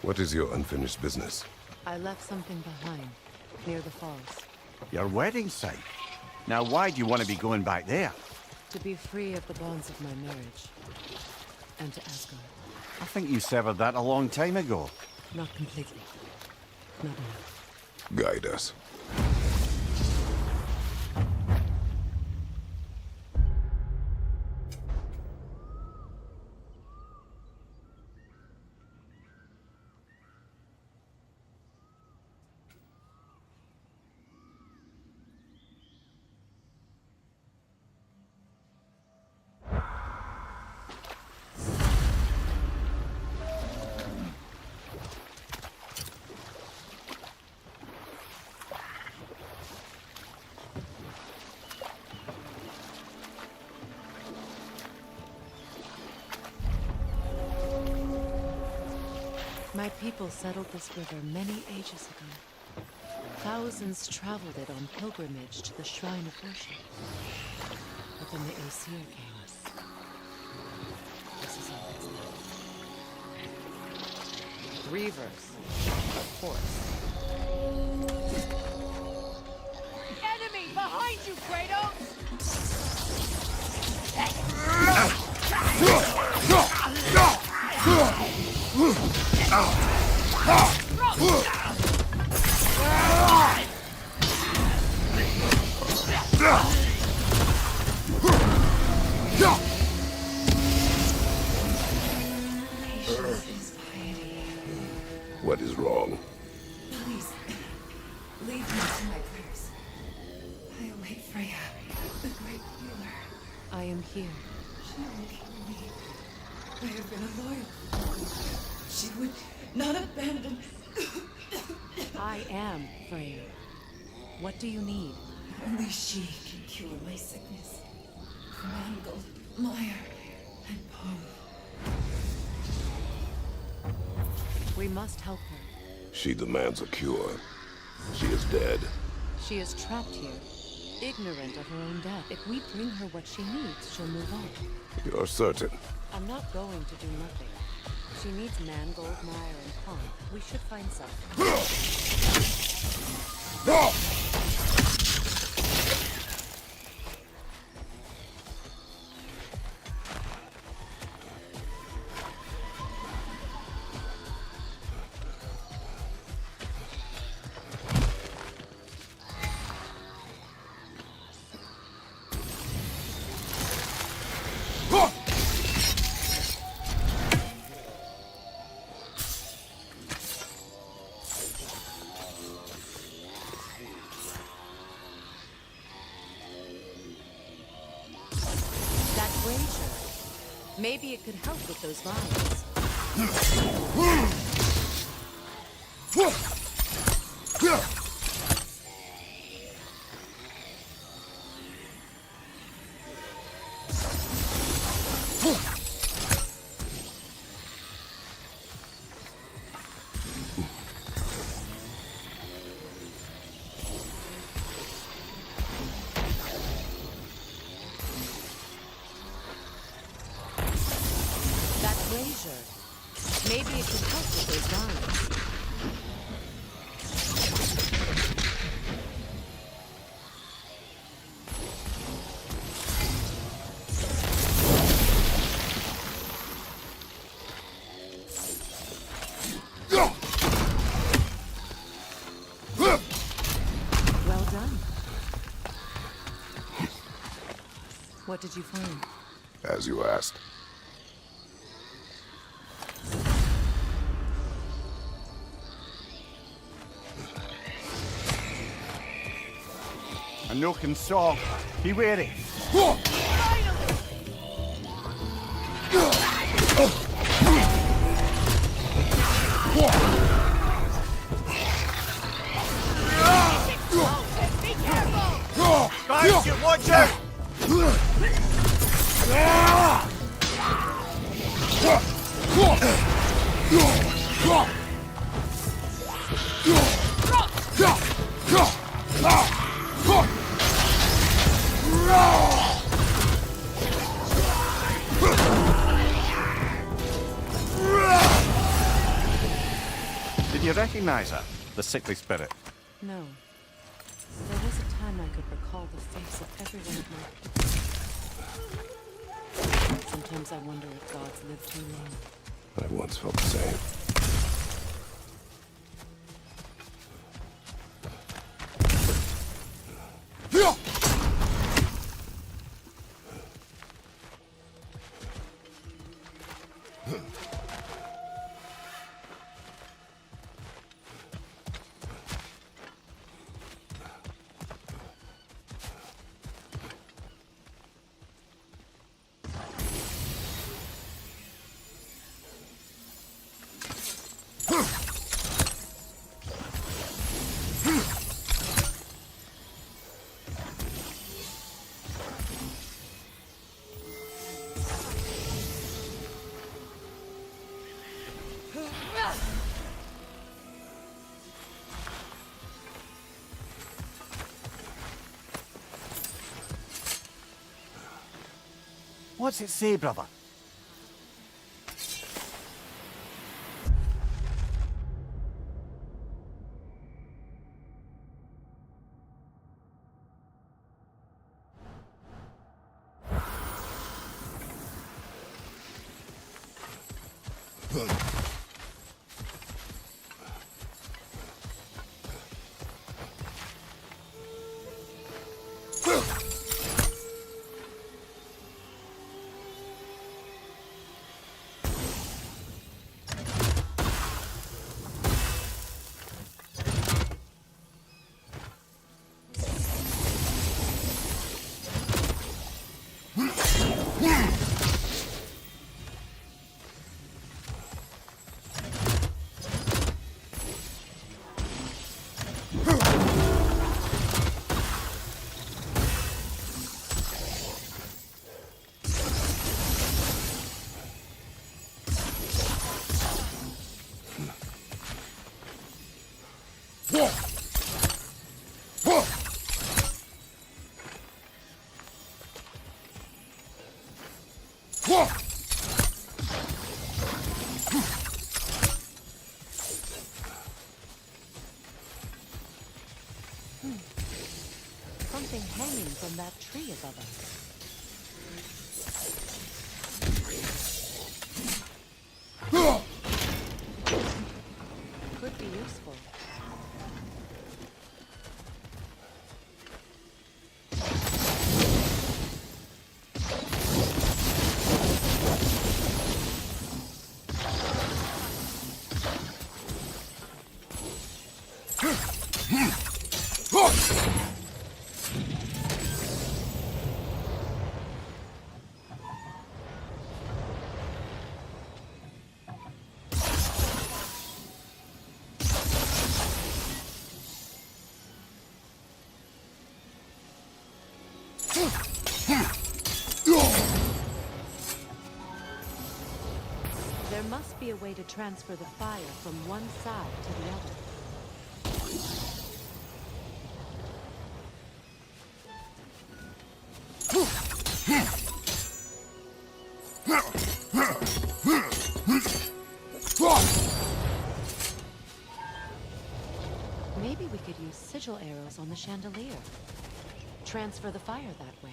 What is your unfinished business? I left something behind, near the falls. Your wedding site? Now why do you want to be going back there? To be free of the bonds of my marriage. And to Asgard. I think you severed that a long time ago. Not completely. Not enough. Guide us. My people settled this river many ages ago. Thousands traveled it on pilgrimage to the shrine of worship. But then the Aesir came. This is all that's left. Reavers, of course. Enemy behind you, Kratos! What is wrong? Please, lead me to my prayers. I await Freya, the great healer. I am here. She will kill me. I have been a loyal. She would not abandon. I am Freya. What do you need? Only she can cure my sickness. Mangled, mire, and bone. We must help her. She demands a cure. She is dead. She is trapped here, ignorant of her own death. If we bring her what she needs, she'll move on. You're certain? I'm not going to do nothing. She needs mangold, mire, and pond. We should find something. Maybe it could help with those vines. Maybe it could help with those vines. Well done. What did you find? As you asked. A nook and saw. Be wary. Be careful! Guys, watch out! recognize her, the sickly spirit? No. There was a time I could recall the face of every one of my people. Sometimes I wonder if gods live too long. I once felt the same. What's it say, brother? Something hanging from that tree above us. Could be useful. There must be a way to transfer the fire from one side to the other. Maybe we could use sigil arrows on the chandelier. Transfer the fire that way.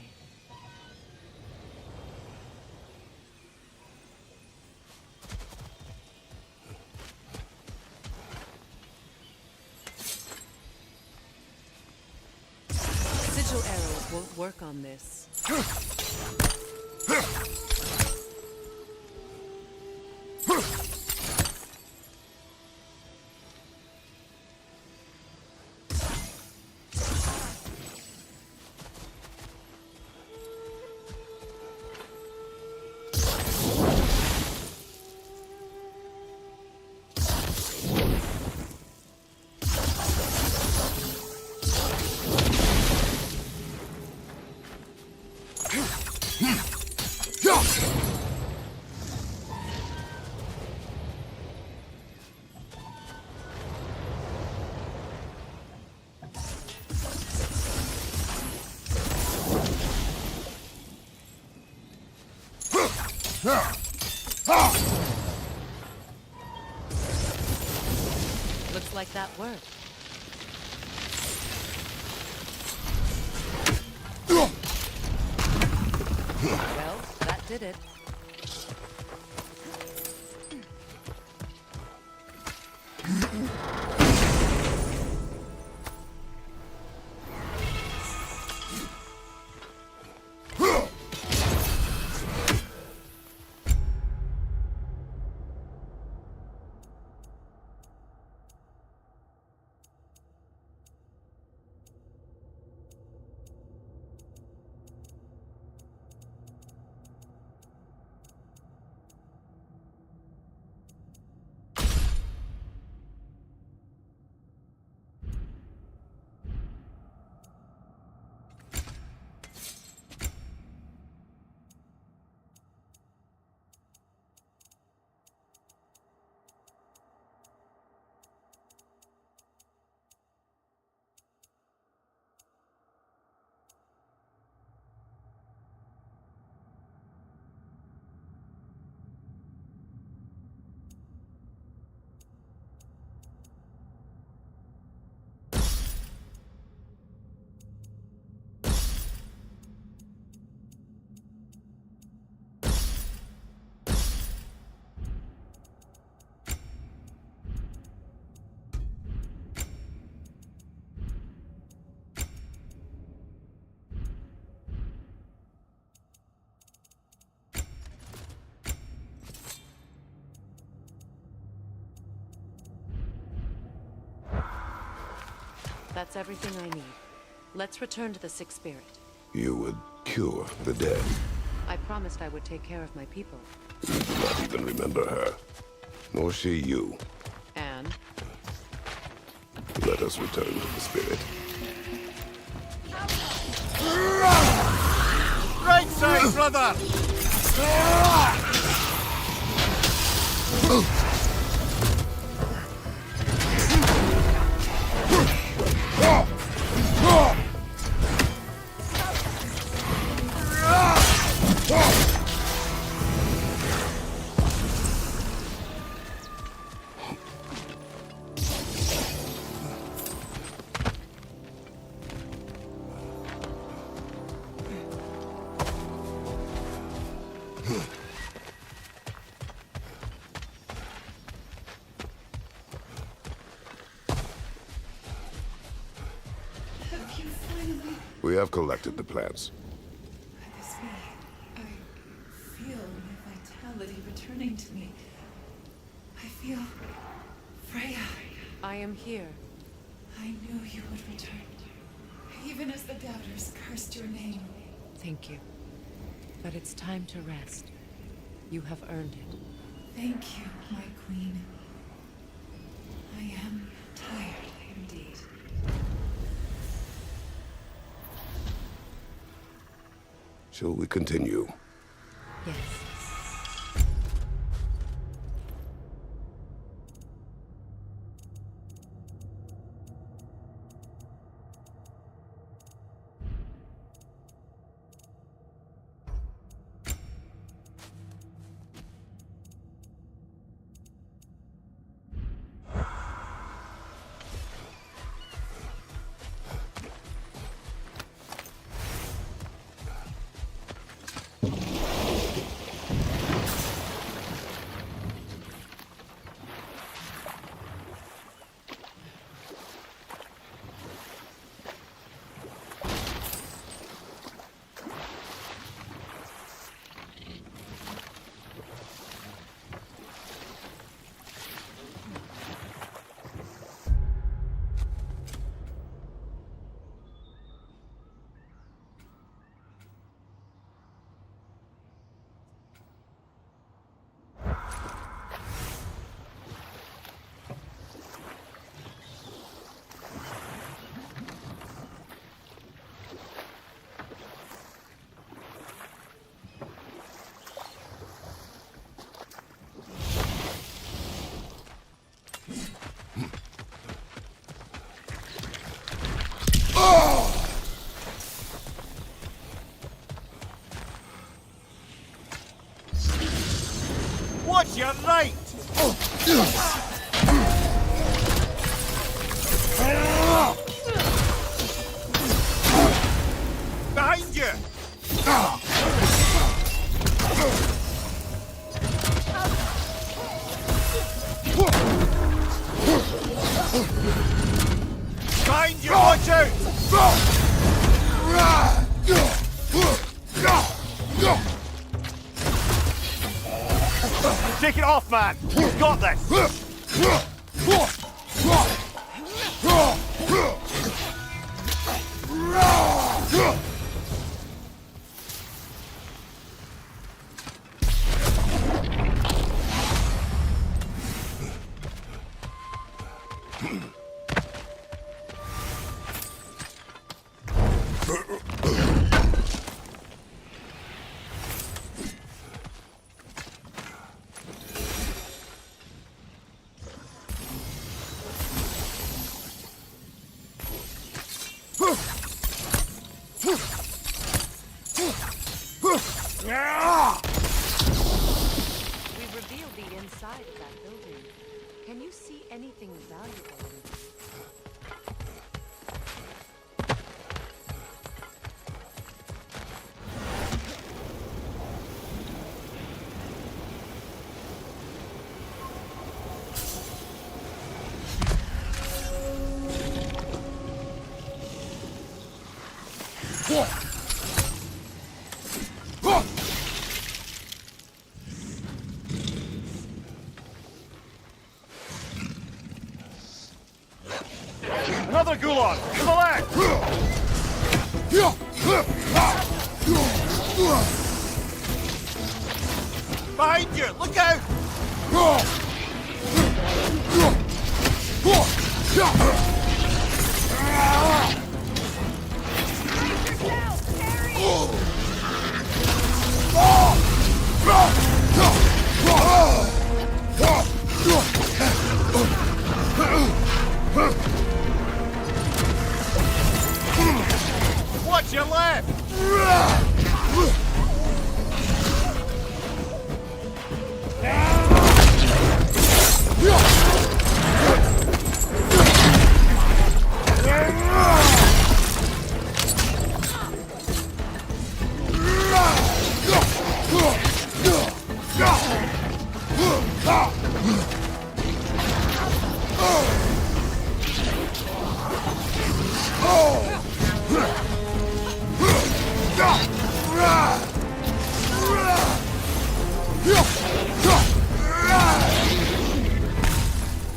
Sigil arrows won't work on this. Looks like that worked. Well, that did it. That's everything I need. Let's return to the Sixth Spirit. You would cure the dead. I promised I would take care of my people. You do not even remember her. Nor she you. And? Let us return to the spirit. Right side, brother! Have you finally... We have collected the plants. It's me. I feel my vitality returning to me. I feel... Freya. I am here. I knew you would return. Even as the doubters cursed your name. Thank you. But it's time to rest. You have earned it. Thank you, my queen. I am tired indeed. Shall we continue? Yes. Watch your right! man! You've got this! We've revealed the inside of that building. Can you see anything valuable in it? Another Gulag! To the left! Behind you! Look out! Watch your left!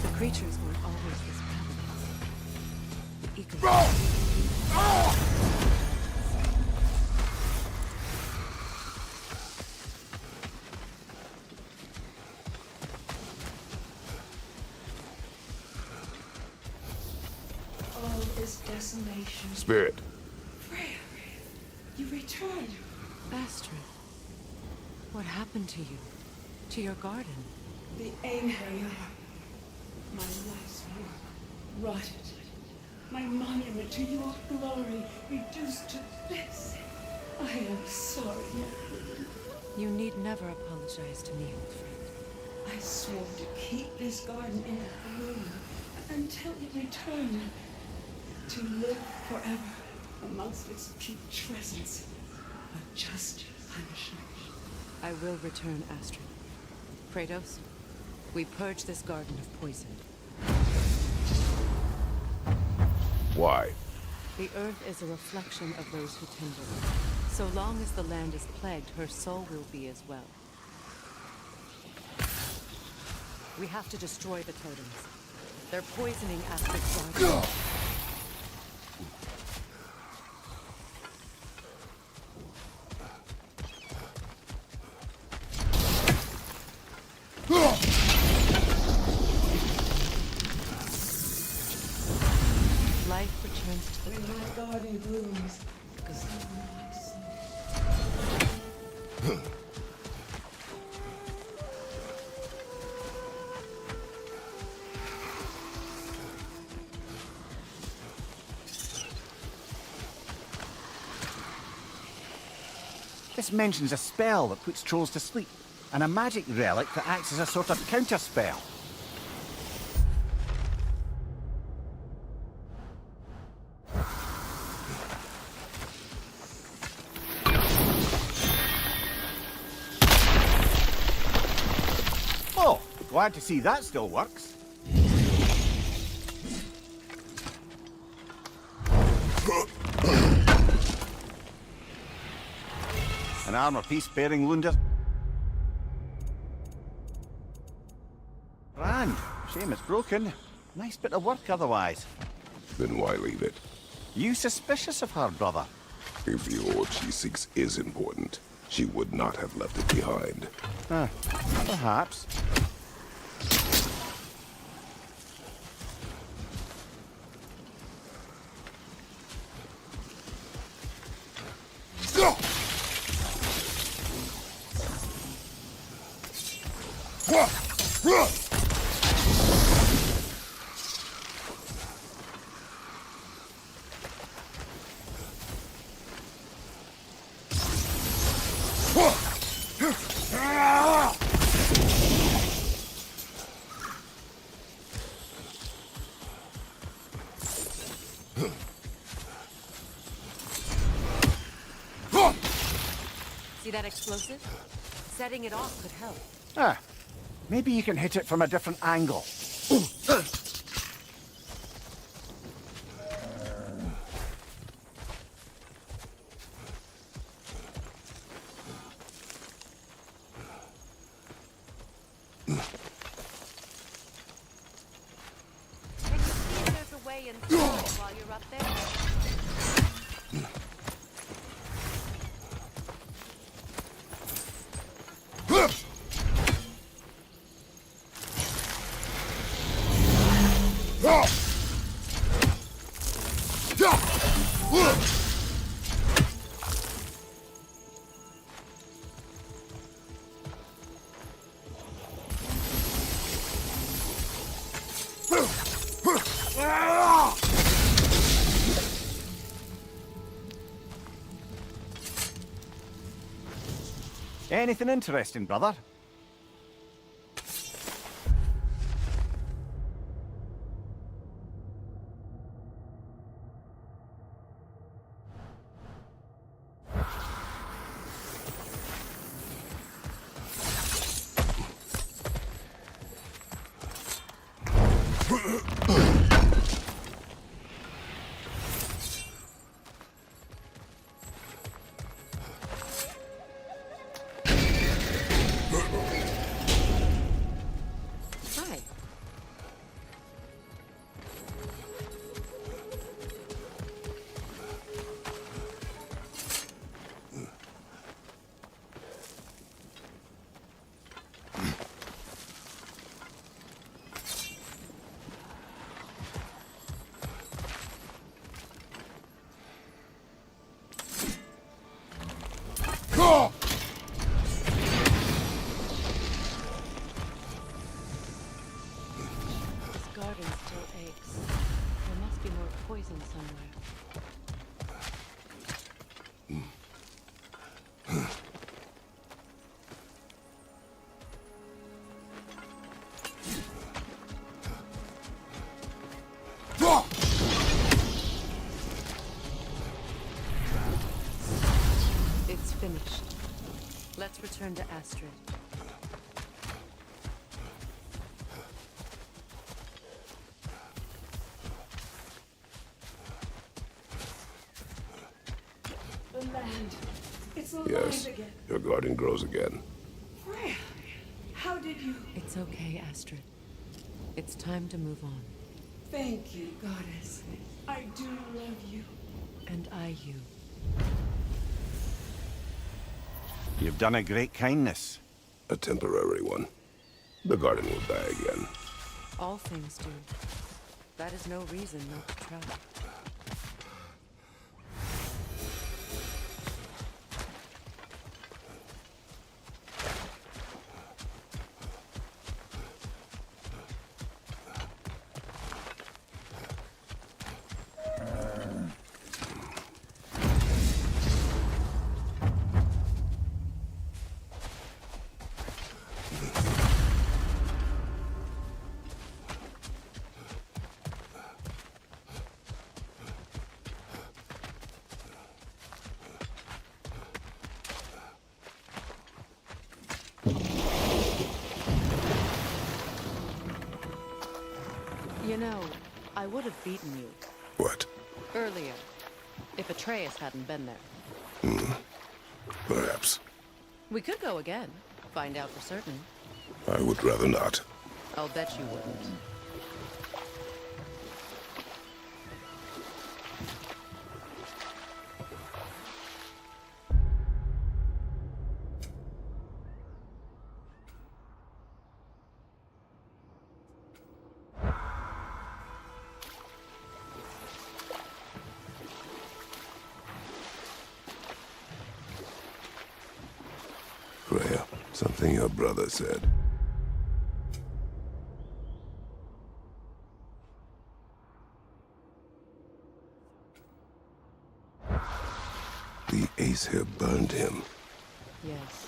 The creatures weren't always this ravenous. All is desolation. Spirit, Freya, you returned. Astrid, what happened to you? To your garden? The anger, my life's work, rotted. My monument to your glory reduced to this. I am sorry. You need never apologize to me, old friend. I swore to keep this garden in bloom until it returned to live forever amongst its putrescence. A just punishment. I will return, Astrid. Kratos, we purge this garden of poison. why? The earth is a reflection of those who tend it. So long as the land is plagued, her soul will be as well. We have to destroy the totems. They're poisoning Astrid's garden. Life returns to the When my garden blooms, because I know I see. This mentions a spell that puts trolls to sleep, and a magic relic that acts as a sort of counter-spell. Oh, glad to see that still works. An armor piece bearing Lunda's. Shame it's broken. Nice bit of work otherwise. Then why leave it? You suspicious of her, brother? If the ore she seeks is important, she would not have left it behind. Perhaps. See that explosive? Setting it off could help. Maybe you can hit it from a different angle. Can you see if there's a way inside while you're up there? Anything interesting, brother? Hi. This garden still aches. There must be more poison somewhere. It's finished. Let's return to Astrid. The land. It's alive Yes, again. your garden grows again. Freya, how did you? It's okay, Astrid. It's time to move on. Thank you, goddess. I do love you. And I you. You've done a great kindness. A temporary one. The garden will die again. All things do. That is no reason not to try. You know, I would have beaten you What? earlier if Atreus hadn't been there. Perhaps. We could go again, find out for certain. I would rather not. I'll bet you wouldn't. Freya, something your brother said. The Ace here burned him. Yes.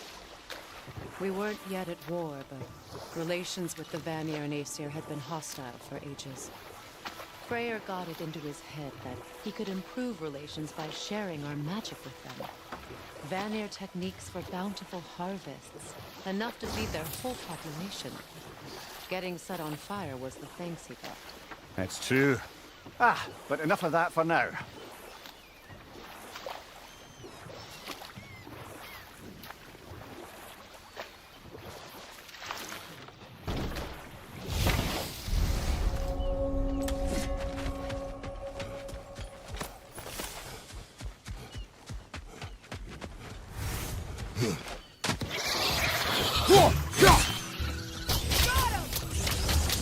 We weren't yet at war, but relations with the Vanir and Aesir had been hostile for ages. Freyr got it into his head that he could improve relations by sharing our magic with them. Vanir techniques for bountiful harvests, enough to feed their whole population. Getting set on fire was the thanks he got. It's true. But enough of that for now.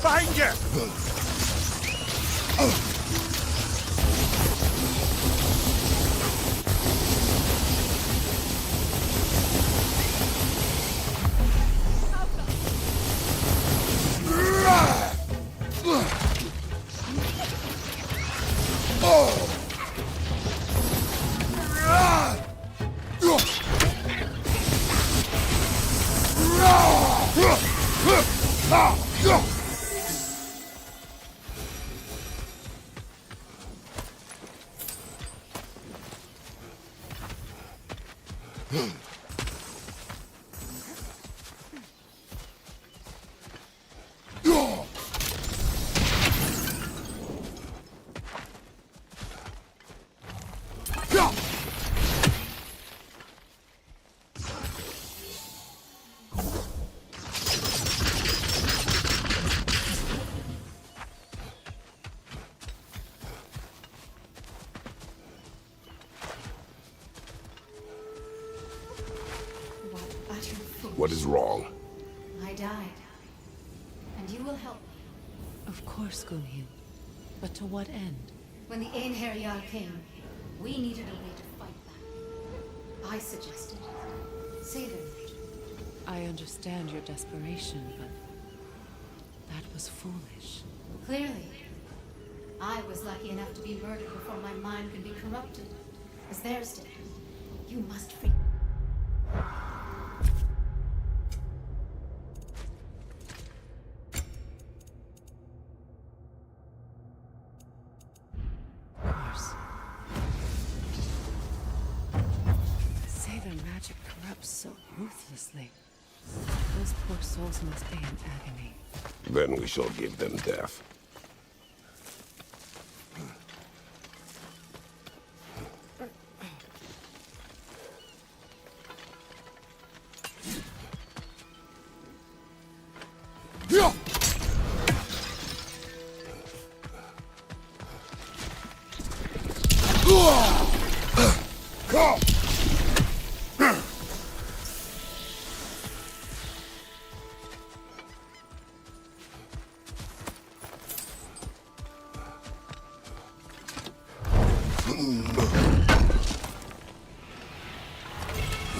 Behind you! What is wrong? I died. And you will help me. Of course, Gunhild. But to what end? When the Einherjar came, we needed a way to fight back. I suggested say their magic. I understand your desperation, but that was foolish. Clearly. I was lucky enough to be murdered before my mind could be corrupted, as theirs did. You must free. Of course. Say their magic corrupts so ruthlessly. Those poor souls must be in agony. Then we shall give them death.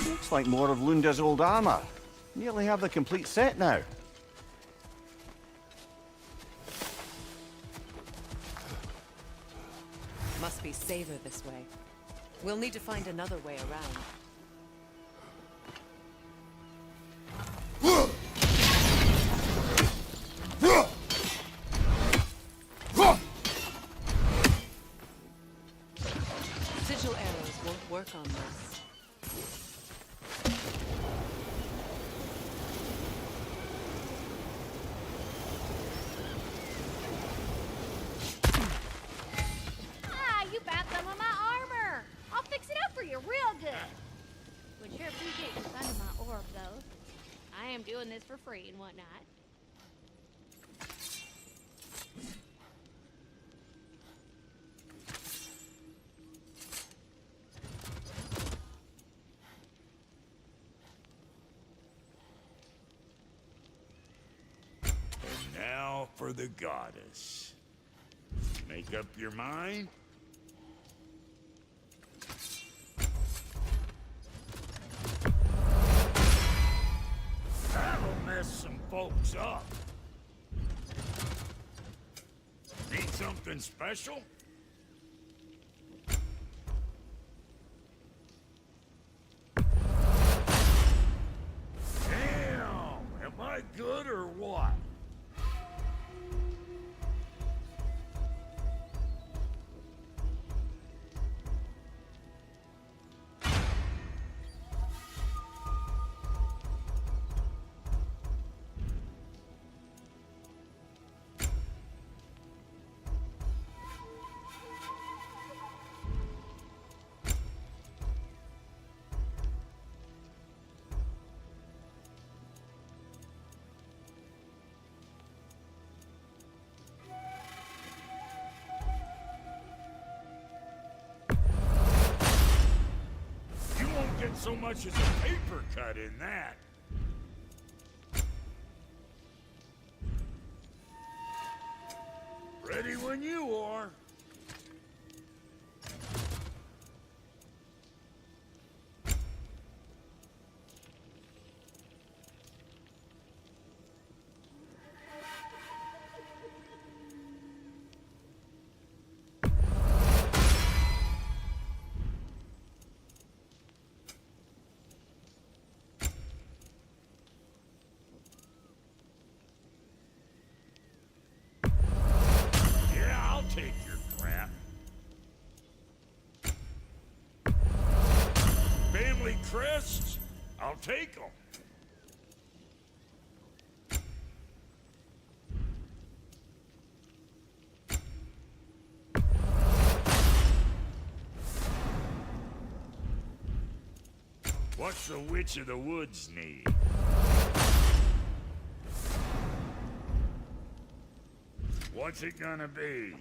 Looks like more of Lunda's old armor. Nearly have the complete set now. Must be safer this way. We'll need to find another way around. Sigil arrows won't work on this. You bought some of my armor. I'll fix it up for you real good. Would sure appreciate your fun of my orb, though. I am doing this for free and whatnot. for the goddess. Make up your mind? That'll mess some folks up. Need something special? Damn! Am I good or what? Get so much as a paper cut in that. Ready when you are. Take your crap. Family crests? I'll take them. What's the Witch of the Woods need? What's it gonna be?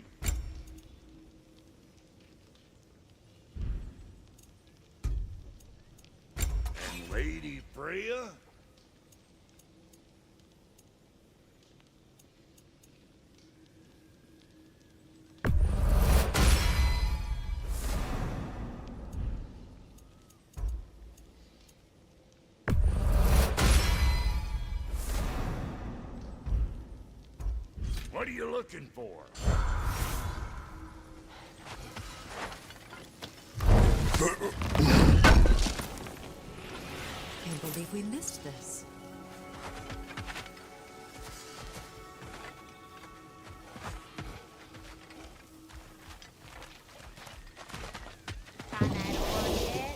And Lady Freya? What are you looking for? Can't believe we missed this. Find that ore yet?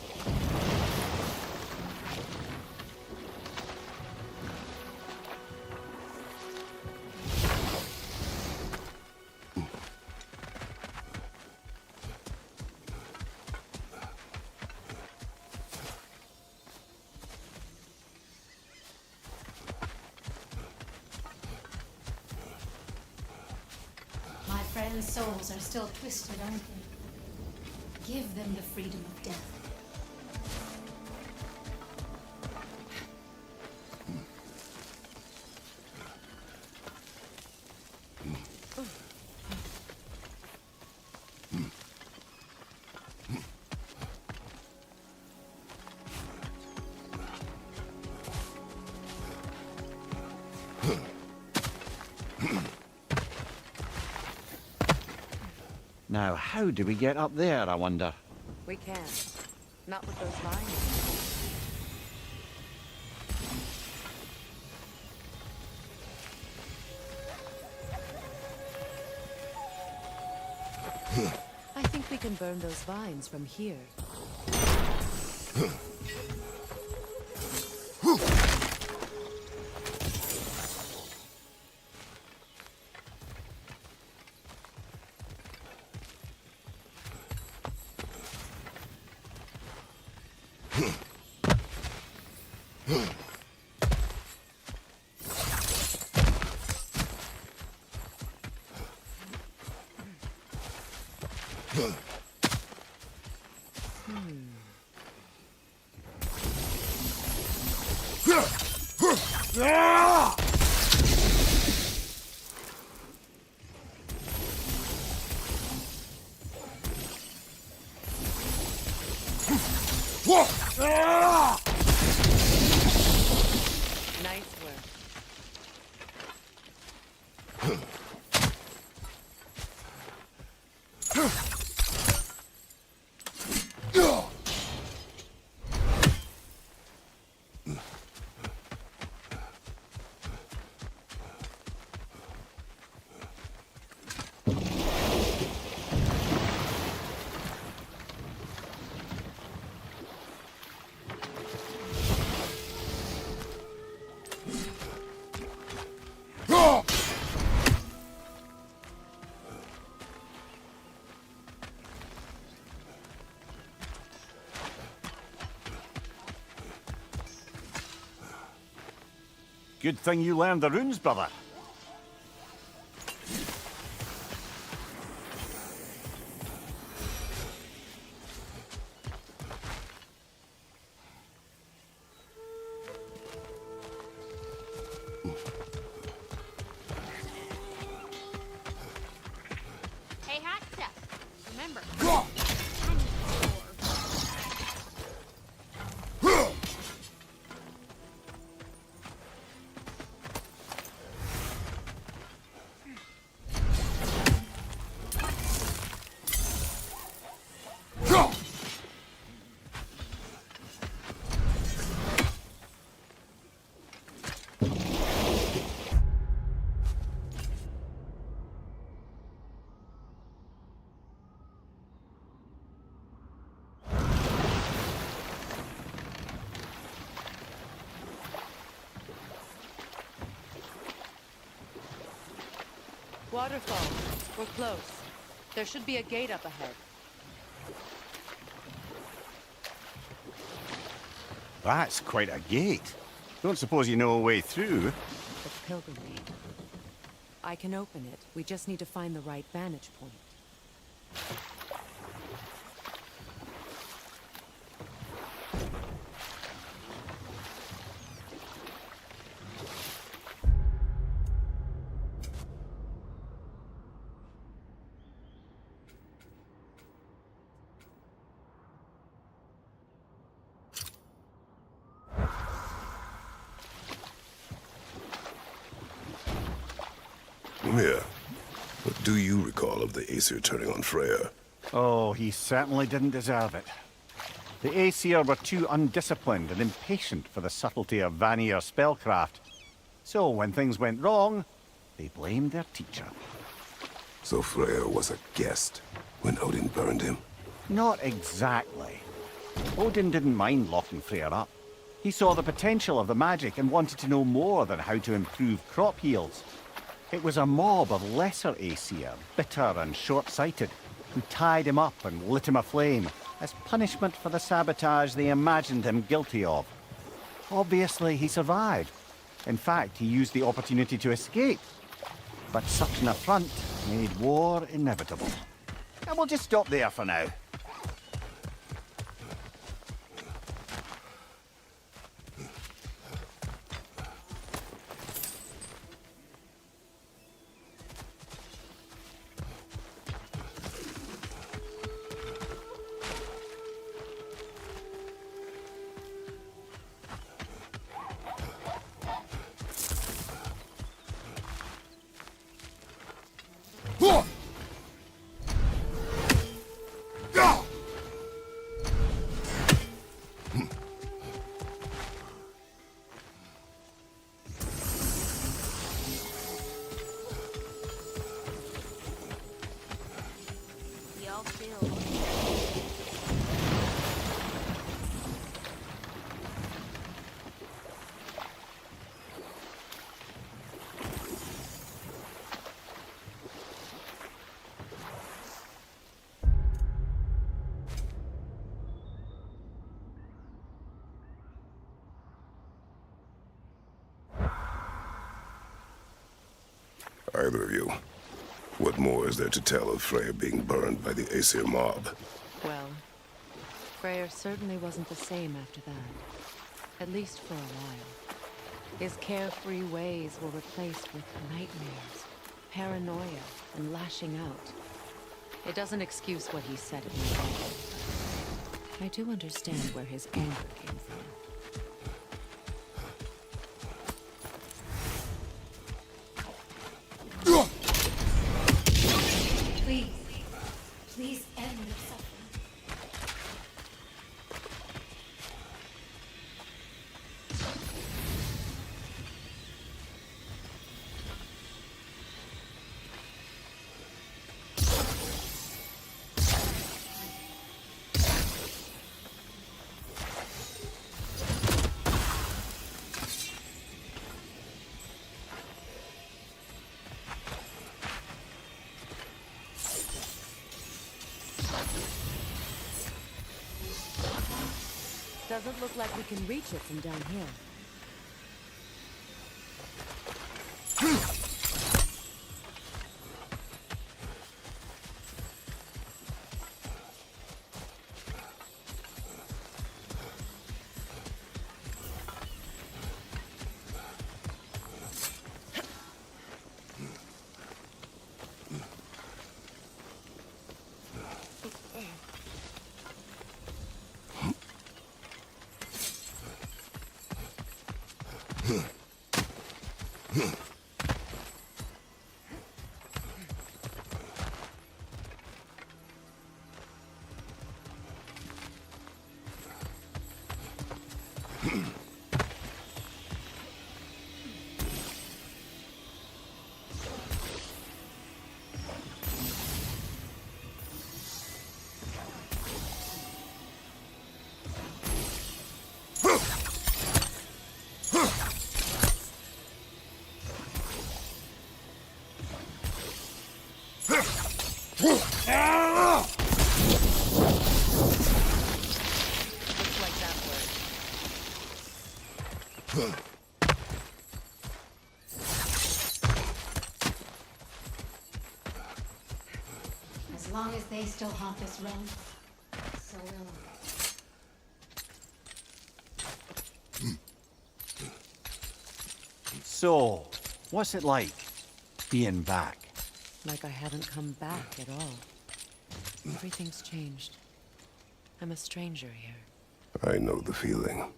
My friends' souls are still twisted, aren't they? Give them the freedom of death. Now, how do we get up there, I wonder? We can't. Not with those vines. I think we can burn those vines from here. Nice work. Good thing you learned the runes, brother. Hey, hot stuff. Remember. Waterfall. We're close. There should be a gate up ahead. That's quite a gate. Don't suppose you know a way through? The pilgrimage. I can open it. We just need to find the right vantage point. Mia, what do you recall of the Aesir turning on Freya? Oh, he certainly didn't deserve it. The Aesir were too undisciplined and impatient for the subtlety of Vanir spellcraft. So when things went wrong, they blamed their teacher. So Freya was a guest when Odin burned him? Not exactly. Odin didn't mind locking Freyr up. He saw the potential of the magic and wanted to know more than how to improve crop yields. It was a mob of lesser Aesir, bitter and short-sighted, who tied him up and lit him aflame as punishment for the sabotage they imagined him guilty of. Obviously, he survived. In fact, he used the opportunity to escape. But such an affront made war inevitable. And we'll just stop there for now. Y'all feel. Either of you. What more is there to tell of Freya being burned by the Aesir mob? Well, Freyr certainly wasn't the same after that. At least for a while. His carefree ways were replaced with nightmares, paranoia, and lashing out. It doesn't excuse what he said at me. I do understand where his anger came from. Please. Please end the suffering. Doesn't look like we can reach it from down here. Looks like that worked. As long as they still haunt this realm, so will I. So, what's it like, being back? Like I haven't come back at all. Everything's changed. I'm a stranger here. I know the feeling.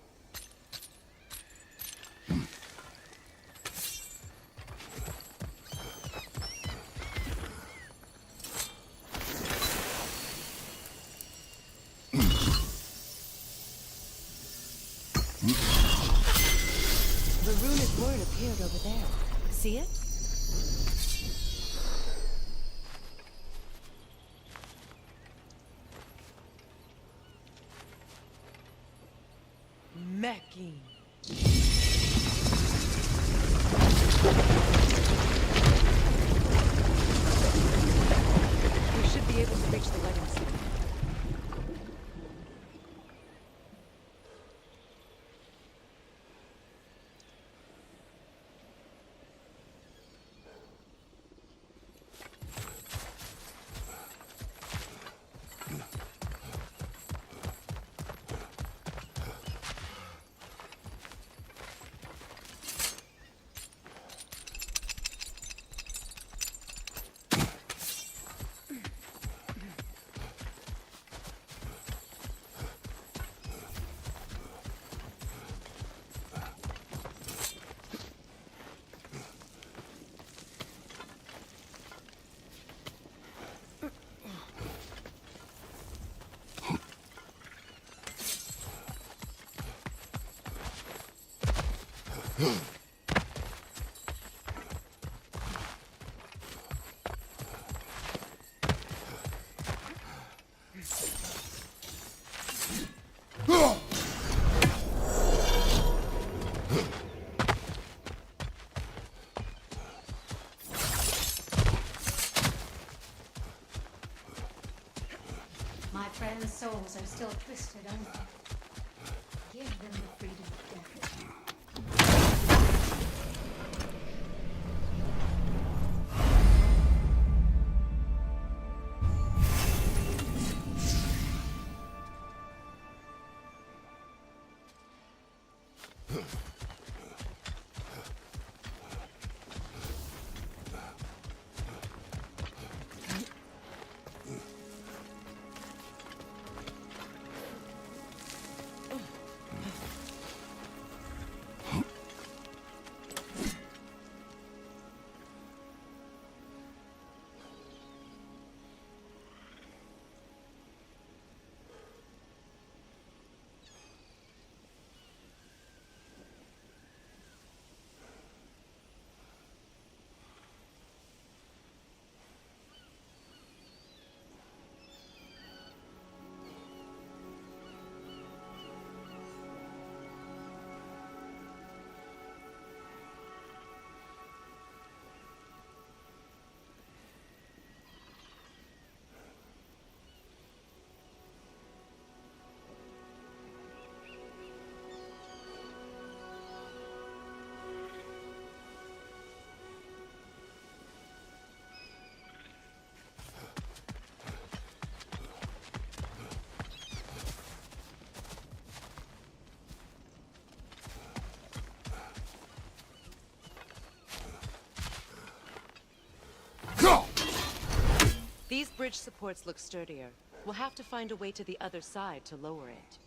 The runic word appeared over there. See it? Mecking. We should be able to reach the wedding soon. My friends' souls are still twisted, aren't they? Give them the freedom of death. bridge supports look sturdier. We'll have to find a way to the other side to lower it.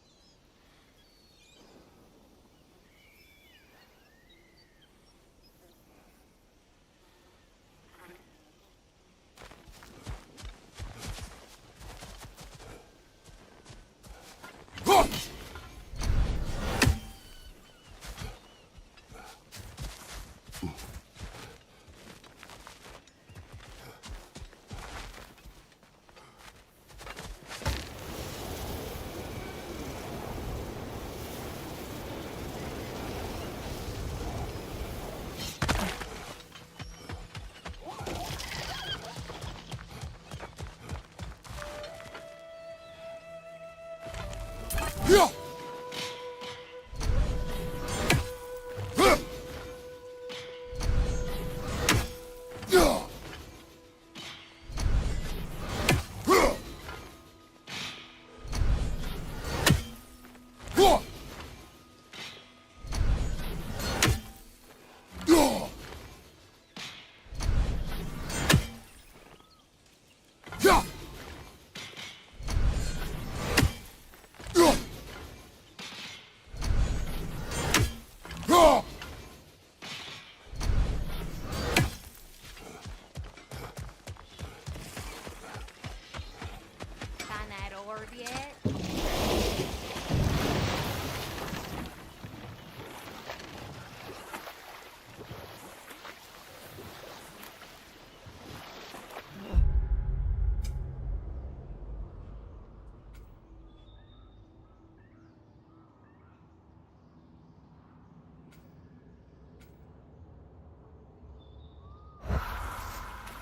Find that orb yet?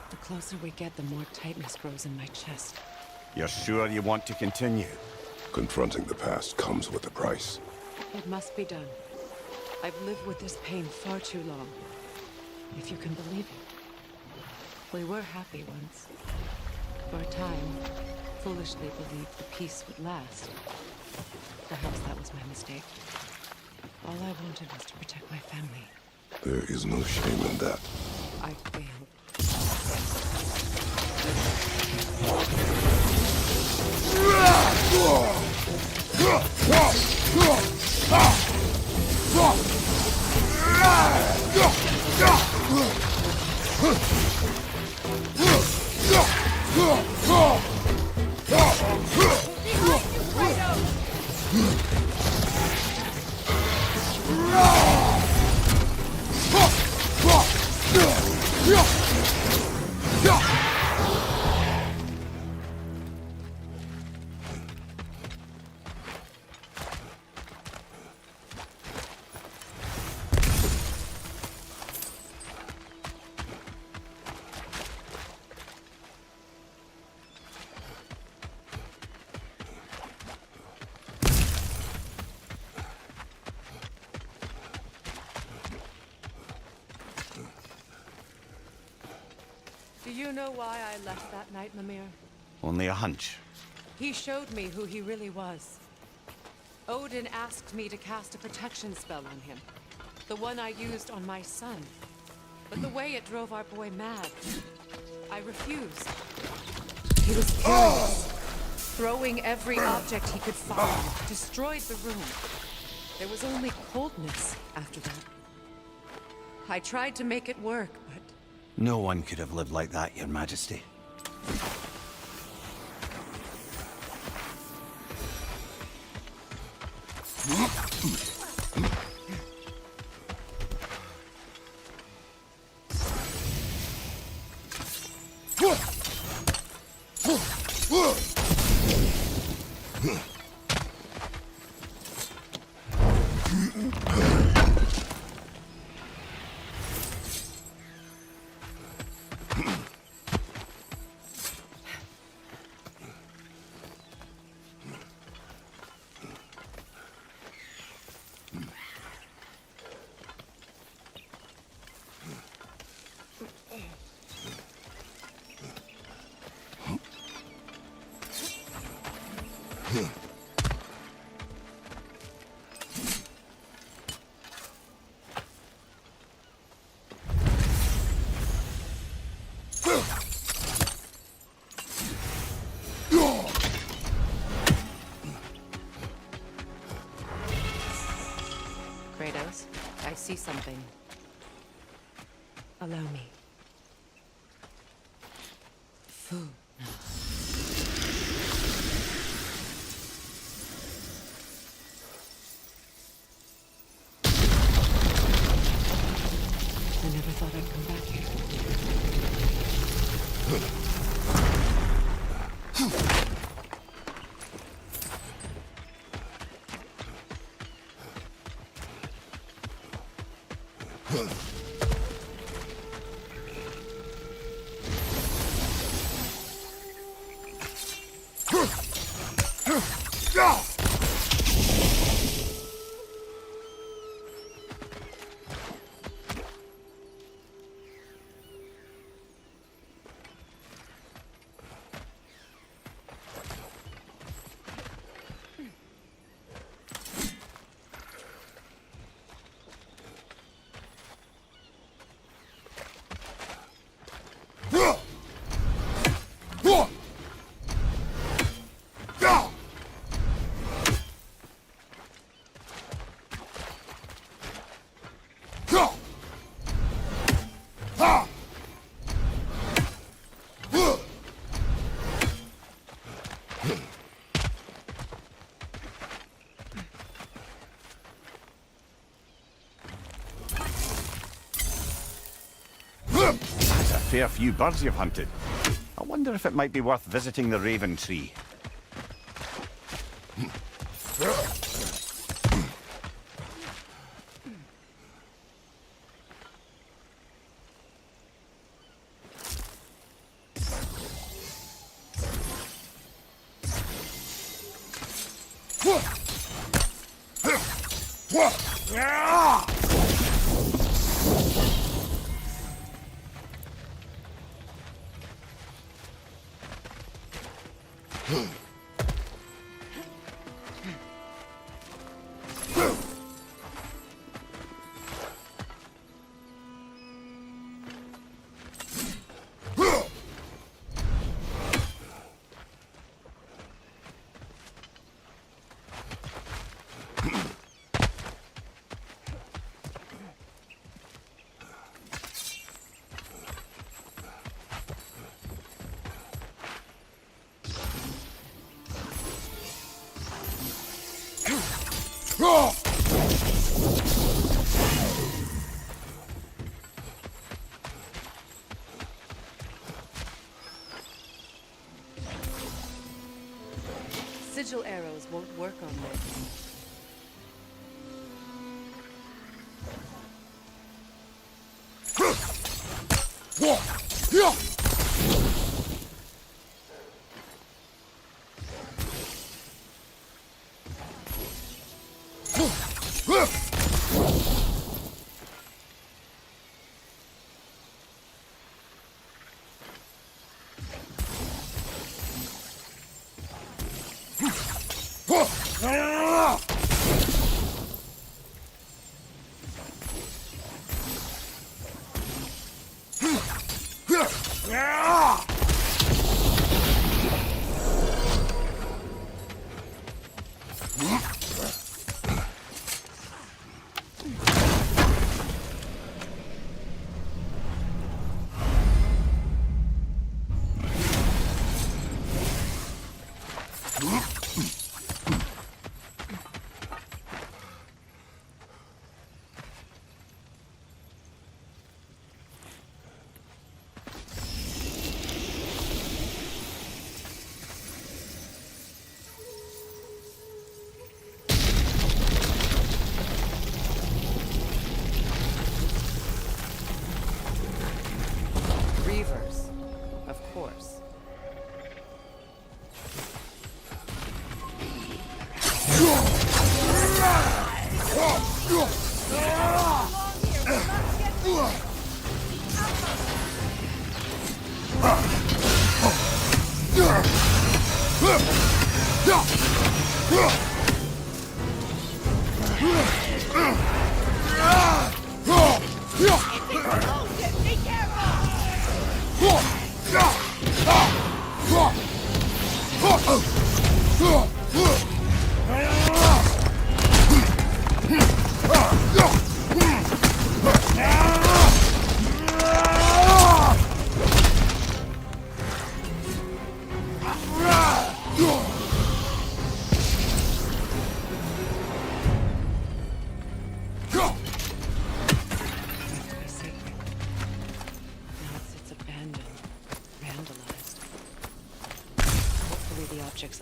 The closer we get, the more tightness grows in my chest. You're sure you want to continue? Confronting the past comes with a price. It must be done. I've lived with this pain far too long. If you can believe it. We were happy once. For a time, foolishly believed the peace would last. Perhaps that was my mistake. All I wanted was to protect my family. There is no shame in that. I failed. Do you know why I left that night, Mimir? Only a hunch. He showed me who he really was. Odin asked me to cast a protection spell on him. The one I used on my son. But the way it drove our boy mad, I refused. He was furious, throwing every object he could find, destroyed the room. There was only coldness after that. I tried to make it work, but No one could have lived like that, Your Majesty. I see something. Allow me. Food. I never thought I'd come back here. That's a fair few birds you've hunted. I wonder if it might be worth visiting the Raven Tree. Sigil arrows won't work on this. Reavers, of course.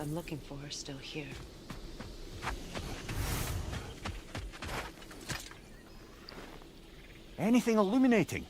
things I'm looking for are still here. Anything illuminating?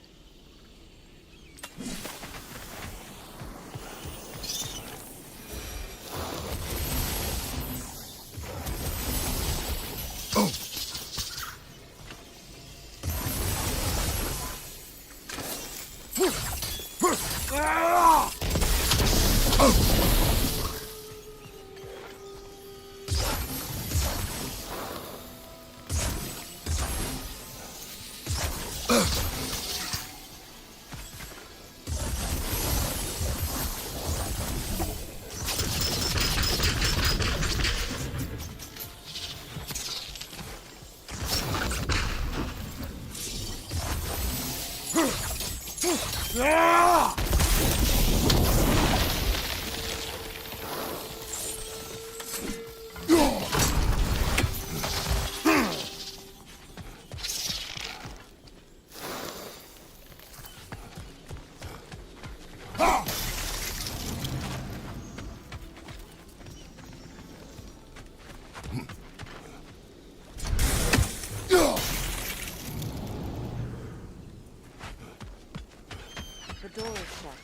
The door is shut.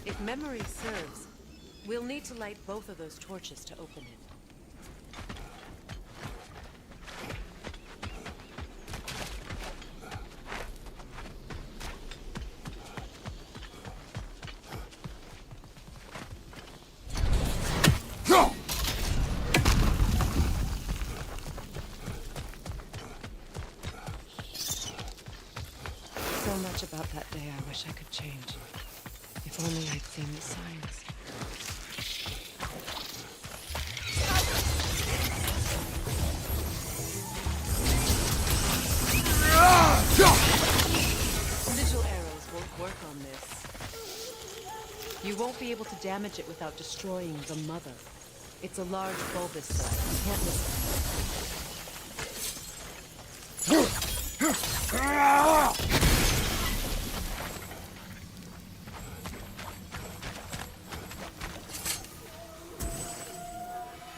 If memory serves, we'll need to light both of those torches to open it. So much about that day I wish I could change. If only I'd seen the signs. Sigil arrows won't work on this. You won't be able to damage it without destroying the mother. It's a large bulbous cell. You can't miss it.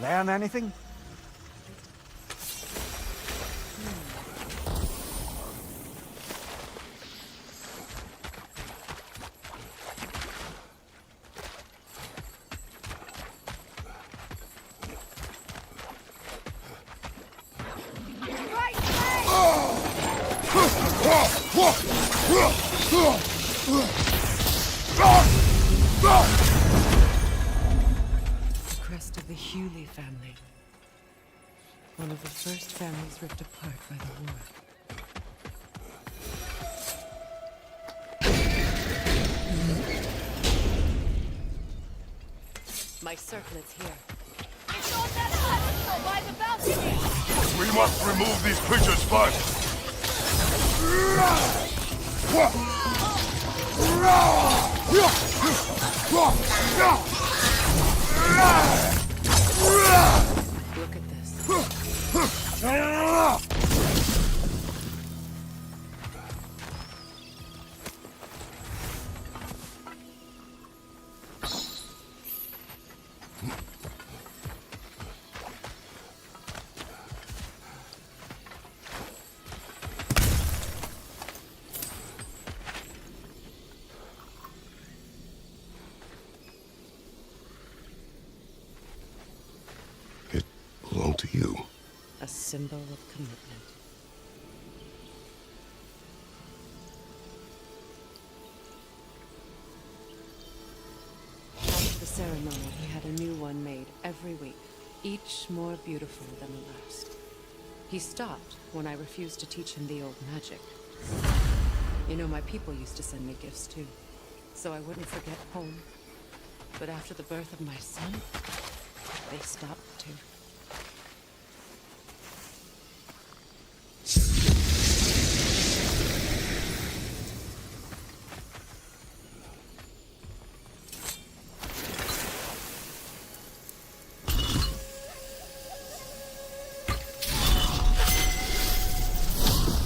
Learn anything? The crest of the Hewley family. One of the first families ripped apart by the war. My circlet's here. It's on that pedestal by the balcony! We must remove these creatures first. Look at this. It belonged to you. A symbol of commitment. After the ceremony, he had a new one made every week, each more beautiful than the last. He stopped when I refused to teach him the old magic. You know, my people used to send me gifts too, so I wouldn't forget home. But after the birth of my son, they stopped too.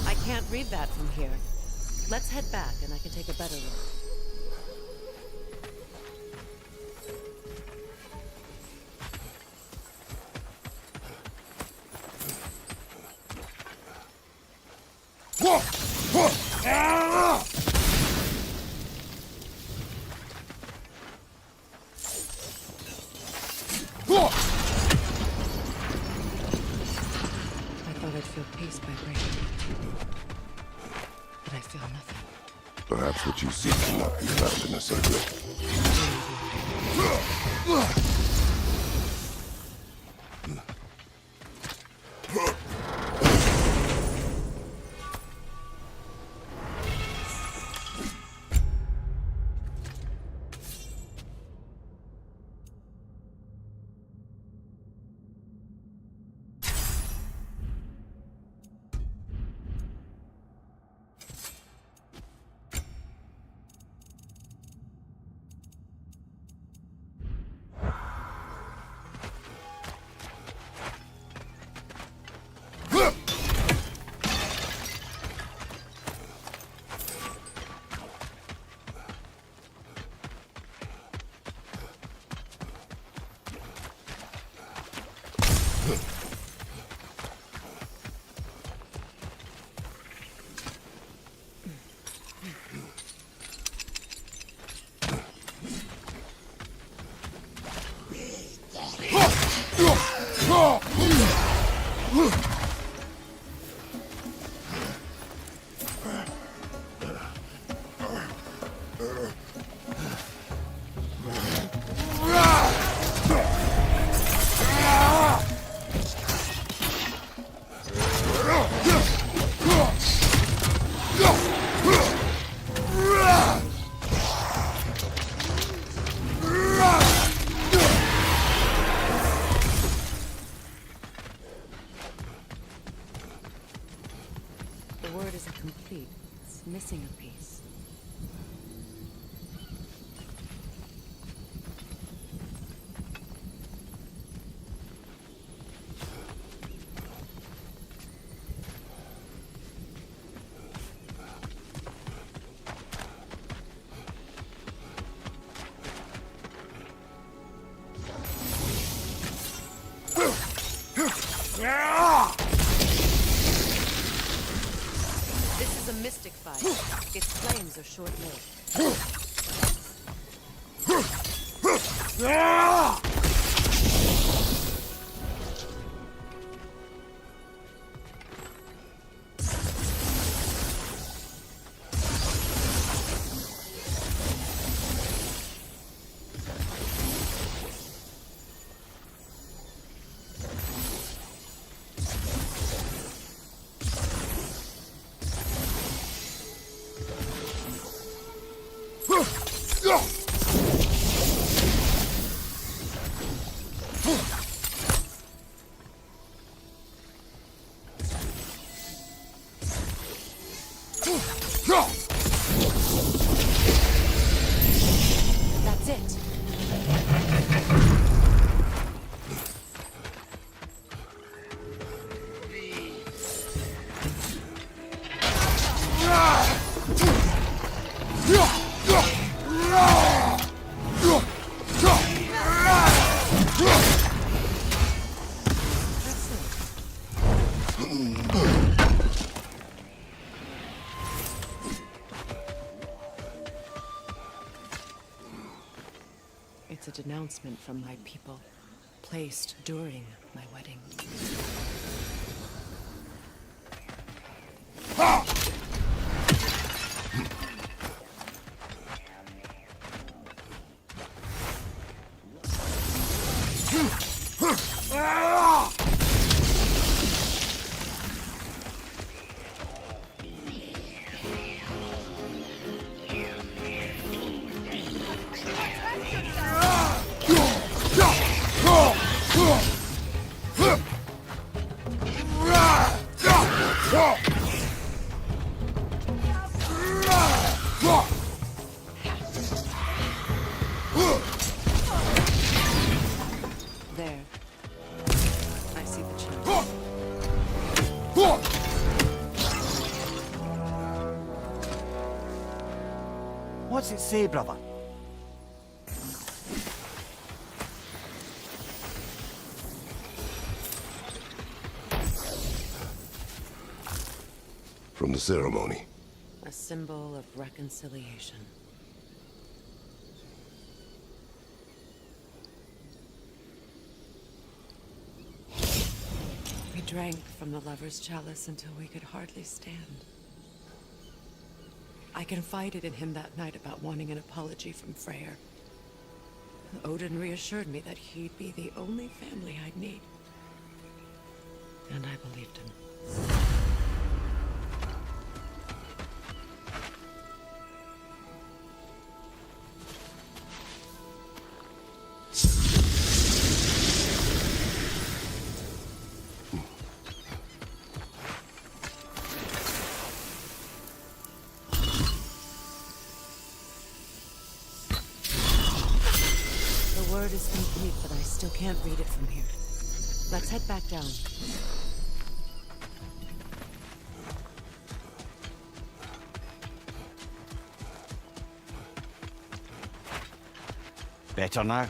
I can't read that from here. Let's head back and I can take a better look. thought I'd feel peace by breaking. But I feel nothing. Perhaps what you seek cannot be found in a circlet. The word isn't complete. It's missing a piece. This is a mystic fight. Its flames are short-lived. That's it. It's a denouncement from my people, placed during my wedding. There. I see the chance. What's it say, brother? from the ceremony. A symbol of reconciliation. We drank from the lover's chalice until we could hardly stand. I confided in him that night about wanting an apology from Freyr. Odin reassured me that he'd be the only family I'd need. And I believed him. The word is complete, but I still can't read it from here. Let's head back down. Better now? No.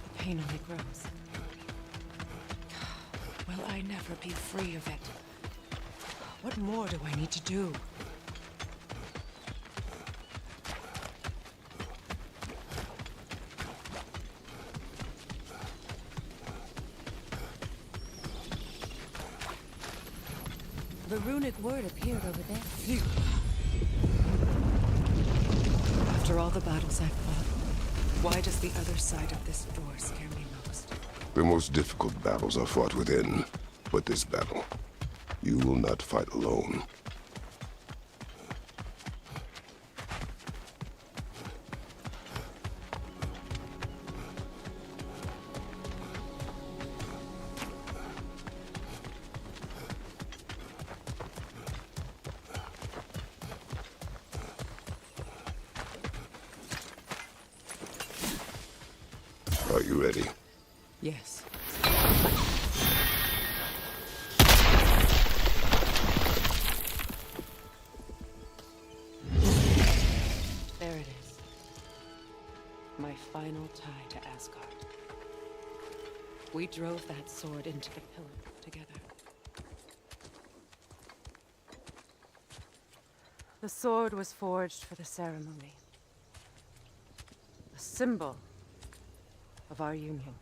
The pain only grows. Will I never be free of it? What more do I need to do? The runic word appeared over there. Phew. After all the battles I've fought, why does the other side of this door scare me most? The most difficult battles are fought within, but this battle, you will not fight alone. Are you ready? Yes. There it is. My final tie to Asgard. We drove that sword into the pillar together. The sword was forged for the ceremony. A symbol of our union.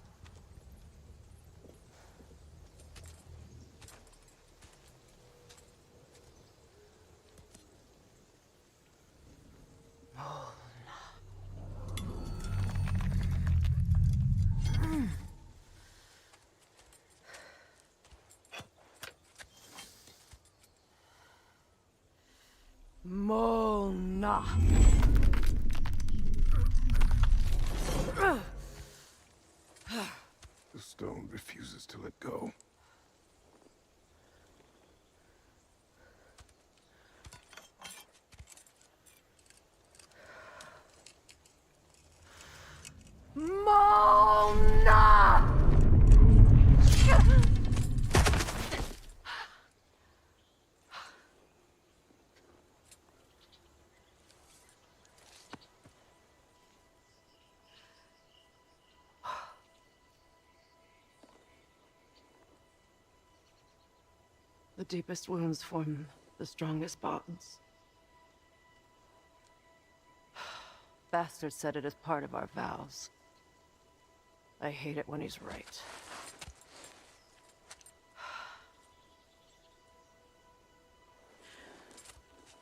Mona. The stone refuses to let go. Mona! The deepest wounds form the strongest bonds. Bastard said it as part of our vows. I hate it when he's right.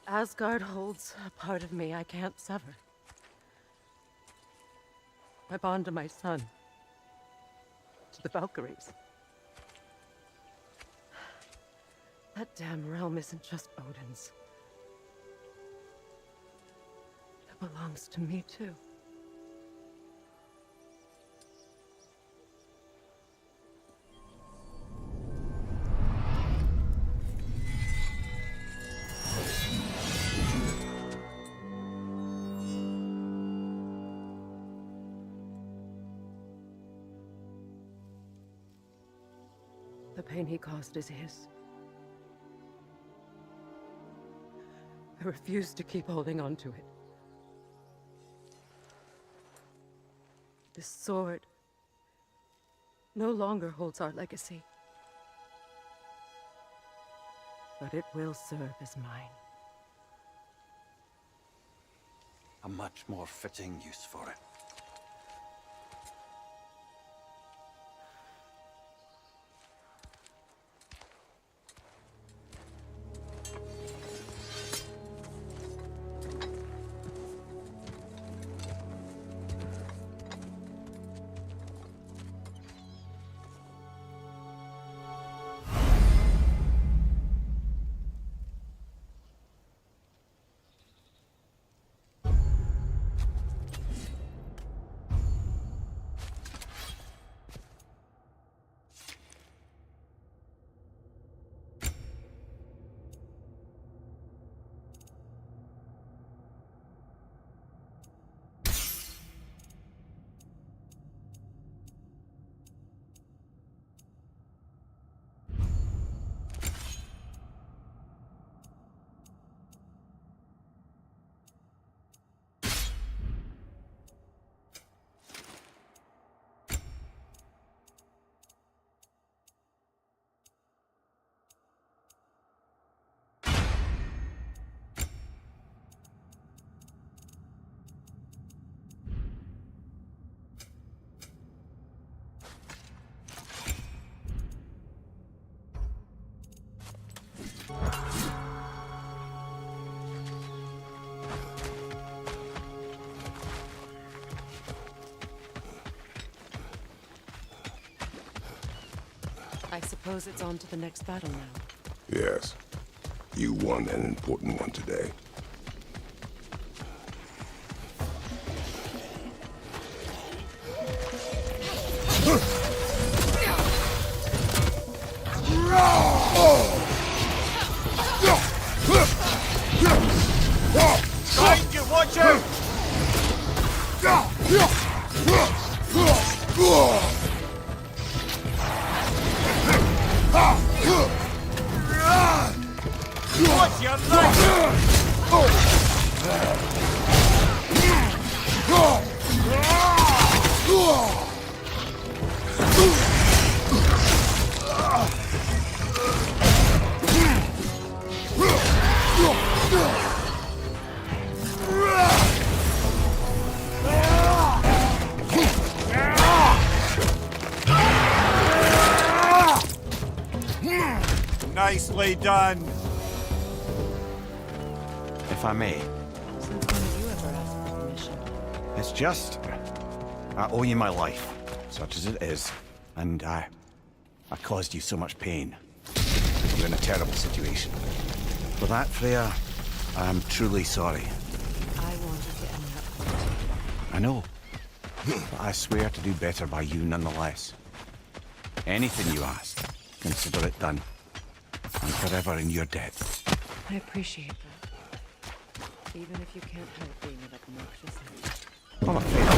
Asgard holds a part of me I can't sever. I bond to my son, to the Valkyries. That damn realm isn't just Odin's. It belongs to me, too. The pain he caused is his. I refuse to keep holding on to it. This sword no longer holds our legacy. but it will serve as mine. A much more fitting use for it. I suppose it's on to the next battle now. Yes. You won an important one today. Behind you, watch out! Watch your leg! Nicely done. If I may. Since when have you ever asked for permission? It's just... I owe you my life, such as it is. And I caused you so much pain. You're in a terrible situation. For that, Freya, I am truly sorry. I wanted to end that fight. I know. But I swear to do better by you nonetheless. Anything you ask, consider it done. I'm forever in your debt. I appreciate that. Even if you can't help being an obnoxious enemy. I'm afraid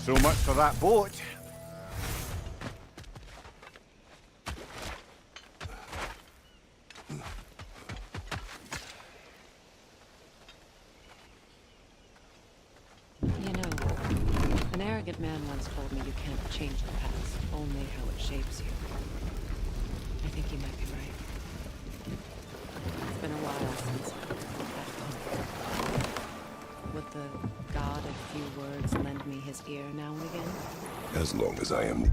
so much for that boat. You know, an arrogant man once told me you can't change the past, only how it shapes you. I think he might be right. It's been a while since I've had few words lend me his ear now and again? As long as I am.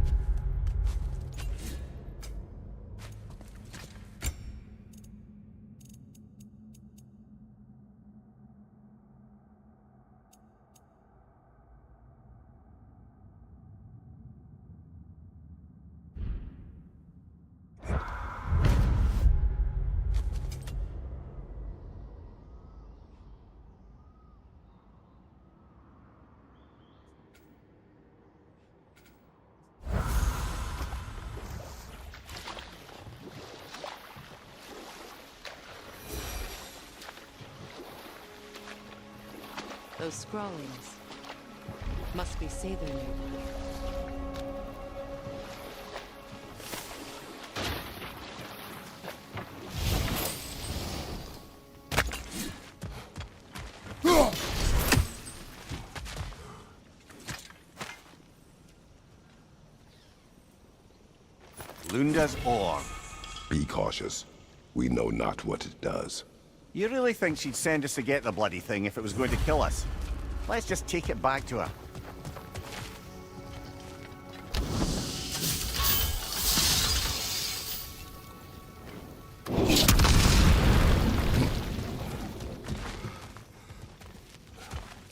Those scrawlings must be Sather nearby. Lunda's ore. Be cautious. We know not what it does. You really think she'd send us to get the bloody thing if it was going to kill us? Let's just take it back to her.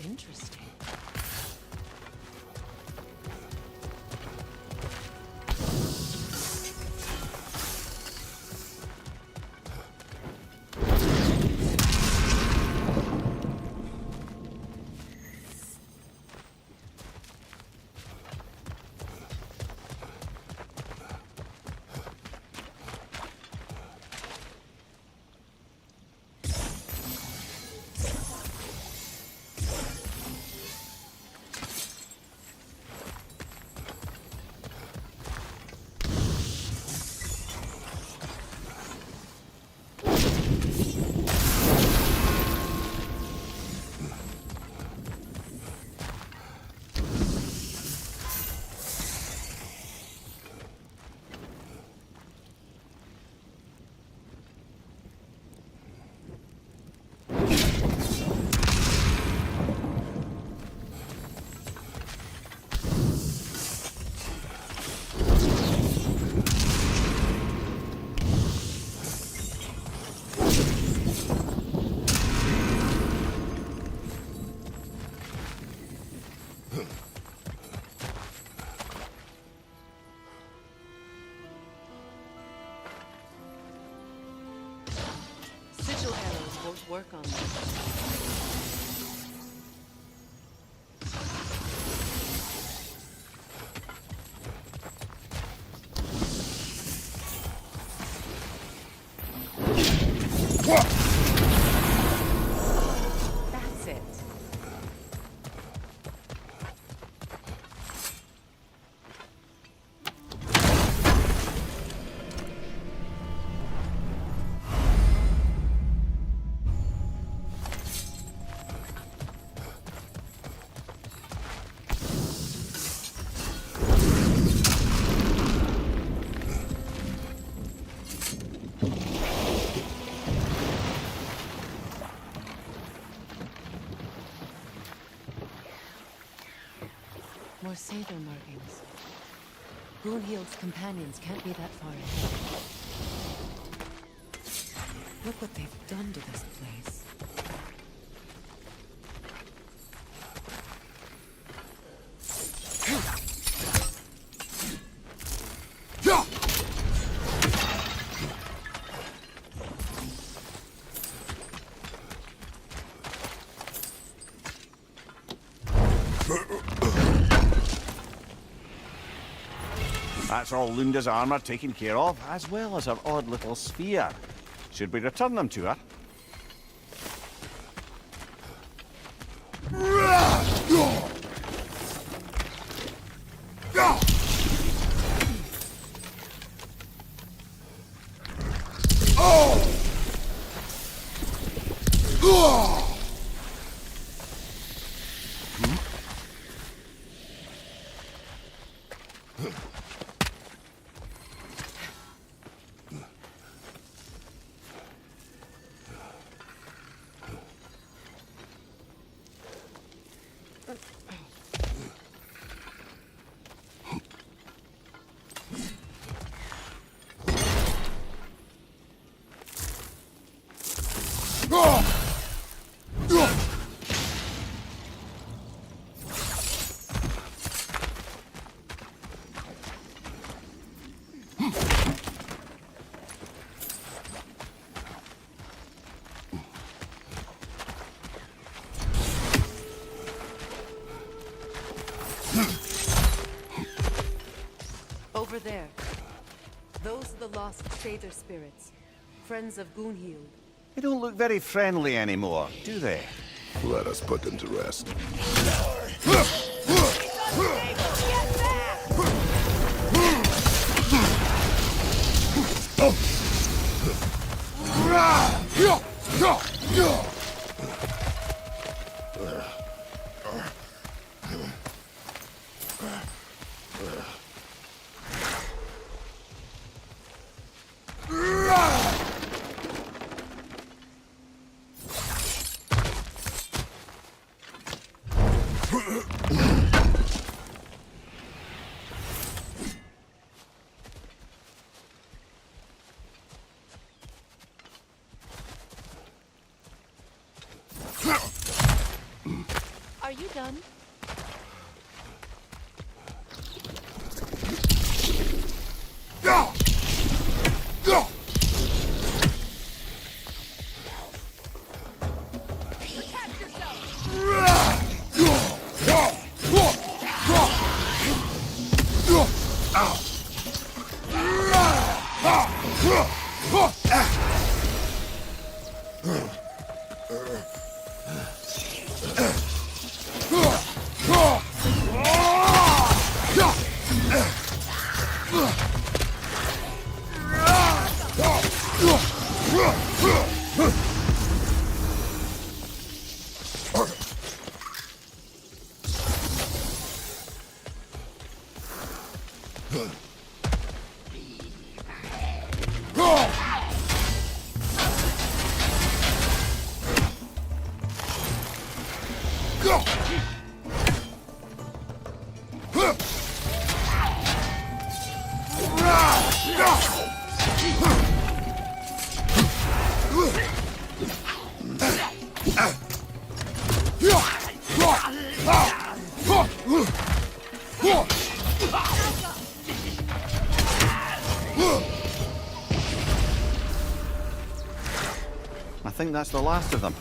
Interesting. Sigil arrows won't work on them. That's it. More Sather markings. Brunhild's companions can't be that far ahead. Look what they've done to this place. That's all Lunda's armor taken care of, as well as her odd little sphere. Should we return them to her? lost Sather spirits, friends of Gunhild. They don't look very friendly anymore, do they? Let us put them to rest. Are you done? I think that's the last of them.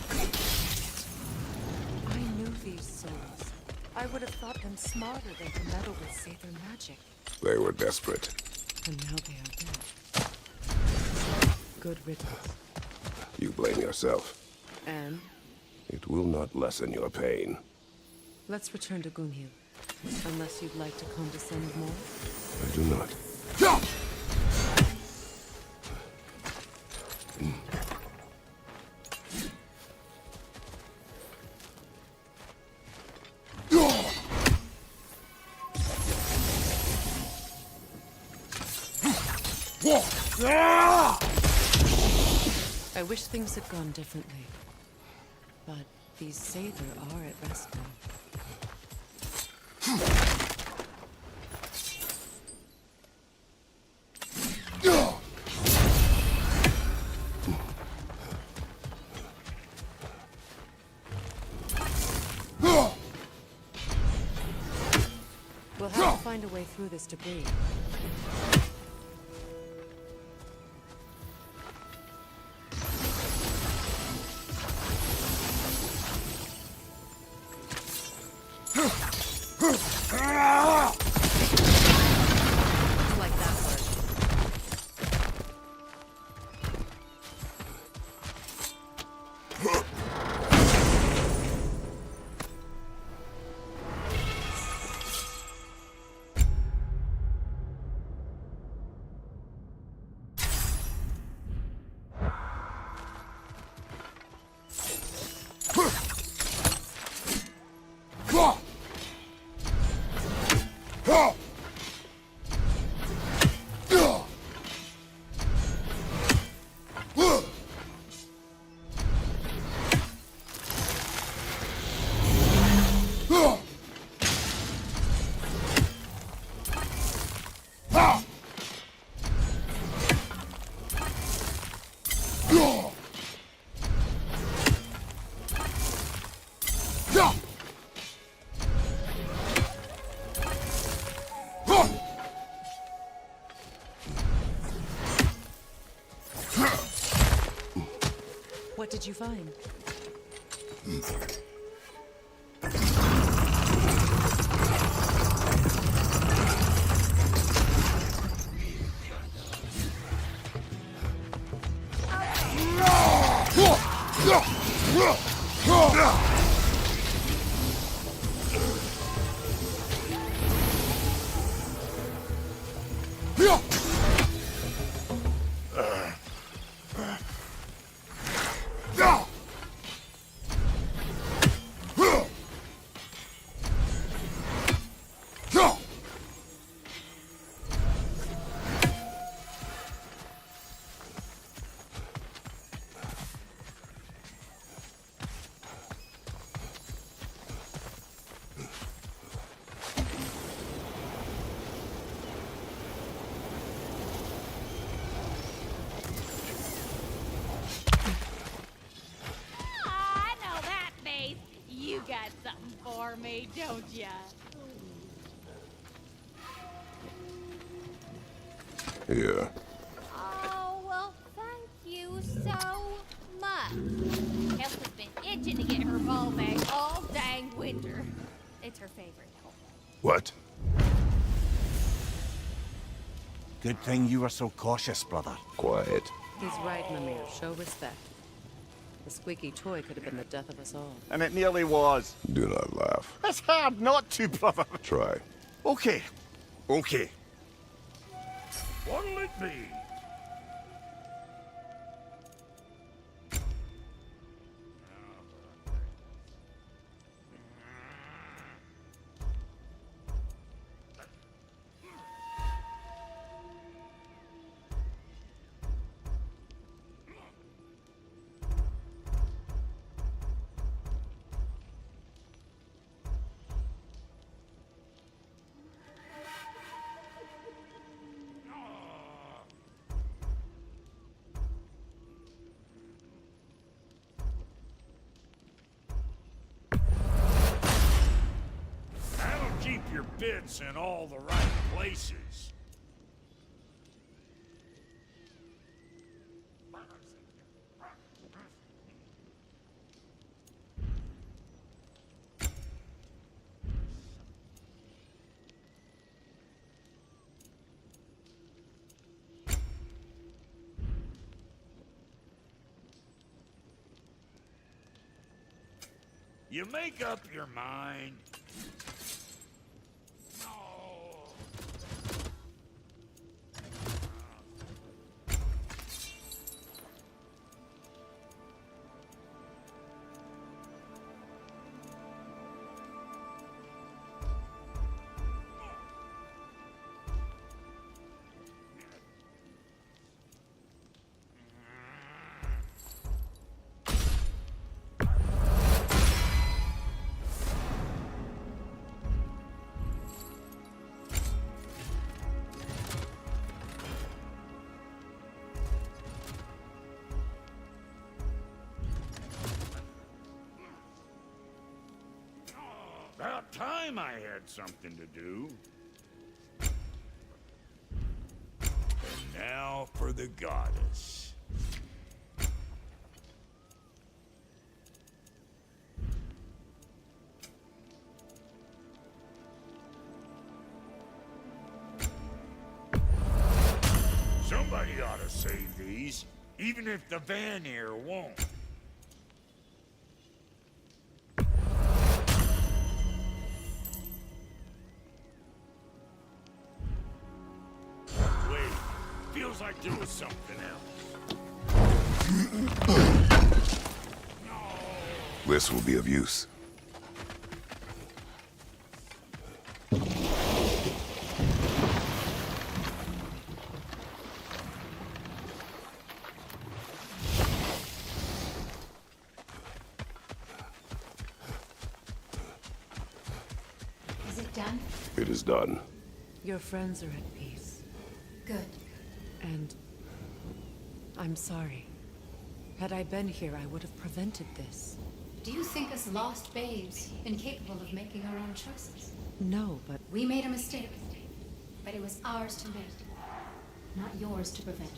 I knew these souls. I would have thought them smarter than to meddle with Sather magic. They were desperate. And now they are dead. Good riddance. You blame yourself. And It will not lessen your pain. let's return to Gunhild. Unless you'd like to condescend more. I do not. I wish things had gone differently. But these Sather are at rest now. We'll have to find a way through this debris. Like that worked. What did you find? I know that face. You got something for me, don't ya? Here. Oh, well, thank you so much. Helen has been itching to get her ball back all dang winter. It's her favorite. What? Good thing you were so cautious, brother. Quiet. He's right, Mimir. Show respect. The squeaky toy could have been the death of us all. And it nearly was. Do not laugh. It's hard not to, brother. Try. Okay. Okay. What'll it be? Keep your bits in all the right places. You make up your mind. About time I had something to do. And now for the goddess. Somebody ought to save these, even if the Vanir won't. Feels like there was something else. This will be of use. Is it done? It is done. Your friends are at peace. Good. And I'm sorry. Had I been here, I would have prevented this. Do you think us lost babes, incapable of making our own choices? No, but We made a mistake, but it was ours to make, not yours to prevent.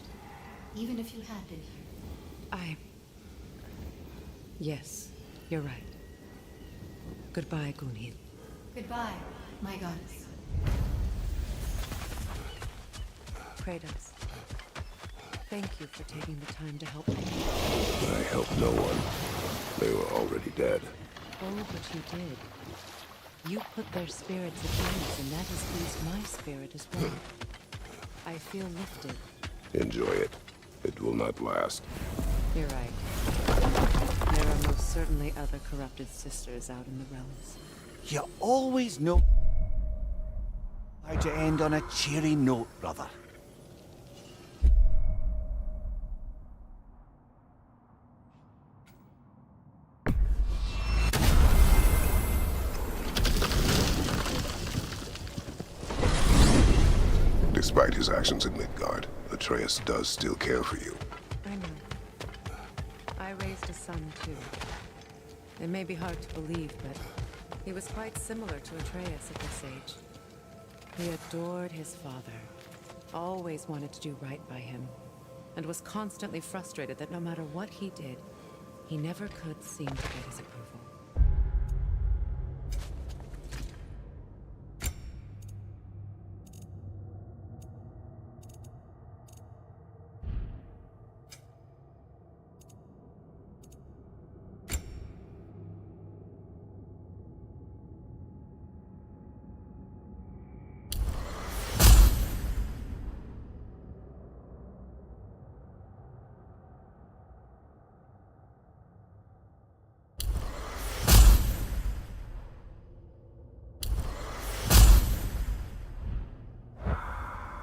Even if you had been here. Yes, you're right. Goodbye, Gunhild. Goodbye, my goddess. Kratos. Thank you for taking the time to help me. I help helped no one. They were already dead. Oh, but you did. You put their spirits at ease, and that has eased my spirit as well. I feel lifted. Enjoy it. It will not last. You're right. There are most certainly other corrupted sisters out in the realms. You always know how to end on a cheery note, brother. Despite his actions in Midgard, Atreus does still care for you. I know. I raised a son, too. It may be hard to believe, but he was quite similar to Atreus at this age. He adored his father, always wanted to do right by him, and was constantly frustrated that no matter what he did, he never could seem to get his approval.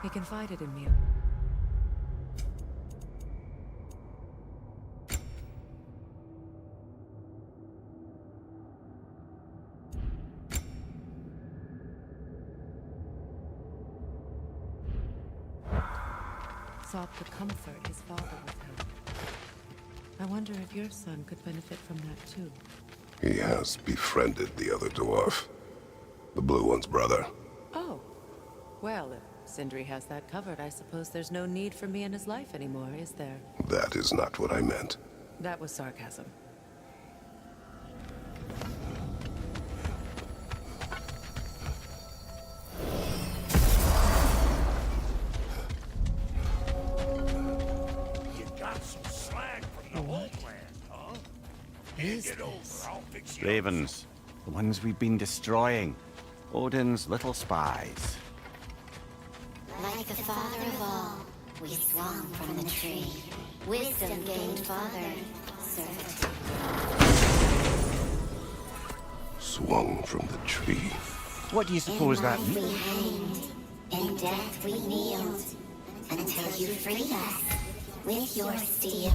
He confided in me. Sought the comfort his father withheld. I wonder if your son could benefit from that too. He has befriended the other dwarf. The blue one's brother. Oh. Well, if Sindri has that covered, I suppose there's no need for me in his life anymore, is there? That is not what I meant. That was sarcasm. You got some slag from the homeland, huh? Is Get over, this? I'll fix you up. Ravens, the ones we've been destroying. Odin's little spies. Like the father of all, we swung from the tree. Wisdom gained father, servitude. Swung from the tree. What do you suppose that In life means? we hanged, in death we kneeled, until you freed us with your steel.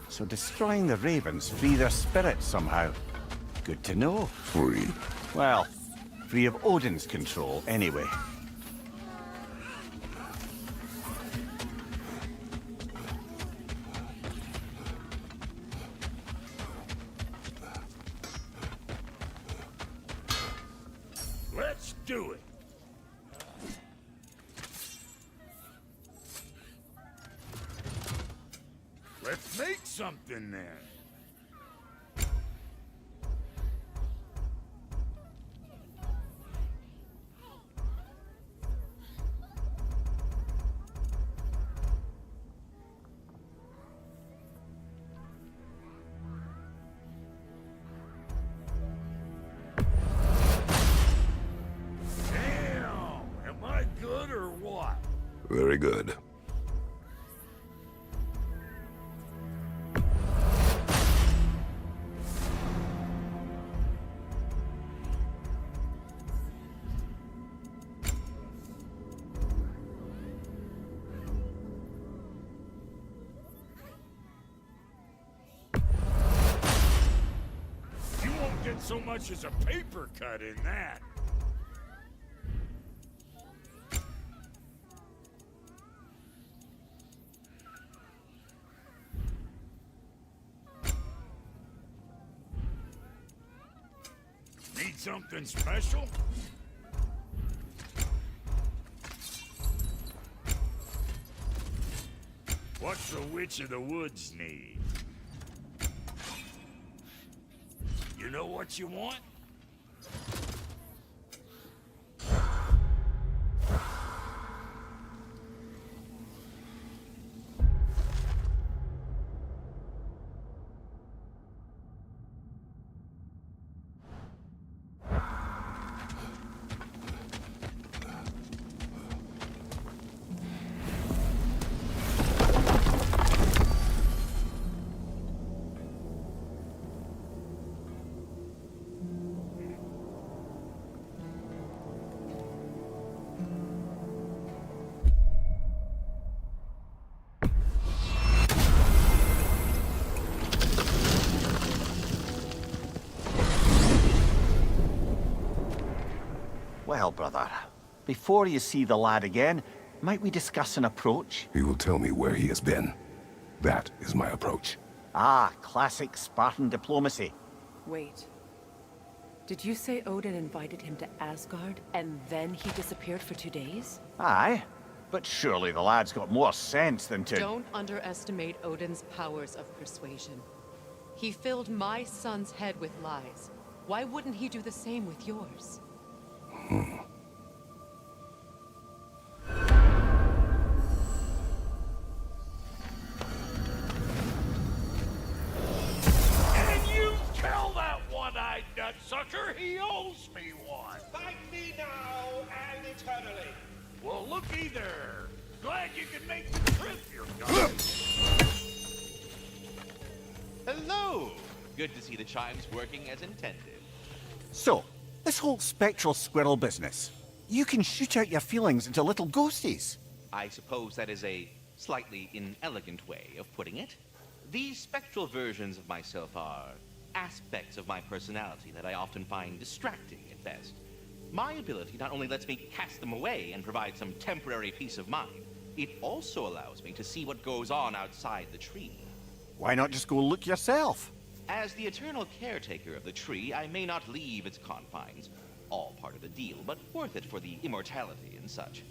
So destroying the ravens free their spirits somehow. Good to know. Free. Well, free of Odin's control, anyway. Let's do it. Let's make something then. Damn! Am I good or what? Very good. find so much as a paper cut in that. Need something special? What's the Witch of the Woods need? You know what you want? Well, brother, before you see the lad again, might we discuss an approach? He will tell me where he has been. That is my approach. Ah, classic Spartan diplomacy. Wait. Did you say Odin invited him to Asgard, and then he disappeared for 2 days? Aye, but surely the lad's got more sense than to... Don't underestimate Odin's powers of persuasion. He filled my son's head with lies. Why wouldn't he do the same with yours? And you tell that one-eyed nutsucker he owes me one. Fight me now and eternally. Well, looky there. Glad you can make the trip, you're done. Hello! Good to see the chimes working as intended. So, this whole spectral squirrel business. You can shoot out your feelings into little ghosties. I suppose that is a slightly inelegant way of putting it. These spectral versions of myself are aspects of my personality that I often find distracting at best. My ability not only lets me cast them away and provide some temporary peace of mind, it also allows me to see what goes on outside the tree. Why not just go look yourself? As the eternal caretaker of the tree, I may not leave its confines. All part of the deal, but worth it for the immortality and such.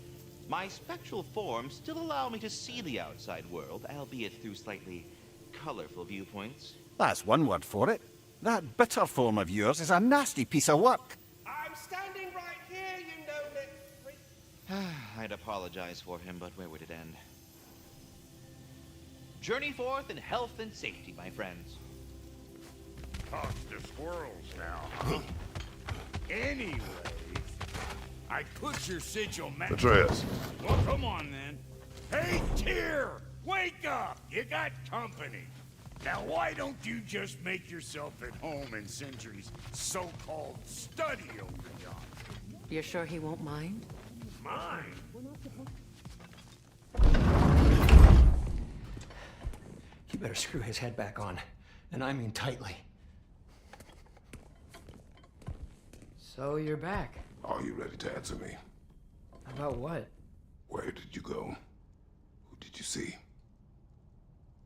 My spectral forms still allow me to see the outside world, albeit through slightly colorful viewpoints. That's one word for it. That bitter form of yours is a nasty piece of work. I'm standing right here, you know, Nick. I'd apologize for him, but where would it end? Journey forth in health and safety, my friends. Talk to squirrels now, huh? Anyways, I put your sigil Atreus. Well, come on then. Hey, Tyr! Wake up! You got company. Now, why don't you just make yourself at home in Sindri's so-called study over yonder? You're sure he won't mind? Mine? You better screw his head back on, and I mean tightly. So you're back. Are you ready to answer me? About what? Where did you go? Who did you see?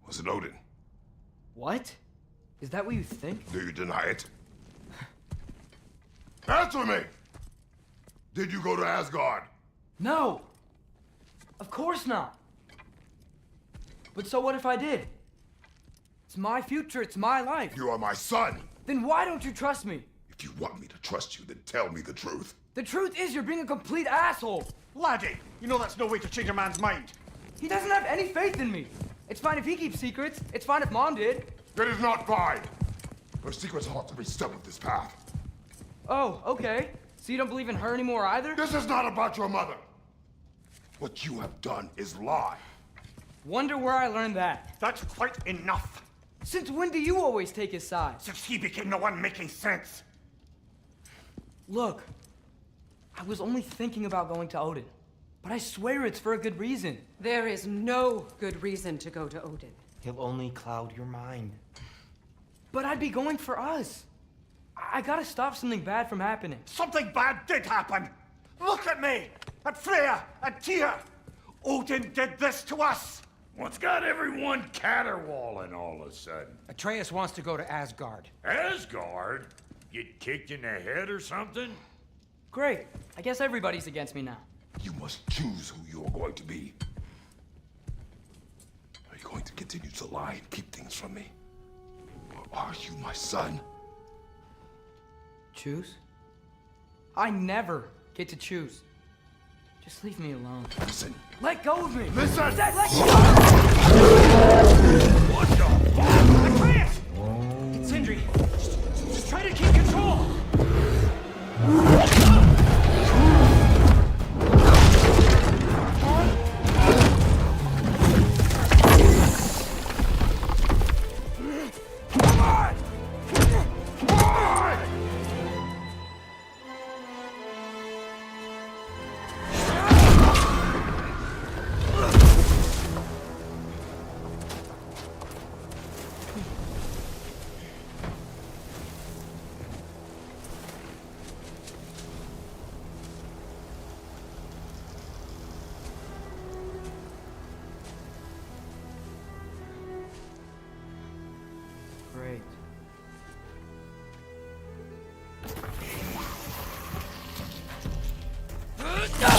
Was it Odin? What? Is that what you think? Do you deny it? Answer me! Did you go to Asgard? No! Of course not! But so what if I did? It's my future, it's my life. You are my son! Then why don't you trust me? If you want me to trust you, then tell me the truth. The truth is you're being a complete asshole. Laddie, you know that's no way to change a man's mind. He doesn't have any faith in me. It's fine if he keeps secrets. It's fine if Mom did. It is not fine! Her secrets ought to be step of this path. Oh, okay. So you don't believe in her anymore either? This is not about your mother! What you have done is lie. Wonder where I learned that. That's quite enough. Since when do you always take his side? Since he became the one making sense. Look, I was only thinking about going to Odin, but I swear it's for a good reason. There is no good reason to go to Odin. He'll only cloud your mind. But I'd be going for us. I gotta stop something bad from happening. Something bad did happen. Look at me, at Freya, at Tyr. Odin did this to us. What's got everyone caterwauling all of a sudden? Atreus wants to go to Asgard. Asgard? Get kicked in the head or something? Great. I guess everybody's against me now. You must choose who you're going to be. Are you going to continue to lie and keep things from me? Or are you my son? Choose? I never get to choose. Just leave me alone. Listen. Let go of me! Listen! Let go! What the fuck? Atreus! It's Sindri. Just try to keep control! Great.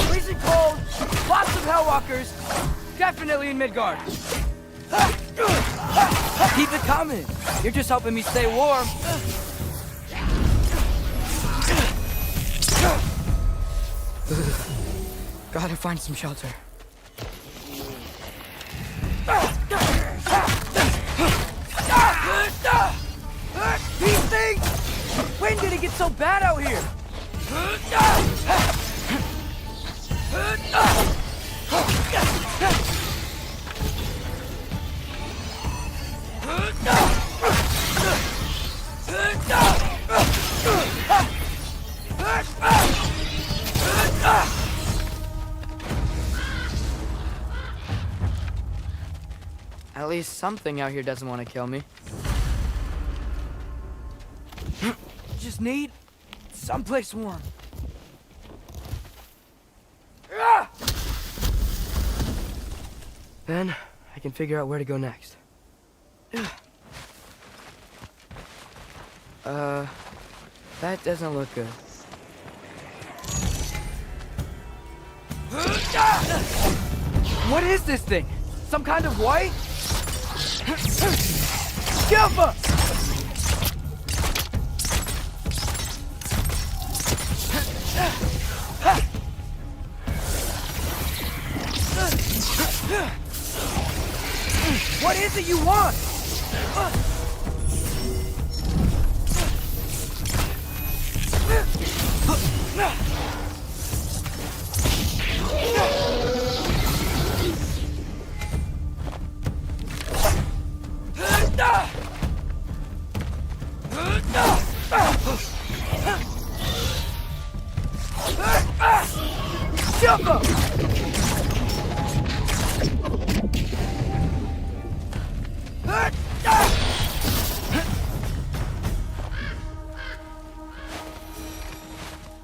Freezing cold, lots of Hellwalkers, definitely in Midgard. Keep it coming. You're just helping me stay warm. Gotta find some shelter. These things! When did it get so bad out here? At least something out here doesn't want to kill me. Just need someplace warm. Then I can figure out where to go next. That doesn't look good. What is this thing? Some kind of white? Silver! What is it you want? Silver!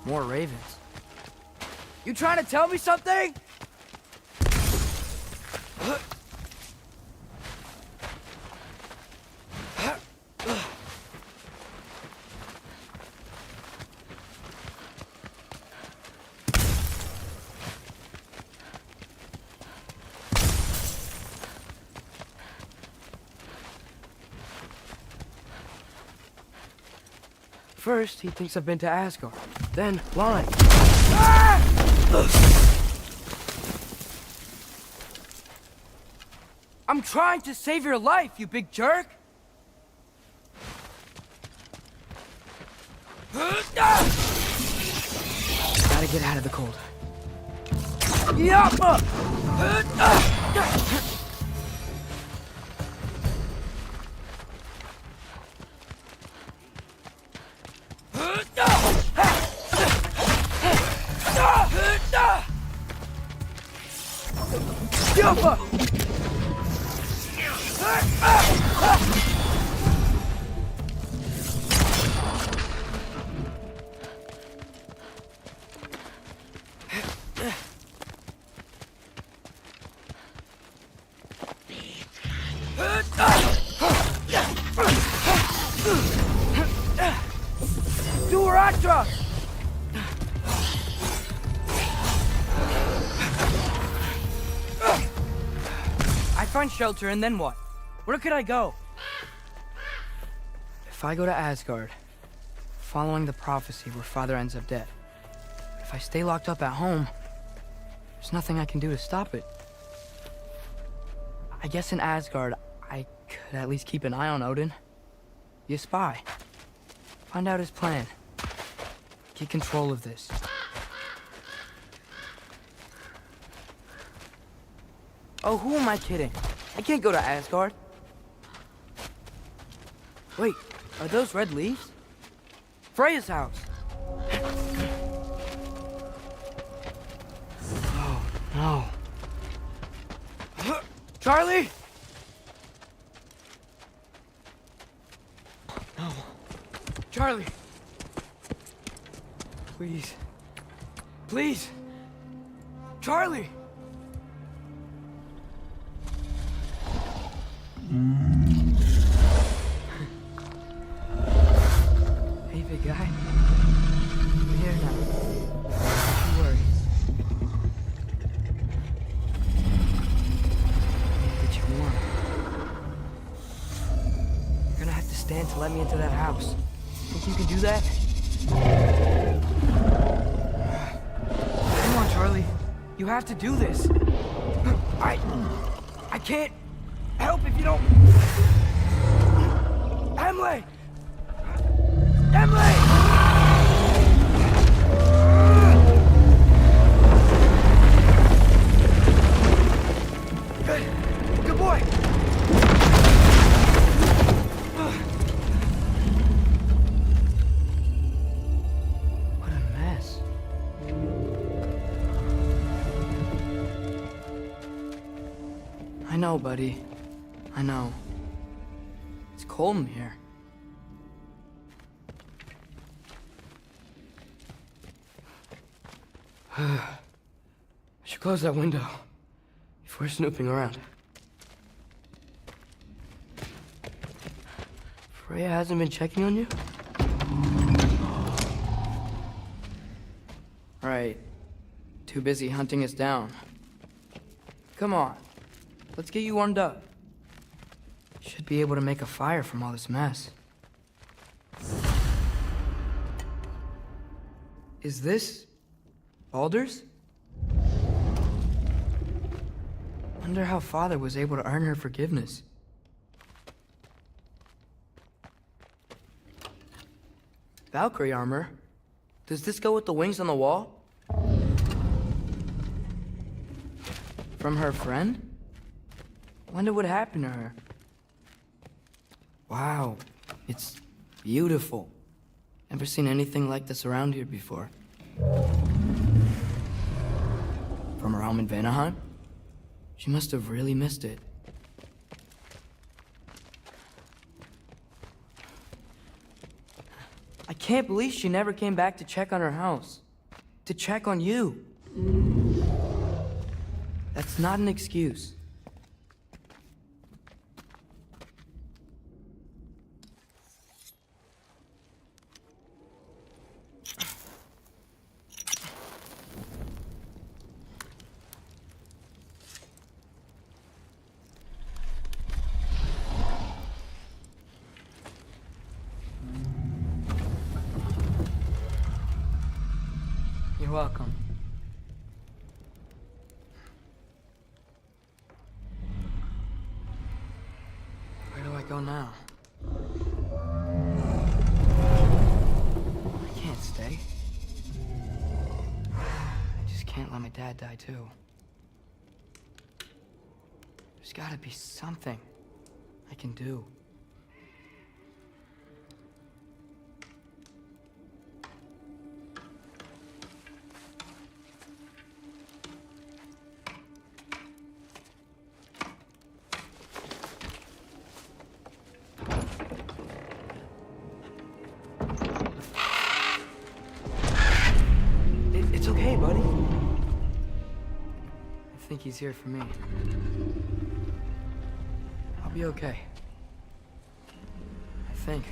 More ravens. You trying to tell me something? First, he thinks I've been to Asgard. Then, lying. Ah! I'm trying to save your life, you big jerk! Gotta get out of the cold. Yappa! Yappa! shock truck! I find shelter, and then what? Where could I go? If I go to Asgard, following the prophecy where Father ends up dead, if I stay locked up at home, there's nothing I can do to stop it. I guess in Asgard, I could at least keep an eye on Odin. Be a spy. Find out his plan. Get control of this. Oh, who am I kidding? I can't go to Asgard. Wait, are those red leaves? Freya's house. Oh, no. Charlie! No. Charlie! Please. Please! Charlie! Hey, big guy. We're here now. Don't worry. Get you warm. You're gonna have to stand to let me into that house. Think you can do that? Come on, Charlie. You have to do this. I can't help if you don't... Emily! Emily! Good boy! What a mess. I know, buddy. I know. It's cold in here. I should close that window if we're snooping around. Freya hasn't been checking on you? Right. Too busy hunting us down. Come on. Let's get you warmed up. Should be able to make a fire from all this mess. Is this Baldur's? Wonder how Father was able to earn her forgiveness. Valkyrie armor? Does this go with the wings on the wall? From her friend? Wonder what happened to her. Wow, it's beautiful. Never seen anything like this around here before. From her home in Vanaheim? She must have really missed it. I can't believe she never came back to check on her house. To check on you. That's not an excuse. You're welcome. Where do I go now? I can't stay. I just can't let my dad die too. There's gotta be something I can do. It's okay, buddy. I think he's here for me. I'll be okay. I think.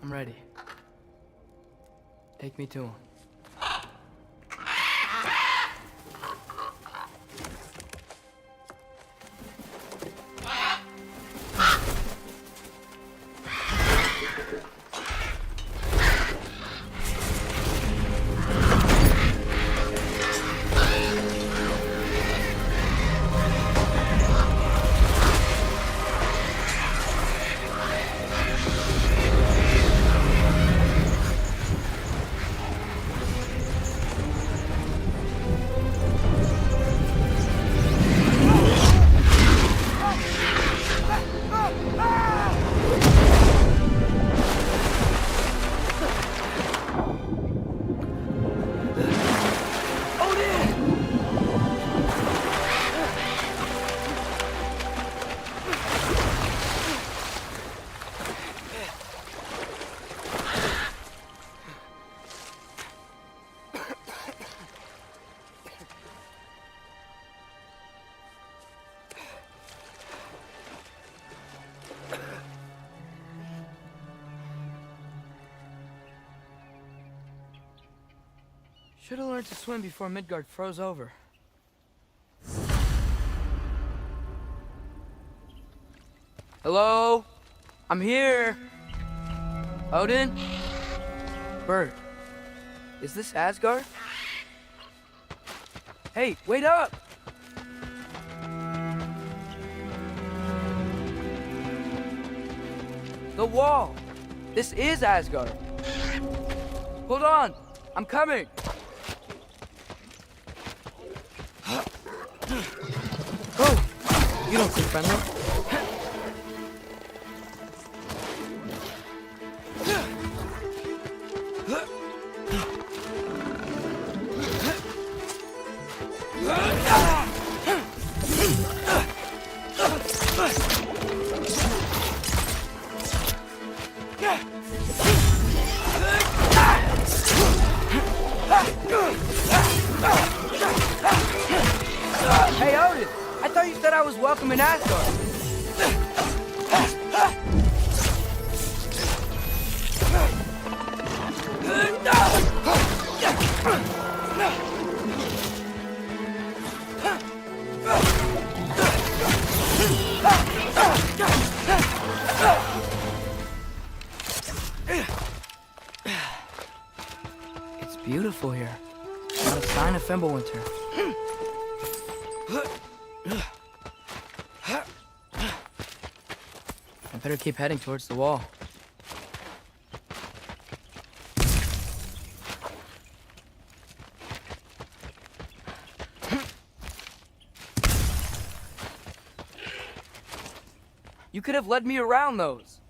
I'm ready. Take me to him. Should have learned to swim before Midgard froze over. Hello? I'm here. Odin? Bird. Is this Asgard? Hey, wait up! The wall! This is Asgard! Hold on! I'm coming! Oh! You don't seem friendly. Hey, Odin! I thought you said I was welcome in Asgard. It's beautiful here. Not a sign of Fimbulwinter. I better keep heading towards the wall. You could have led me around those.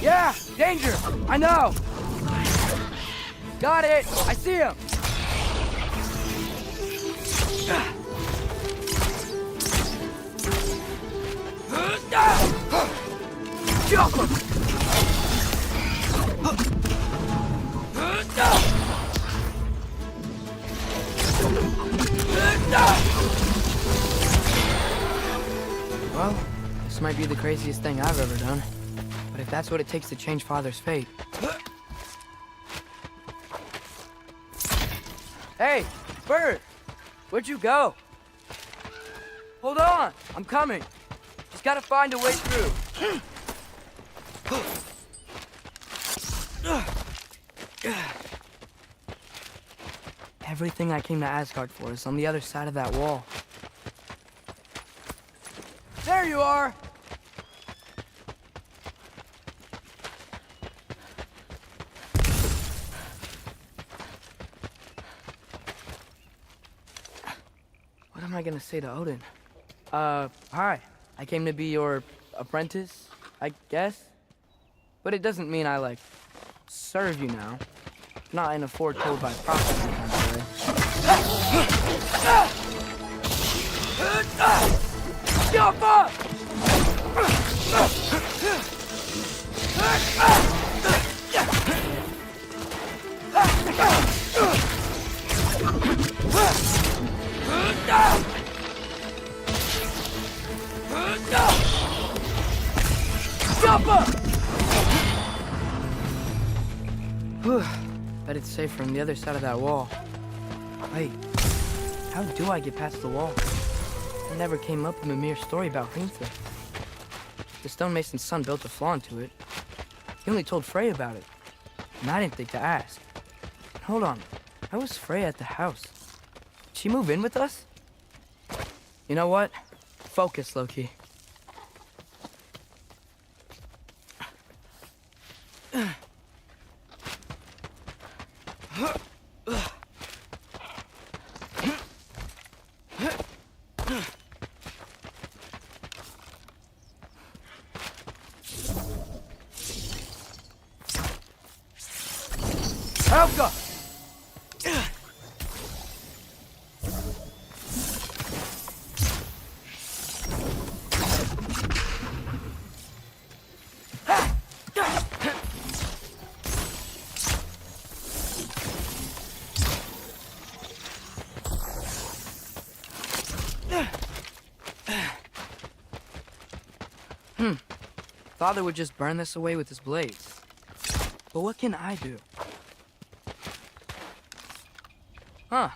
Yeah, danger! I know! Got it! I see him! Well, this might be the craziest thing I've ever done. But if that's what it takes to change Father's fate... Hey, Bird! Where'd you go? Hold on! I'm coming! Just gotta find a way through. Everything I came to Asgard for is on the other side of that wall. There you are! What am I gonna say to Odin? Hi. I came to be your apprentice, I guess? But it doesn't mean I, serve you now. Not in a foretold by prophecy kind of way. Bet it's safer on the other side of that wall. Wait, how do I get past the wall? It never came up in the mere story about Gunther. The stonemason's son built a flaw into it. He only told Frey about it, and I didn't think to ask. Hold on, how was Frey at the house? Did she move in with us? You know what? Focus, Loki. Helga! Father would just burn this away with his blades. But what can I do? Huh.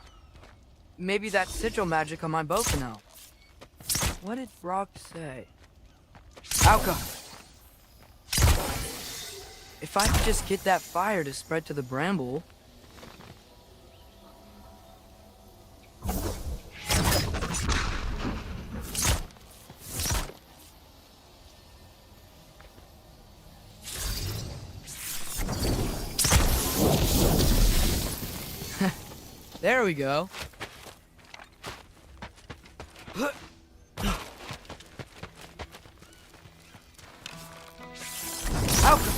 Maybe that sigil magic on my bow can help. What did Brock say? Alka! If I could just get that fire to spread to the bramble... There we go. Alka!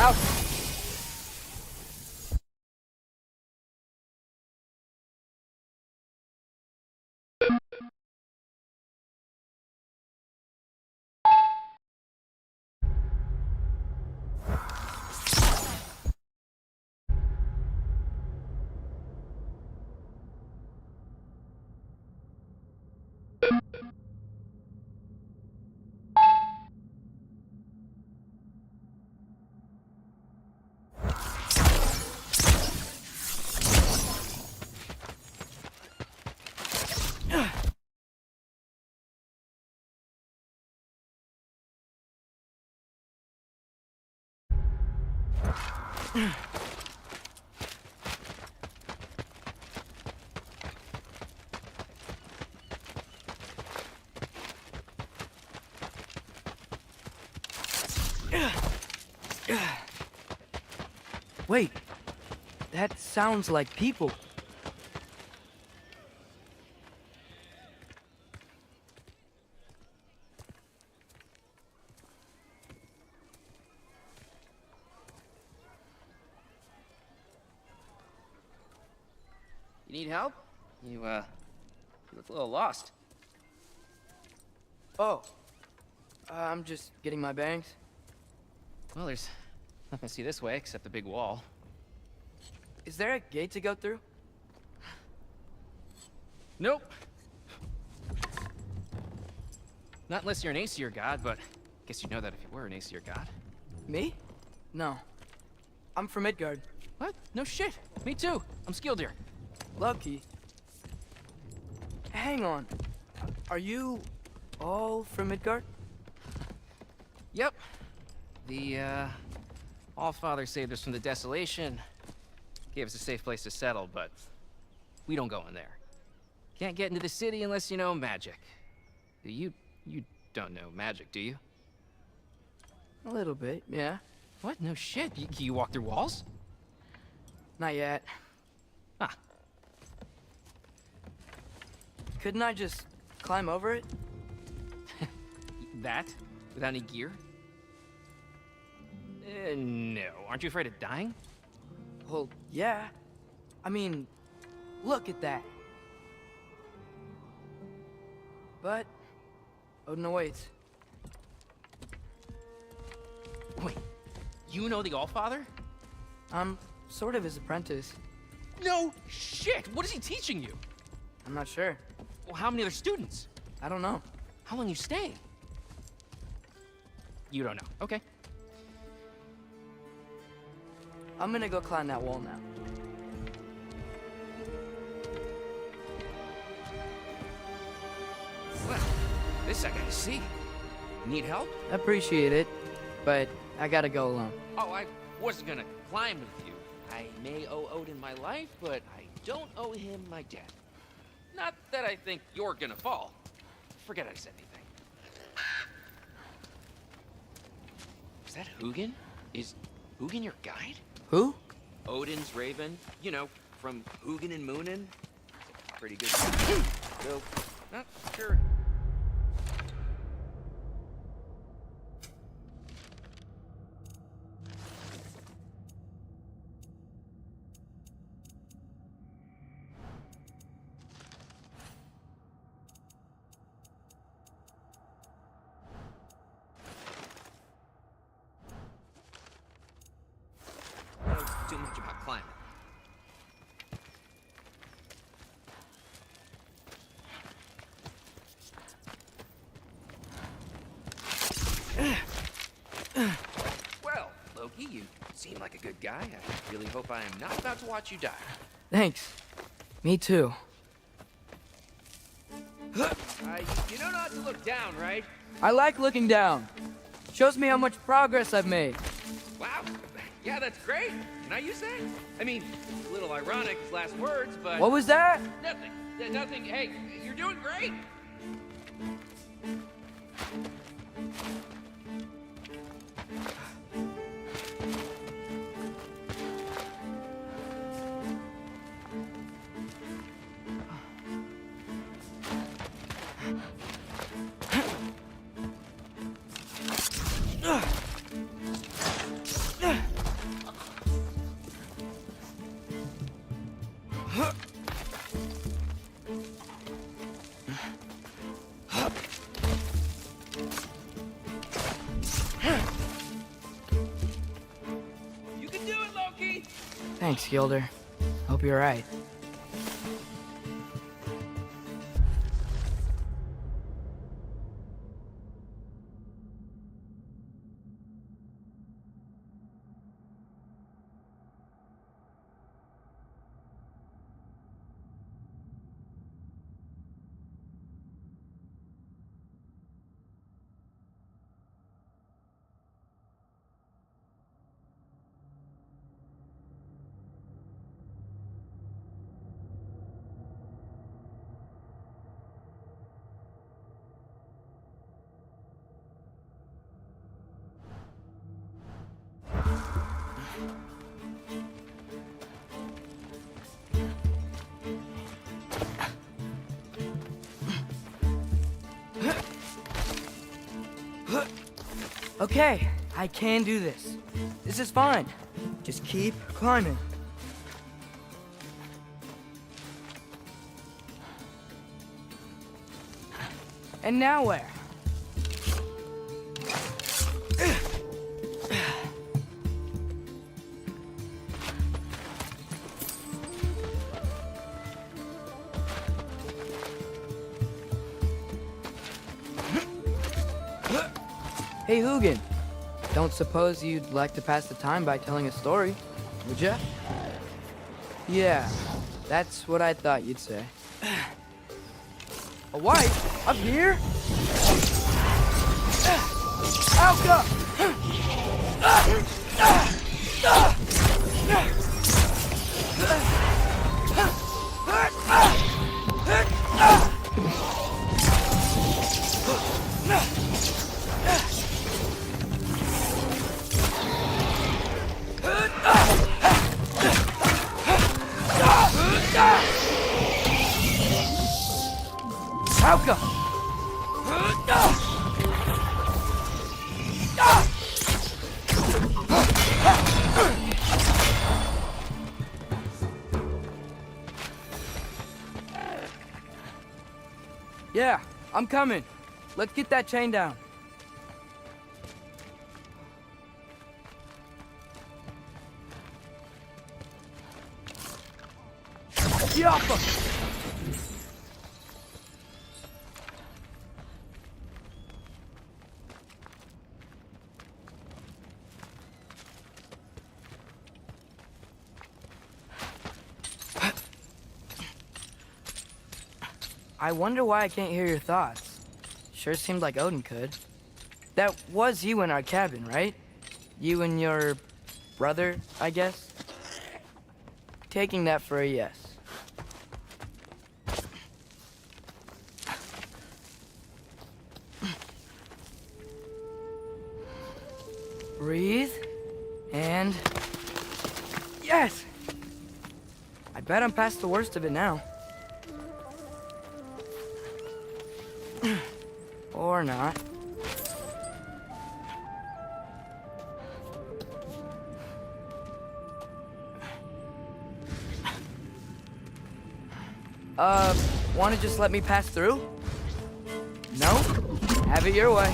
Out! Wait, that sounds like people. You need help? You look a little lost. Oh. I'm just getting my bangs. Well, there's nothing to see this way except the big wall. Is there a gate to go through? Nope. Not unless you're an Aesir god, but I guess you'd know that if you were an Aesir god. Me? No. I'm from Midgard. What? No shit. Me too. I'm Skildir. Lucky. Hang on. Are you all from Midgard? Yep. The, Allfather saved us from the desolation. Gave us a safe place to settle, but we don't go in there. Can't get into the city unless you know magic. You don't know magic, do you? A little bit, yeah. What? No shit. You walk through walls? Not yet. Ah. Couldn't I just climb over it? That? Without any gear? No. Aren't you afraid of dying? Well, yeah. I mean, look at that. But Odin awaits. Wait, you know the Allfather? I'm sort of his apprentice. No shit! What is he teaching you? I'm not sure. Well, how many other students? I don't know. How long you staying? You don't know. Okay. I'm gonna go climb that wall now. Well, this I gotta see. Need help? Appreciate it, but I gotta go alone. Oh, I wasn't gonna climb with you. I may owe Odin my life, but I don't owe him my death. Not that I think you're gonna fall. Forget I said anything. Is that Hugin? Is Hugin your guide? Who? Odin's raven. You know, from Hugin and Moonin. Pretty good guy. So, not sure. Too much about climbing. Well, Loki, you seem like a good guy. I really hope I am not about to watch you die. Thanks. Me too. You know not to look down, right? I like looking down. Shows me how much progress I've made. Wow. Yeah, that's great. Can I use that? I mean, a little ironic, his last words, but... What was that? Nothing. Nothing. Hey, you're doing great. You can do it, Loki! Thanks, Gilder. Hope you're right. Okay, I can do this. This is fine. Just keep climbing. And now where? Hey, Hugin. Don't suppose you'd like to pass the time by telling a story, would ya? Yeah, that's what I thought you'd say. A wife? Up here? Alka! Alka! Yeah, I'm coming. Let's get that chain down. Yappa! I wonder why I can't hear your thoughts. Sure seemed like Odin could. That was you in our cabin, right? You and your brother, I guess? Taking that for a yes. Breathe, and... Yes! I bet I'm past the worst of it now. Or not. Wanna just let me pass through? No? Have it your way.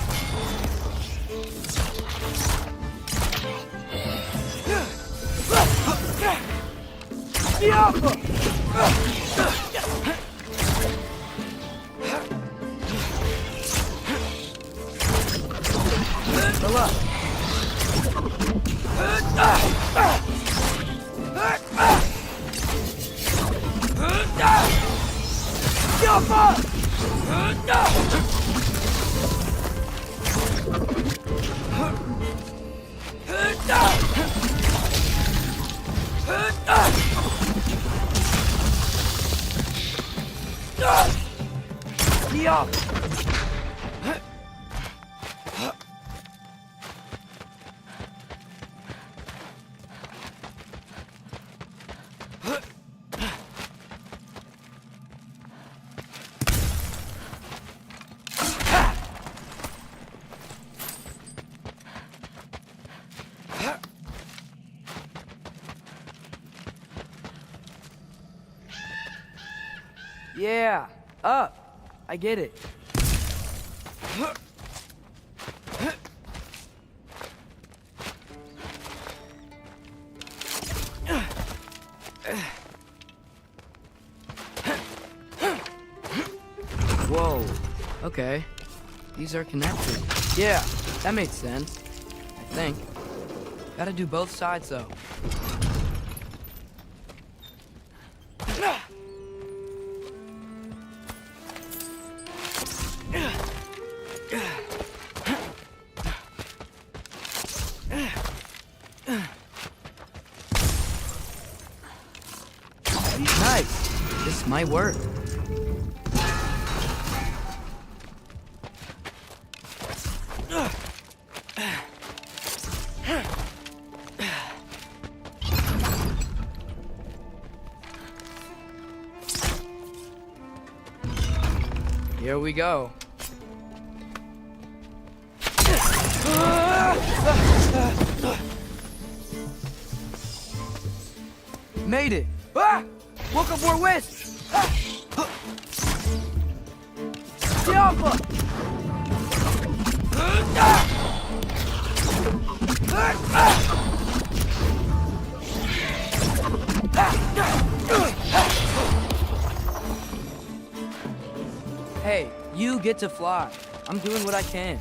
Good luck. Yeah, up. I get it. Whoa. Okay. These are connected. Yeah, that makes sense. I think. Gotta do both sides, though. Nice. This might work. Here we go. Made it! Ah! Woke up more west! Jump! Hey, you get to fly. I'm doing what I can.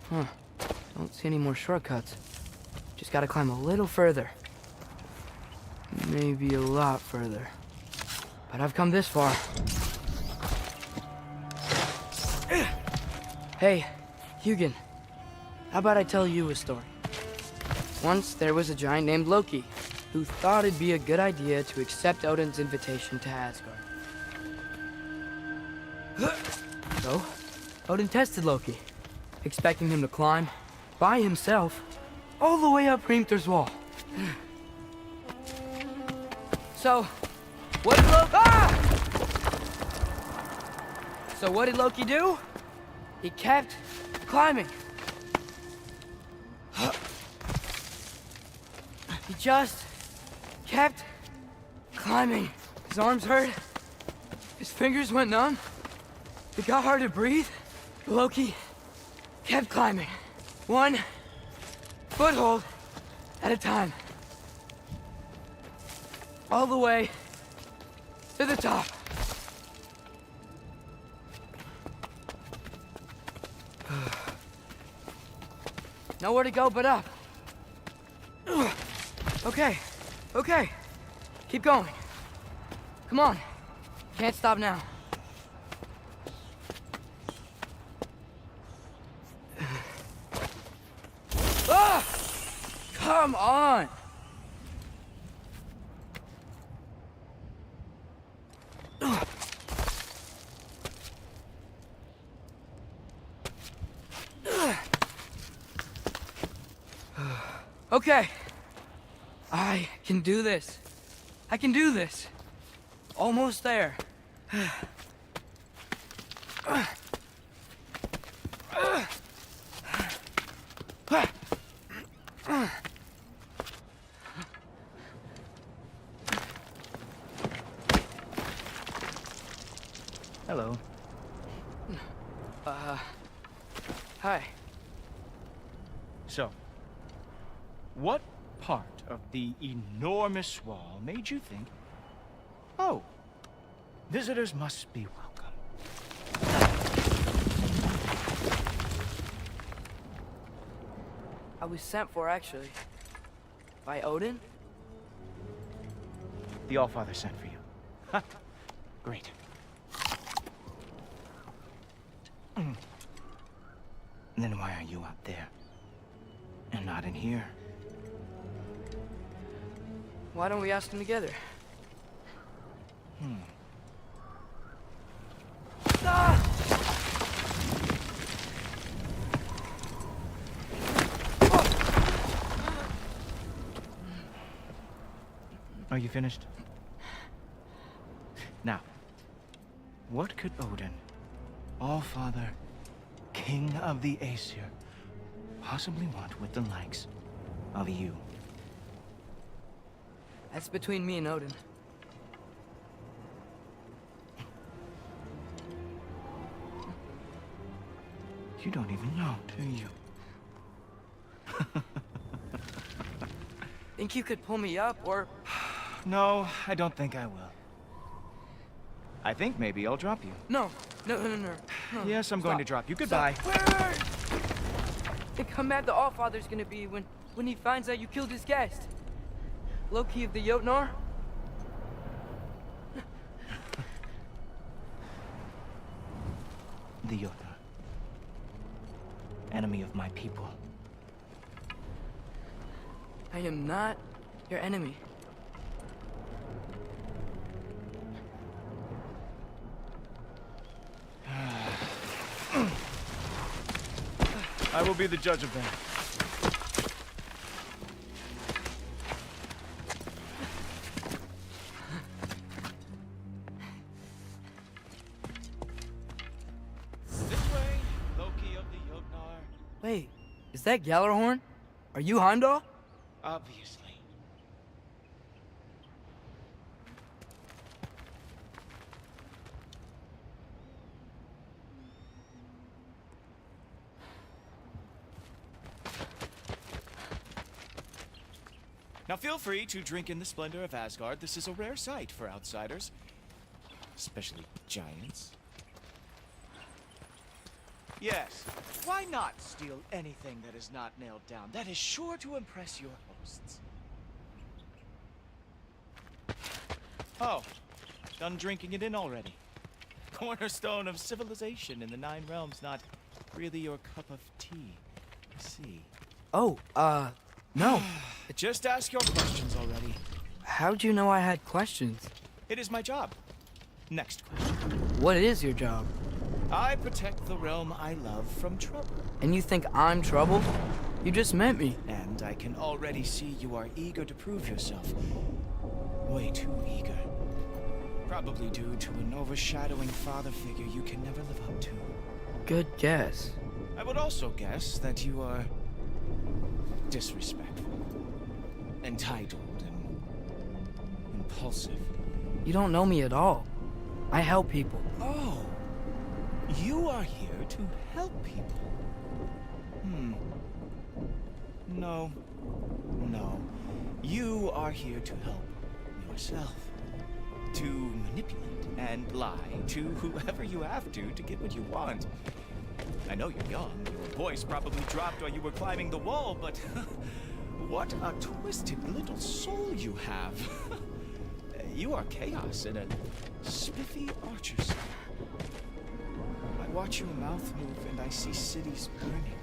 Huh. Don't see any more shortcuts. Just gotta climb a little further. Maybe a lot further. But I've come this far. Hey, Hugin. How about I tell you a story? Once there was a giant named Loki who thought it'd be a good idea to accept Odin's invitation to Asgard. So, Odin tested Loki, expecting him to climb by himself all the way up Hrimthur's wall. So, what did Loki... So what did Loki do? He kept climbing. He just kept climbing. His arms hurt. His fingers went numb. It got hard to breathe. Loki kept climbing. One foothold at a time. All the way to the top. Nowhere to go but up. Okay, okay. Keep going. Come on. Can't stop now. Ah! Come on! Okay. I can do this. I can do this. Almost there. Hello. Hi. So, what part of the enormous wall made you think, oh, visitors must be welcome? I was sent for, actually. By Odin? The Allfather sent for you. Huh. Great. Then why are you up there? And not in here? Why don't we ask them together? Ah! Are you finished? Now, what could Odin, Allfather, King of the Aesir, possibly want with the likes of you? That's between me and Odin. You don't even know, do you? Think you could pull me up, or... No, I don't think I will. I think maybe I'll drop you. No. Yes, I'm going to drop you. Goodbye. Wait. Think how mad the Allfather's gonna be when he finds out you killed his guest. Loki of the Jotnar? The Jotnar. Enemy of my people. I am not your enemy. I will be the judge of that. This way, Loki of the Jotnar. Wait, is that Gjallarhorn? Are you Heimdall? Obviously. Now feel free to drink in the splendor of Asgard. This is a rare sight for outsiders, especially giants. Yes, why not steal anything that is not nailed down? That is sure to impress your hosts. Oh, done drinking it in already. Cornerstone of civilization in the 9 realms, not really your cup of tea. I see. Oh, no. Just ask your questions already. How'd you know I had questions? It is my job. Next question. What is your job? I protect the realm I love from trouble. And you think I'm trouble? You just met me. And I can already see you are eager to prove yourself. Way too eager. Probably due to an overshadowing father figure you can never live up to. Good guess. I would also guess that you are disrespectful, entitled, and impulsive. You don't know me at all. I help people. Oh, you are here to help people. No. You are here to help yourself. To manipulate and lie to whoever you have to get what you want. I know you're young. Your voice probably dropped while you were climbing the wall, but what a twisted little soul you have. You are chaos in a spiffy archer suit. I watch your mouth move and I see cities burning.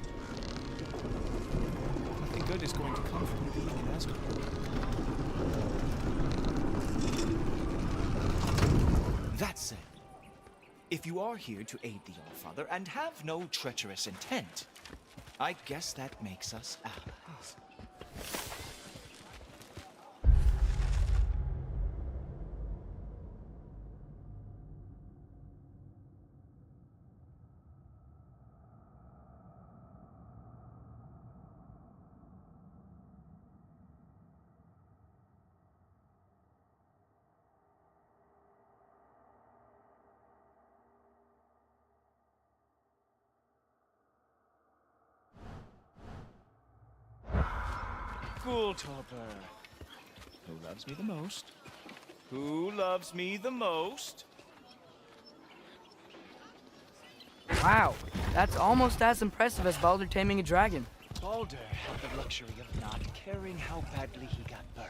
Nothing good is going to come from you being in Asgard. That said, if you are here to aid the Allfather and have no treacherous intent, I guess that makes us allies. Topper. Who loves me the most? Who loves me the most? Wow, that's almost as impressive as Baldur taming a dragon. Baldur had the luxury of not caring how badly he got burned.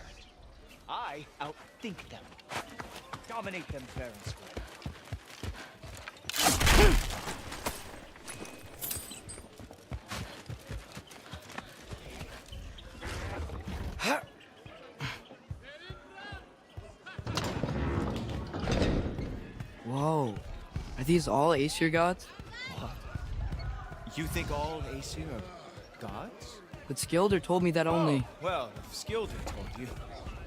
I outthink them. Dominate them fair and square. Whoa. Are these all Aesir gods? What? You think all Aesir are gods? But Skilder told me that only... Well, if Skilder told you,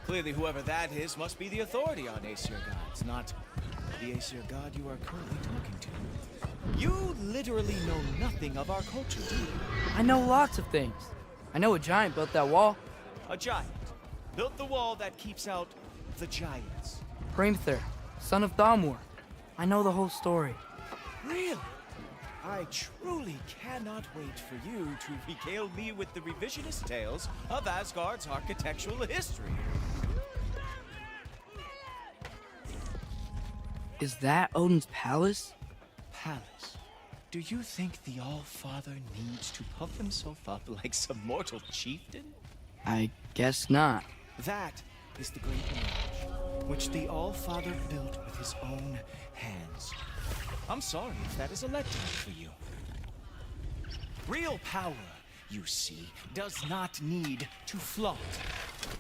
clearly whoever that is must be the authority on Aesir gods, not the Aesir god you are currently talking to. You literally know nothing of our culture, do you? I know lots of things. I know a giant built that wall. A giant built the wall that keeps out the giants. Hrimthur, son of Thamur. I know the whole story. Really? I truly cannot wait for you to regale me with the revisionist tales of Asgard's architectural history. Is that Odin's palace? Palace? Do you think the All-Father needs to puff himself up like some mortal chieftain? I guess not. That is the great mirage, which the All-Father built with his own hands. I'm sorry if that is a letdown for you. Real power, you see, does not need to flaunt.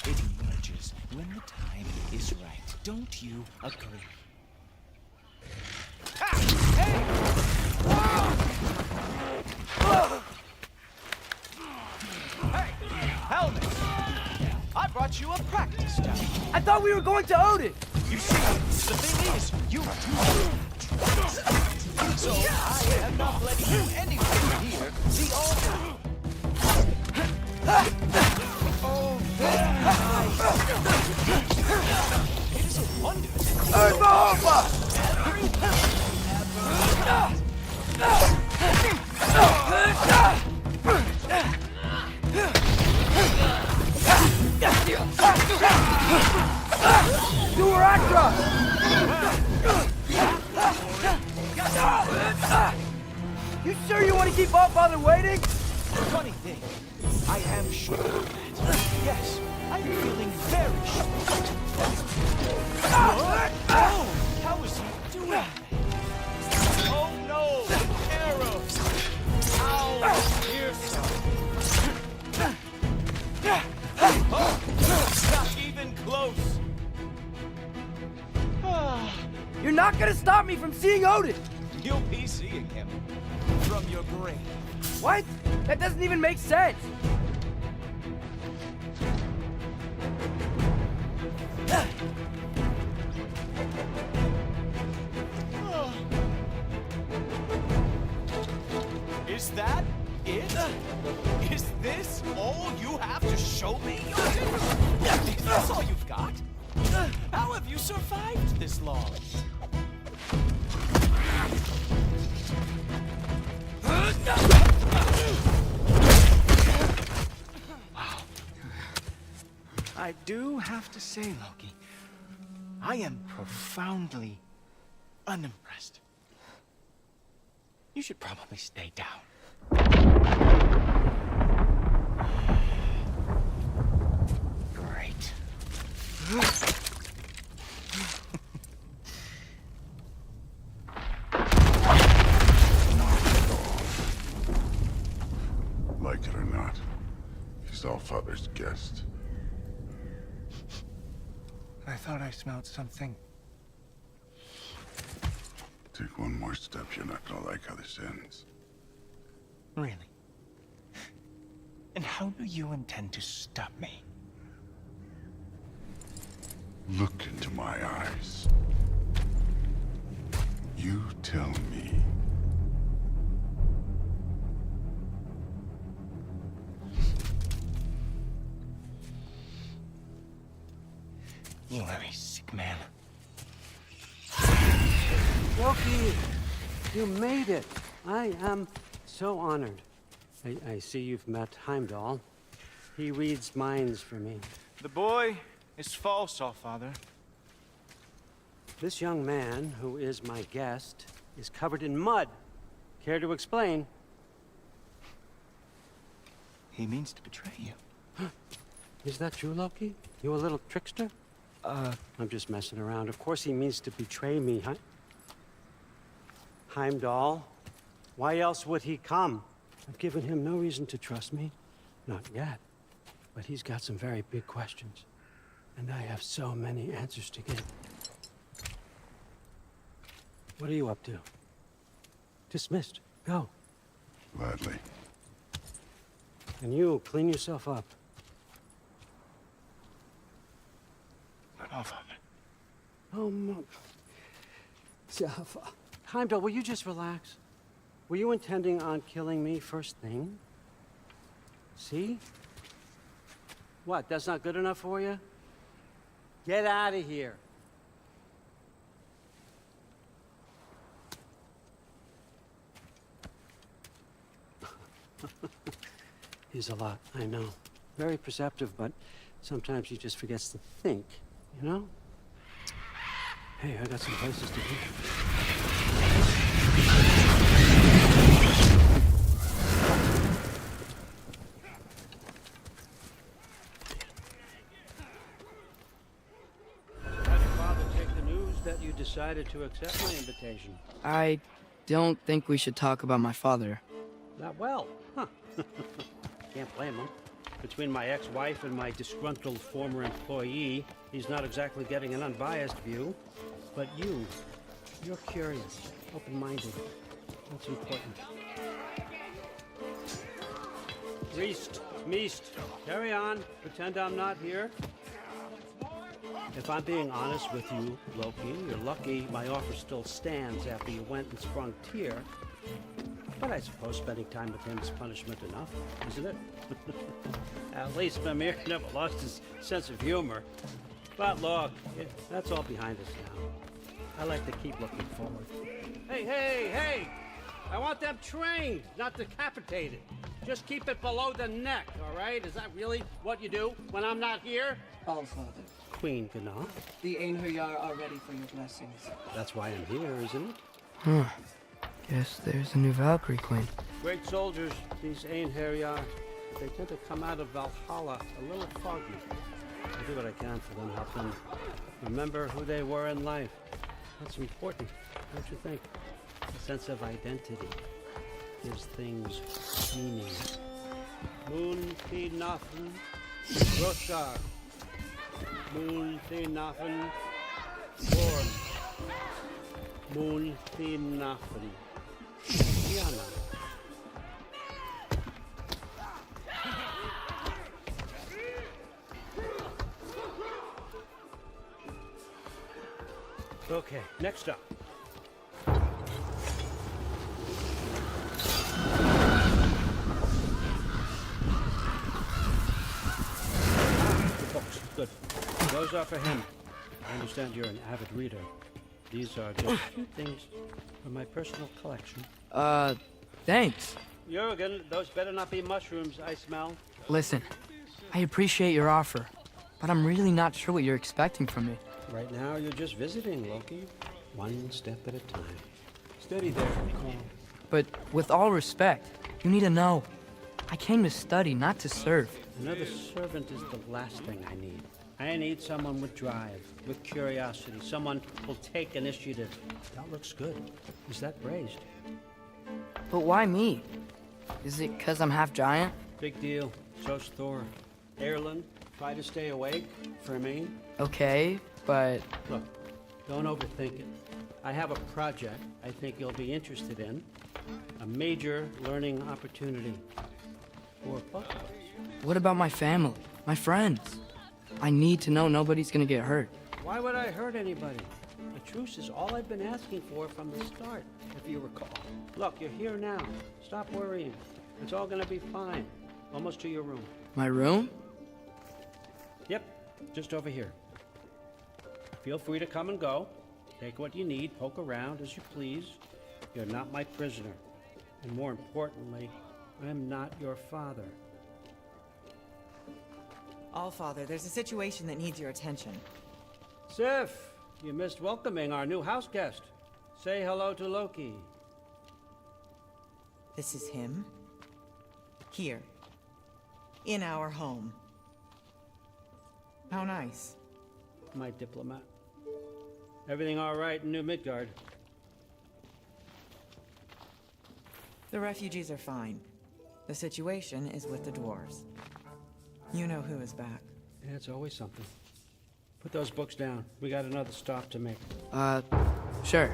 It emerges when the time is right. Don't you agree? Ah! Hey! Hey! Helmet! I brought you a practice down. I thought we were going to Odin! You see, the thing is, you are too so I am not letting you anywhere near the altar. Oh, very nice. It is a wonder. keep all Father waiting? Funny thing, I am sure of that. Yes, I'm feeling very sure. What? Oh, how was he doing that? Oh no, arrows! Ow, fearsome. Oh, not even close. You're not gonna stop me from seeing Odin! You'll be seeing him from your grave. What? That doesn't even make sense! Is that it? Is this all you have to show me? Is this all you've got? How have you survived this long? Wow. I do have to say, Loki, I am profoundly unimpressed. You should probably stay down. Great. Like it or not, he's Allfather's guest. I thought I smelled something. Take one more step, you're not gonna like how this ends. Really? And how do you intend to stop me? Look into my eyes. You tell me. You are a sick man. Loki, you made it. I am so honored. I see you've met Heimdall. He reads minds for me. The boy is false, Allfather. This young man, who is my guest, is covered in mud. Care to explain? He means to betray you. Is that true, Loki? You a little trickster? I'm just messing around. Of course he means to betray me, huh? Heimdall? Why else would he come? I've given him no reason to trust me. Not yet. But he's got some very big questions. And I have so many answers to give. What are you up to? Dismissed. Go. Gladly. And you, clean yourself up. But Allfather. Oh, Heimdall, will you just relax? Were you intending on killing me first thing? See? What, that's not good enough for you? Get out of here. He's a lot, I know. Very perceptive, but sometimes he just forgets to think, you know? Hey, I got some places to be. How did Father take the news that you decided to accept my invitation? I don't think we should talk about my father. Not well, huh? Can't blame him. Between my ex-wife and my disgruntled former employee, he's not exactly getting an unbiased view. But you're curious, open-minded. That's important. Meest, carry on. Pretend I'm not here. If I'm being honest with you, Loki, you're lucky my offer still stands after you went and sprung Tyr. But I suppose spending time with him is punishment enough, isn't it? At least Mimir never lost his sense of humor. But look, that's all behind us now. I like to keep looking forward. Hey! I want them trained, not decapitated. Just keep it below the neck, all right? Is that really what you do when I'm not here? Allfather. Queen Gná. The Einherjar are ready for your blessings. That's why I'm here, isn't it? Huh. Guess there's a new Valkyrie Queen. Great soldiers, these Einherjar. They tend to come out of Valhalla a little foggy. I do what I can for them, help them remember who they were in life. That's important, don't you think? A sense of identity gives things meaning. Moon Nafen, Roshar. Moon Nafen, Gorm. Moon Nafen, Diana. Okay, next up. The books, good. Those are for him. I understand you're an avid reader. These are just a few things from my personal collection. Thanks. Jurgen, those better not be mushrooms I smell. Listen, I appreciate your offer, but I'm really not sure what you're expecting from me. Right now, you're just visiting, Loki. One step at a time. Steady there, Carl. But with all respect, you need to know. I came to study, not to serve. Another servant is the last thing I need. I need someone with drive, with curiosity, someone who'll take initiative. That looks good. Is that raised? But why me? Is it because I'm half giant? Big deal. So's Thor. Erlen, try to stay awake for me. Okay, but... Look, don't overthink it. I have a project I think you'll be interested in. A major learning opportunity for both of us. What about my family? My friends? I need to know nobody's gonna get hurt. Why would I hurt anybody? A truce is all I've been asking for from the start, if you recall. Look, you're here now. Stop worrying. It's all gonna be fine. Almost to your room. My room? Yep, just over here. Feel free to come and go. Take what you need, poke around as you please. You're not my prisoner. And more importantly, I'm not your father. Allfather, there's a situation that needs your attention. Sif, you missed welcoming our new house guest. Say hello to Loki. This is him. Here. In our home. How nice. My diplomat. Everything all right in New Midgard? The refugees are fine. The situation is with the dwarves. You know who is back. Yeah, it's always something. Put those books down. We got another stop to make. Sure.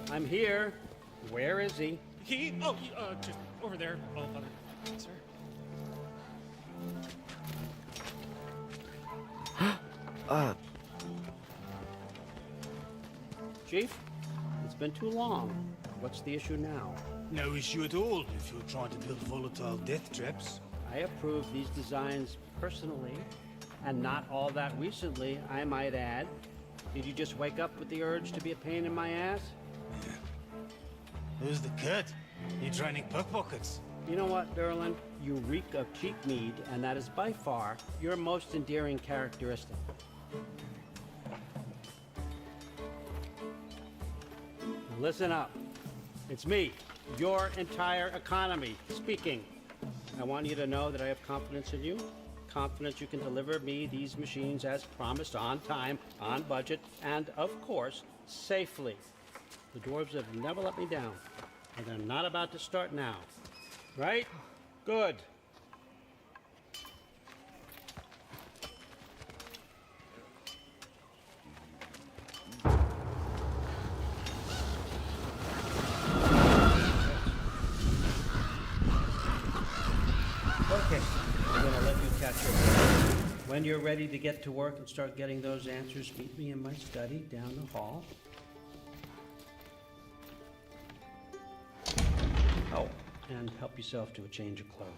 I'm here. Where is he? Just over there, Allfather, sir. Chief, it's been too long. What's the issue now? No issue at all if you're trying to build volatile death traps. I approve these designs personally, and not all that recently, I might add. Did you just wake up with the urge to be a pain in my ass? Yeah. Who's the cut? You training pickpockets? You know what, Derlin? You reek of cheap mead, and that is by far your most endearing characteristic. Now listen up. It's me, your entire economy, speaking. I want you to know that I have confidence in you. Confidence you can deliver me these machines as promised, on time, on budget, and, of course, safely. The dwarves have never let me down, and they're not about to start now. Right? Good. When you're ready to get to work and start getting those answers, meet me in my study down the hall. Oh, and help yourself to a change of clothes.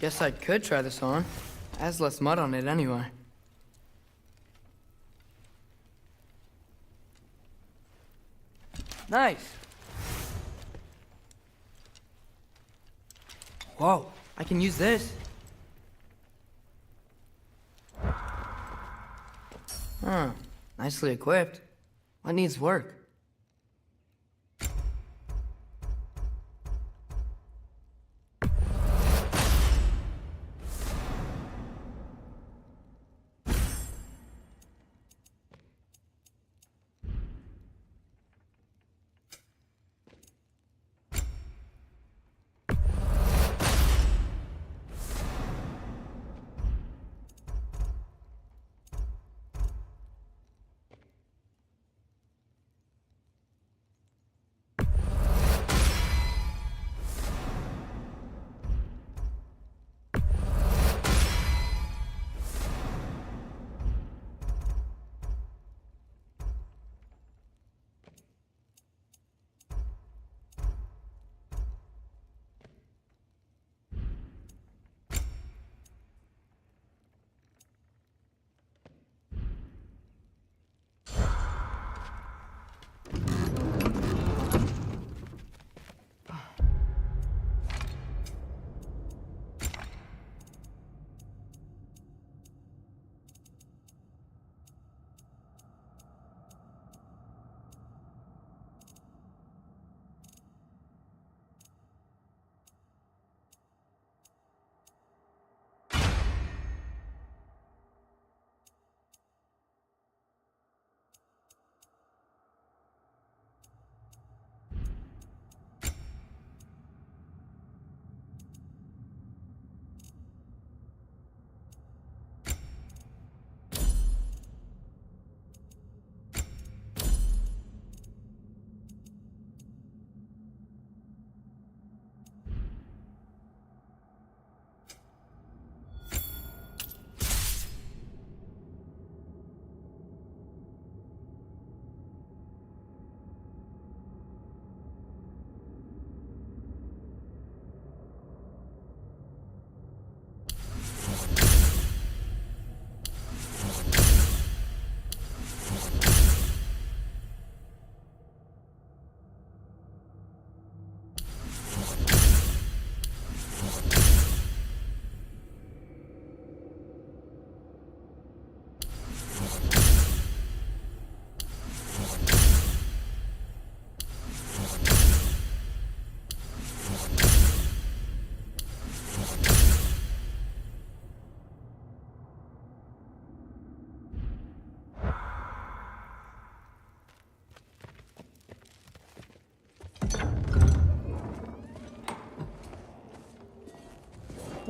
Guess I could try this on. Has less mud on it anyway. Nice. Whoa, I can use this. Huh, nicely equipped. What needs work?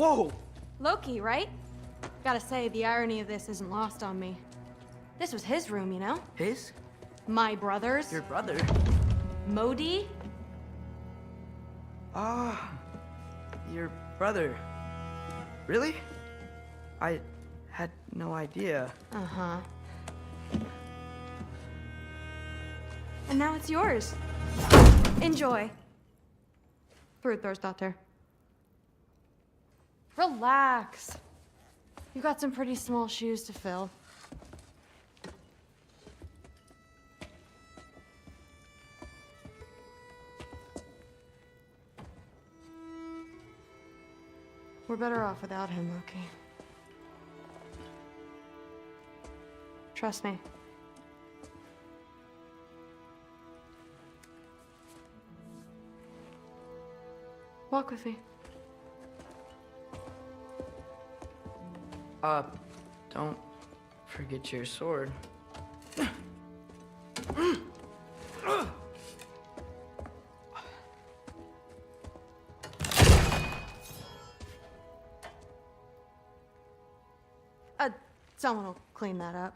Whoa! Loki, right? Gotta say, the irony of this isn't lost on me. This was his room, you know? His? My brother's. Your brother? Modi? Ah, your brother. Really? I had no idea. Uh-huh. And now it's yours. Enjoy. Fruit Daughter. Relax. You've got some pretty small shoes to fill. We're better off without him, Loki. Trust me. Walk with me. Don't forget your sword. Someone will clean that up.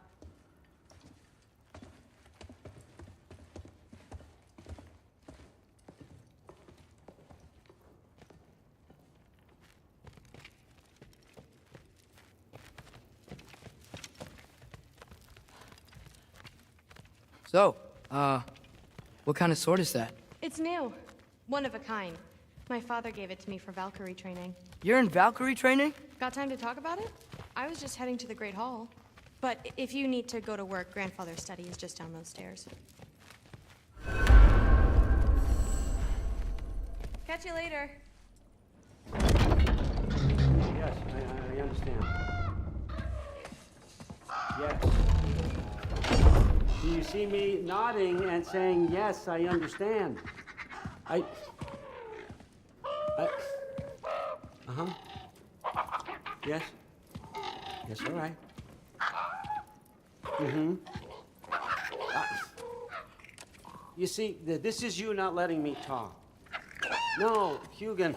So, what kind of sword is that? It's new. One of a kind. My father gave it to me for Valkyrie training. You're in Valkyrie training? Got time to talk about it? I was just heading to the Great Hall. But if you need to go to work, Grandfather's study is just down those stairs. Catch you later. Yes, I understand. Yes. Do you see me nodding and saying, yes, I understand? Uh-huh. Yes. Yes, all right. Mm-hmm. You see, this is you not letting me talk. No, Hugin,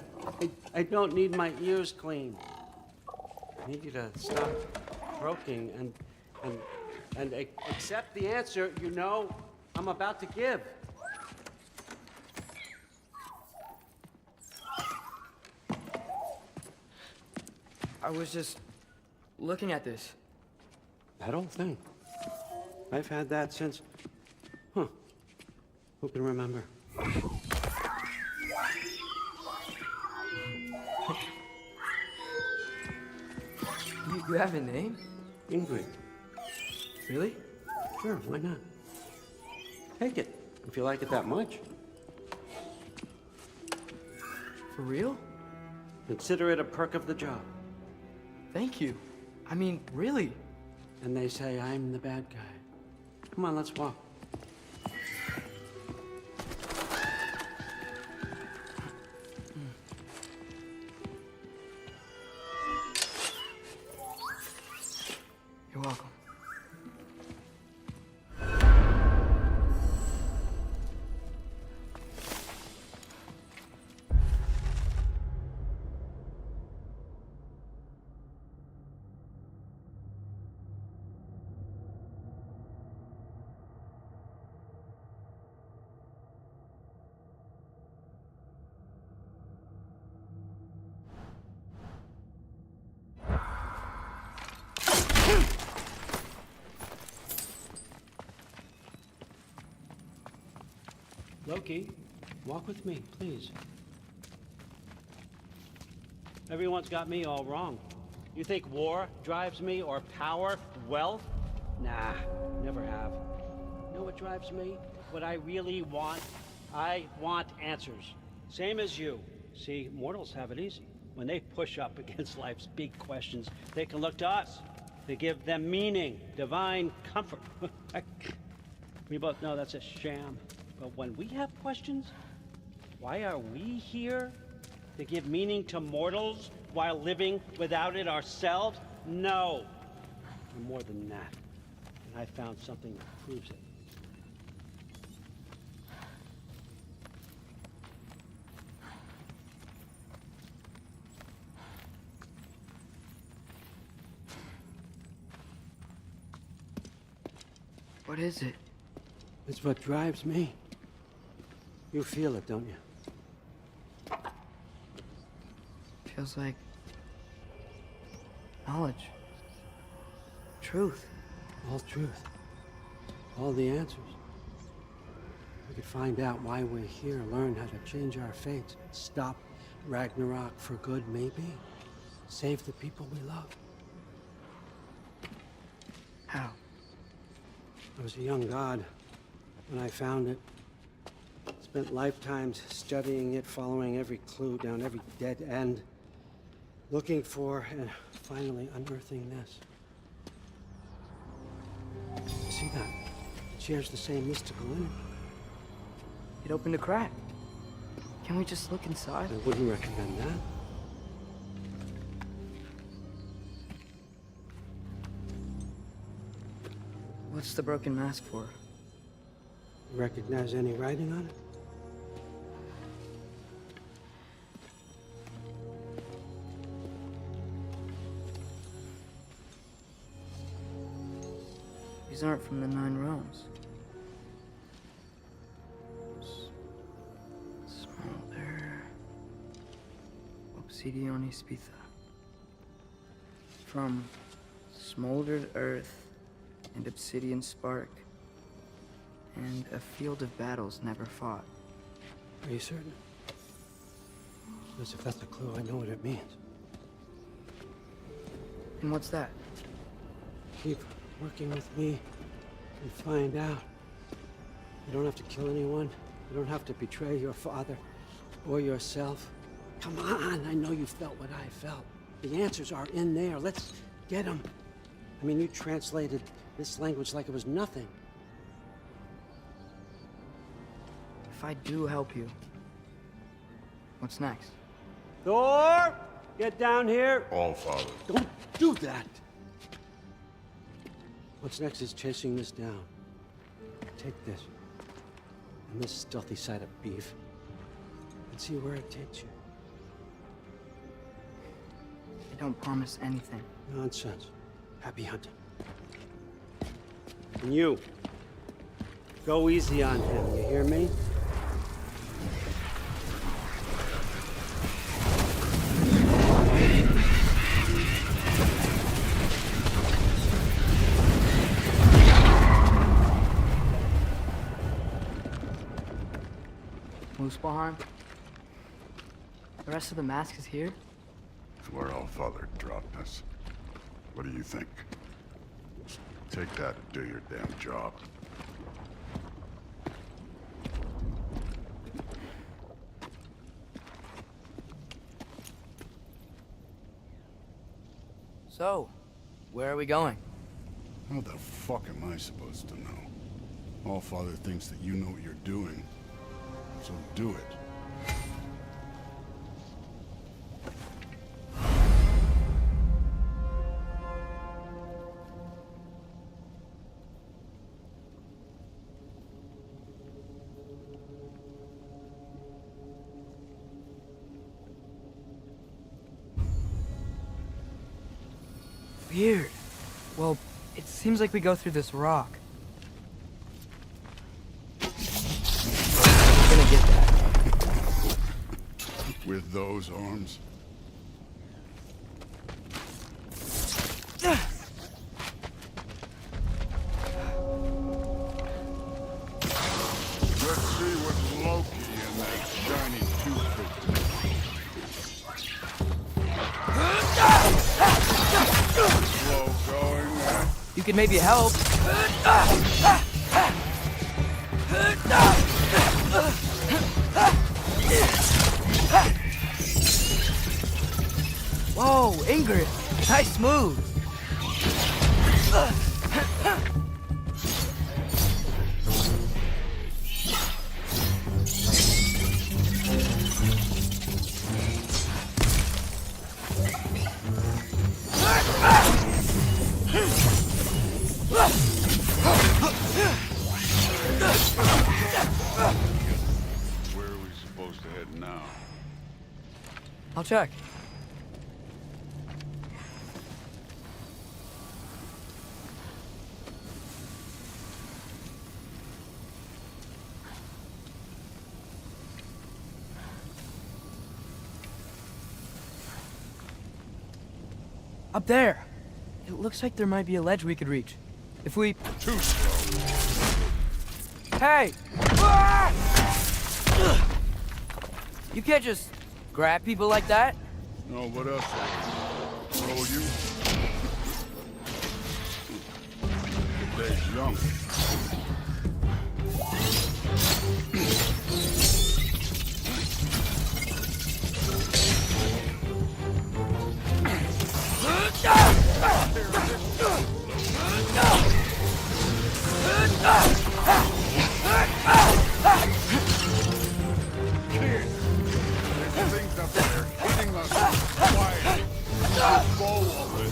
I don't need my ears cleaned. I need you to stop croaking and accept the answer you know I'm about to give. I was just looking at this. That old thing. I've had that since... Huh. Who can remember? You have a name? Ingrid. Really? Sure, why not? Take it, if you like it that much. For real? Consider it a perk of the job. Thank you. I mean, really. And they say I'm the bad guy. Come on, let's walk. You're welcome. Loki, walk with me, please. Everyone's got me all wrong. You think war drives me, or power, wealth? Nah, never have. You know what drives me? What I really want? I want answers. Same as you. See, mortals have it easy. When they push up against life's big questions, they can look to us. They give them meaning, divine comfort. We both know that's a sham. But when we have questions, why are we here? To give meaning to mortals while living without it ourselves? No. We're more than that. And I found something that proves it. What is it? It's what drives me. You feel it, don't you? Feels like knowledge. Truth. All truth. All the answers. We could find out why we're here, learn how to change our fates, stop Ragnarok for good, maybe. save the people we love. How? I was a young god when I found it. Spent lifetimes studying it, following every clue down every dead end, looking for and finally unearthing this. You see that? It shares the same mystical energy. It opened a crack. Can we just look inside? I wouldn't recommend that. What's the broken mask for? You recognize any writing on it? These aren't from the Nine Realms. Smolder. Obsidione Spitha. From smoldered earth and obsidian spark, and a field of battles never fought. Are you certain? Because if that's a clue, I know what it means. And what's that? Keep working with me and find out. You don't have to kill anyone. You don't have to betray your father or yourself. Come on, I know you felt what I felt. The answers are in there. Let's get them. I mean, you translated this language like it was nothing. If I do help you, what's next? Thor! Get down here! All Father. Don't do that! What's next is chasing this down. Take this, and this stealthy side of beef, and see where it takes you. I don't promise anything. Nonsense. Happy hunting. And you, go easy on him, you hear me? Muspelheim? The rest of the mask is here? It's where All Father dropped us. What do you think? Take that and do your damn job. So, where are we going? How the fuck am I supposed to know? All Father thinks that you know what you're doing. So do it. Weird. Well, it seems like we go through this rock. I'm gonna get that. With those arms? Let's see what Loki and that shiny toothpick slow going. You could maybe help. Whoa, Ingrid, nice move. Where are we supposed to head now? I'll check. Up there. It looks like there might be a ledge we could reach. If we... Too slow. Hey! You can't just grab people like that. No, what else? you. They're young. There's things up there hitting us. Quiet. Go already.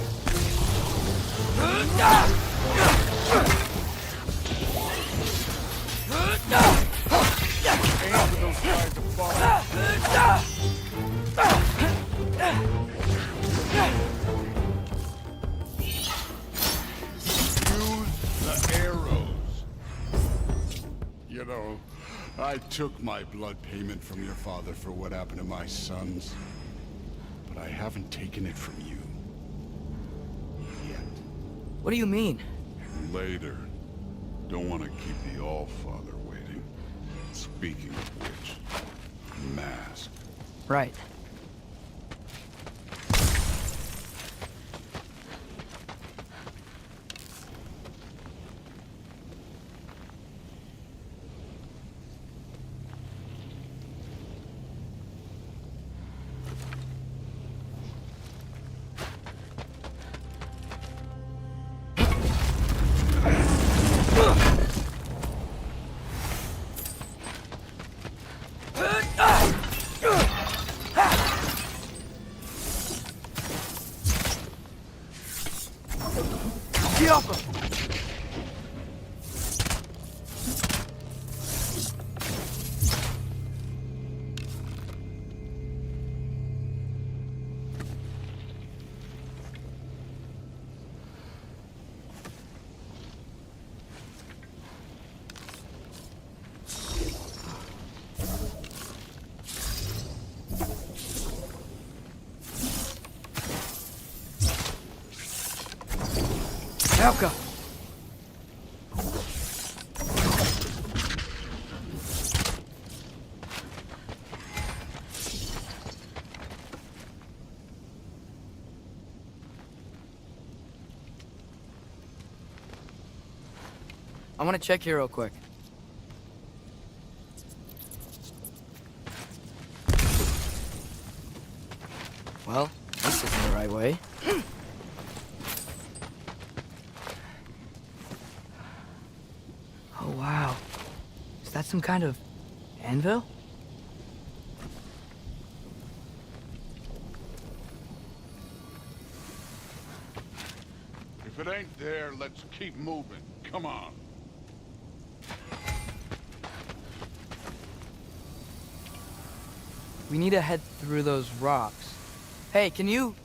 Aim for those guys to fall. Use the arrows. You know, I took my blood payment from your father for what happened to my sons. But I haven't taken it from you. Yet. What do you mean? Later. Don't want to keep the All-Father waiting. Speaking of which, mask. Right. Helka! I want to check here real quick. Well, this isn't the right way. Oh, wow. Is that some kind of anvil? If it ain't there, let's keep moving. Come on. We need to head through those rocks. Hey, can you...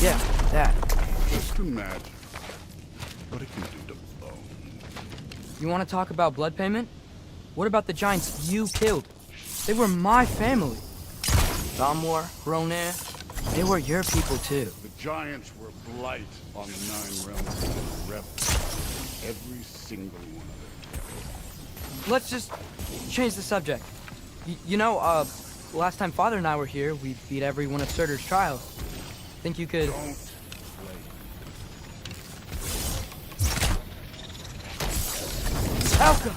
Yeah, that. Just imagine what it can do to bone. You want to talk about blood payment? What about the giants you killed? They were my family. Thamor, Hrungnir, they were your people too. The giants were blight on the Nine Realms and the rebels. Every single one of them. Let's just change the subject. You know, last time Father and I were here, we beat every one of Surtur's trials. Think you could... Don't Helka!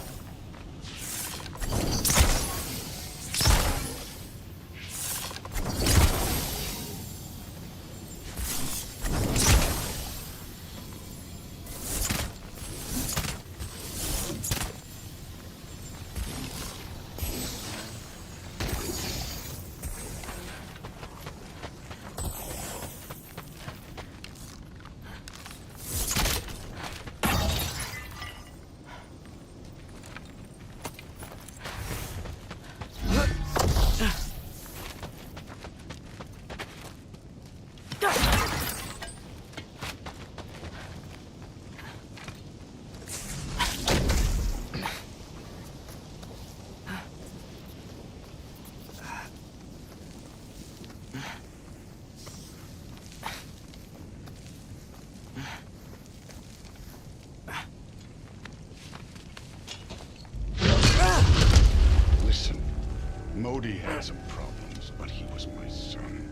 Odie had some problems, but he was my son.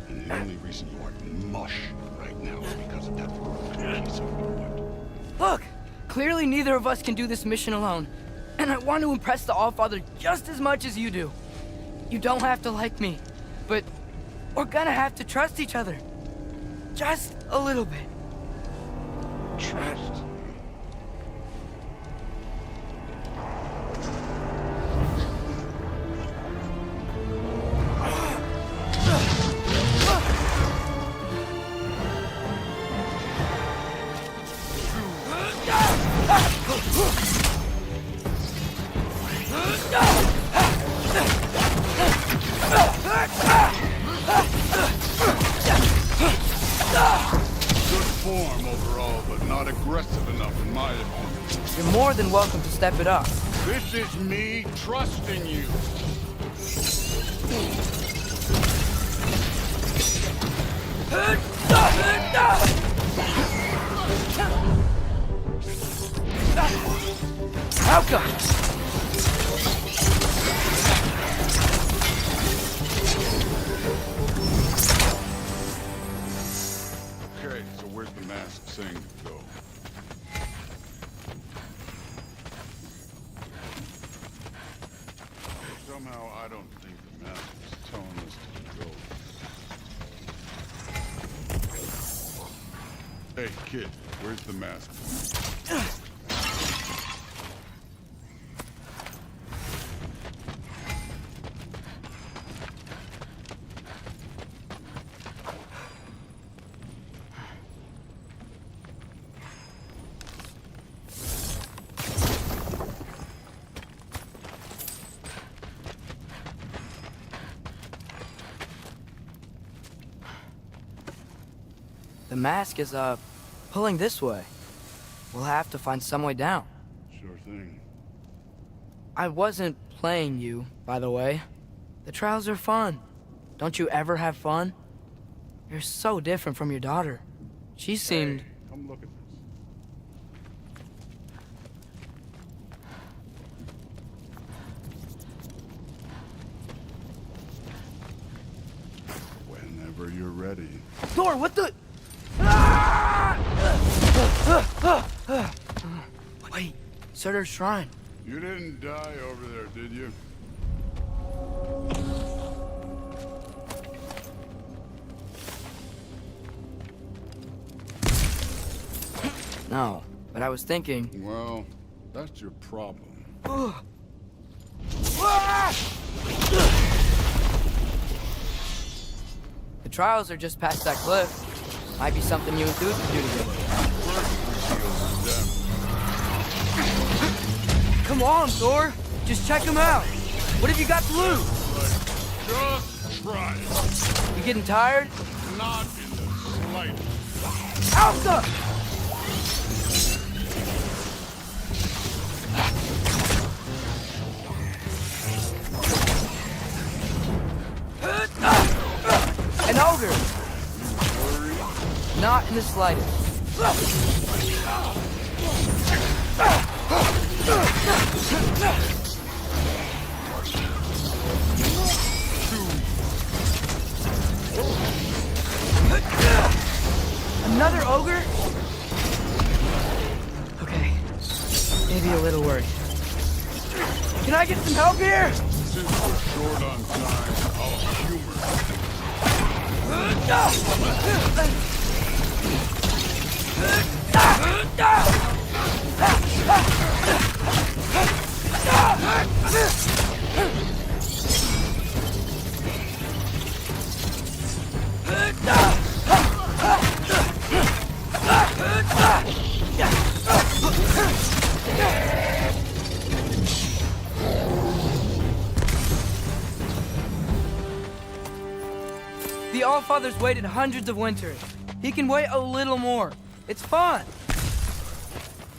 And the only reason you aren't mush right now is because of that broken piece of wood. Look! Clearly neither of us can do this mission alone. And I want to impress the Allfather just as much as you do. You don't have to like me, but we're gonna have to trust each other. Just a little bit. Trust? Good form overall, but not aggressive enough in my opinion. You're more than welcome to step it up. This is me trusting you. Alka! Okay, so where's the mask saying to go? Somehow I don't think the mask is telling us to go. Hey, kid, where's the mask? The mask is, pulling this way. We'll have to find some way down. Sure thing. I wasn't playing you, by the way. The trials are fun. Don't you ever have fun? You're so different from your daughter. She seemed... Hey, come look at this. Whenever you're ready. Thor, what the... Wait, Surtur's shrine. You didn't die over there, did you? No, but I was thinking... Well, that's your problem. The trials are just past that cliff. Might be something you and Dude could do together. Come on, Thor! Just check them out! What have you got to lose? Just try it. You getting tired? Not in the slightest. Alka! An ogre! Not in the slightest. Another ogre? Okay. Maybe a little worried. Can I get some help here? Since we're short on time, I'll humor The Allfather's waited hundreds of winters. He can wait a little more. It's fun.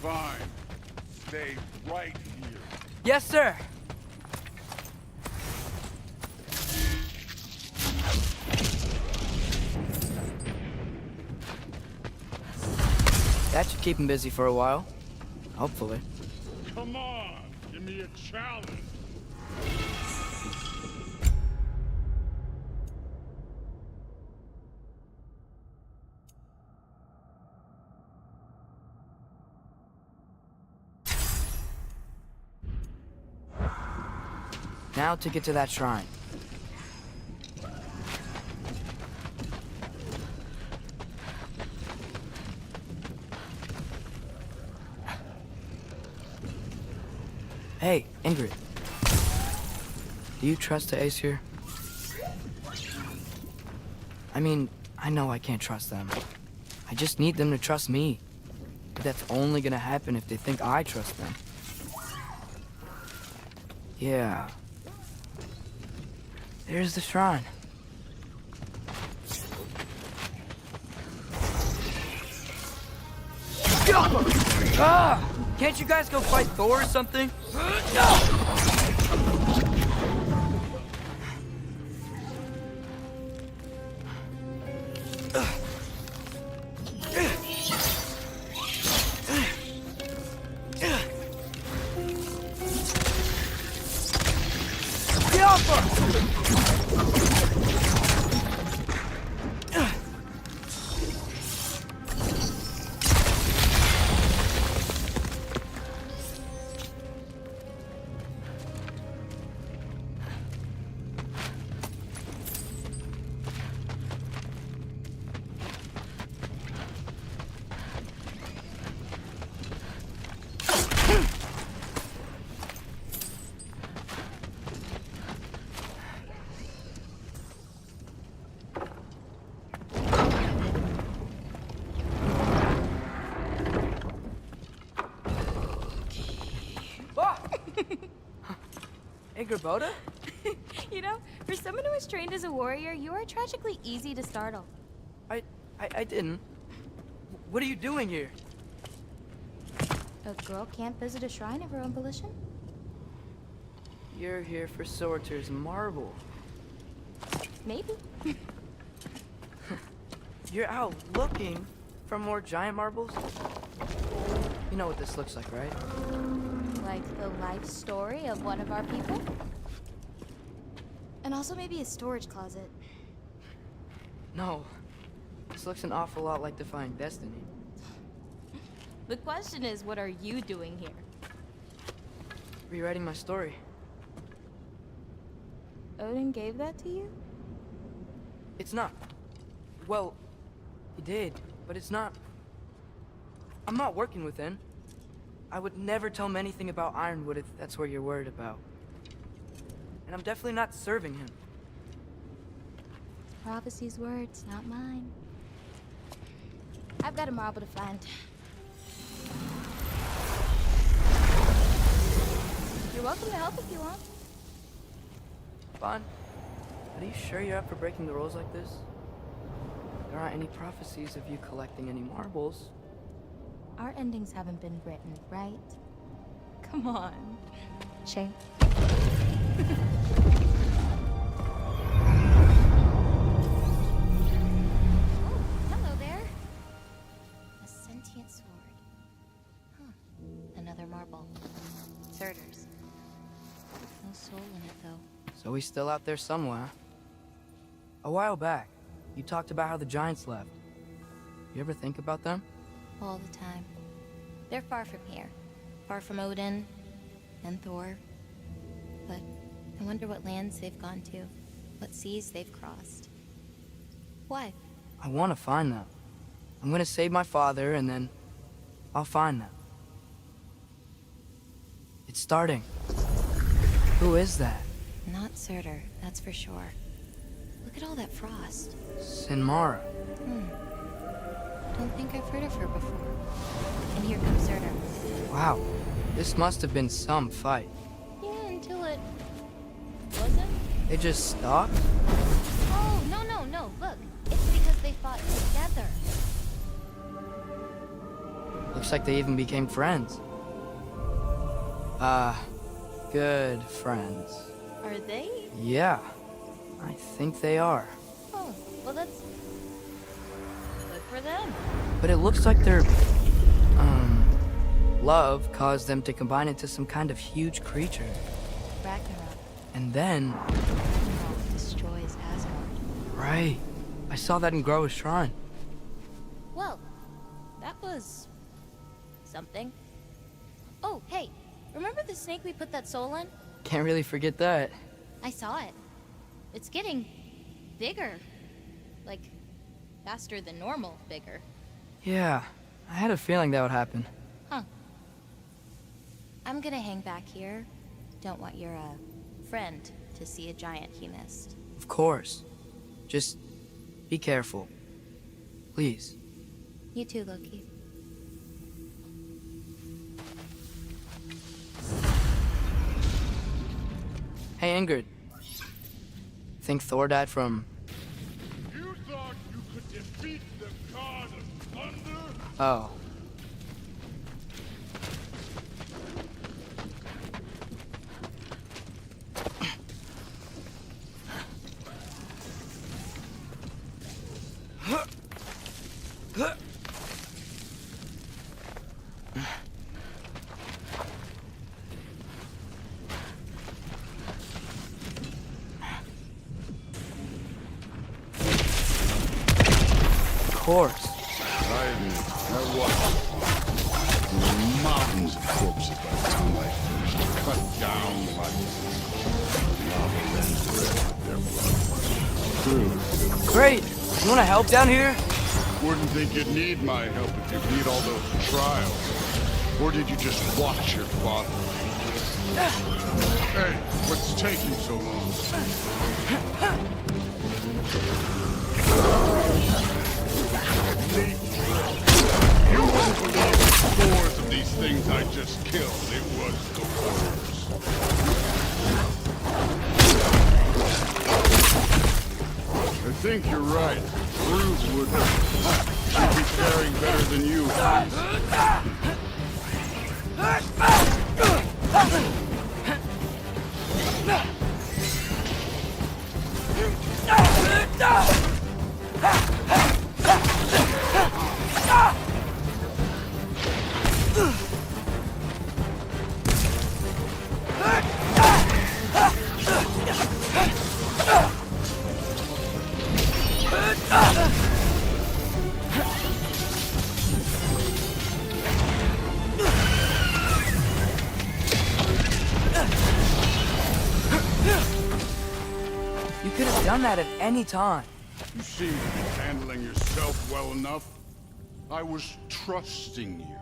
Fine. Stay right here. Yes, sir. That should keep him busy for a while. Hopefully. Come on, give me a challenge. Now to get to that shrine. Hey, Ingrid. Do you trust the Aesir? I mean, I know I can't trust them. I just need them to trust me. But that's only gonna happen if they think I trust them. Yeah. There's the shrine. Ah! Can't you guys go fight Thor or something? Hey, Gerboda? You know, for someone who was trained as a warrior, you are tragically easy to startle. I didn't. What are you doing here? A girl can't visit a shrine of her own volition? You're here for Sorter's marble. Maybe. You're out looking for more giant marbles? You know what this looks like, right? Like the life story of one of our people? And also maybe a storage closet. No. This looks an awful lot like Defying Destiny. The question is, what are you doing here? Rewriting my story. Odin gave that to you? It's not. Well, he did, but it's not. I'm not working with him. I would never tell him anything about Ironwood if that's what you're worried about. And I'm definitely not serving him. Prophecy's words, not mine. I've got a marble to find. You're welcome to help if you want. Bon, are you sure you're up for breaking the rules like this? There aren't any prophecies of you collecting any marbles. Our endings haven't been written, right? Come on. Shame. Hello there. A sentient sword. Huh. Another marble. Surtur's. No soul in it, though. So he's still out there somewhere. A while back, you talked about how the giants left. You ever think about them? All the time. They're far from here. Far from Odin and Thor. But I wonder what lands they've gone to. What seas they've crossed. Why? I want to find them. I'm gonna save my father, and then I'll find them. It's starting. Who is that? Not Surtur, that's for sure. Look at all that frost. Sinmara. Don't think I've heard of her before. And here comes Surtur. Wow. This must have been some fight. Yeah, until it... wasn't? They just stopped? Oh, no. Look. It's because they fought together. Looks like they even became friends. Good friends. Are they? Yeah. I think they are. Oh, well that's... good for them. But it looks like their... love caused them to combine into some kind of huge creature. Ragnarok. And then... Ragnarok destroys Asgard. Right. I saw that in Groa's shrine. Well, that was... something. Oh, hey, remember the snake we put that soul in? Can't really forget that. I saw it. It's getting bigger. Like, faster than normal bigger. Yeah, I had a feeling that would happen. Huh. I'm gonna hang back here. Don't want your, friend to see a giant he missed. Of course. Just be careful. Please. You too, Loki. Hey, Ingrid. Think Thor died from... You thought you could defeat the god of thunder? Oh. Of course. There was mountains of corpses by the time I finished, cut down like lava ran red, their blood. True. Great! You wanna help down here? Wouldn't think you'd need my help if you beat all those trials. Or did you just watch your father? Hey, what's taking so long? You wouldn't believe the scores of these things I just killed. It was the worst. I think you're right. Groove would should be faring better than you. You could have done that at any time. You seem to be handling yourself well enough. I was trusting you.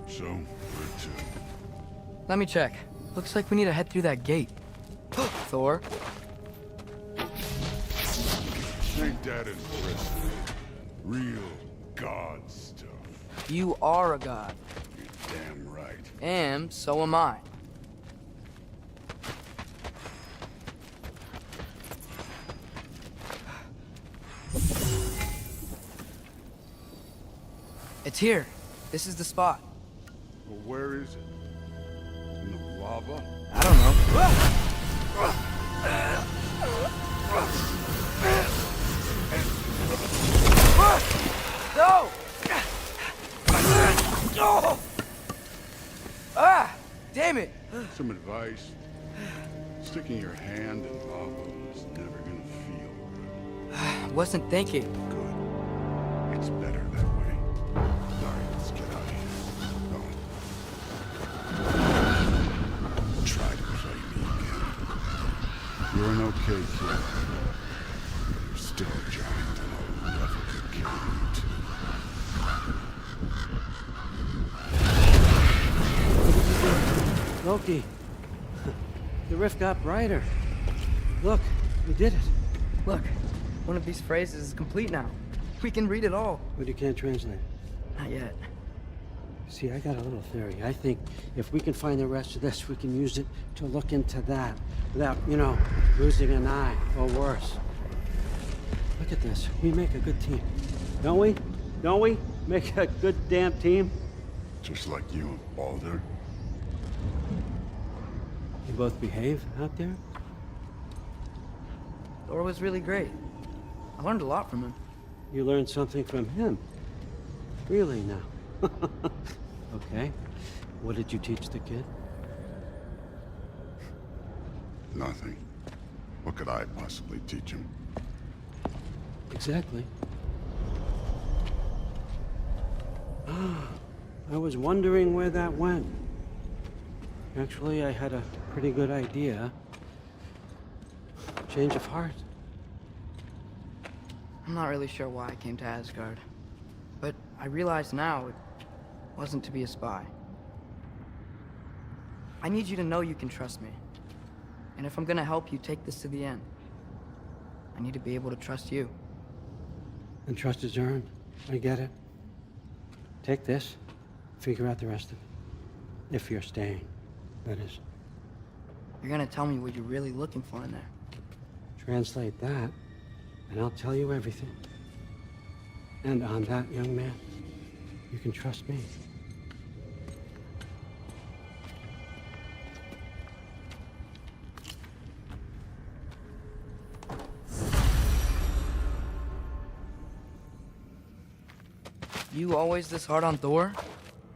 So, where to? Let me check. Looks like we need to head through that gate. Thor? Ain't that impressive? Real god stuff. You are a god. You're damn right. And so am I. It's here. This is the spot. Well, where is it? In the lava? I don't know. No! Ah! Damn it! Some advice. Sticking your hand in lava is never gonna feel good. Wasn't thinking. Good. It's better that way. Alright, let's get out of here. Don't try to play me again. You're an okay kid. You're still a giant, and I'll never could kill you too. Loki, the rift got brighter. Look, we did it. Look, one of these phrases is complete now. We can read it all. But you can't translate. Not yet. See, I got a little theory. I think if we can find the rest of this, we can use it to look into that without, you know, losing an eye or worse. Look at this. We make a good team. Don't we? Don't we? Make a good damn team? Just like you and Baldur. You both behave out there? Thor was really great. I learned a lot from him. You learned something from him? Really now? Okay. What did you teach the kid? Nothing. What could I possibly teach him? Exactly. I was wondering where that went. Actually, I had a pretty good idea. Change of heart. I'm not really sure why I came to Asgard, but I realize now it wasn't to be a spy. I need you to know you can trust me. And if I'm gonna help you take this to the end, I need to be able to trust you. And trust is earned. I get it. Take this, figure out the rest of it. If you're staying, that is. You're gonna tell me what you're really looking for in there. Translate that, and I'll tell you everything. And on that, young man, you can trust me. You always this hard on Thor?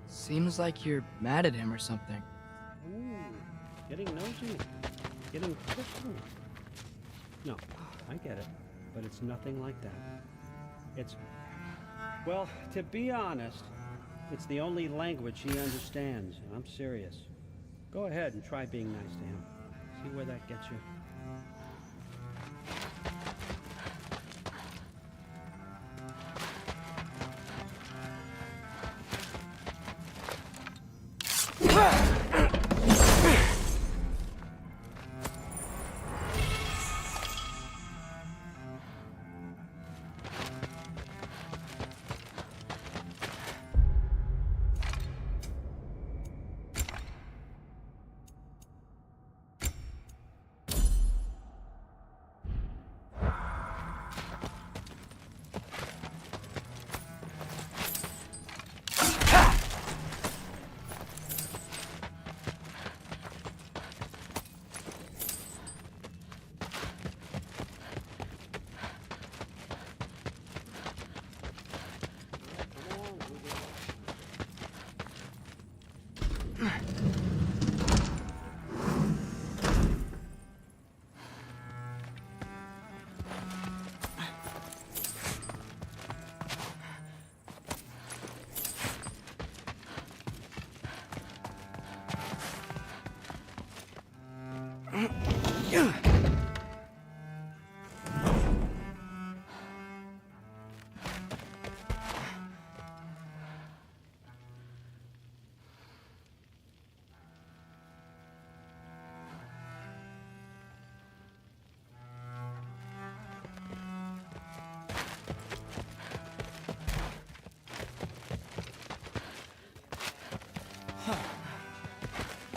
Seems like you're mad at him or something. Ooh, getting nosy. Getting personal. No, I get it. But it's nothing like that. It's... Well, to be honest, it's the only language he understands. And I'm serious. Go ahead and try being nice to him. See where that gets you.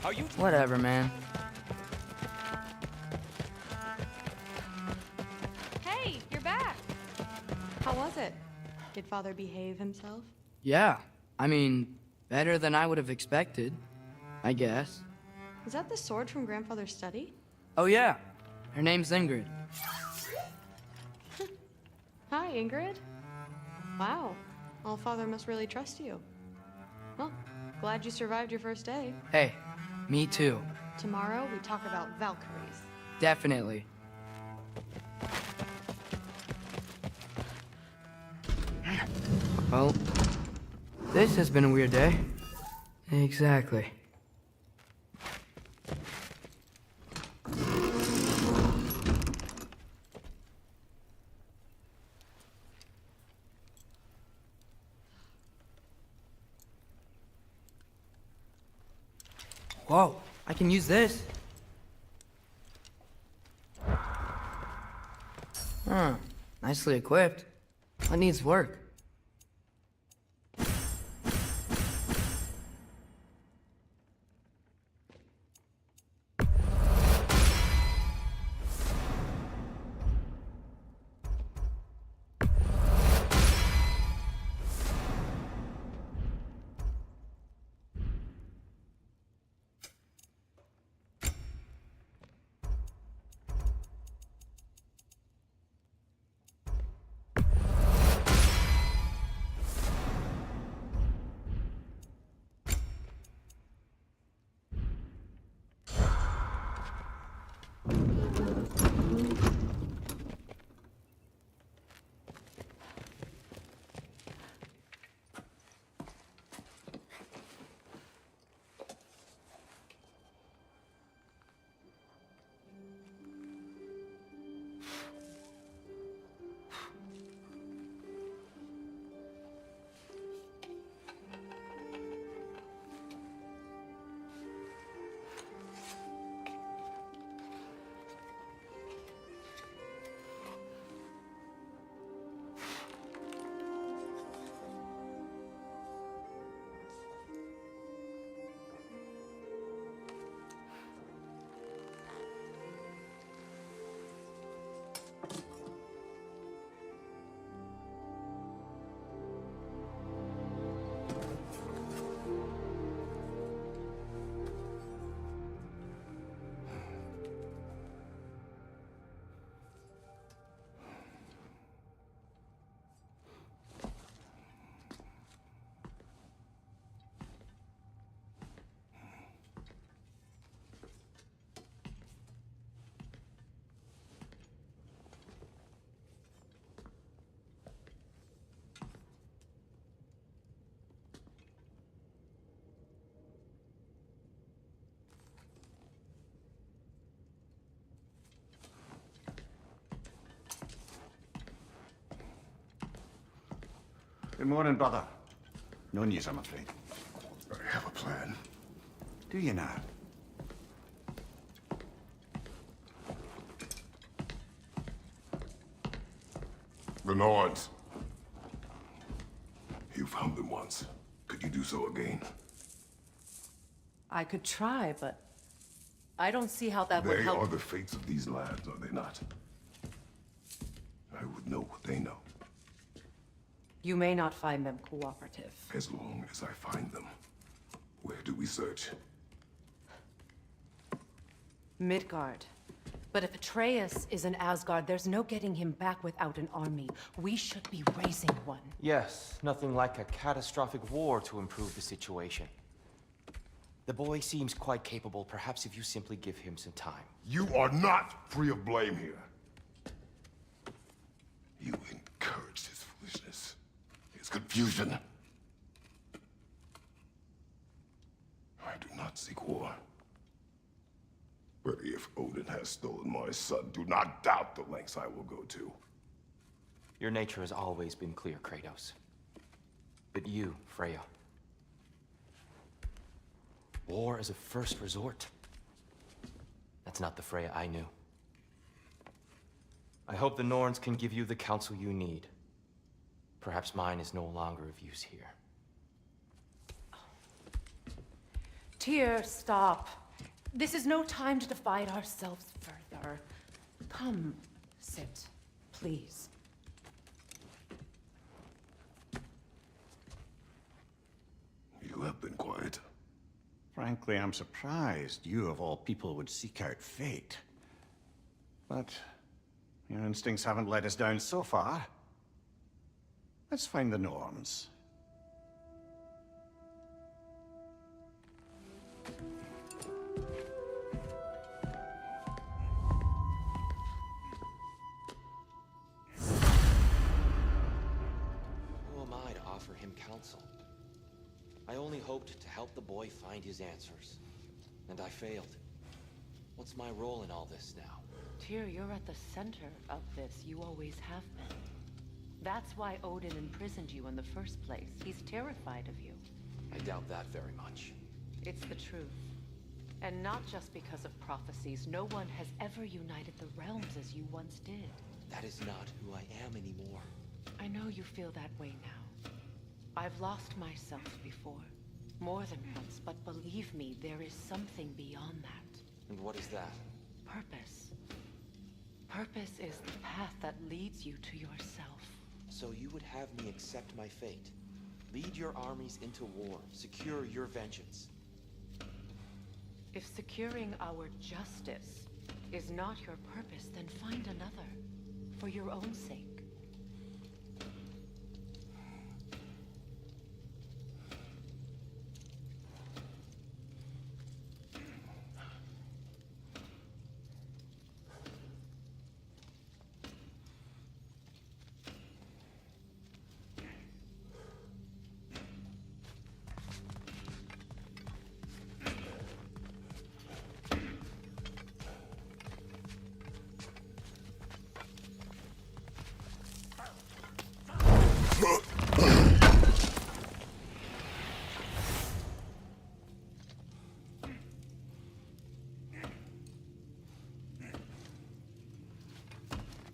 Are you... Whatever, man. Hey, you're back. How was it? Did Father behave himself? Yeah, I mean, better than I would have expected, I guess. Is that the sword from Grandfather's study? Oh yeah, her name's Ingrid. Hi, Ingrid. Wow, All-Father must really trust you. Well, glad you survived your first day. Hey, me too. Tomorrow, we talk about Valkyries. Definitely. Well, this has been a weird day. Exactly. Whoa, I can use this. Huh, nicely equipped. What needs work? Good morning, brother. No news, I'm afraid. I have a plan. Do you now? The Nords. You found them once. Could you do so again? I could try, but I don't see how that would They help. are the fates of these lands, are they not? I would know what they know, You may not find them cooperative. as long as I find them. Where do we search? Midgard. But if Atreus is in Asgard, there's no getting him back without an army. We should be raising one. Yes, nothing like a catastrophic war to improve the situation. The boy seems quite capable. Perhaps if you simply give him some time. You are not free of blame here. You encouraged his foolishness, his confusion. I do not seek war. But if Odin has stolen my son, do not doubt the lengths I will go to. Your nature has always been clear, Kratos. But you, Freya. War is a first resort. That's not the Freya I knew. I hope the Norns can give you the counsel you need. Perhaps mine is no longer of use here. Tyr, stop. This is no time to divide ourselves further. Come, sit, please. You have been quiet. Frankly, I'm surprised you, of all people, would seek out fate. But your instincts haven't let us down so far. Let's find the Norns. Who am I to offer him counsel? I only hoped to help the boy find his answers. And I failed. What's my role in all this now? Tyr, you're at the center of this. You always have been. That's why Odin imprisoned you in the first place. He's terrified of you. I doubt that very much. It's the truth. And not just because of prophecies. No one has ever united the realms as you once did. That is not who I am anymore. I know you feel that way now. I've lost myself before. More than once, but believe me, there is something beyond that. And what is that? Purpose. Purpose is the path that leads you to yourself. So you would have me accept my fate? Lead your armies into war, secure your vengeance. If securing our justice is not your purpose, then find another. For your own sake.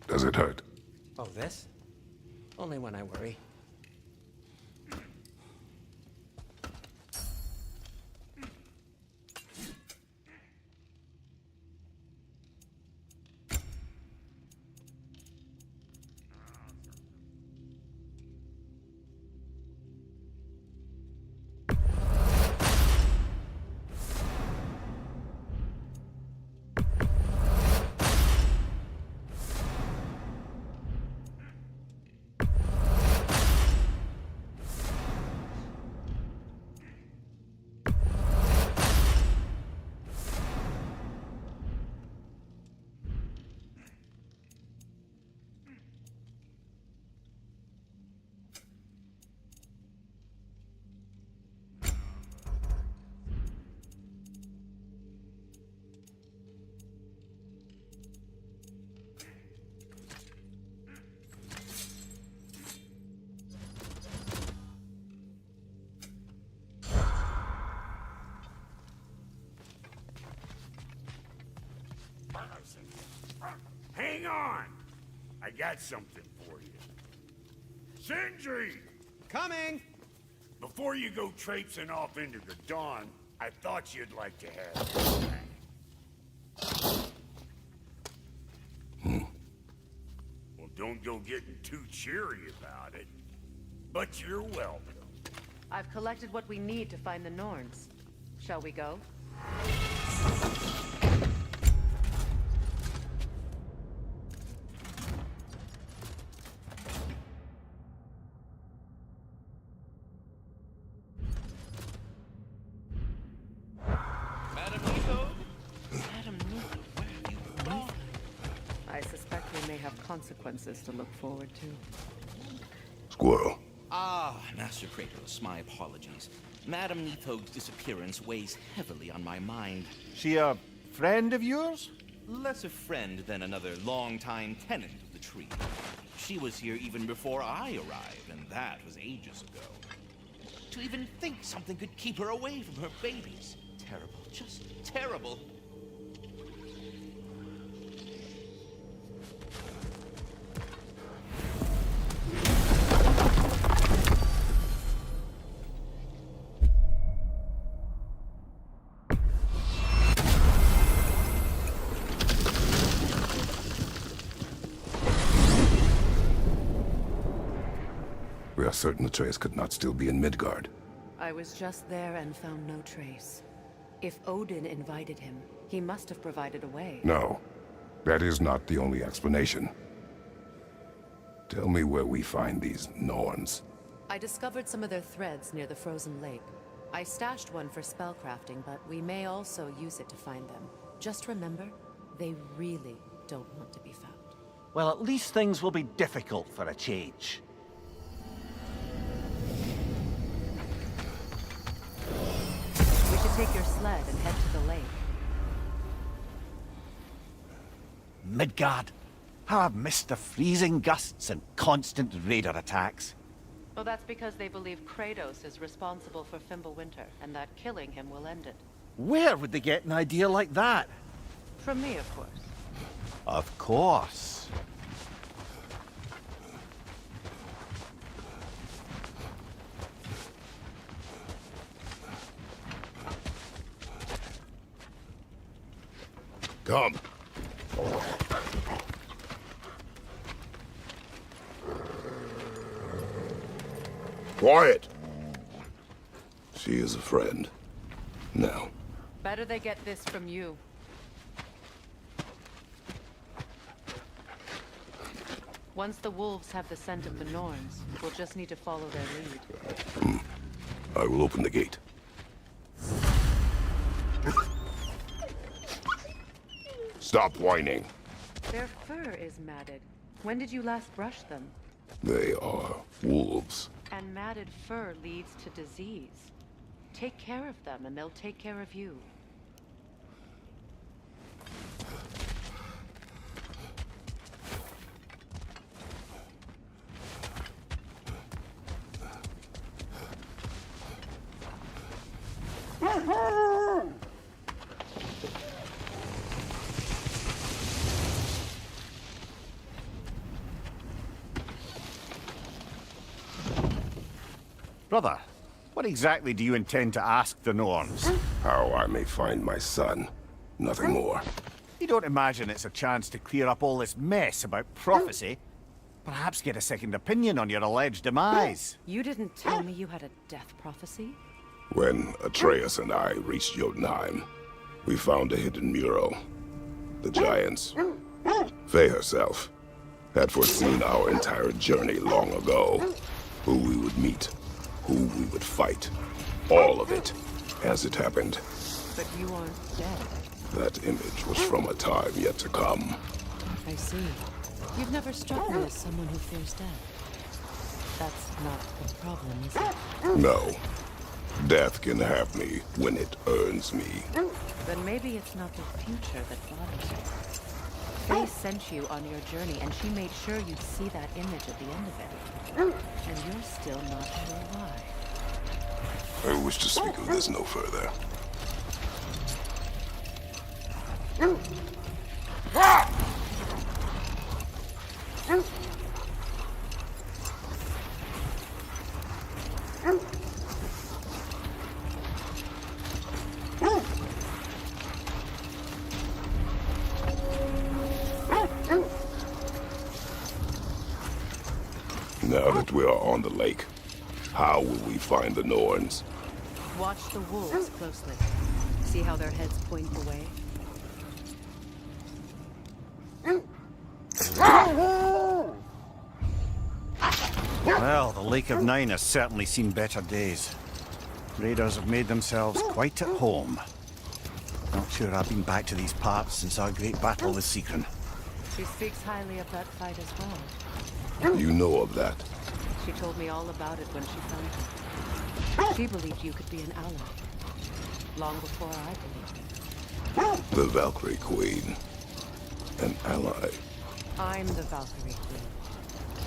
Does it hurt? Oh, this? Only when I worry. I got something for you. Sindri! Coming! Before you go traipsing off into the dawn, I thought you'd like to have this thing. Well, don't go getting too cheery about it. But you're welcome. I've collected what we need to find the Norns. Shall we go? Madam Nico? Madam Nico, where have you gone? I suspect we may have consequences to look forward to. Squirrel. Ah, Master Kratos, my apologies. Madam Nitho's disappearance weighs heavily on my mind. She a friend of yours? Less a friend than another longtime tenant of the tree. She was here even before I arrived, and that was ages ago. To even think something could keep her away from her babies. Terrible, just terrible. We are certain Atreus could not still be in Midgard. I was just there and found no trace. If Odin invited him, he must have provided a way. No, that is not the only explanation. Tell me where we find these Norns. I discovered some of their threads near the frozen lake. I stashed one for spellcrafting, but we may also use it to find them. Just remember, they really don't want to be found. Well, at least things will be difficult for a change. We should take your sled and head to the lake. Midgard. How I've missed the freezing gusts and constant raider attacks. Well, that's because they believe Kratos is responsible for Fimbulwinter, and that killing him will end it. Where would they get an idea like that? From me, of course. Of course. Come. Quiet! She is a friend. Now. Better they get this from you. Once the wolves have the scent of the Norns, we'll just need to follow their lead. I will open the gate. Stop whining. Their fur is matted. When did you last brush them? They are wolves. And matted fur leads to disease. Take care of them, and they'll take care of you. Brother, what exactly do you intend to ask the Norns? How I may find my son. Nothing more. You don't imagine it's a chance to clear up all this mess about prophecy? Perhaps get a second opinion on your alleged demise. You didn't tell me you had a death prophecy? When Atreus and I reached Jotunheim, we found a hidden mural. The giants, Faye herself, had foreseen our entire journey long ago. Who we would meet, who we would fight. All of it, as it happened. But you aren't dead. That image was from a time yet to come. I see. You've never struck me as someone who fears death. That's not the problem, is it? No. Death can have me when it earns me. Then maybe it's not the future that bothers you. Faye sent you on your journey, and she made sure you'd see that image at the end of it. And you're still not sure why. I wish to speak of this no further. Now that we are on the lake, how will we find the Norns? Watch the wolves closely. See how their heads point the way? Well, the Lake of Nine has certainly seen better days. Raiders have made themselves quite at home. Not sure I've been back to these parts since our great battle with Seekron. She speaks highly of that fight as well. You know of that? She told me all about it when she found you. She believed you could be an ally. Long before I believed it. The Valkyrie Queen. An ally. I'm the Valkyrie Queen,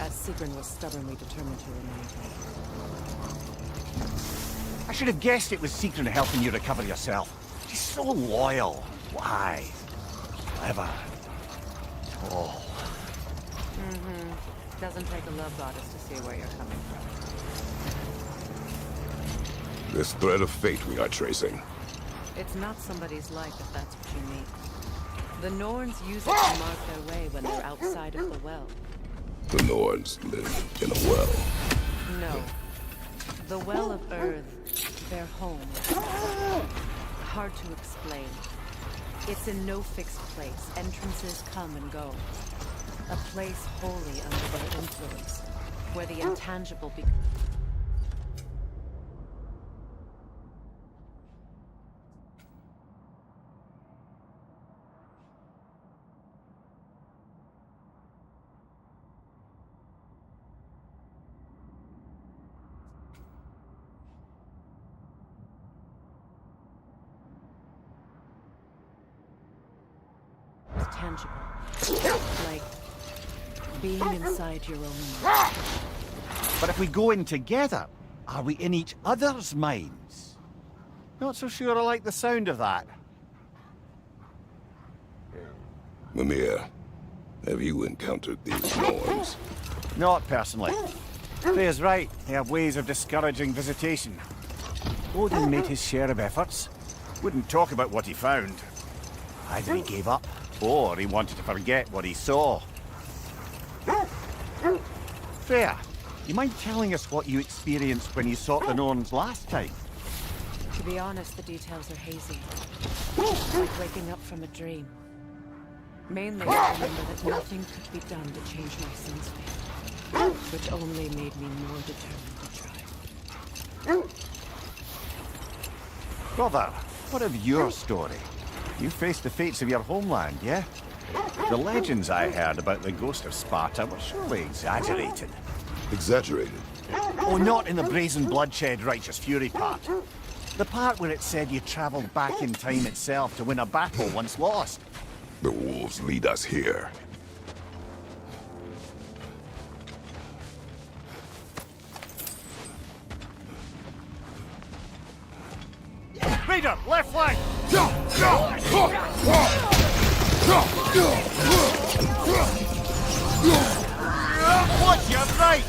as Seekron was stubbornly determined to remain. I should have guessed it was Seekron helping you recover yourself. She's so loyal. Why? Clever. Oh. Doesn't take a love goddess to see where you're coming from. This thread of fate we are tracing. It's not somebody's life if that's what you mean. The Norns use it to mark their way when they're outside of the well. The Norns live in a well. No. The Well of Earth, their home. Hard to explain. It's in no fixed place. Entrances come and go. A place wholly under their influence, where the intangible becomes... tangible. Like being inside your own mind. But if we go in together, are we in each other's minds? Not so sure I like the sound of that. Mimir, have you encountered these Norns? Not personally. Freya's right. They have ways of discouraging visitation. Odin made his share of efforts. Wouldn't talk about what he found. Either he gave up, or he wanted to forget what he saw. Freya, you mind telling us what you experienced when you sought the Norns last time? To be honest, the details are hazy. Like waking up from a dream. Mainly, I remember that nothing could be done to change my son's fate, which only made me more determined to try. Brother, what of your story? You faced the fates of your homeland, yeah? The legends I heard about the ghost of Sparta were surely exaggerated. Exaggerated? Oh, not in the brazen bloodshed righteous fury part. The part where it said you traveled back in time itself to win a battle once lost. The wolves lead us here. Raider, left flank! Watch your right!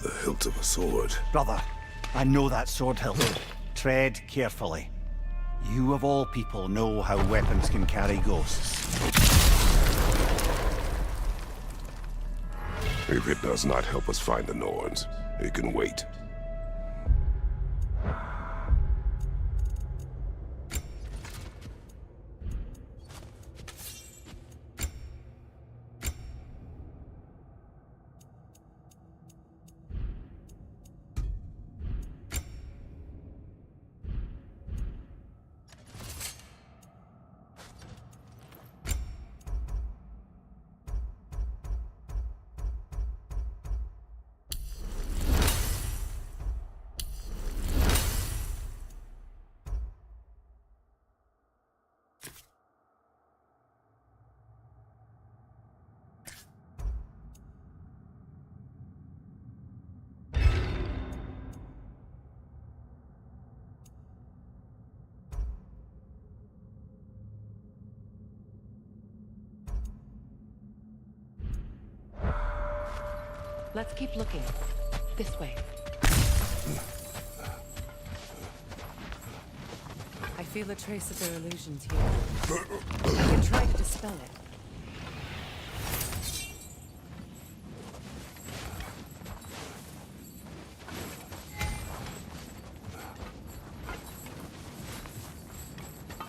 The hilt of a sword. Brother, I know that sword hilt. Tread carefully. You of all people know how weapons can carry ghosts. If it does not help us find the Norns, it can wait. Let's keep looking. This way. I feel a trace of their illusions here. We can try to dispel it.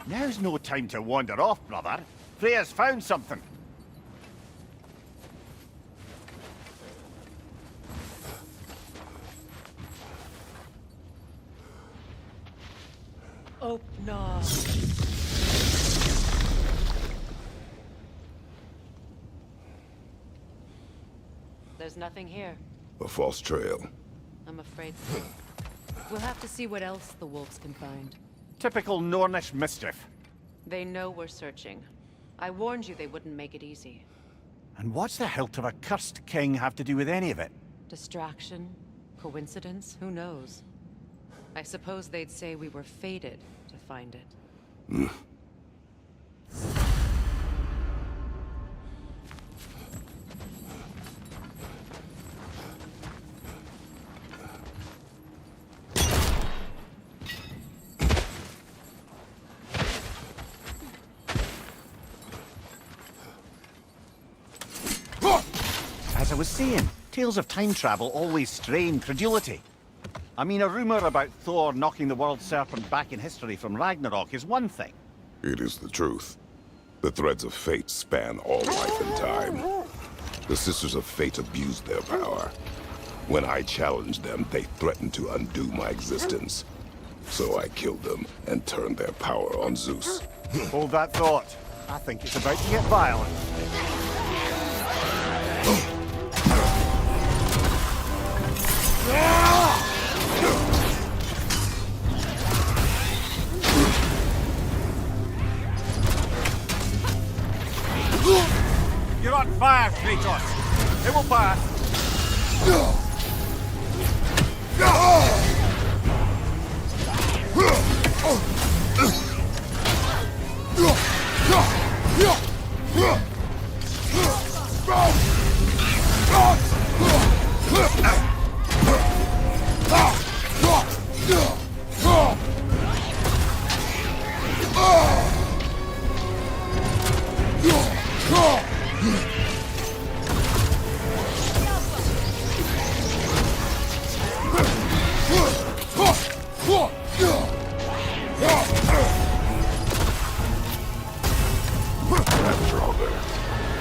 Now's no time to wander off, brother. Freya's found something. Oh, no. There's nothing here. A false trail. I'm afraid so. We'll have to see what else the wolves can find. Typical Nornish mischief. They know we're searching. I warned you they wouldn't make it easy. And what's the hilt of a cursed king have to do with any of it? Distraction? Coincidence? Who knows? I suppose they'd say we were fated to find it. As I was saying, tales of time travel always strain credulity. I mean, a rumor about Thor knocking the world serpent back in history from Ragnarok is one thing. It is the truth. The threads of fate span all life and time. The Sisters of Fate abused their power. When I challenged them, they threatened to undo my existence. So I killed them and turned their power on Zeus. Hold that thought. I think it's about to get violent. You're on fire, Kratos. It will pass.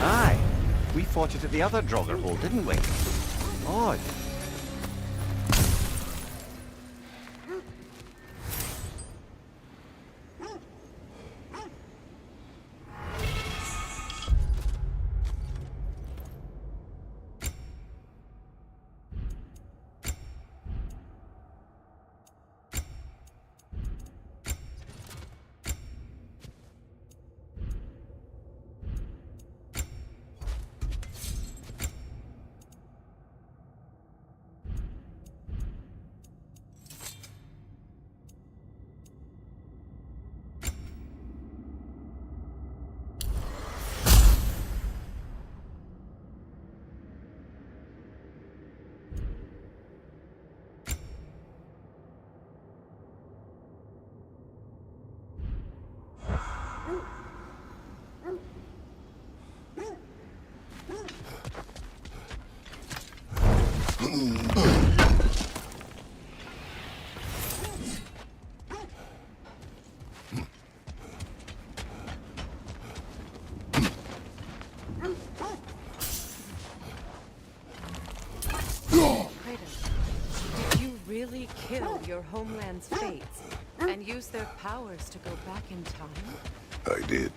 Aye. We fought it at the other Draugr hole, didn't we? Odd. really kill your homeland's fates and use their powers to go back in time? I did.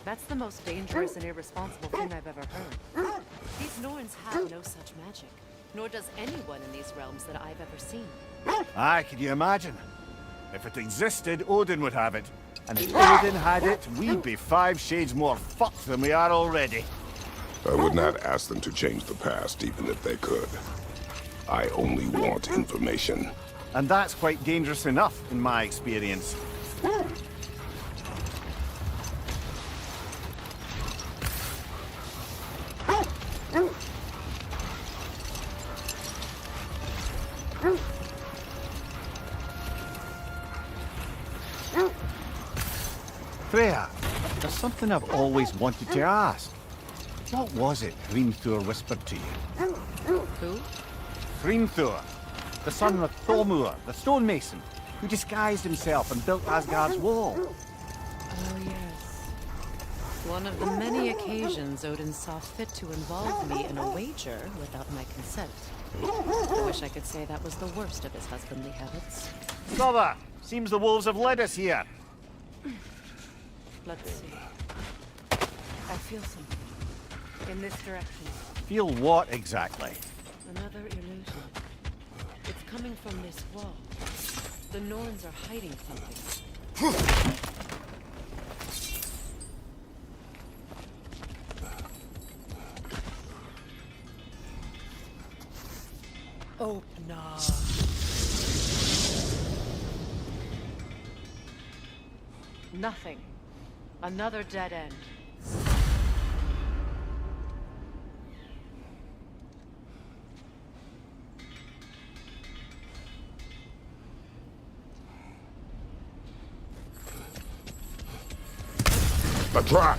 That's the most dangerous and irresponsible thing I've ever heard. These Norns have no such magic, nor does anyone in these realms that I've ever seen. Aye, can you imagine? If it existed, Odin would have it. And if Odin had it, we'd be 5 shades more fucked than we are already. I would not ask them to change the past, even if they could. I only want information. And that's quite dangerous enough, in my experience. Freya, there's something I've always wanted to ask. What was it Hrimthur whispered to you? Who? Hrimthur, the son of Thormur, the stonemason, who disguised himself and built Asgard's wall. Oh, yes. One of the many occasions Odin saw fit to involve me in a wager without my consent. I wish I could say that was the worst of his husbandly habits. Brother, seems the wolves have led us here. Let's see. I feel something. In this direction. Feel what exactly? Another illusion. It's coming from this wall. The Norns are hiding something. Open up. Nothing. Another dead end. The trap!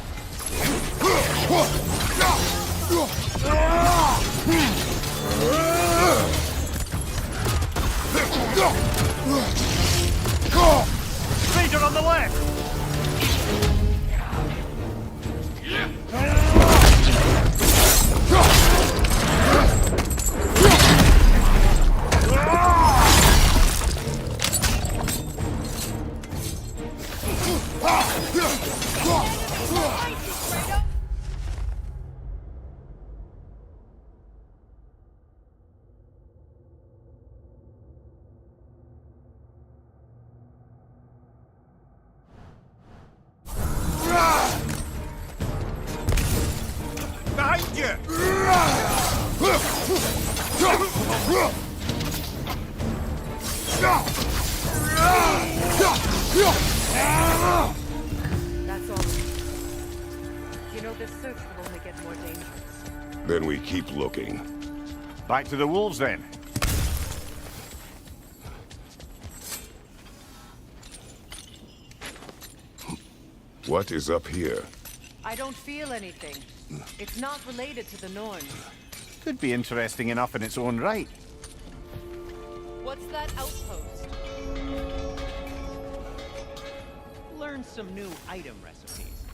Raider on the left! Behind you! That's all. You know, this search will only get more dangerous. Then we keep looking. Back to the wolves, then. What is up here? I don't feel anything. It's not related to the Norns. Could be interesting enough in its own right. What's that outpost? Learn some new item recipes.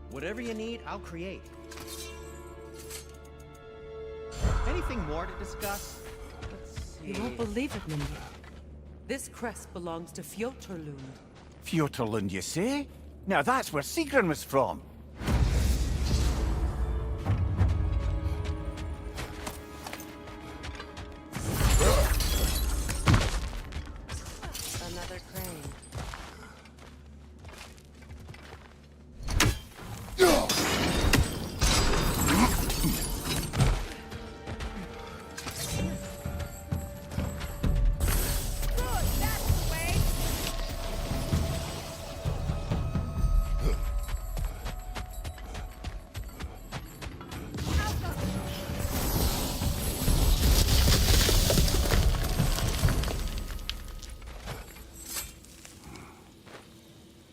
Whatever you need, I'll create. Anything more to discuss? Let's see. You won't believe it, Mindy. This crest belongs to Fjotorlund. Fjotorlund, you say? Now that's where Sigrun was from. Another crane.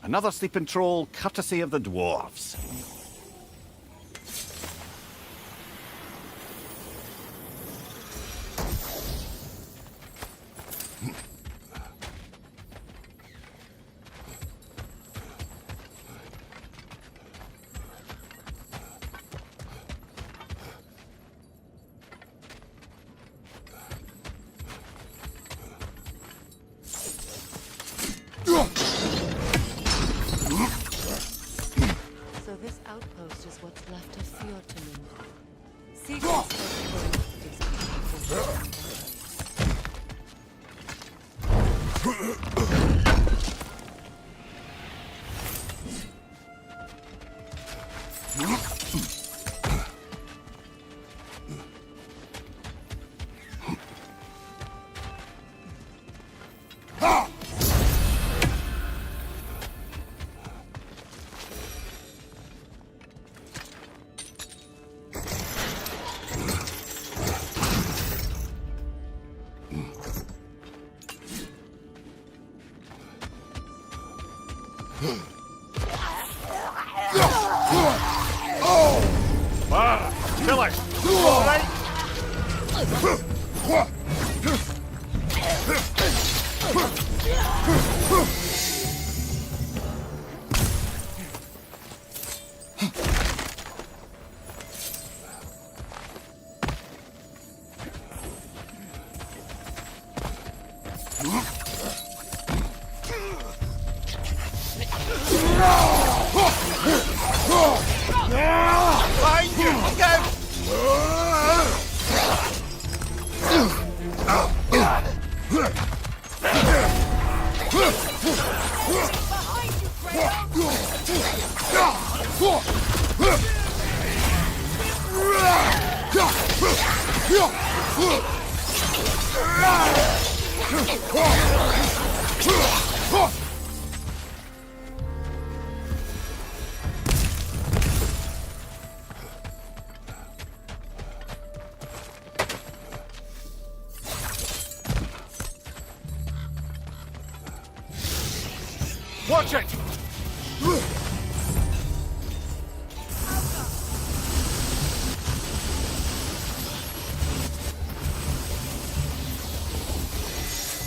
Another sleeping troll, courtesy of the dwarves. outpost is what's left of Fjortmund. Secrets Kill it! All right? Behind you! Look out! Watch it!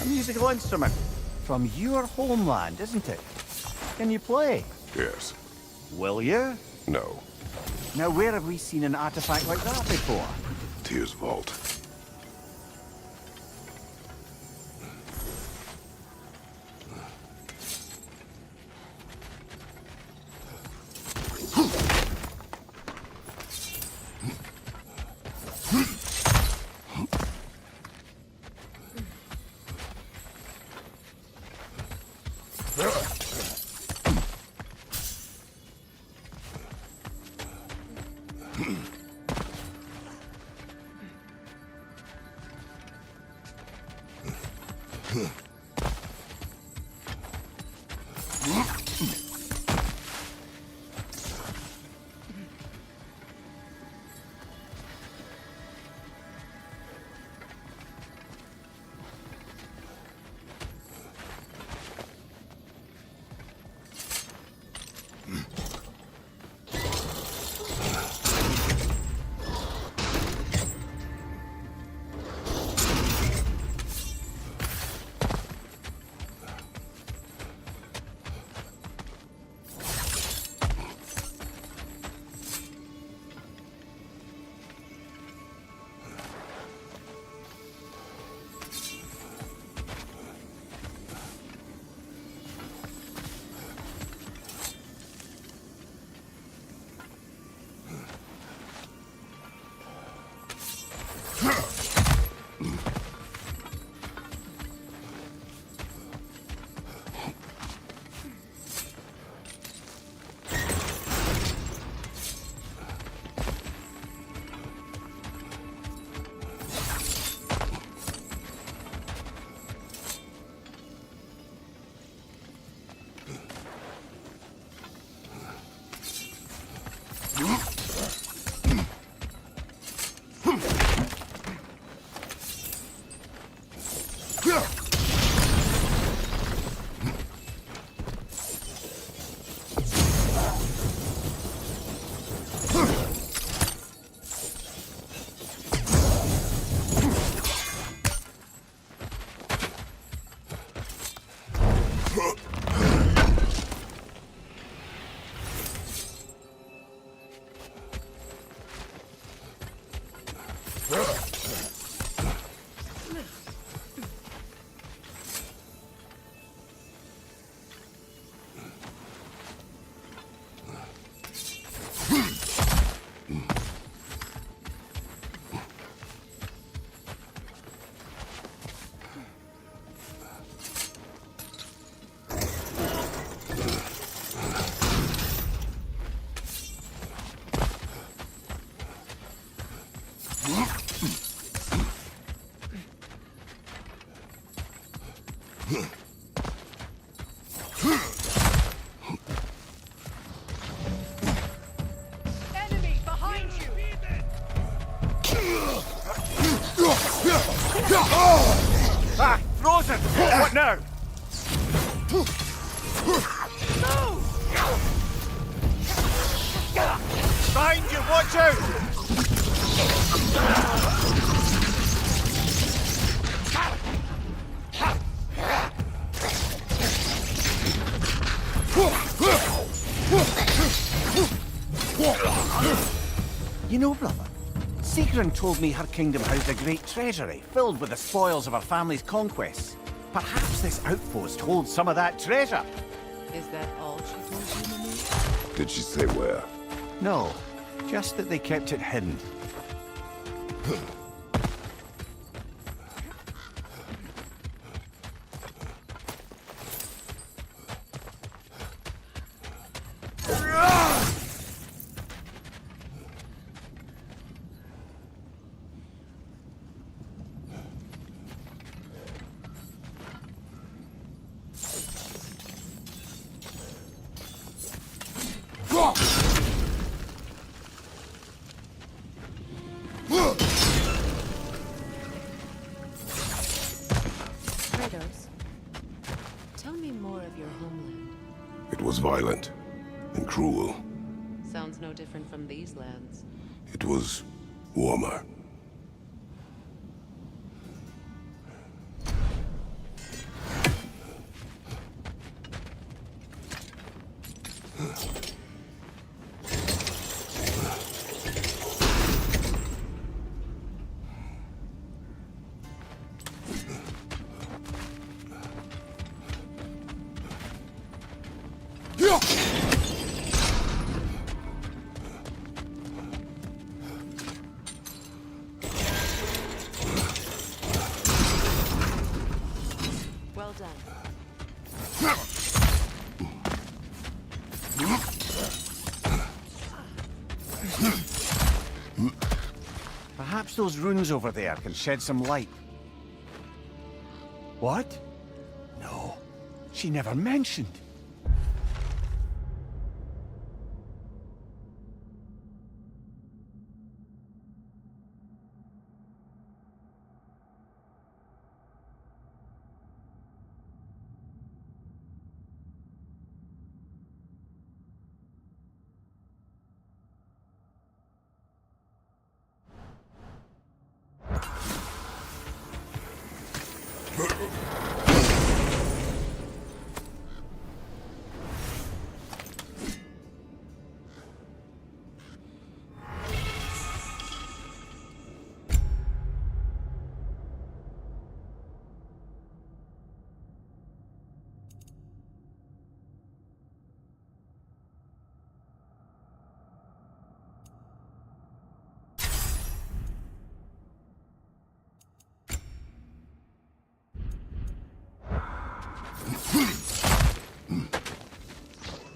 A musical instrument from your homeland, isn't it? Can you play? Yes. Will you? No. Now, where have we seen an artifact like that before? Tyr's vault. Enemy behind you! Ah, frozen! What now? Behind you, watch out! You know, brother, Sigrun told me her kingdom housed a great treasury filled with the spoils of her family's conquests. Perhaps this outpost holds some of that treasure. Is that all she told you, Mimir? Did she say where? No, just that they kept it hidden. Kratos, tell me more of your homeland. It was violent and cruel. Sounds no different from these lands. It was warmer. Well done. Perhaps those runes over there can shed some light. What? No, she never mentioned.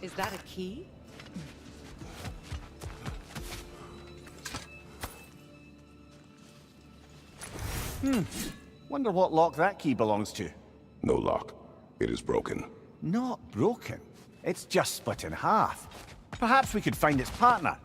Is that a key? Wonder what lock that key belongs to. No lock. It is broken. Not broken. It's just split in half. Perhaps we could find its partner.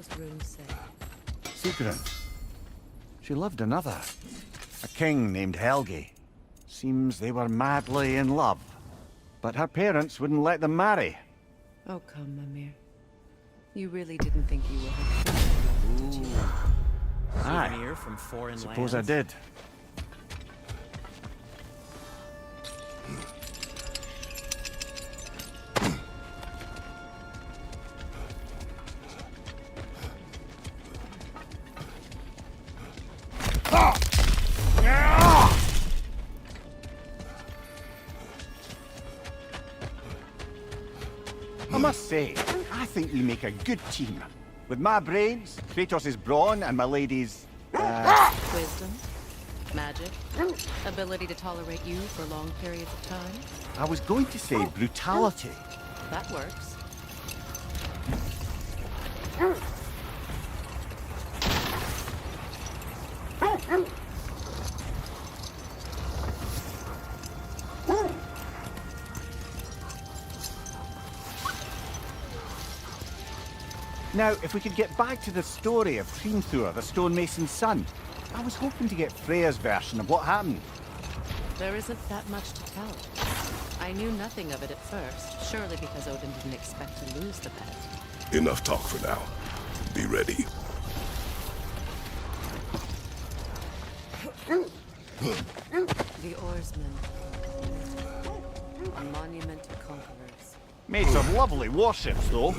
those runes say? Sigrun. She loved another. A king named Helgi. Seems they were madly in love. But her parents wouldn't let them marry. Oh, come, Mimir. You really didn't think you were her queen, did you? Souvenir from foreign Suppose lands. I did. I must say, I think we make a good team. With my brains, Kratos' brawn, and my lady's... Wisdom, magic, ability to tolerate you for long periods of time. I was going to say brutality. That works. Now, if we could get back to the story of Hrimthur, the stonemason's son, I was hoping to get Freya's version of what happened. There isn't that much to tell. I knew nothing of it at first, surely because Odin didn't expect to lose the bet. Enough talk for now. Be ready. The oarsmen. A monument to conquerors. Made some lovely warships, though.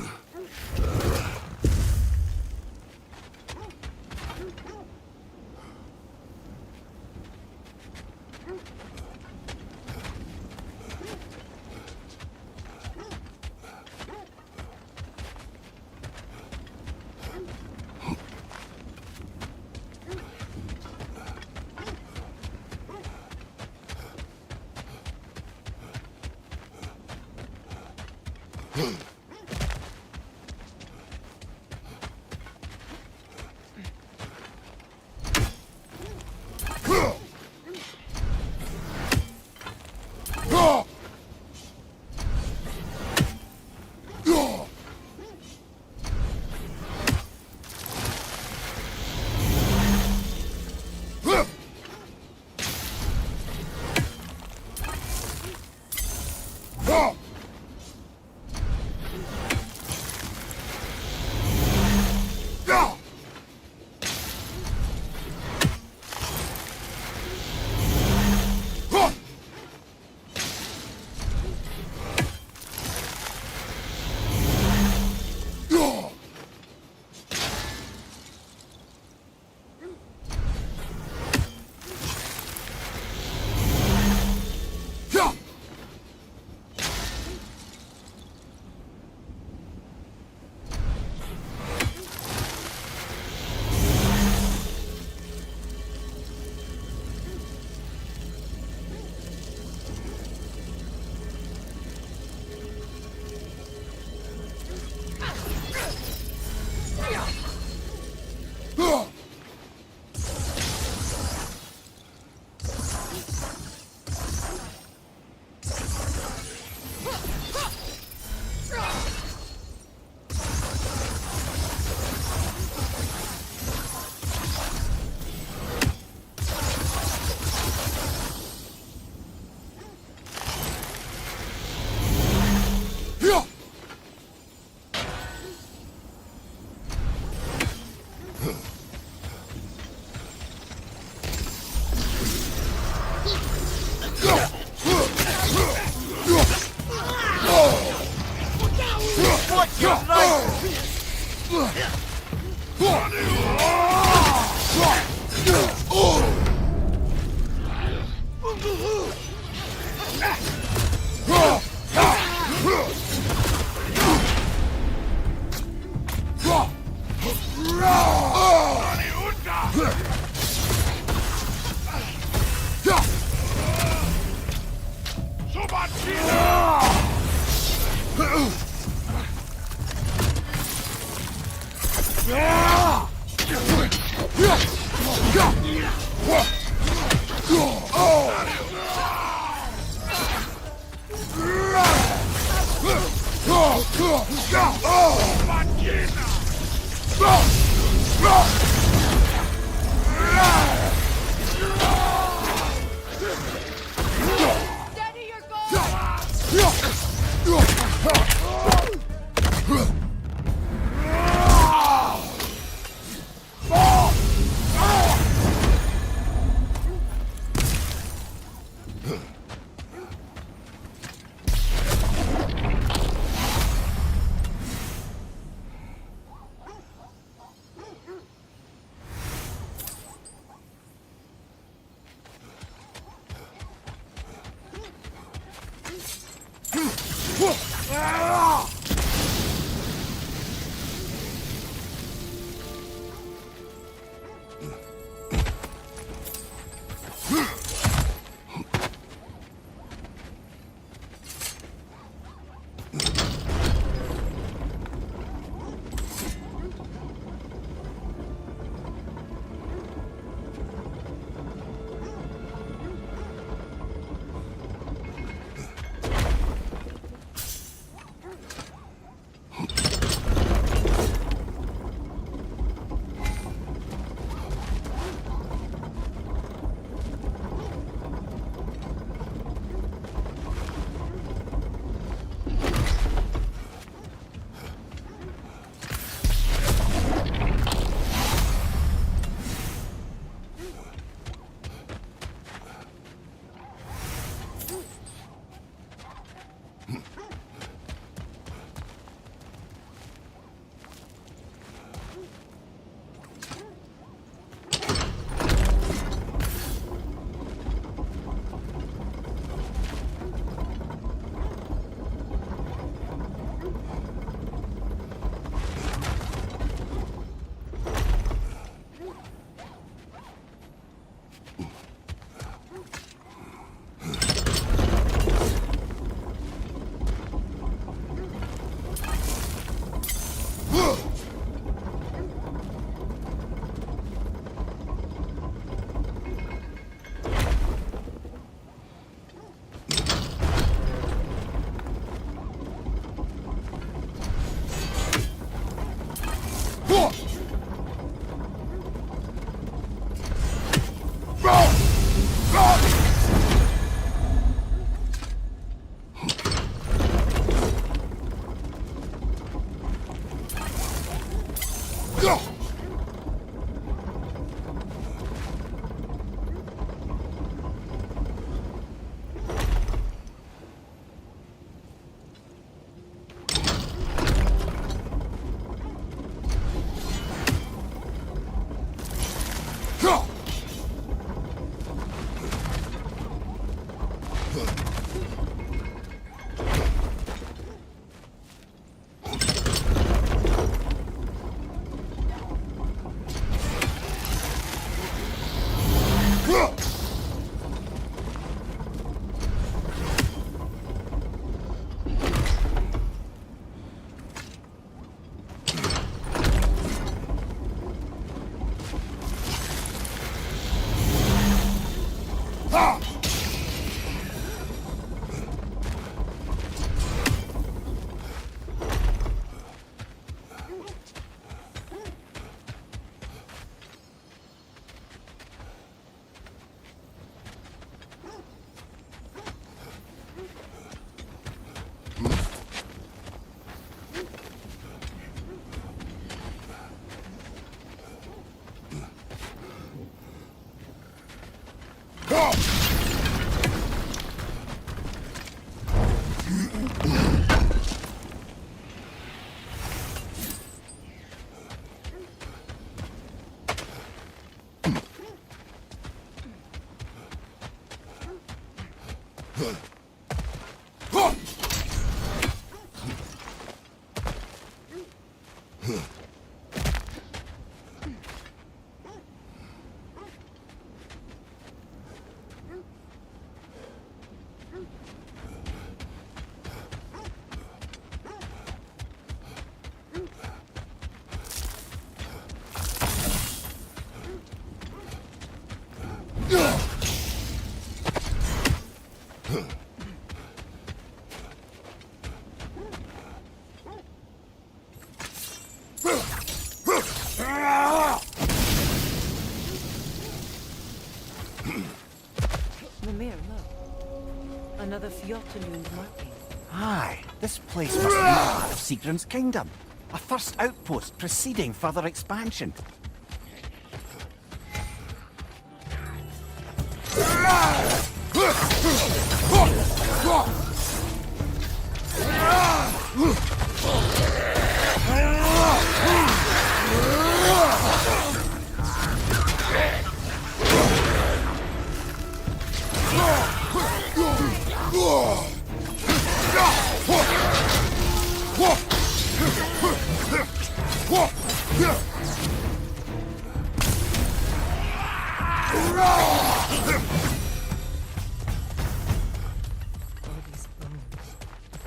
Fjotunund marking. Aye, this place must be part of Sigrun's kingdom. A first outpost preceding further expansion.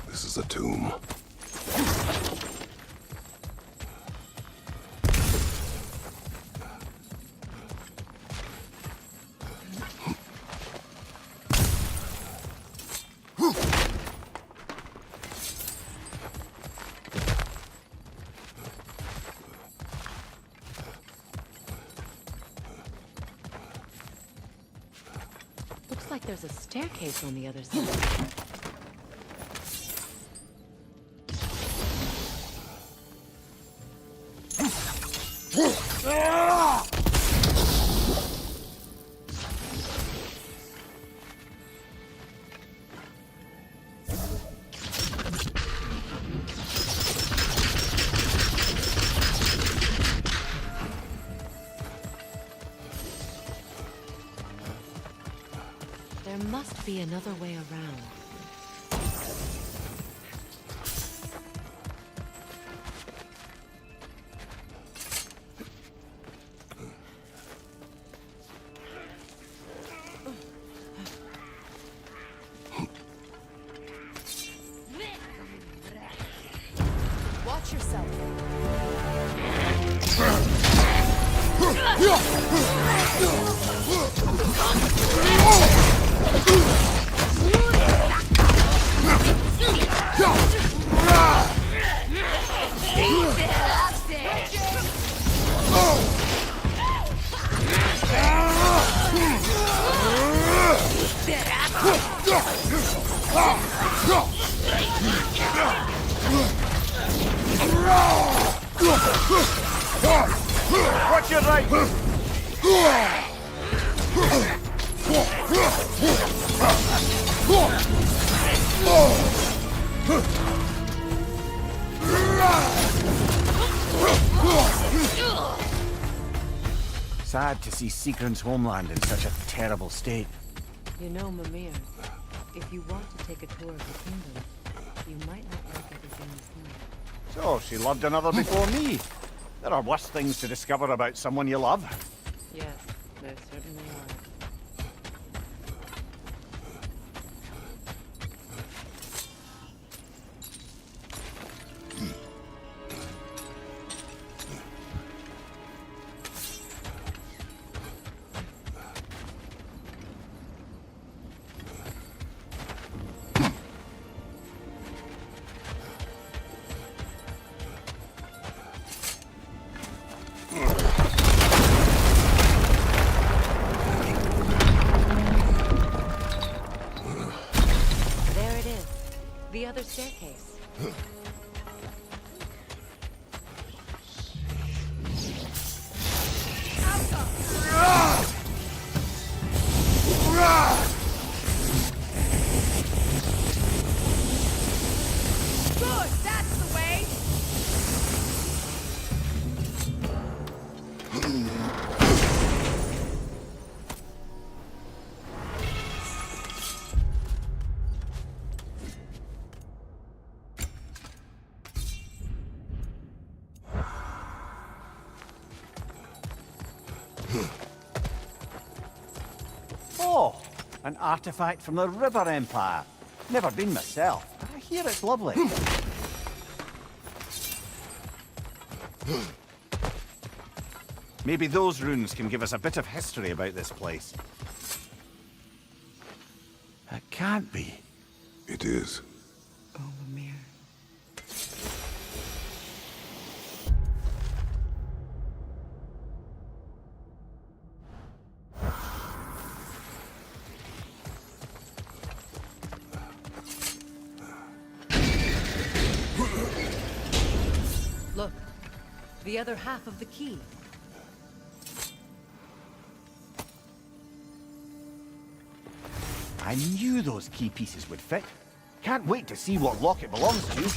This is a tomb. Looks like there's a staircase on the other side. There must be another way around. Watch yourself. Watch your right! Sad to see Sigrun's homeland in such a terrible state. You know, Mimir, if you want to take a tour of the kingdom, you might not like everything you see. So, she loved another before me. There are worse things to discover about someone you love. Yes, there certainly are. There it is. The other staircase. Good, that's the way. Oh, an artifact from the River Empire. Never been myself, but I hear it's lovely. Maybe those runes can give us a bit of history about this place. It can't be. It is. Oh, Mimir. The other half of the key. I knew those key pieces would fit. Can't wait to see what lock it belongs to.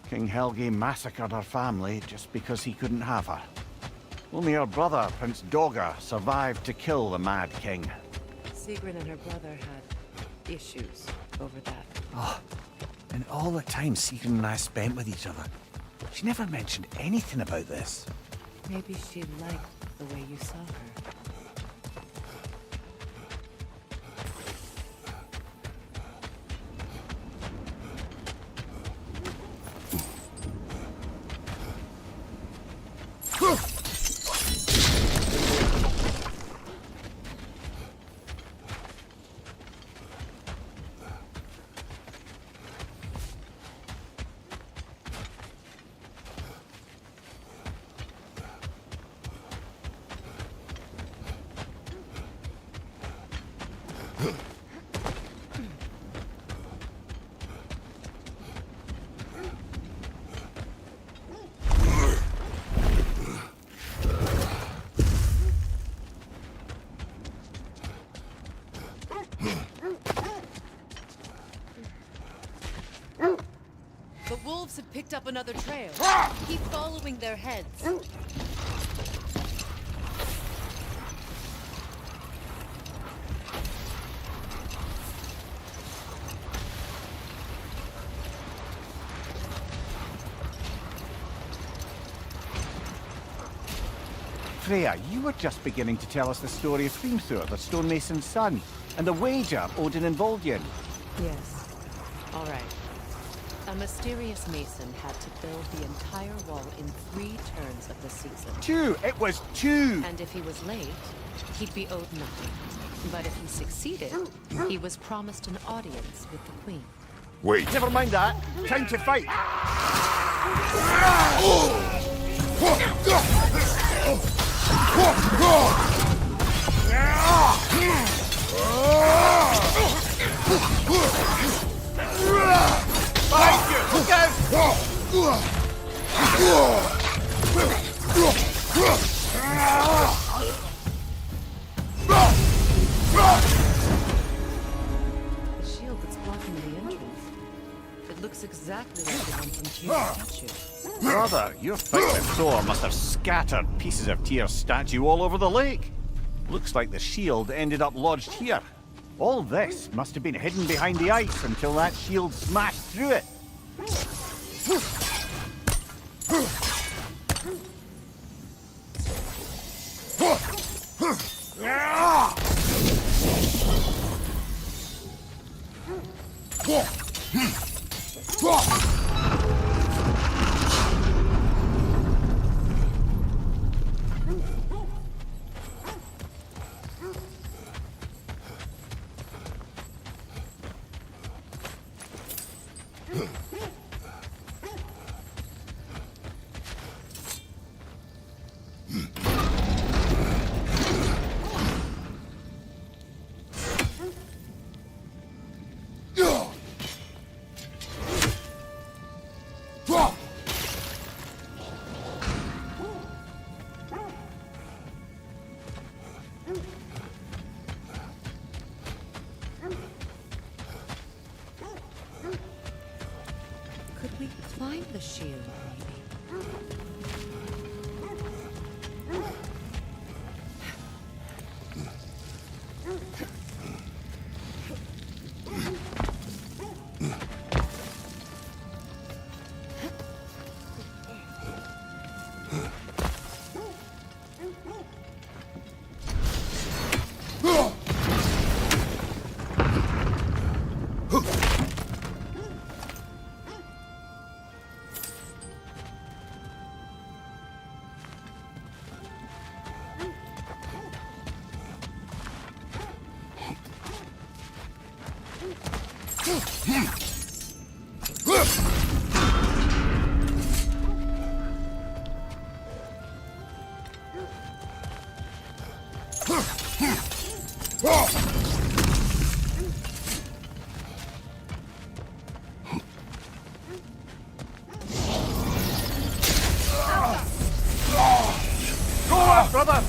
King Helge massacred her family just because he couldn't have her. Only her brother, Prince Dogger, survived to kill the Mad King. Sigrid and her brother had issues over that. Oh, and all the time Sigrid and I spent with each other, she never mentioned anything about this. Maybe she liked the way you saw her. The wolves have picked up another trail. Keep following their heads. Freya, you were just beginning to tell us the story of Hrimthur, the stonemason's son, and the wager Odin and Voldian. Yes. All right. A mysterious mason had to build the entire wall in 3 turns of the season. 2! It was 2! And if he was late, he'd be owed nothing. But if he succeeded, he was promised an audience with the queen. Wait. Never mind that. Time to fight. Behind you! Look out! The shield that's blocking the entrance. It looks exactly like the one from Tyr's statue. Brother, your fight with Thor must have scattered pieces of Tyr's statue all over the lake. Looks like the shield ended up lodged here. All this must have been hidden behind the ice until that shield smashed through it. we climb the shield, maybe? Brother!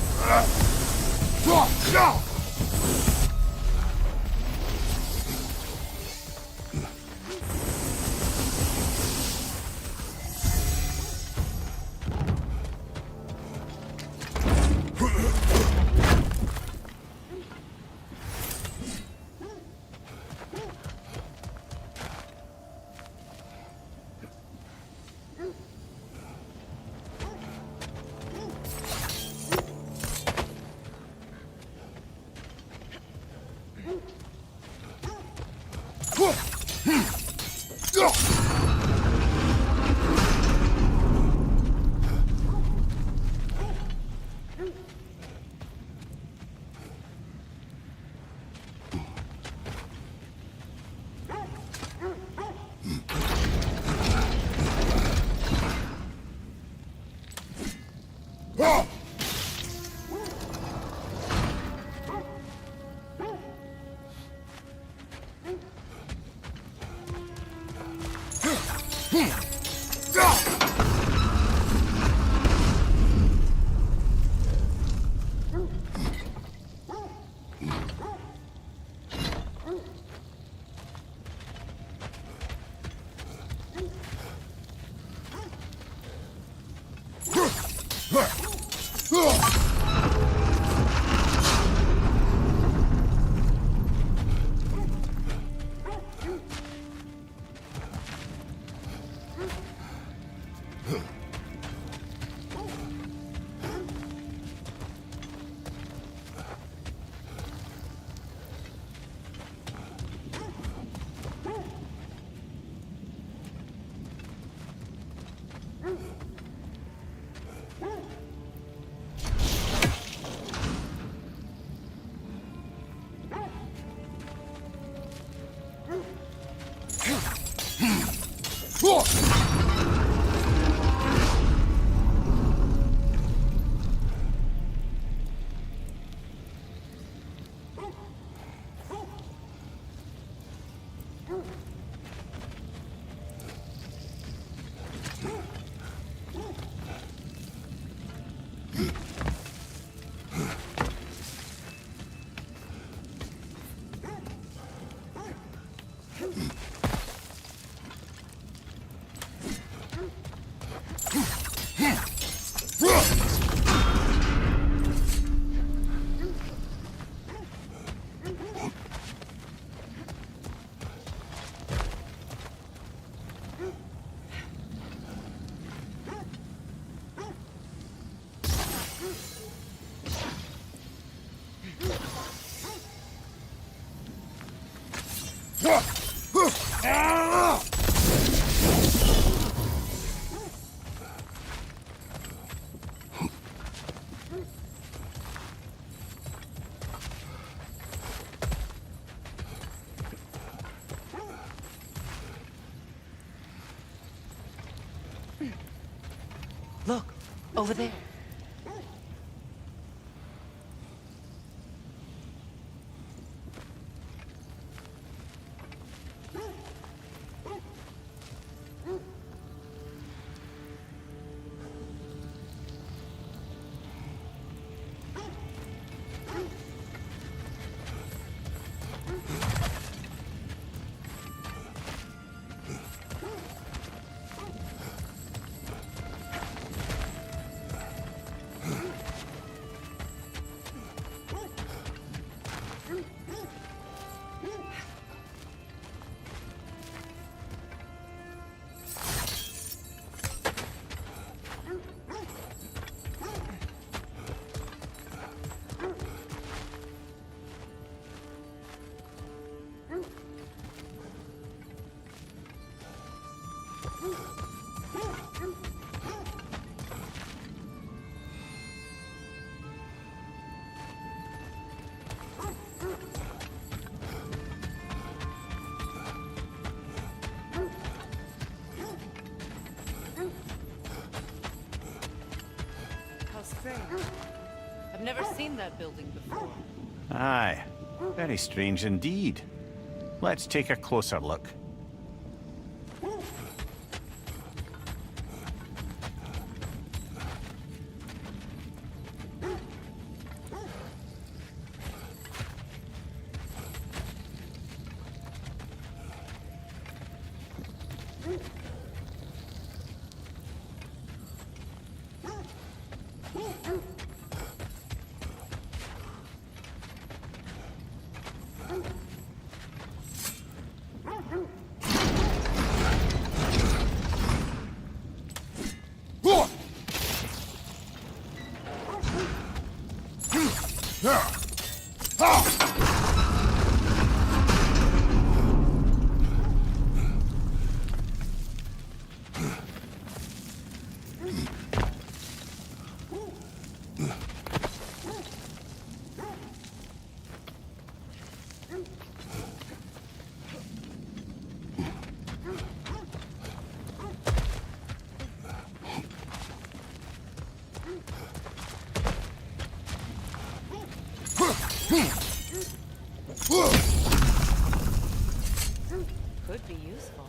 Look, over there. How strange. I've never seen that building before. Aye, very strange indeed. Let's take a closer look. Could be useful.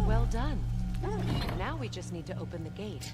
Well done. Now we just need to open the gate.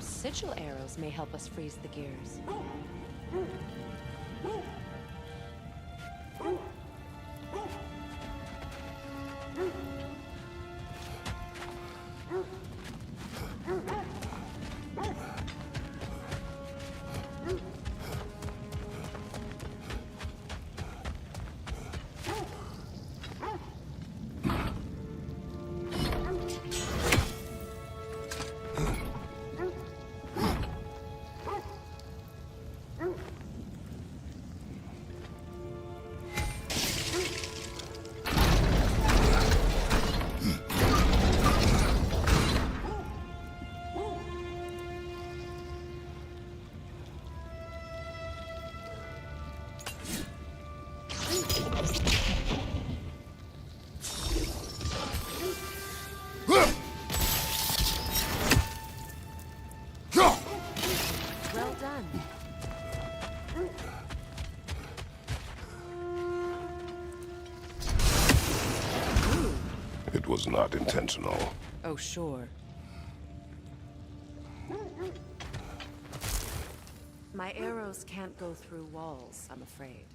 Sigil arrows may help us freeze the gears. was not intentional. Oh, sure. My arrows can't go through walls, I'm afraid.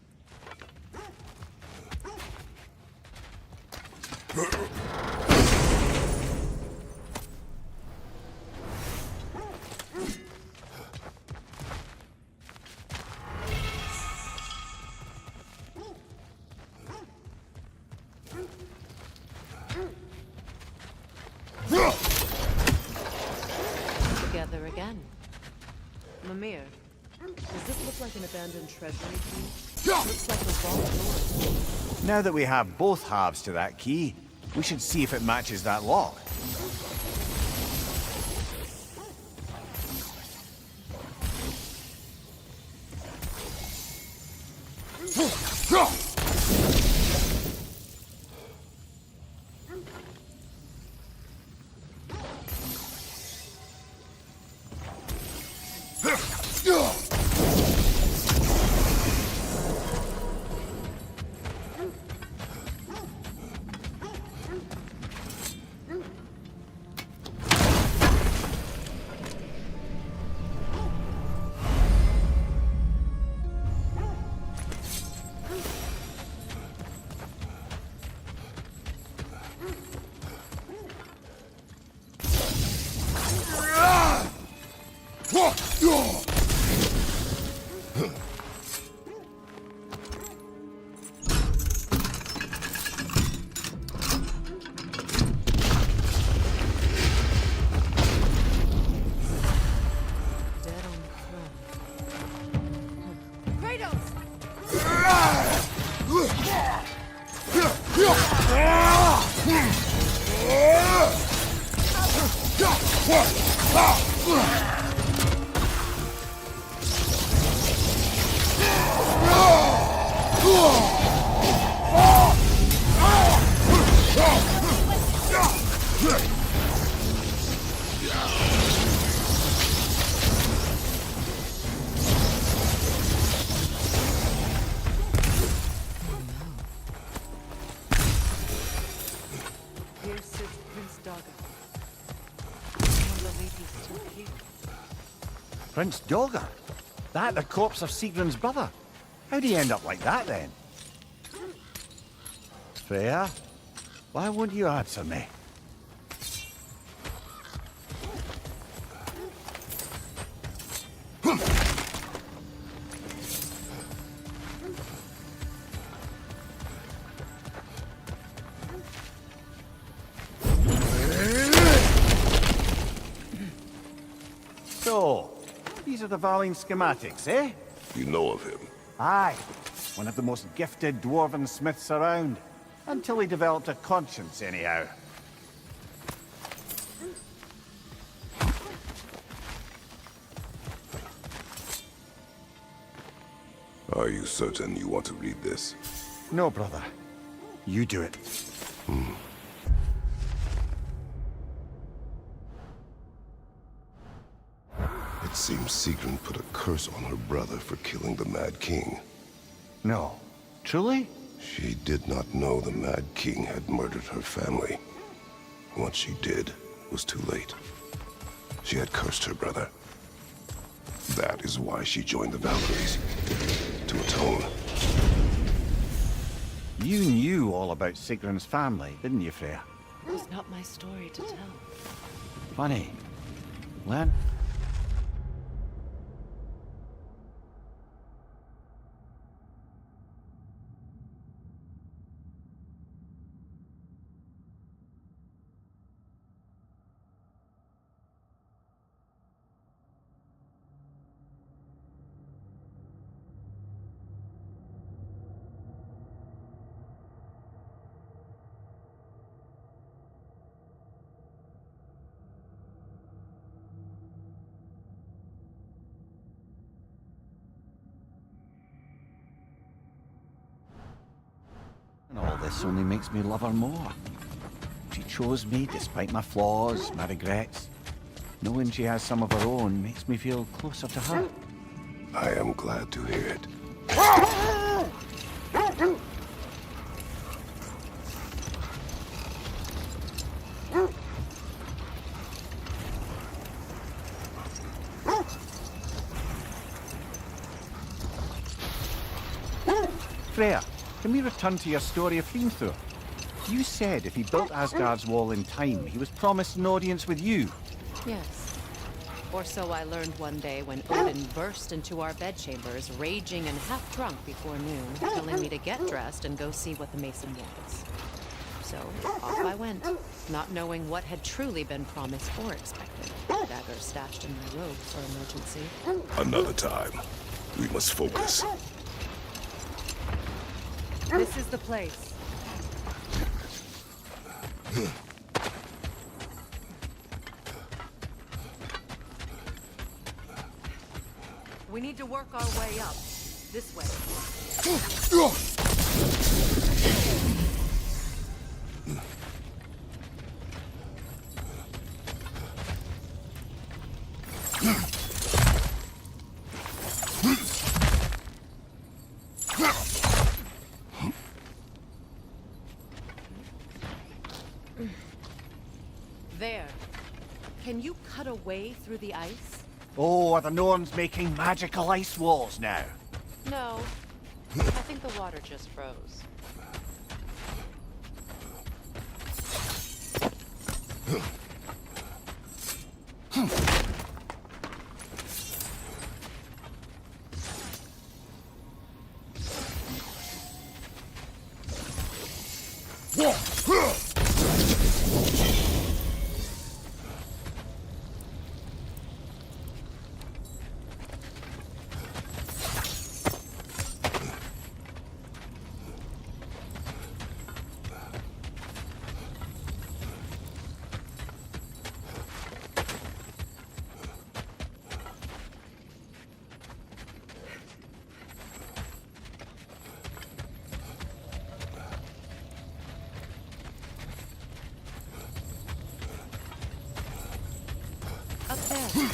Together again. Mimir, does this look like an abandoned treasury key? Looks like a vault door. Now that we have both halves to that key, we should see if it matches that lock. Here sits Prince Dogger. I can't believe he's still here. Prince Dogger? That the corpse of Sigrun's brother? How'd he end up like that, then? Freya, why won't you answer me? So, these are the Valine schematics, eh? You know of him? Aye. One of the most gifted dwarven smiths around. Until he developed a conscience, anyhow. Are you certain you want to read this? No, brother. You do it. It seems Sigrun put a curse on her brother for killing the Mad King. No. Truly? She did not know the Mad King had murdered her family. Once she did, it was too late. She had cursed her brother. That is why she joined the Valkyries. To atone. You knew all about Sigrun's family, didn't you, Freya? It was not my story to tell. Funny. Len? And all this only makes me love her more. She chose me despite my flaws, my regrets. Knowing she has some of her own makes me feel closer to her. I am glad to hear it. Freya, can we return to your story of Hrimthur? You said if he built Asgard's wall in time, he was promised an audience with you. Yes. Or so I learned one day when Odin burst into our bedchambers, raging and half drunk before noon, telling me to get dressed and go see what the mason wants. So off I went, not knowing what had truly been promised or expected. Dagger stashed in my robe for emergency. Another time. We must focus. This is the place. We need to work our way up. This way. There. Can you cut a way through the ice? Oh, are the Norns making magical ice walls now? No. I think the water just froze. Up there.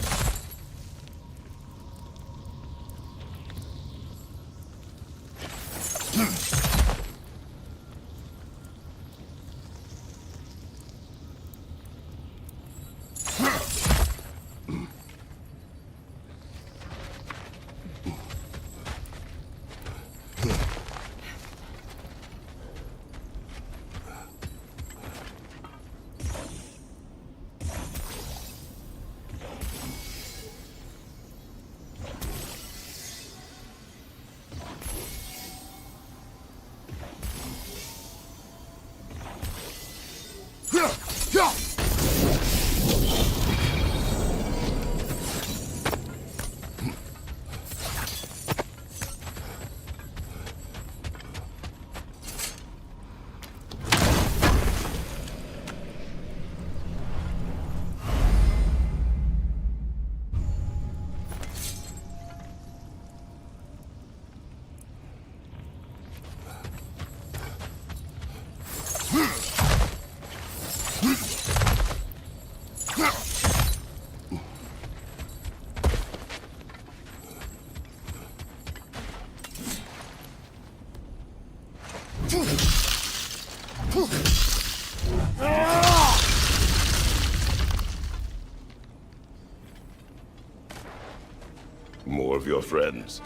More of your friends.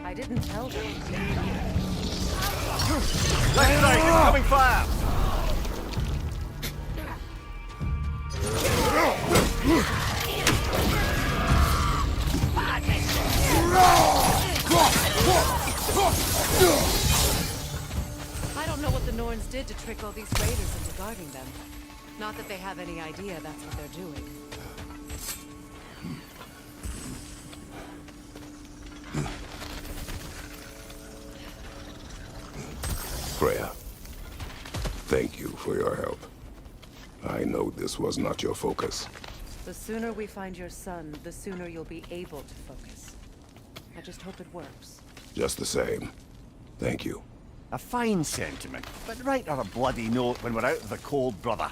I didn't tell them. Left side, incoming fire! I don't know what the Norns did to trick all these raiders into guarding them. Not that they have any idea that's what they're doing. Freya, thank you for your help. I know this was not your focus. The sooner we find your son, the sooner you'll be able to focus. I just hope it works. Just the same, thank you. A fine sentiment, but write her a bloody note when we're out of the cold, brother.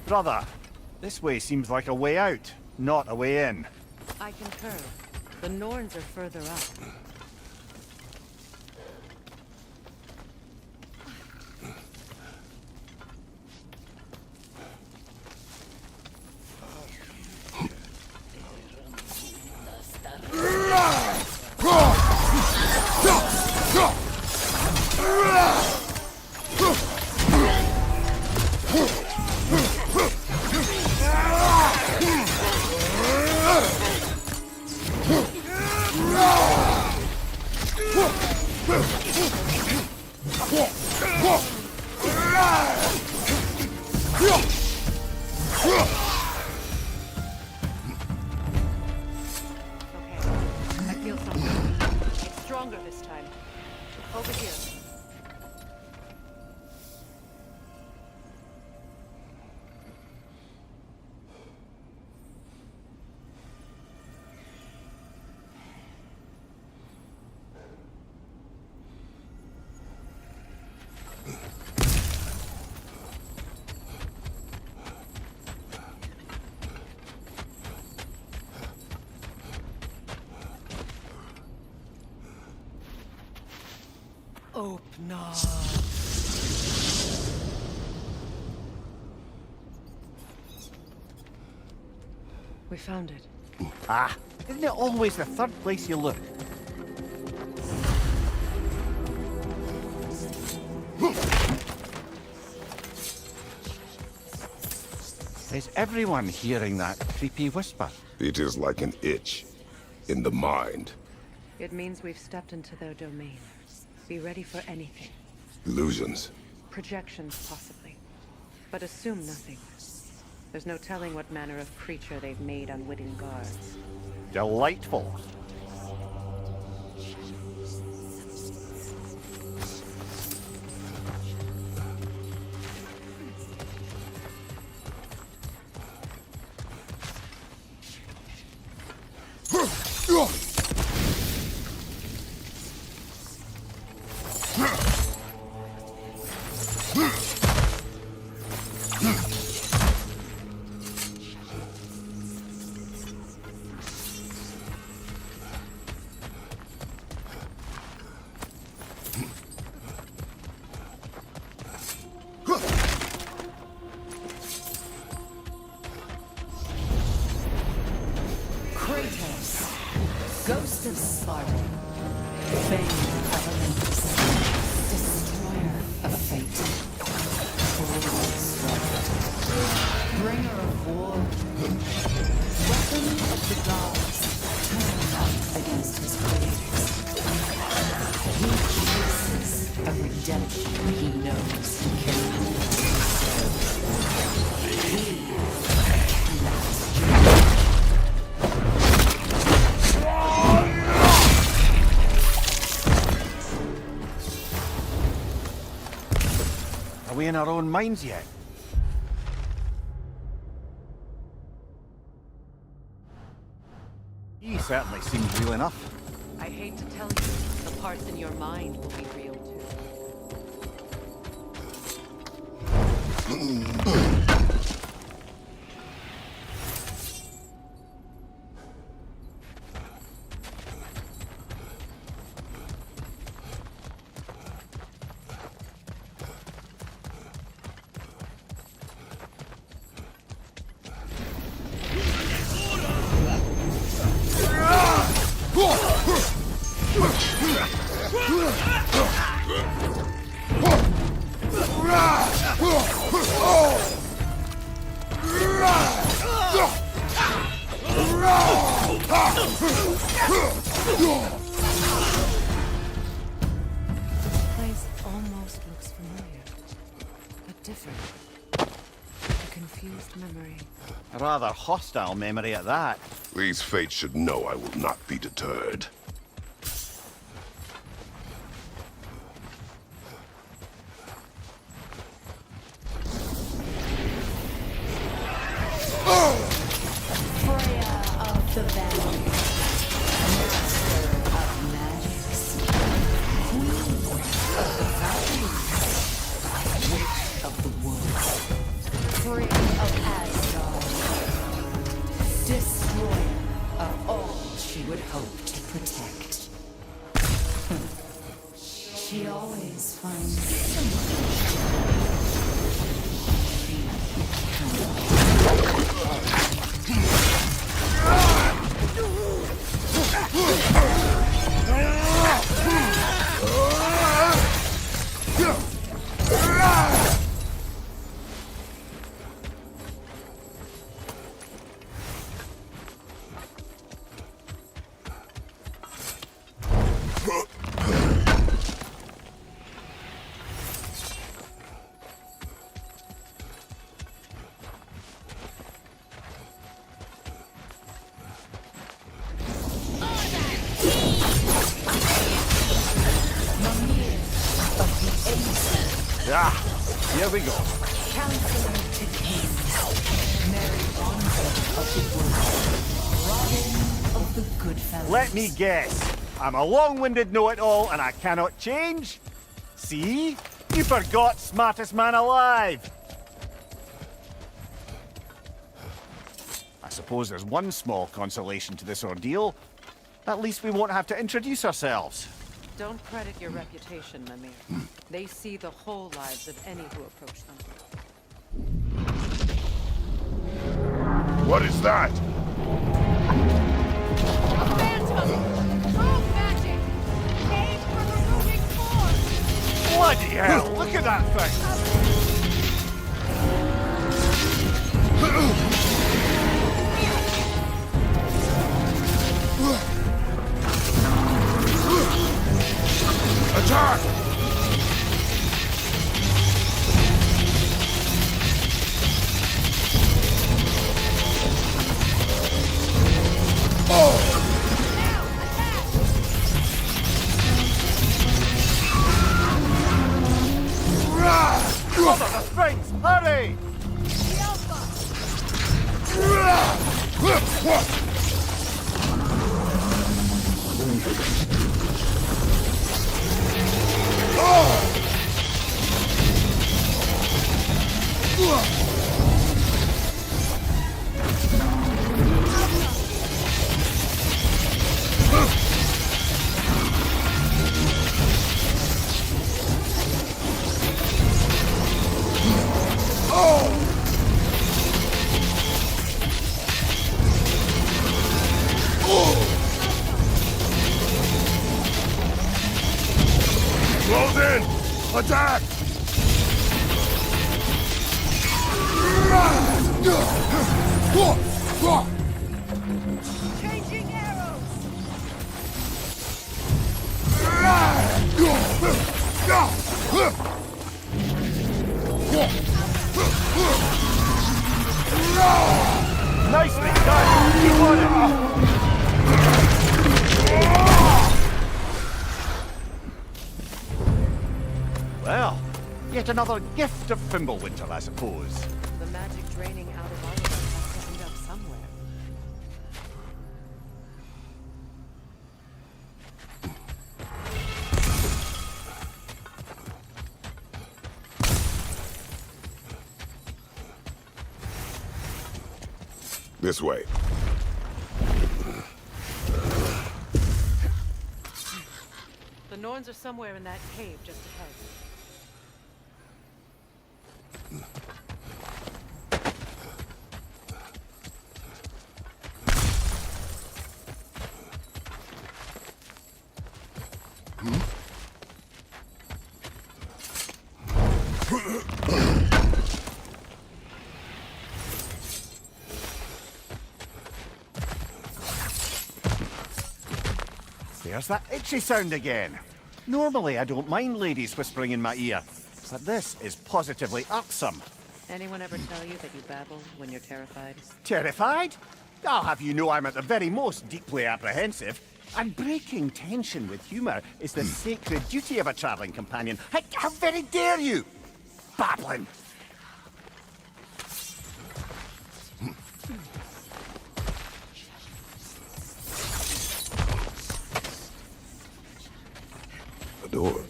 Brother, this way seems like a way out, not a way in. I concur. The Norns are further up. I feel something. It's stronger this time. Over here. Open up. We found it. Ah, isn't it always the third place you look? Is everyone hearing that creepy whisper? It is like an itch in the mind. It means we've stepped into their domain. Be ready for anything. Illusions. Projections, possibly. But assume nothing. There's no telling what manner of creature they've made unwitting guards. Delightful. Ghost of Sparta, Fame of Olympus, Destroyer of Fate, Bringer of War, Weapon of the Gods, turned up against his creators. He chooses a redemption he knows he cannot. Are we in our own minds yet? He certainly seems real enough. I hate to tell you, the parts in your mind will be real too. Place almost looks familiar, but different. A confused memory. A rather hostile memory at that. These fates should know I will not be deterred. Freya of the Valley, Master of Magics, Queen of the Valkyries, Witch of the Woods, Freya of Asgard, Destroyer of all she would hope to protect. She always finds someone. Ah, here we go. Counselor to kings, Mary Bonzo of the Wood, Robin of the Goodfellas. Let me guess. I'm a long-winded know-it-all and I cannot change? See? You forgot smartest man alive. I suppose there's one small consolation to this ordeal. At least we won't have to introduce ourselves. Don't credit your reputation, Mimir. They see the whole lives of any who approach them. What is that? A phantom! True magic! Came from a moving force! Bloody hell! Look at that thing! Attack! Cover the Sphinx! Hurry! Close in! Attack! Changing arrows! Nicely done! Keep on it! Well, yet another gift of Fimbulwinter, I suppose. The magic draining out of all of us has to end up somewhere. This way. The Norns are somewhere in that cave just ahead. There's that itchy sound again. Normally I don't mind ladies whispering in my ear, but this is positively irksome. Anyone ever tell you that you babble when you're terrified? Terrified? I'll have you know I'm at the very most deeply apprehensive. And breaking tension with humour is the sacred duty of a travelling companion. How very dare you! Babbling! The door.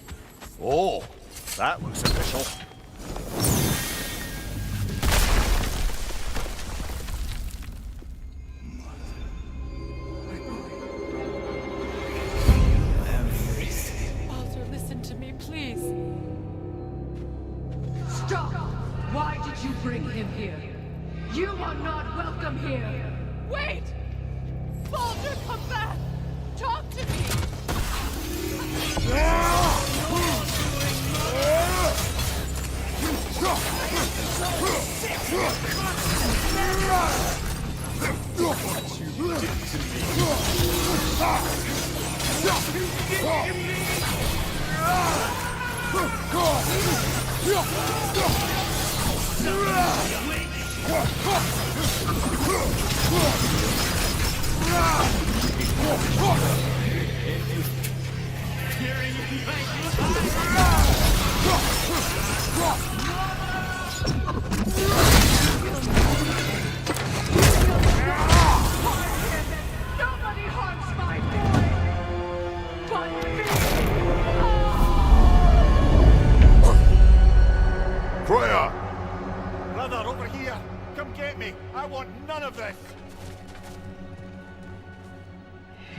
Oh, that looks official. Baldur, listen to me, please. Stop! Why did you bring him here? You are not welcome here! Wait! Baldur, come back! Talk to me!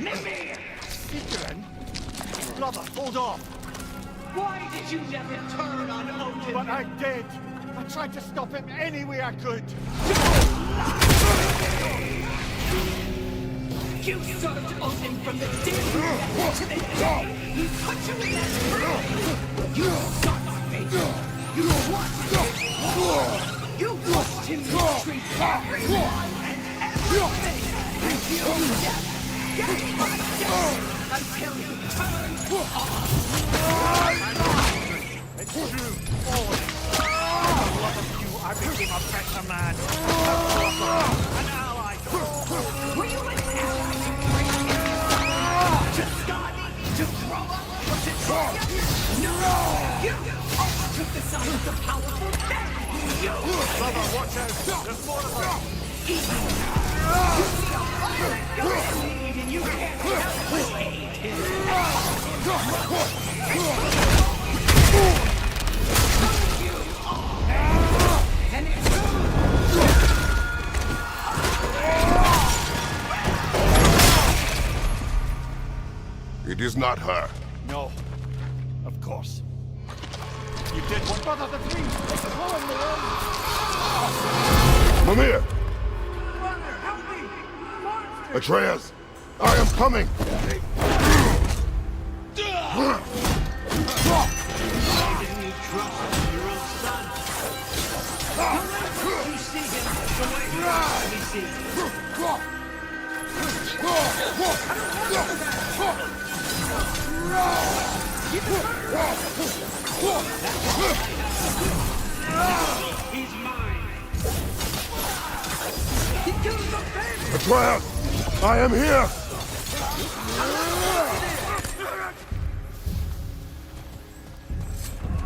Seekerin? Brother, hold off! Why did you never turn on Odin? But I did! I tried to stop him any way I could! You served Odin from the day you met to the day he put you in that room! You sought fate! You wanted it! You watched him treat everyone and everything! And you never gave a damn until you turned on! It's true, all of it. For the love of you, I became a better man. An ally. Were you an ally to bring him? To study? To grow up? Or to try? No! You overtook the side of the powerful men! You! Brother, watch out! There's more of us! You see a fire going in need and you can't help but aid him! And it's It is not her. No. Of course. You did what Brother the Three! It's blowing the wind! Mimir! Brother, help me! Monster! Atreus! I am coming! Why didn't you trust your own son? You see him the way he sees him. He's mine. He killed the baby. Atreus! I am here!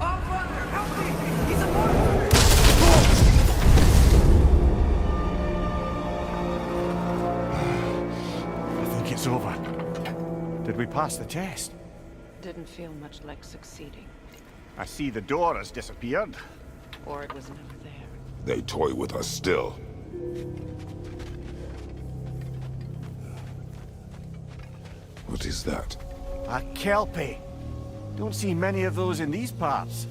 Oh, brother, help me! He's a monster! I think it's over. Did we pass the test? Didn't feel much like succeeding. I see the door has disappeared. Or it was never there. They toy with us still. What is that? A kelpie. Don't see many of those in these parts.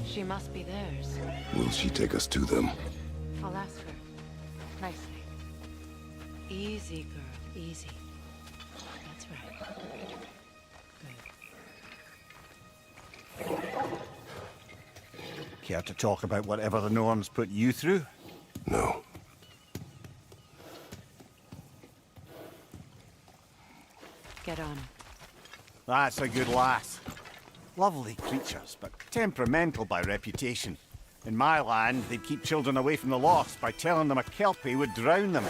She must be theirs. Will she take us to them? I'll ask her. Nicely. Easy, girl. Easy. That's right. Care to talk about whatever the Norns put you through? No. Get on. That's a good lass. Lovely creatures, but temperamental by reputation. In my land, they'd keep children away from the lost by telling them a kelpie would drown them.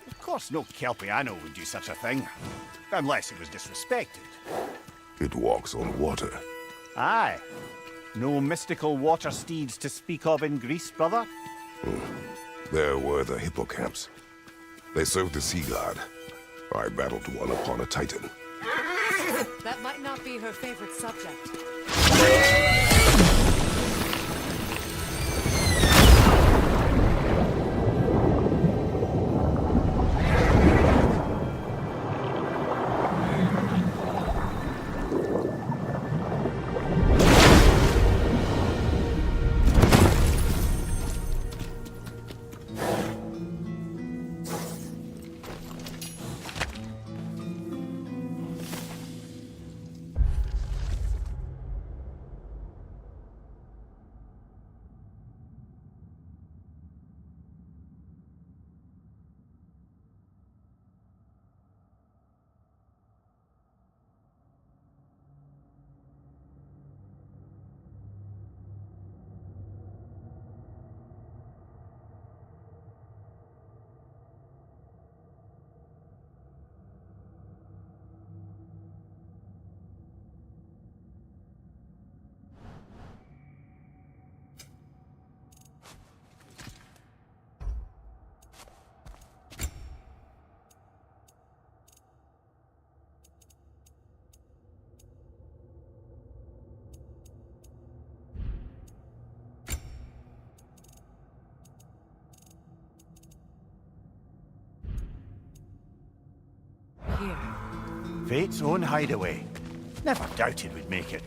Of course, no kelpie I know would do such a thing. Unless it was disrespected. It walks on water. Aye. No mystical water steeds to speak of in Greece, brother? There were the hippocamps. They served the sea god. I battled one upon a titan. That might not be her favorite subject. Here. Fate's own hideaway. Never doubted we'd make it.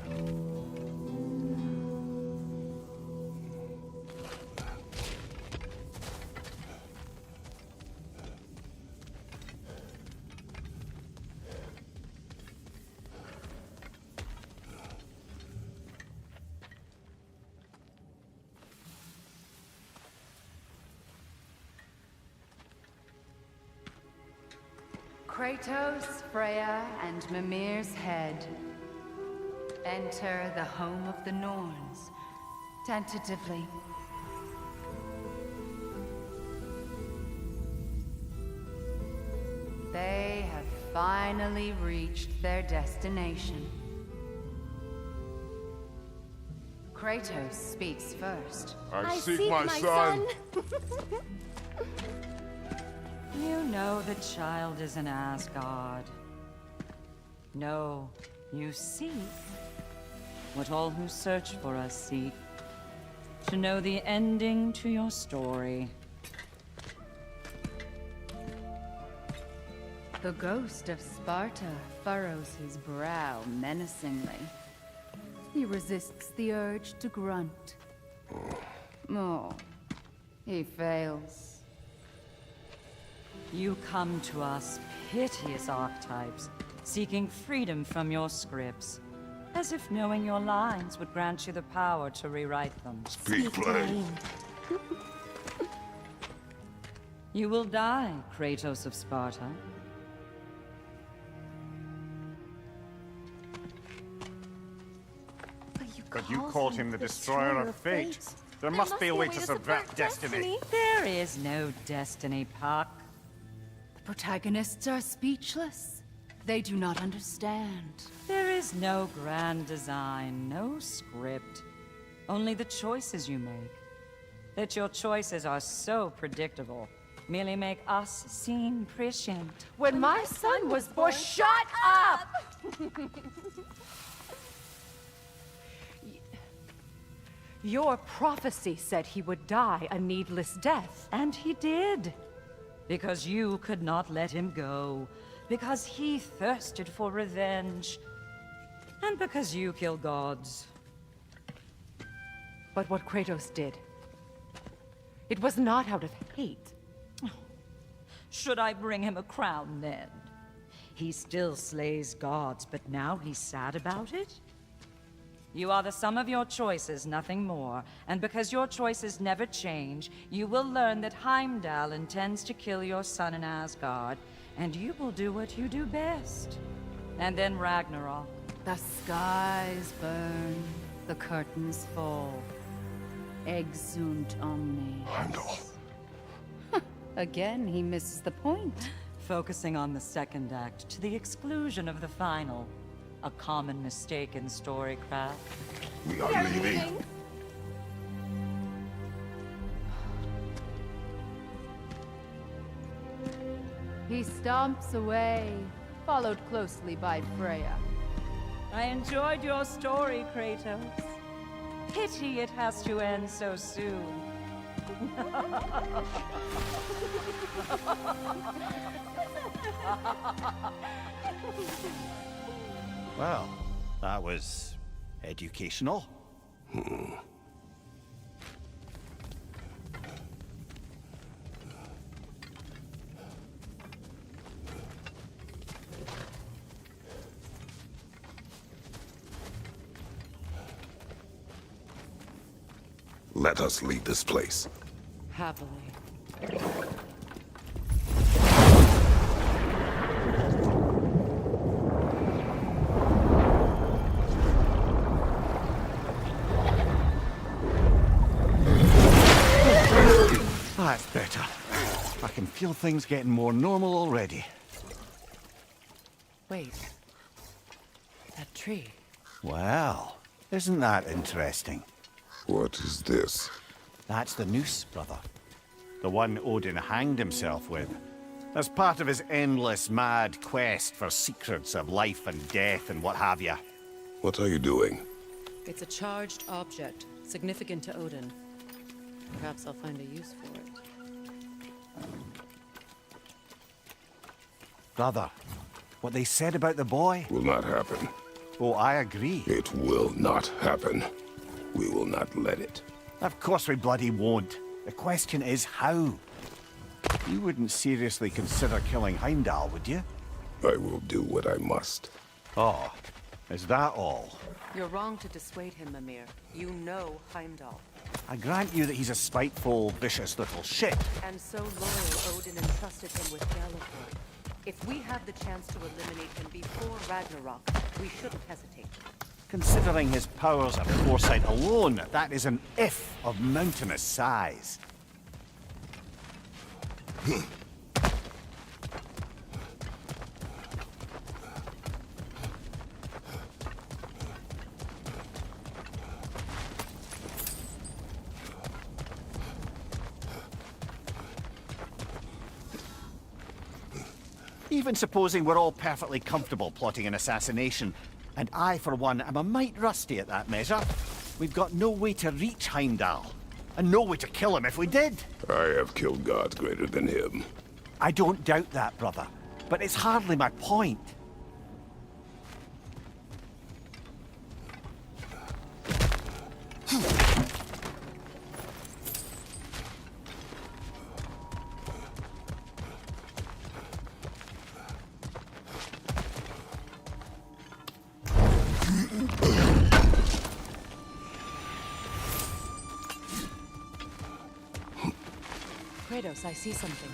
Kratos, Freya, and Mimir's head. Enter the home of the Norns, tentatively. They have finally reached their destination. Kratos speaks first. I seek my son. You know the child is in Asgard. No, you seek what all who search for us seek. To know the ending to your story. The ghost of Sparta furrows his brow menacingly. He resists the urge to grunt. Oh, he fails. You come to us, piteous archetypes, seeking freedom from your scripts, as if knowing your lines would grant you the power to rewrite them. Speak plain. You will die, Kratos of Sparta. But you called him the destroyer of fate. There must be a way to subvert destiny. There is no destiny, Puck. The protagonists are speechless. They do not understand. There is no grand design, no script. Only the choices you make. That your choices are so predictable merely make us seem prescient. When my son was born, shut up! Your prophecy said he would die a needless death. And he did. Because you could not let him go. Because he thirsted for revenge. And because you kill gods. But what Kratos did, it was not out of hate. Should I bring him a crown then? He still slays gods, but now he's sad about it? You are the sum of your choices, nothing more. And because your choices never change, you will learn that Heimdall intends to kill your son in Asgard, and you will do what you do best. And then Ragnarok. The skies burn, the curtains fall. Exunt omnes. Heimdall. Again, he misses the point. Focusing on the second act to the exclusion of the final. A common mistake in storycraft. We are leaving. He stomps away, followed closely by Freya. I enjoyed your story, Kratos. Pity it has to end so soon. Well, that was educational. Let us leave this place. Happily. That's better. I can feel things getting more normal already. Wait. That tree. Well, isn't that interesting? What is this? That's the noose, brother. The one Odin hanged himself with. As part of his endless, mad quest for secrets of life and death and what have you. What are you doing? It's a charged object, significant to Odin. Perhaps I'll find a use for it. Brother, What they said about the boy? Will not happen. Oh, I agree. It will not happen. We will not let it. Of course we bloody won't. The question is how. You wouldn't seriously consider killing Heimdall, would you? I will do what I must. Oh, is that all? You're wrong to dissuade him, Mimir. You know Heimdall. I grant you that he's a spiteful, vicious little shit. And so loyal, Odin entrusted him with Gallifrey. If we have the chance to eliminate him before Ragnarok, we shouldn't hesitate. Considering his powers and foresight alone, that is an if of mountainous size. Even supposing we're all perfectly comfortable plotting an assassination, and I, for one, am a mite rusty at that measure, we've got no way to reach Heimdall, and no way to kill him if we did. I have killed gods greater than him. I don't doubt that, brother, but it's hardly my point. Kratos, I see something.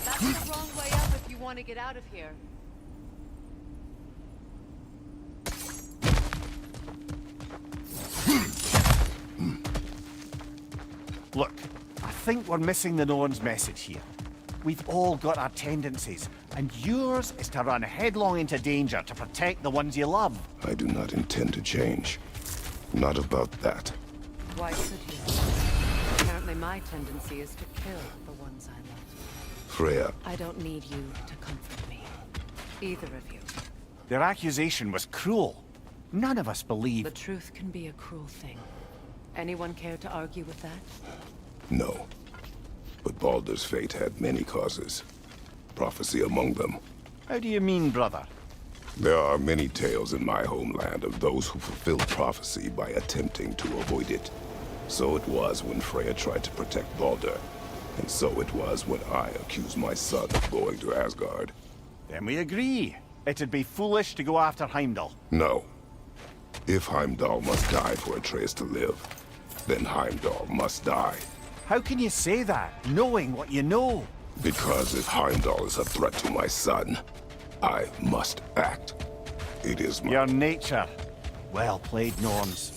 That's the wrong way up if you want to get out of here. Look, I think we're missing the Norn's message here. We've all got our tendencies, and yours is to run headlong into danger to protect the ones you love. I do not intend to change. Not about that. Why should you? Apparently my tendency is to kill the ones I love. Freya, I don't need you to comfort me. Either of you. Their accusation was cruel. None of us believe... The truth can be a cruel thing. Anyone care to argue with that? no. But Baldur's fate had many causes. Prophecy among them. How do you mean, brother? There are many tales in my homeland of those who fulfilled prophecy by attempting to avoid it. So it was when Freya tried to protect Baldur. And so it was when I accused my son of going to Asgard. Then we agree. It'd be foolish to go after Heimdall. No. If Heimdall must die for Atreus to live, then Heimdall must die. How can you say that, knowing what you know? Because if Heimdall is a threat to my son, I must act. It is my... Your nature. Well played, Norns.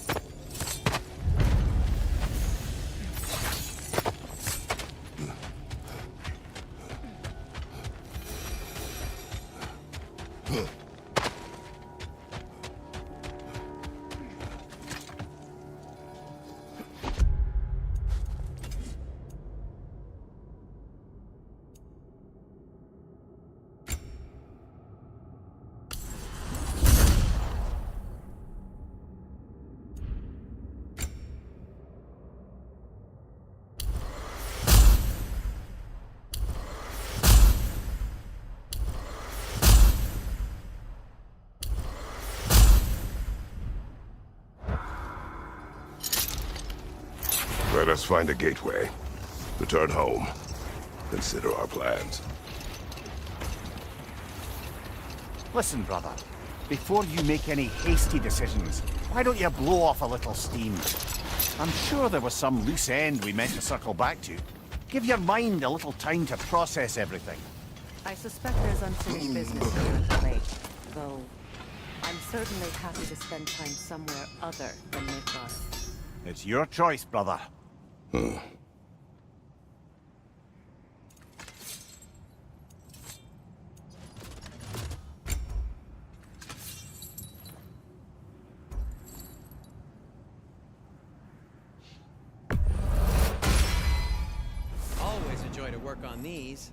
Let us find a gateway. Return home. Consider our plans. Listen, brother. Before you make any hasty decisions, why don't you blow off a little steam? I'm sure there was some loose end we meant to circle back to. Give your mind a little time to process everything. I suspect there's unfinished business here at the lake, though I'm certainly happy to spend time somewhere other than Midgard. It's your choice, brother. Always a joy to work on these.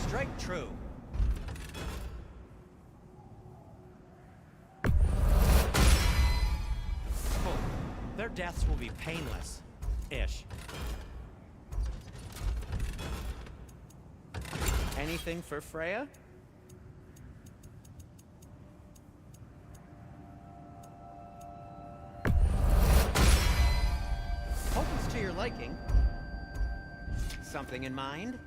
straight true. Oh, their deaths will be painless-ish. Anything for Freya? Hope it's to your liking. Something in mind?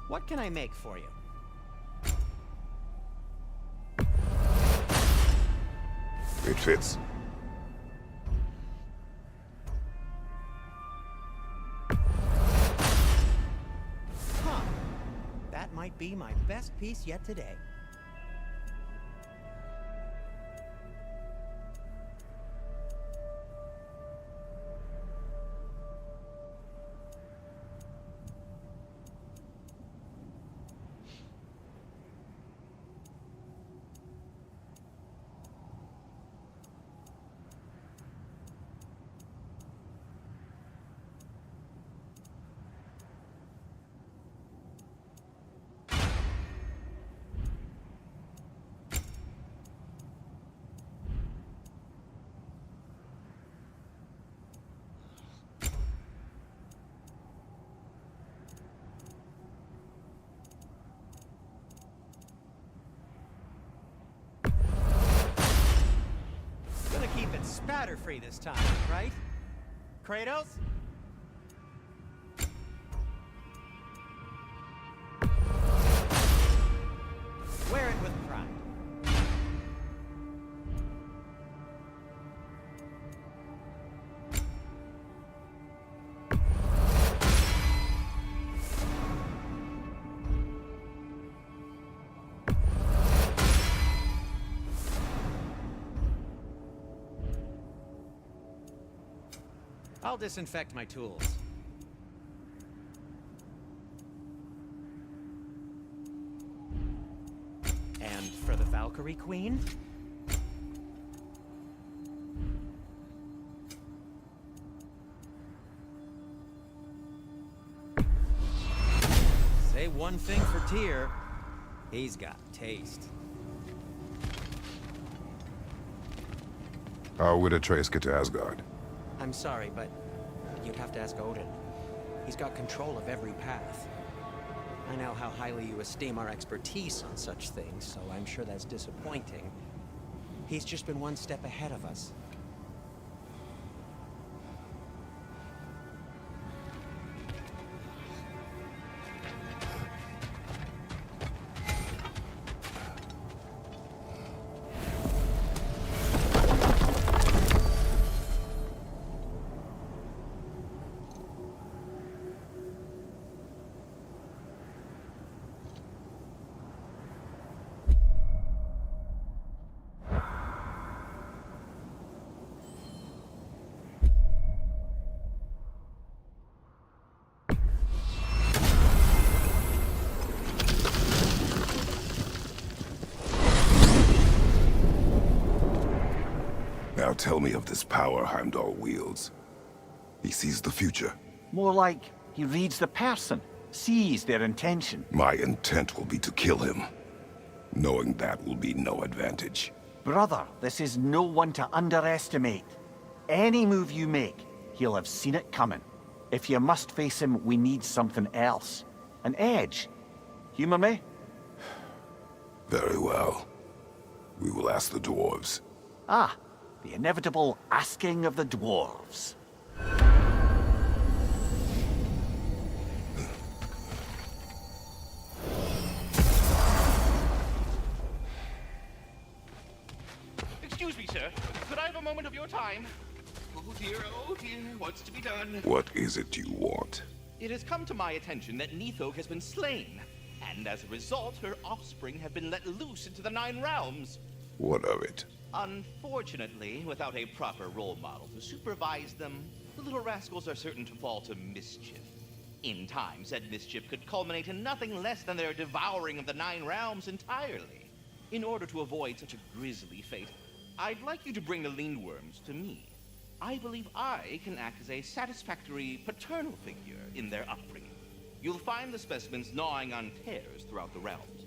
What can I make for you? It fits. Huh. That might be my best piece yet today. Gonna keep it spatter-free this time, right? Kratos? Wear it with pride. I'll disinfect my tools. And for the Valkyrie Queen? Say one thing for Tyr, he's got taste. How would Atreus get to Asgard? I'm sorry, but you'd have to ask Odin. He's got control of every path. I know how highly you esteem our expertise on such things, so I'm sure that's disappointing. He's just been one step ahead of us. Now tell me of this power Heimdall wields. He sees the future. More like he reads the person, sees their intention. My intent will be to kill him. Knowing that will be no advantage. Brother, this is no one to underestimate. Any move you make, he'll have seen it coming. If you must face him, we need something else. An edge. Humor me? Very well. We will ask the dwarves. Ah, the inevitable asking of the dwarves. Excuse me, sir. Could I have a moment of your time? Oh dear, what's to be done? What is it you want? It has come to my attention that Nithog has been slain, and as a result, her offspring have been let loose into the Nine Realms. What of it? Unfortunately, without a proper role model to supervise them, the little rascals are certain to fall to mischief. In time, said mischief could culminate in nothing less than their devouring of the Nine Realms entirely. In order to avoid such a grisly fate, I'd like you to bring the Lindworms to me. I believe I can act as a satisfactory paternal figure in their upbringing. You'll find the specimens gnawing on tears throughout the realms.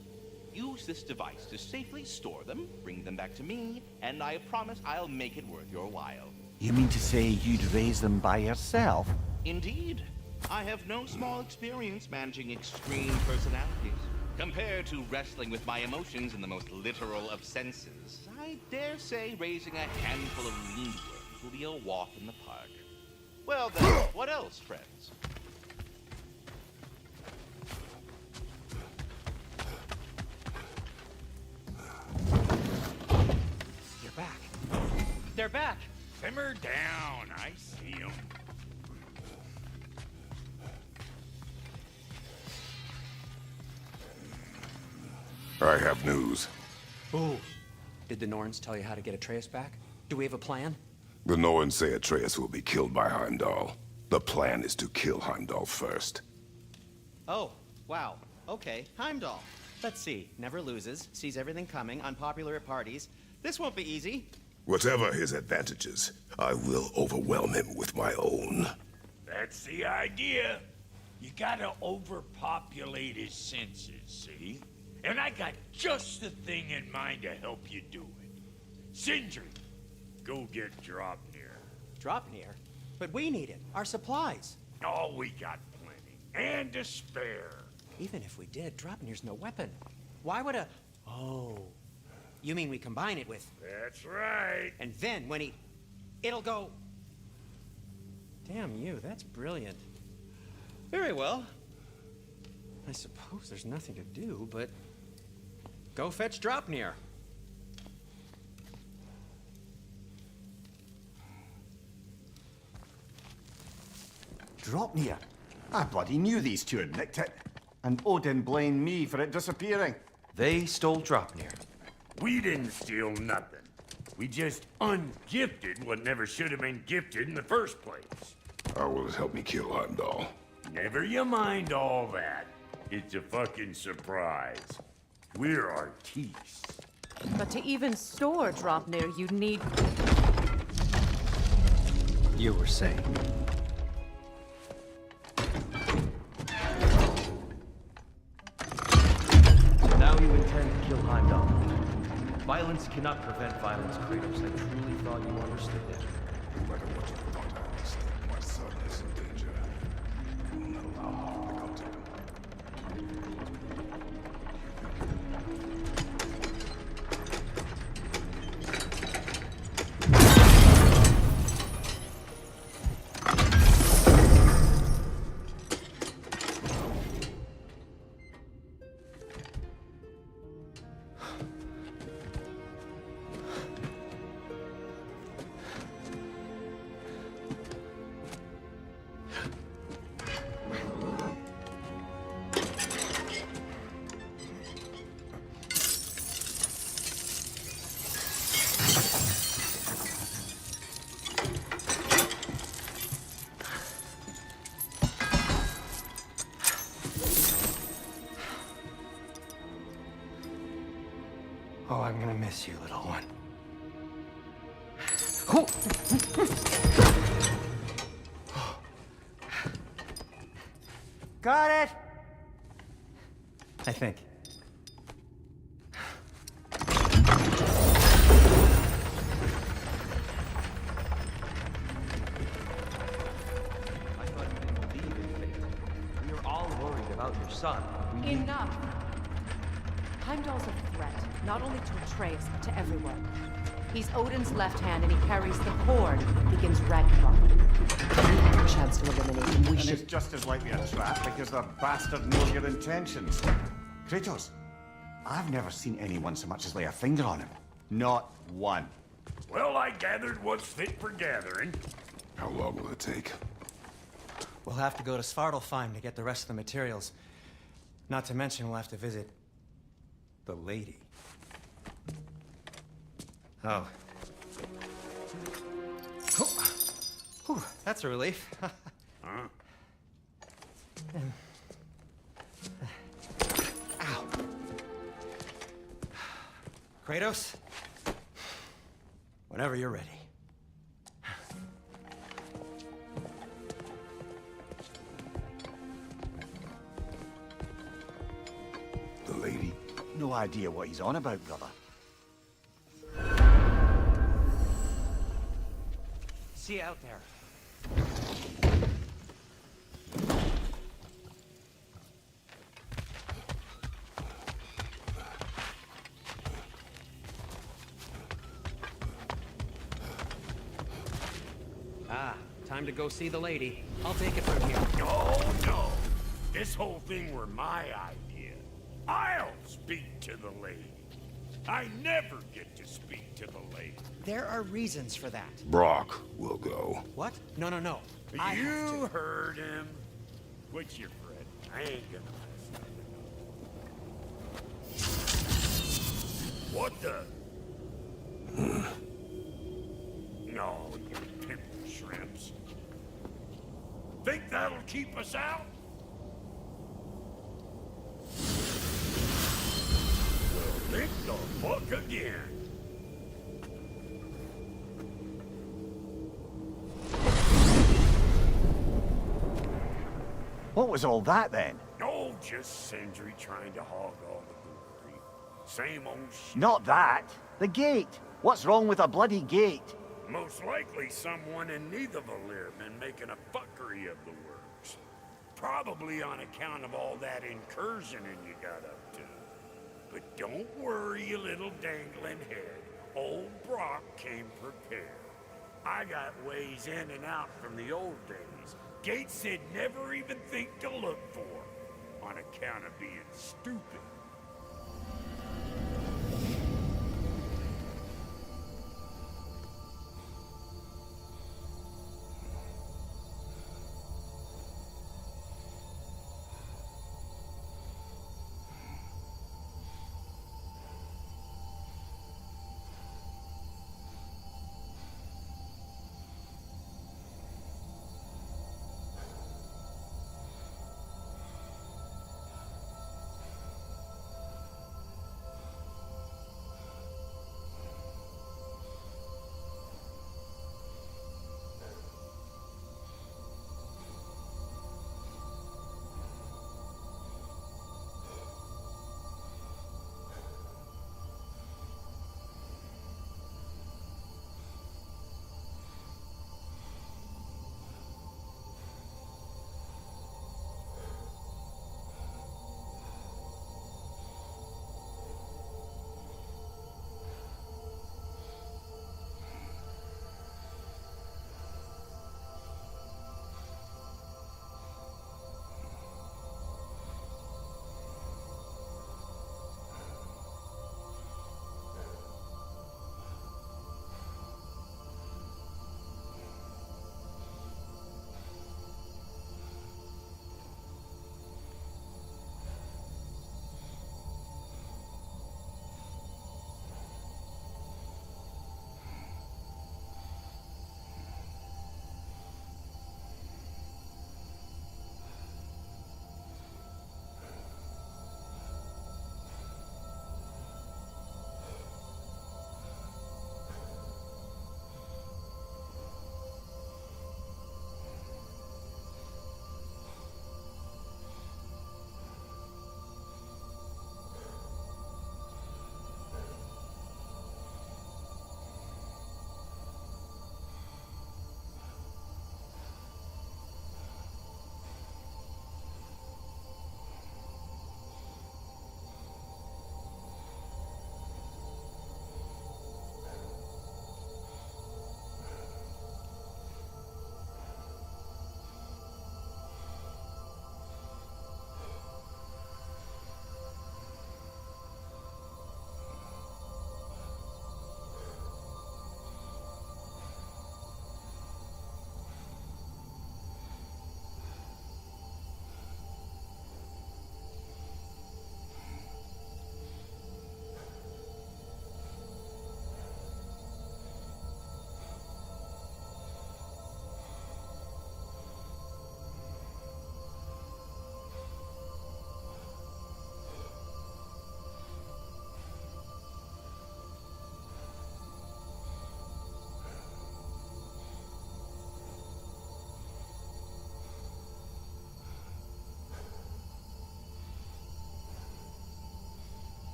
Use this device to safely store them, bring them back to me, and I promise I'll make it worth your while. You mean to say you'd raise them by yourself? Indeed. I have no small experience managing extreme personalities. Compared to wrestling with my emotions in the most literal of senses, I dare say raising a handful of Lindworms will be a walk in the park. Well then, what else, friends? You're back. They're back. Simmer down. I see them. I have news. Ooh. Did the Norns tell you how to get Atreus back? Do we have a plan? The Norns say Atreus will be killed by Heimdall. The plan is to kill Heimdall first. Oh, wow. Okay, Heimdall. Let's see. Never loses, sees everything coming, unpopular at parties. This won't be easy. Whatever his advantages, I will overwhelm him with my own. That's the idea. You gotta overpopulate his senses, see? And I got just the thing in mind to help you do it. Sindri, go get Draupnir. Draupnir? But we need it. Our supplies. Oh, we got plenty. And to spare. Even if we did, Draupnir's no weapon. Why would a... Oh. You mean we combine it with... That's right. And then when he... It'll go... Damn you, that's brilliant. Very well. I suppose there's nothing to do, but... Go fetch Draupnir. Draupnir? I bloody knew these two had nicked it. And Odin blamed me for it disappearing. They stole Draupnir. We didn't steal nothing. We just ungifted what never should have been gifted in the first place. How will it help me kill Heimdall? Never you mind all that. It's a fucking surprise. We're artistes. But to even store Draupnir, you'd need... You were saying. So now you intend to kill Heimdall. Violence cannot prevent violence, Kratos. I truly thought you understood that. No matter what you thought, I understood. My son is in danger. I will not allow harm to come to him. Oh, I'm gonna miss you, little one. Got it! I think. I thought you didn't believe in fate. We were all worried about your son. Enough! Heimdall's a threat, not only to Atreus, but to everyone. He's Odin's left hand, and he carries the cord that begins Ragnarok. We have a chance to eliminate him. We And should... it's just as likely a trap because the bastard knows your intentions. Kratos, I've never seen anyone so much as lay a finger on him. Not one. Well, I gathered what's fit for gathering. How long will it take? We'll have to go to Svartalfheim to get the rest of the materials. Not to mention we'll have to visit the lady. Oh. Whew, that's a relief. Huh? Ow. Kratos? Whenever you're ready. The lady? No idea what he's on about, brother. See you out there. Ah, time to go see the lady. I'll take it from here. No. This whole thing were my idea. I'll speak to the lady. I never get to speak to the lady. There are reasons for that. Brock will go. What? No. I have You to. heard him. Quit your fret. I ain't gonna mess up. What the? No, you pimple shrimps. Think that'll keep us out? Well, think the fuck again. What was all that then? Oh, just Sindri trying to hog all the glory. Same old shit. Not that. The gate. What's wrong with a bloody gate? Most likely someone in Nidavellir been making a fuckery of the works. Probably on account of all that incursioning you got up to. But don't worry, you little dangling head. Old Brock came prepared. I got ways in and out from the old days. Gates said never even think to look for, on account of being stupid.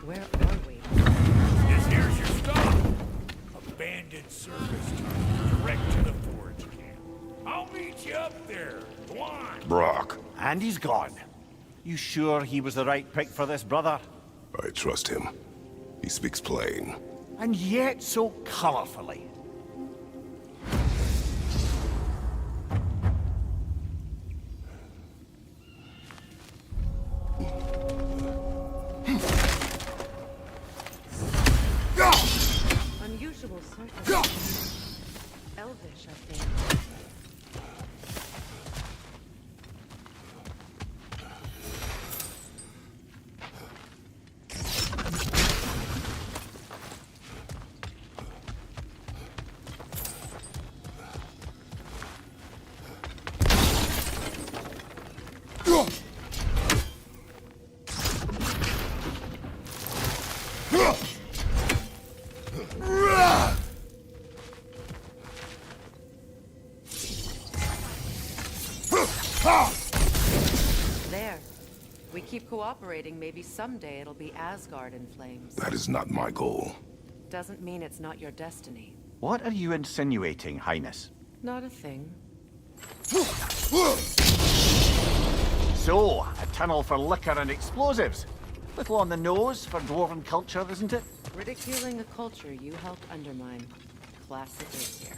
Where are we? Here's your stop. Abandoned service tunnel, direct to the forge camp. I'll meet you up there. Go on. Brock. And he's gone. You sure he was the right pick for this, brother? I trust him. He speaks plain. And yet so colorfully. Unusual circumstances. Elvish, I think. There. We keep cooperating, maybe someday it'll be Asgard in flames. That is not my goal. Doesn't mean it's not your destiny. What are you insinuating, Highness? Not a thing. So, a tunnel for liquor and explosives. Little on the nose for dwarven culture, isn't it? Ridiculing a culture you helped undermine. Classic Aesir.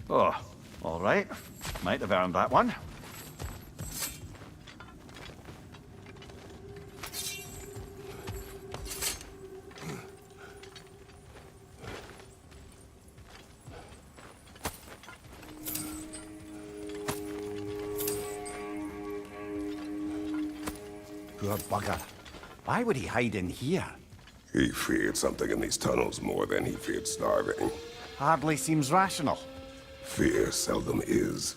Oh, all right. Might have earned that one. Poor bugger. Why would he hide in here? He feared something in these tunnels more than he feared starving. Hardly seems rational. Fear seldom is.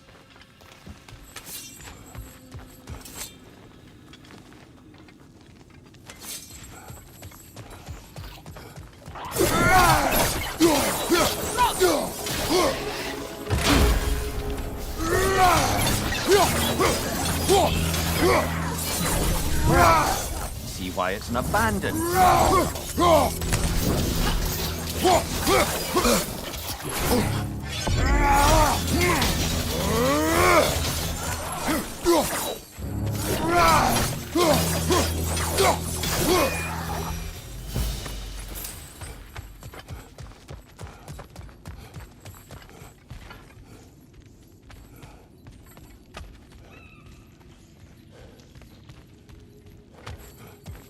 See why it's an abandoned.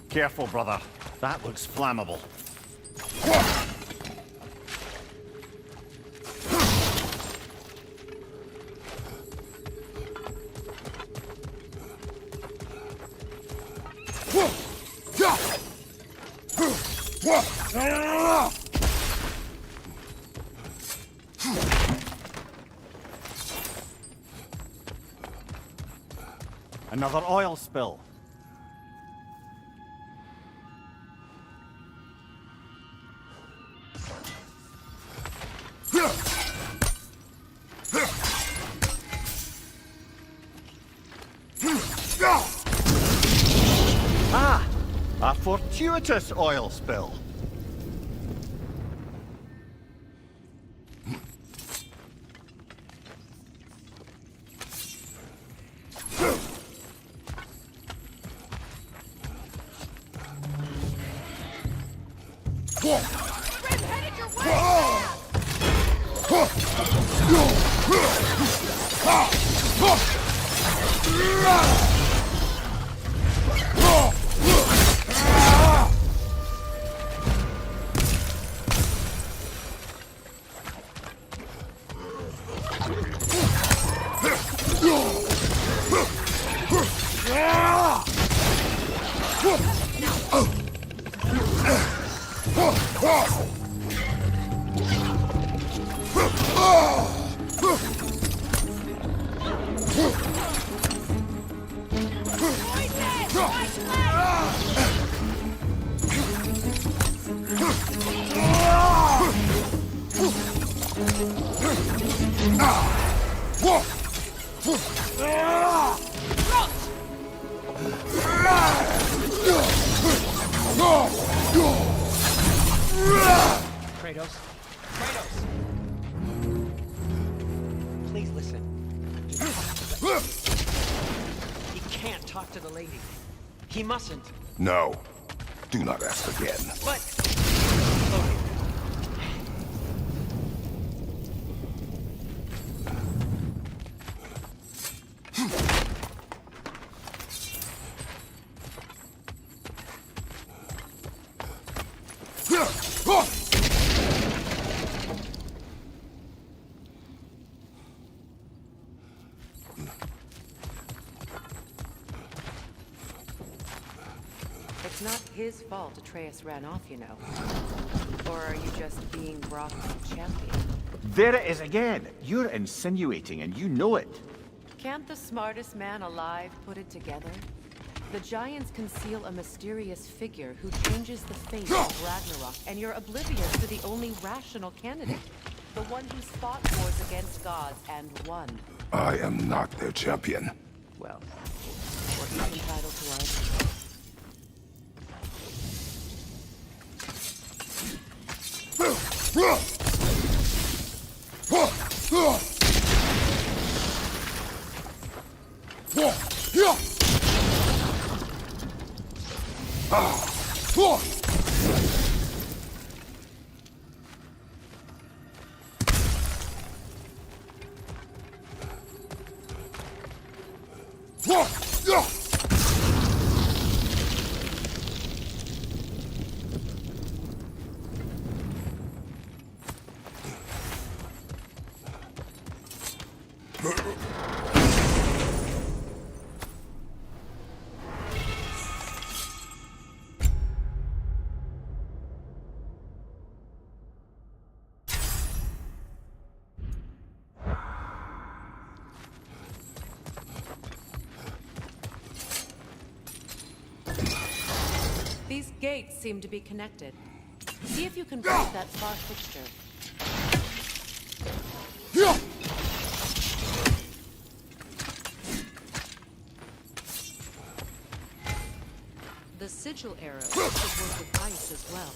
Careful, brother. That looks flammable. Another oil spill. Ah! A fortuitous oil spill. Kratos. Kratos! Please listen. He can't talk to the lady. He mustn't. No. Do not ask again. But... Loki. It's not his fault Atreus ran off, you know. Or are you just being Brock's champion? There it is again. You're insinuating, and you know it. Can't the smartest man alive put it together? The Giants conceal a mysterious figure who changes the fate of Ragnarok, and you're oblivious to the only rational candidate. The one who's fought wars against gods and won. I am not their champion. Well, we're not entitled to ours. These gates seem to be connected. See if you can break that far fixture. The sigil arrow should work with ice as well.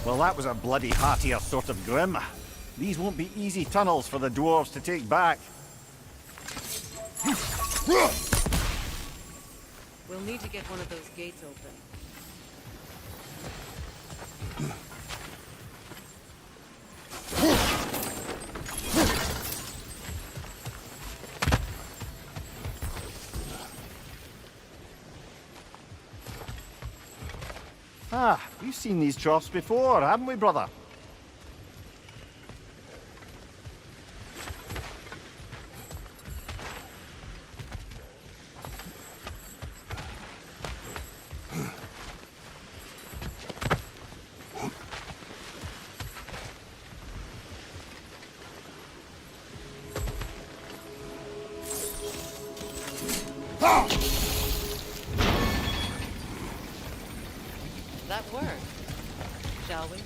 Well, that was a bloody heartier sort of grim. These won't be easy tunnels for the dwarves to take back. We'll need to get one of those gates open. Ah, we've seen these troughs before, haven't we, brother? that work? Shall we?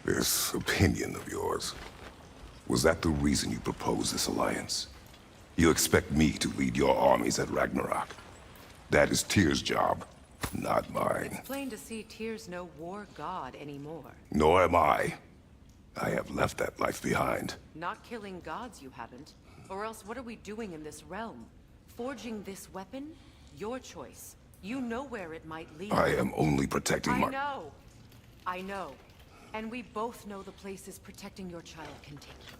This opinion of yours, was that the reason you proposed this alliance? You expect me to lead your armies at Ragnarok? That is Tyr's job, not mine. It's plain to see Tyr's no war god anymore. Nor am I. I have left that life behind. Not killing gods, you haven't. Or else what are we doing in this realm? Forging this weapon? Your choice. You know where it might lead. I am only protecting my... I know. And we both know the places protecting your child can take you.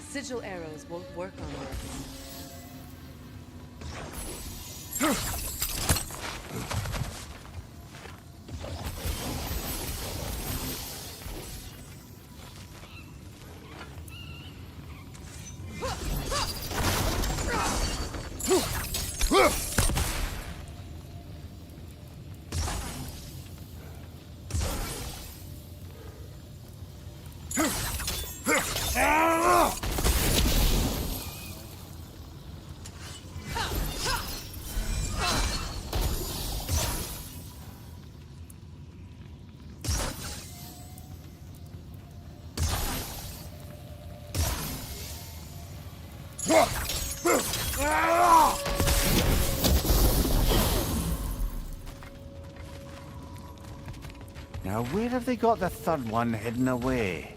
Sigil arrows won't work on this. Now, where have they got the third one hidden away?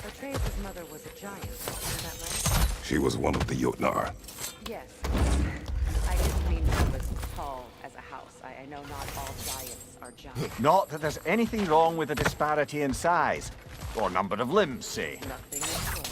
Atreus' mother was a giant, is that right? She was one of the Jotnar. Yes. I didn't mean she was tall as a house. I know not all giants are giants. Not that there's anything wrong with the disparity in size, or number of limbs, say. Nothing at all.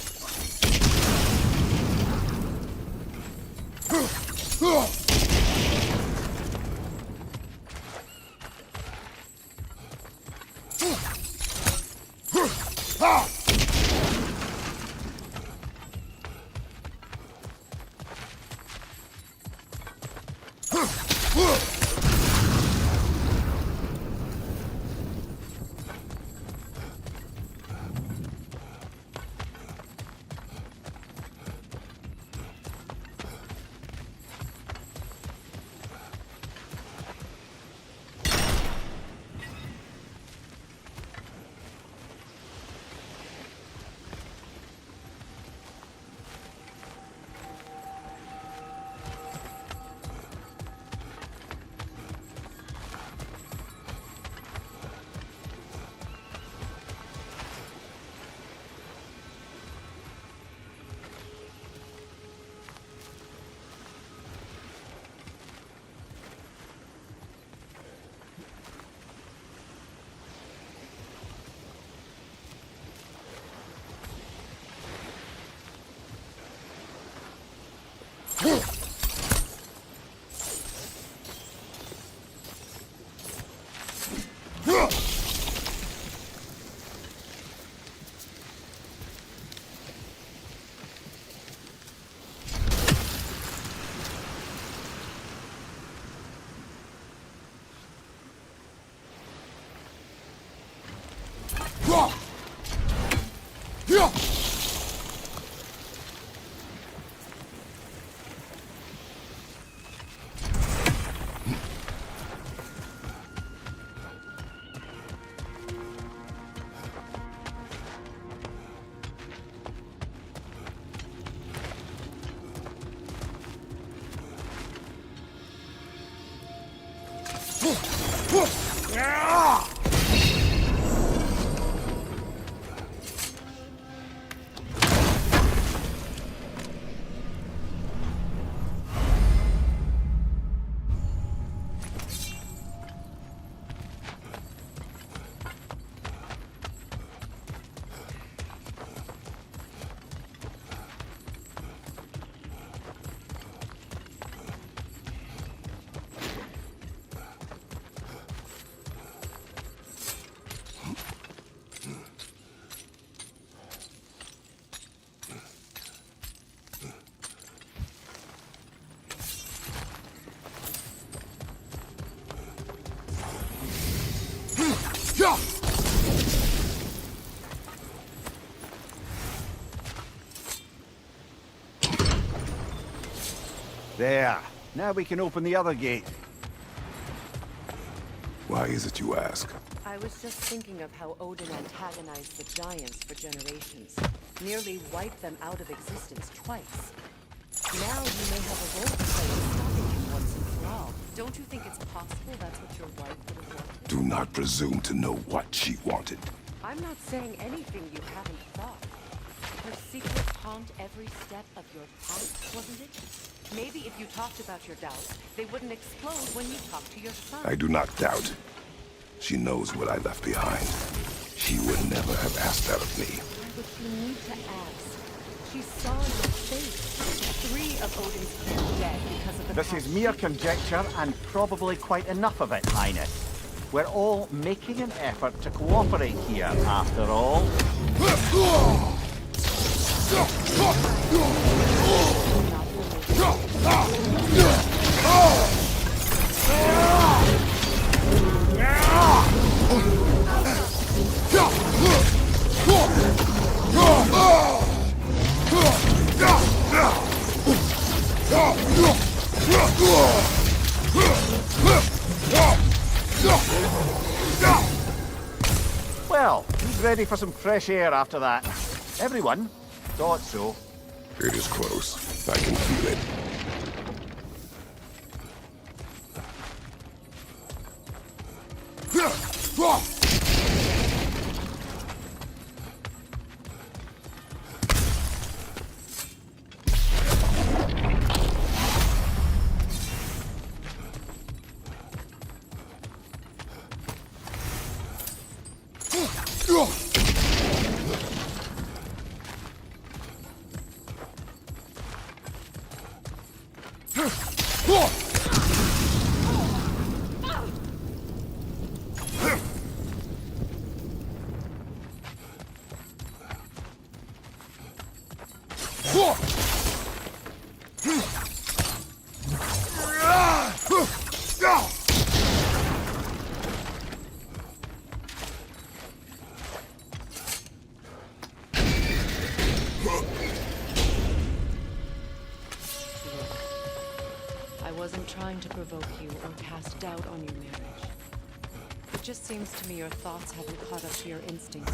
There. Now we can open the other gate. Why is it you ask? I was just thinking of how Odin antagonized the giants for generations, nearly wiped them out of existence twice. Now you may have a role to play in stopping him once and for all. Don't you think it's possible that's what your wife would have wanted? Do not presume to know what she wanted. I'm not saying anything you haven't thought. Her secrets haunt every step of your path, wasn't it? Maybe if you talked about your doubts, they wouldn't explode when you talk to your son. I do not doubt. She knows what I left behind. She would never have asked that of me. But you need to ask. She saw your face. 3 of Odin's people dead because of the This is mere conjecture and probably quite enough of it, Highness. We're all making an effort to cooperate here, after all. Well, he's ready for some fresh air after that. Everyone thought so. It is close. I can feel it. I wasn't trying to provoke you or cast doubt on your marriage. It just seems to me your thoughts haven't caught up to your instincts.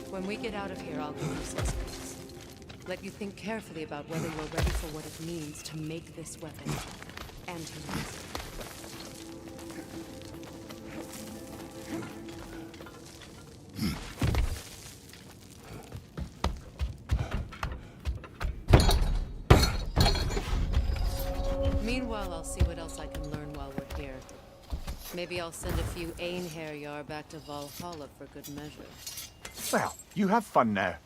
When we get out of here, I'll give you some space. Let you think carefully about whether you're ready for what it means to make this weapon and to use it. Meanwhile, I'll see what else I can learn while we're here. Maybe I'll send a few Einherjar back to Valhalla for good measure. Well, you have fun now.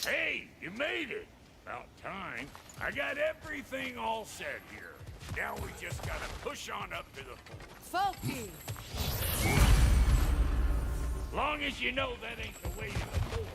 Hey, you made it. About time. I got everything all set here. Now we just gotta push on up to the fort. Folky! Long as you know that ain't the way to the fort.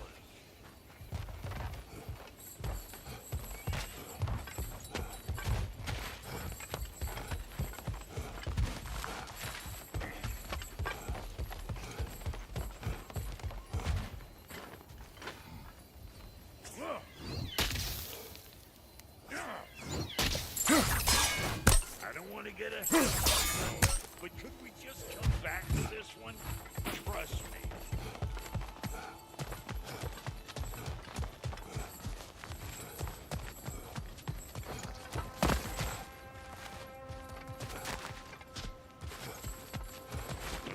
I don't want to get ahead of myself, but could we just come back to this one? Trust me.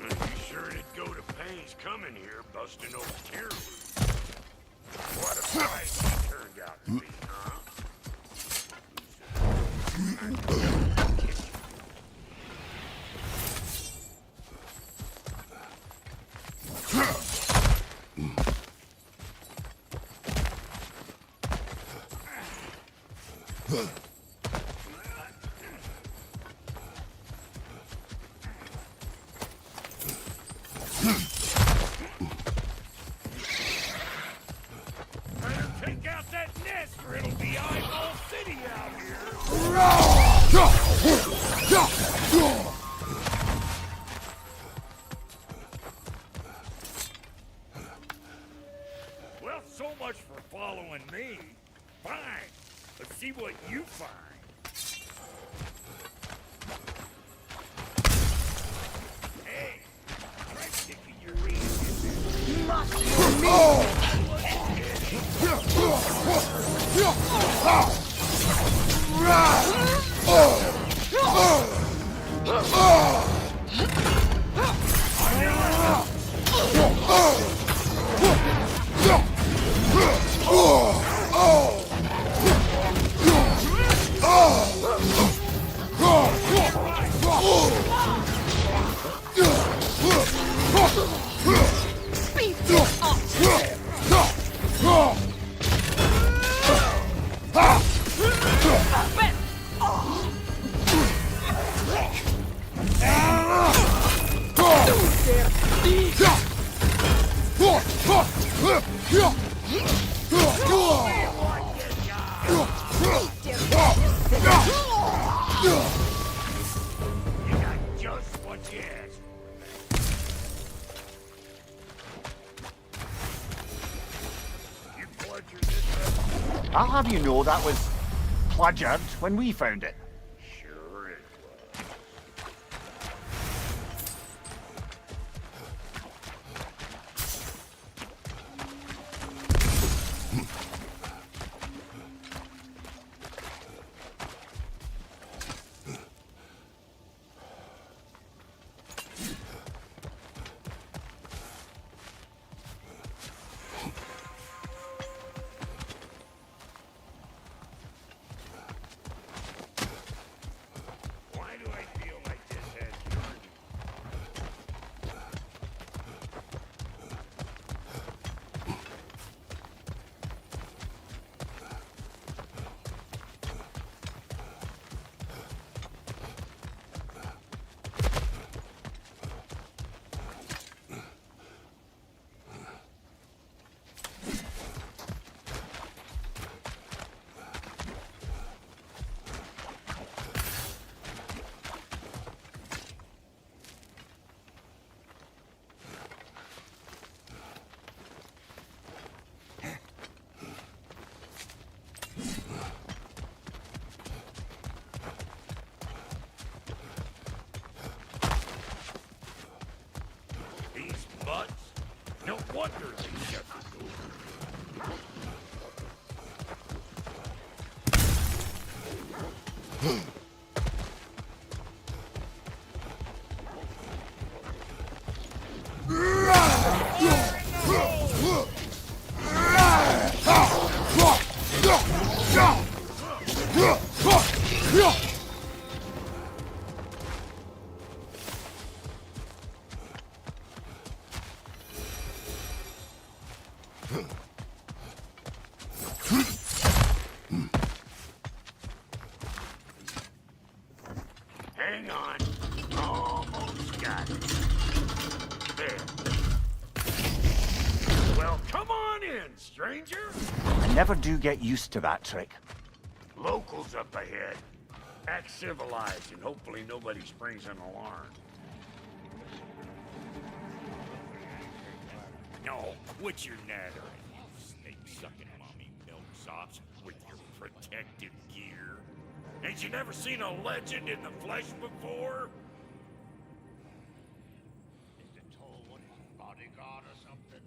You sure did go to pains coming here, busting old tear loose. What a prize he turned out to be, huh? Better take out that nest or it'll be eyeball. much for following me. Fine. Let's see what you find. Hey, try sticking your hand I'll have you know that was plundered when we found it. Sure it was. No wonder they shut the door. Hang on. Almost got it. There. Well, come on in, stranger. I never do get used to that trick. Locals up ahead. Act civilized and hopefully nobody springs an alarm. No, quit your nattering, you snake-sucking mommy milksops with your protective gear. Ain't you never seen a legend in the flesh before? Is the tall one bodyguard or something?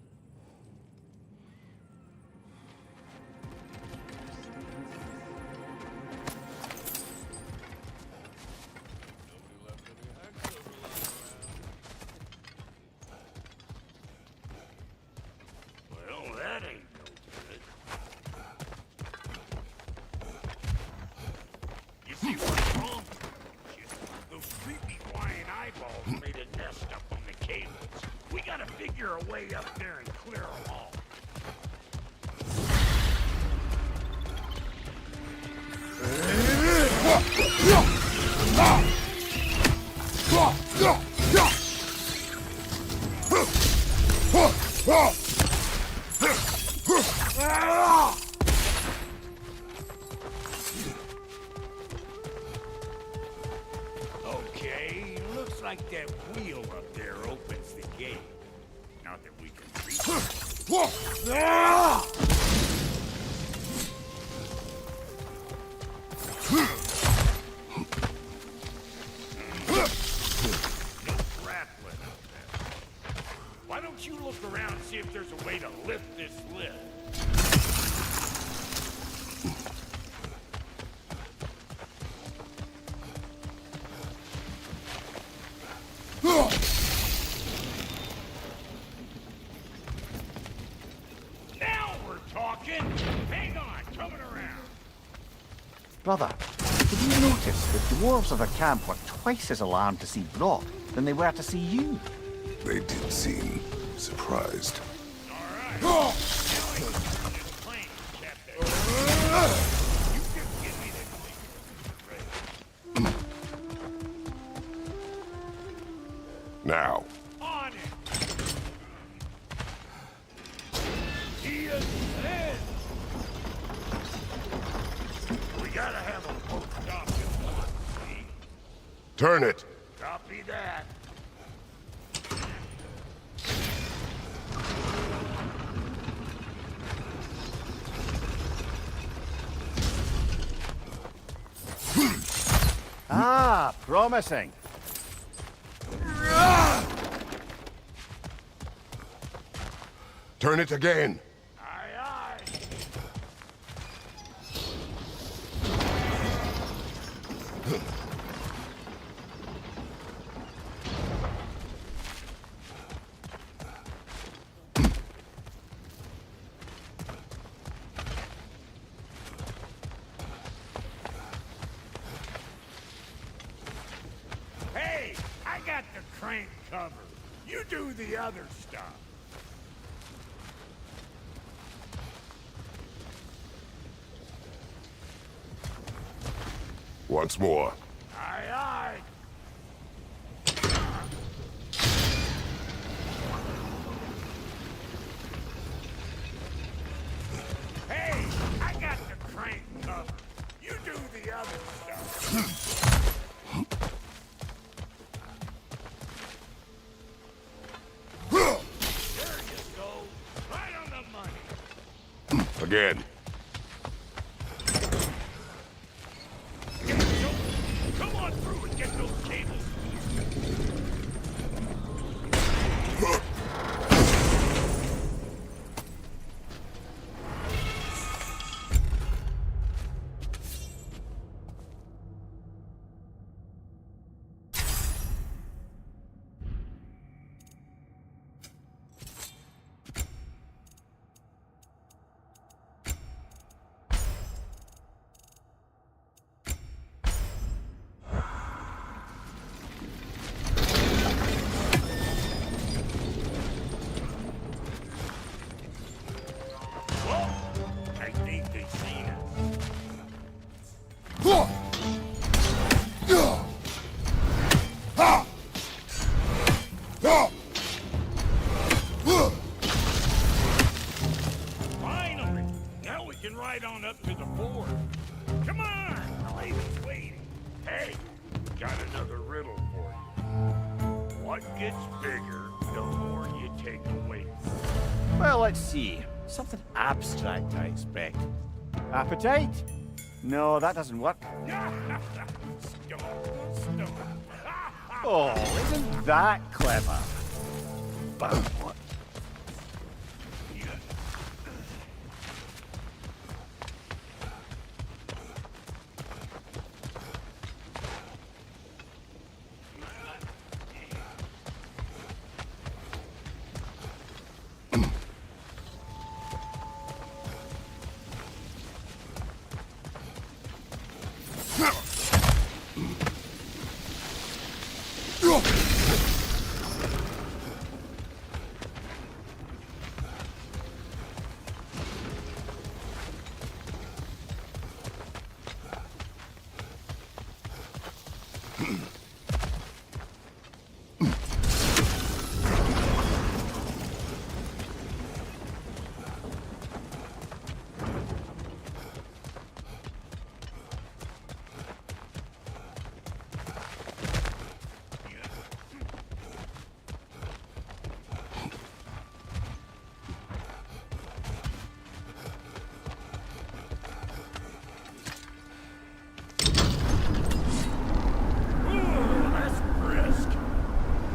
Well, that ain't no good. You see what's wrong? Those creepy flying eyeballs made a nest up on the cables. We gotta figure a way up there and clear them all. Okay, looks like that wheel up there opens the gate. Not that we can reach it. if there's a way to lift this lid. Now we're talking. Hang on, coming around. Brother, did you notice the dwarves of the camp were twice as alarmed to see Brock than they were to see you? They did seem surprised. Now. On it. He is dead. We gotta have a boat stop this one. See? Turn it. Copy that. Ah, promising. Turn it again. Hey, I got the crank covered. You do the other stuff. Once more. Aye, aye. Hey, I got the crank covered. You do the other stuff. There you go. Right on the money. Again. Come on through and get those cables. I think they've seen us. Finally! Now we can ride on up to the fort. Come on! The lady's waiting. Hey, got another riddle for you. What gets bigger the more you take away? Well, let's see. Something abstract, I expect. Appetite? No, that doesn't work. Oh, isn't that clever? But what?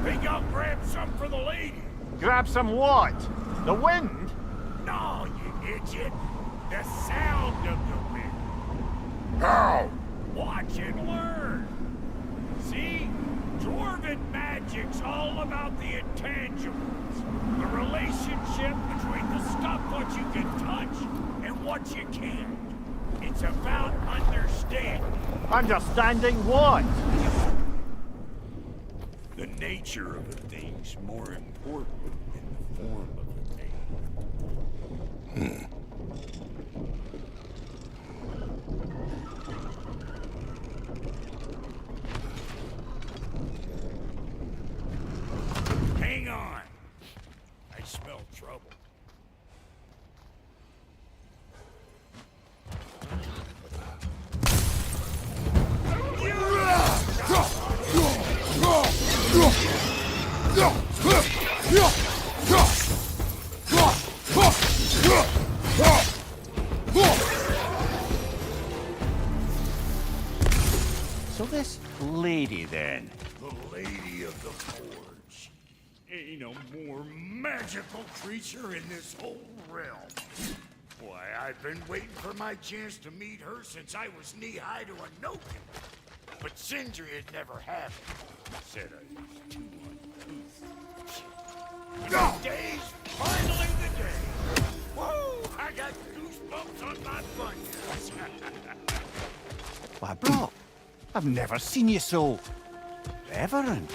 Think I'll grab some for the lady. Grab some what? The wind? No, you idiot! The sound of the wind! How? Watch and learn! See? Dwarven magic's all about the intangibles. The relationship between the stuff what you can touch and what you can't. It's about understanding. Understanding what? The nature of a thing's more important than the form of a thing. Hang on. I smell trouble. So this lady then? The Lady of the Forge. Ain't no more magical creature in this whole realm. Why, I've been waiting for my chance to meet her since I was knee-high to a Noken. But Sindri had never had it. Said I was too uncouth. And today's finally the day. Whoa! I got goosebumps on my bunions. Why, Brock, I've never seen you so reverent.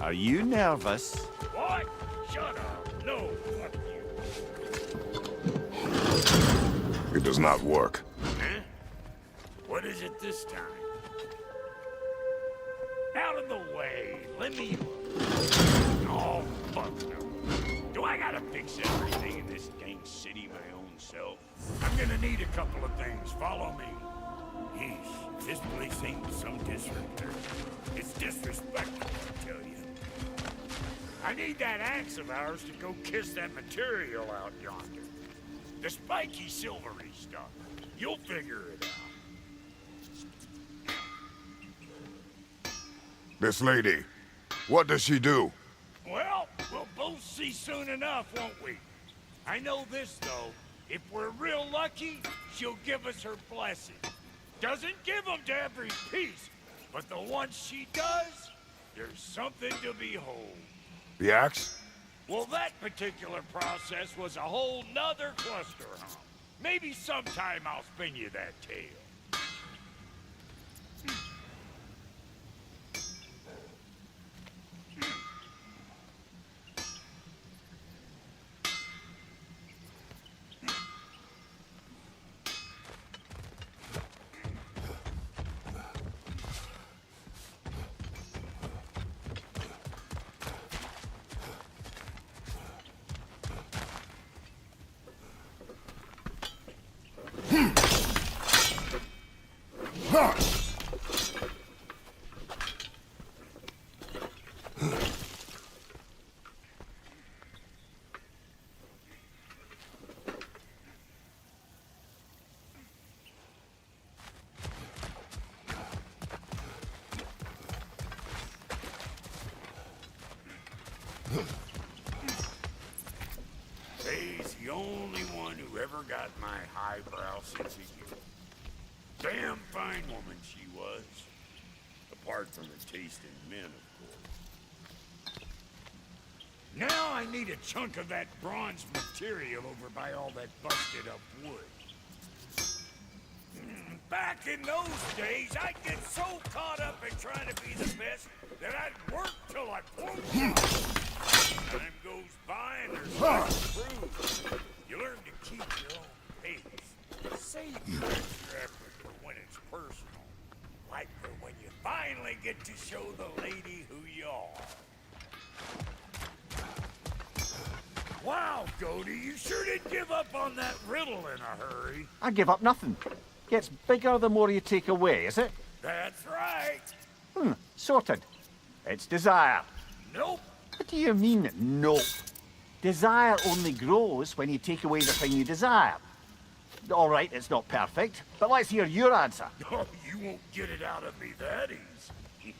Are you nervous? What? Shut up. No, fuck you. It does not work. Huh? What is it this time? Out of the way. Let me look. Oh, fuck no. Do I gotta fix everything in this dang city my own self? I'm gonna need a couple of things. Follow me. Yeesh, this place ain't in some disrepair. It's disrespectful, I tell you. I need that axe of ours to go kiss that material out yonder. The spiky silvery stuff. You'll figure it out. This lady, what does she do? Well, we'll both see soon enough, won't we? I know this, though. If we're real lucky, she'll give us her blessing. Doesn't give them to every piece, but the ones she does, there's something to behold. The axe? Well, that particular process was a whole nother cluster hump. Maybe sometime I'll spin you that tale. Faye's the only one who ever got my highbrow sense of humor. Damn fine woman she was. Apart from her taste in men, of course. Now I need a chunk of that bronze material over by all that busted up wood. Back in those days, I'd get so caught up in trying to be the best that I'd work till I broke out. Time goes by and there's nothing to prove. You learn to keep your own pace. Save your extra effort for when it's personal. Like for when you finally get to show the lady who you are. Wow, Cody, you sure did give up on that riddle in a hurry. I give up nothing. Gets bigger the more you take away, is it? That's right. Sorted. It's desire. Nope. What do you mean, nope? Desire only grows when you take away the thing you desire. All right, it's not perfect, but let's hear your answer. Oh, you won't get it out of me that easy.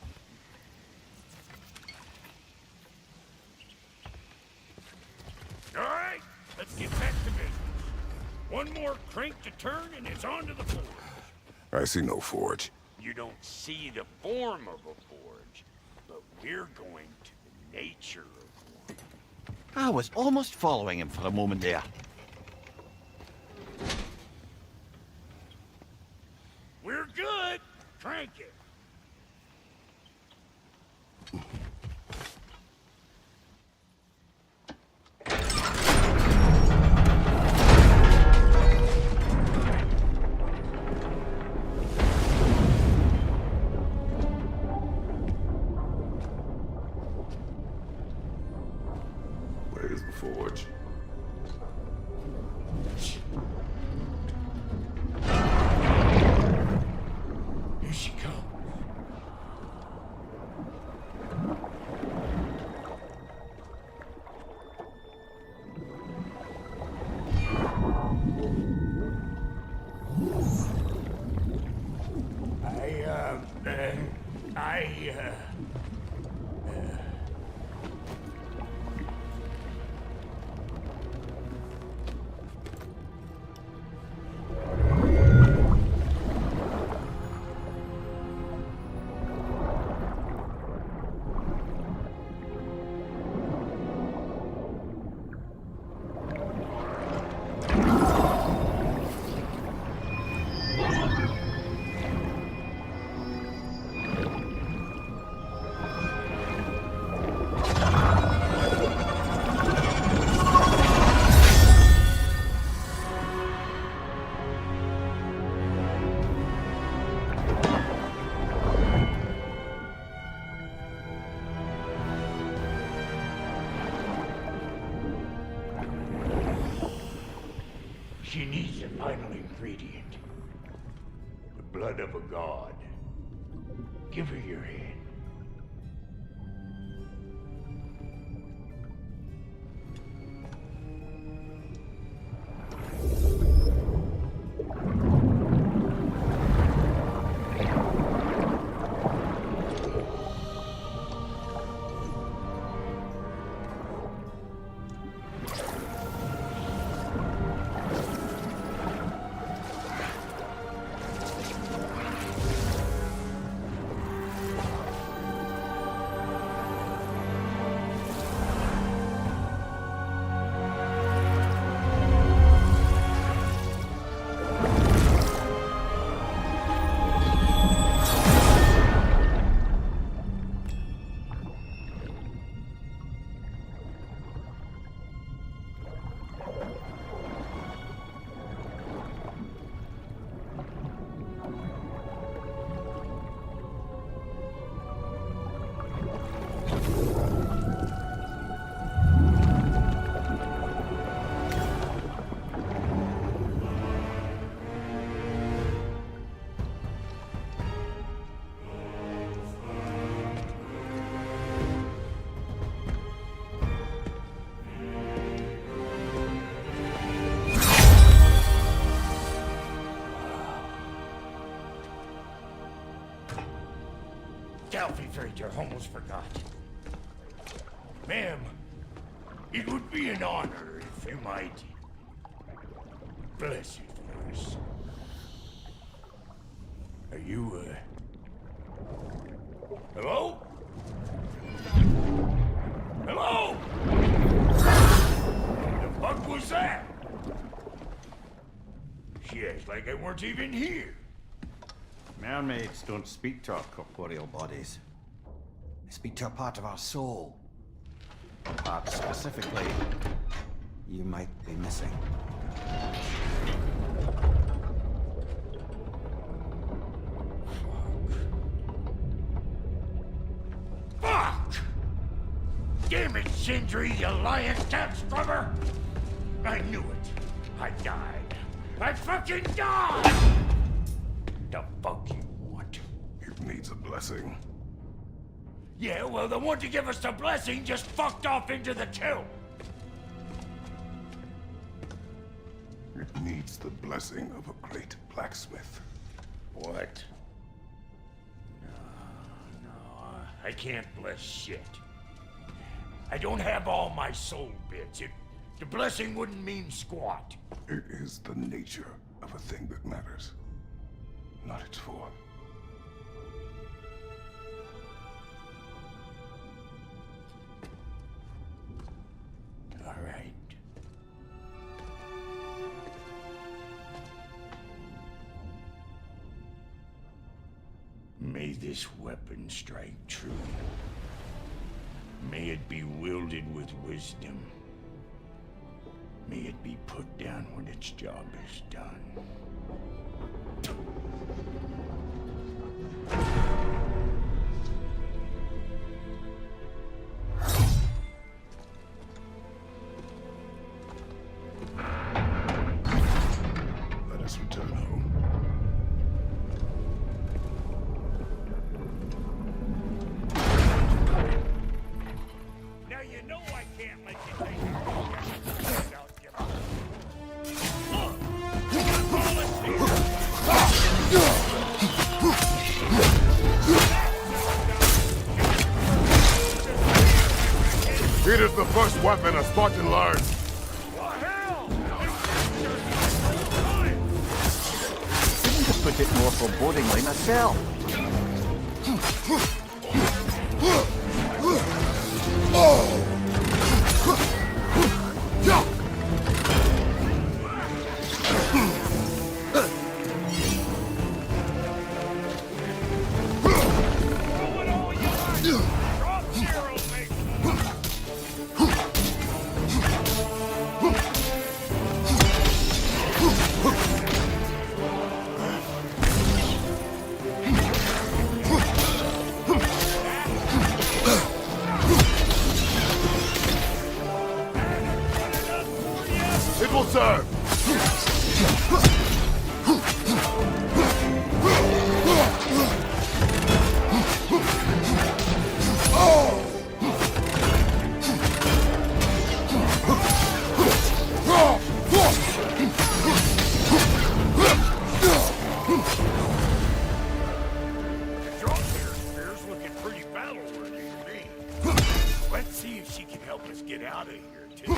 All right, let's get back to business. One more crank to turn and it's on to the forge. I see no forge. You don't see the form of a forge, but we're going to the nature of one. I was almost following him for a moment there. We're good. Crank it. Where's the forge? Here she comes. She needs the final ingredient. The blood of a god. Give her your hand. Delphi Freighter almost forgot. Ma'am, it would be an honor if you might bless it for us. Are you, hello? Hello? The fuck was that? She acts like I weren't even here. Mermaids don't speak to our corporeal bodies. They speak to a part of our soul. A part specifically you might be missing. Fuck! Damn it, Sindri, you lying cat scrubber! I knew it. I died. I fucking died! The fuck you want? It needs a blessing. Yeah, well, the one to give us the blessing just fucked off into the tomb. It needs the blessing of a great blacksmith. What? No, I can't bless shit. I don't have all my soul bits. The blessing wouldn't mean squat. It is the nature of a thing that matters, not its form. All right. May this weapon strike true. May it be wielded with wisdom. May it be put down when its job is done. Let us return home. Now you know I can't let you take it without giving up. It is the first weapon a Spartan learns. Couldn't have put it more forebodingly myself. It will serve. Spear's looking pretty battle-worthy to me. Let's see if she can help us get out of here, too.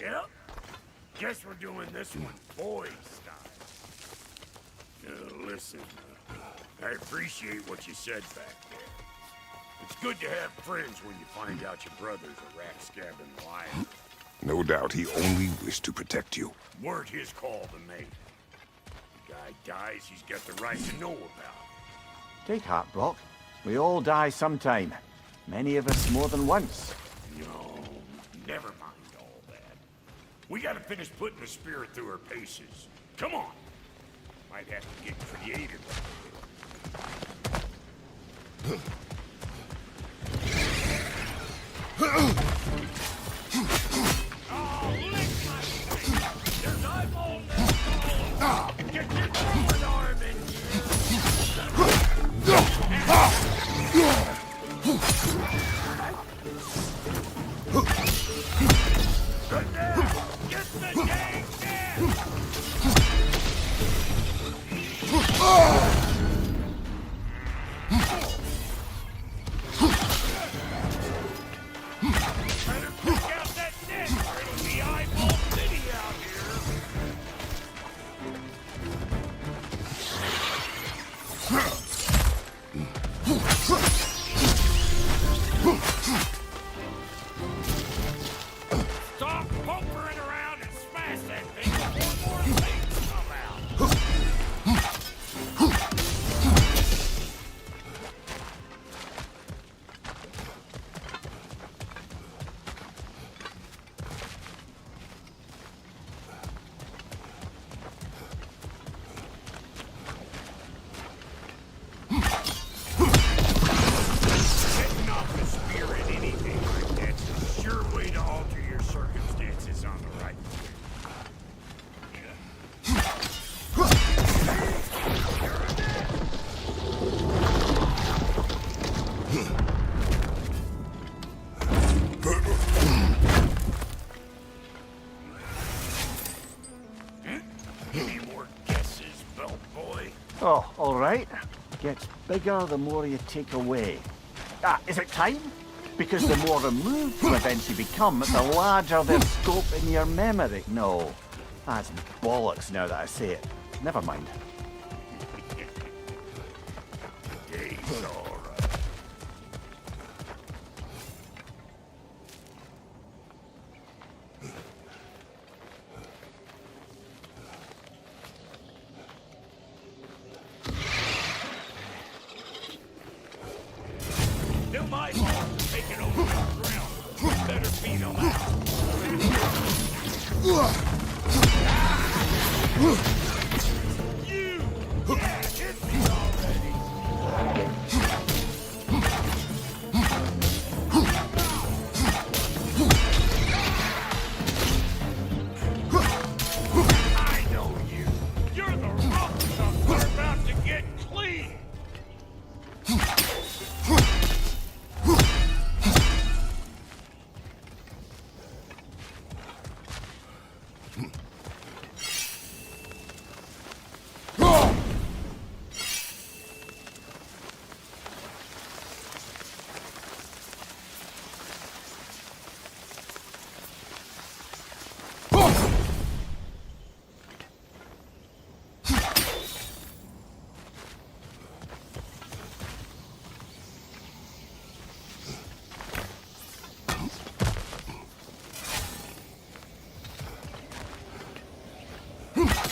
Yep. Guess we're doing this one boy style. Listen, I appreciate what you said back there. It's good to have friends when you find out your brother's a rat-scabbing liar. No doubt he only wished to protect you. Weren't his call to make. The guy dies, he's got the right to know about it. Take heart, Brock. We all die sometime. Many of us more than once. No, never mind all that. We gotta finish putting the spirit through her paces. Come on. Might have to get creative. Stop pumpering around and smash that thing before more things come out. Oh, all right. Gets bigger the more you take away. Ah, is it time? Because the more removed from events you become, the larger their scope in your memory. No, that's bollocks now that I say it. Never mind. It's all right. Still my fault for taking over the ground. Better beat them out. You! Yeah, hit me already! I know you! You're the roughest up. We're about to get clean!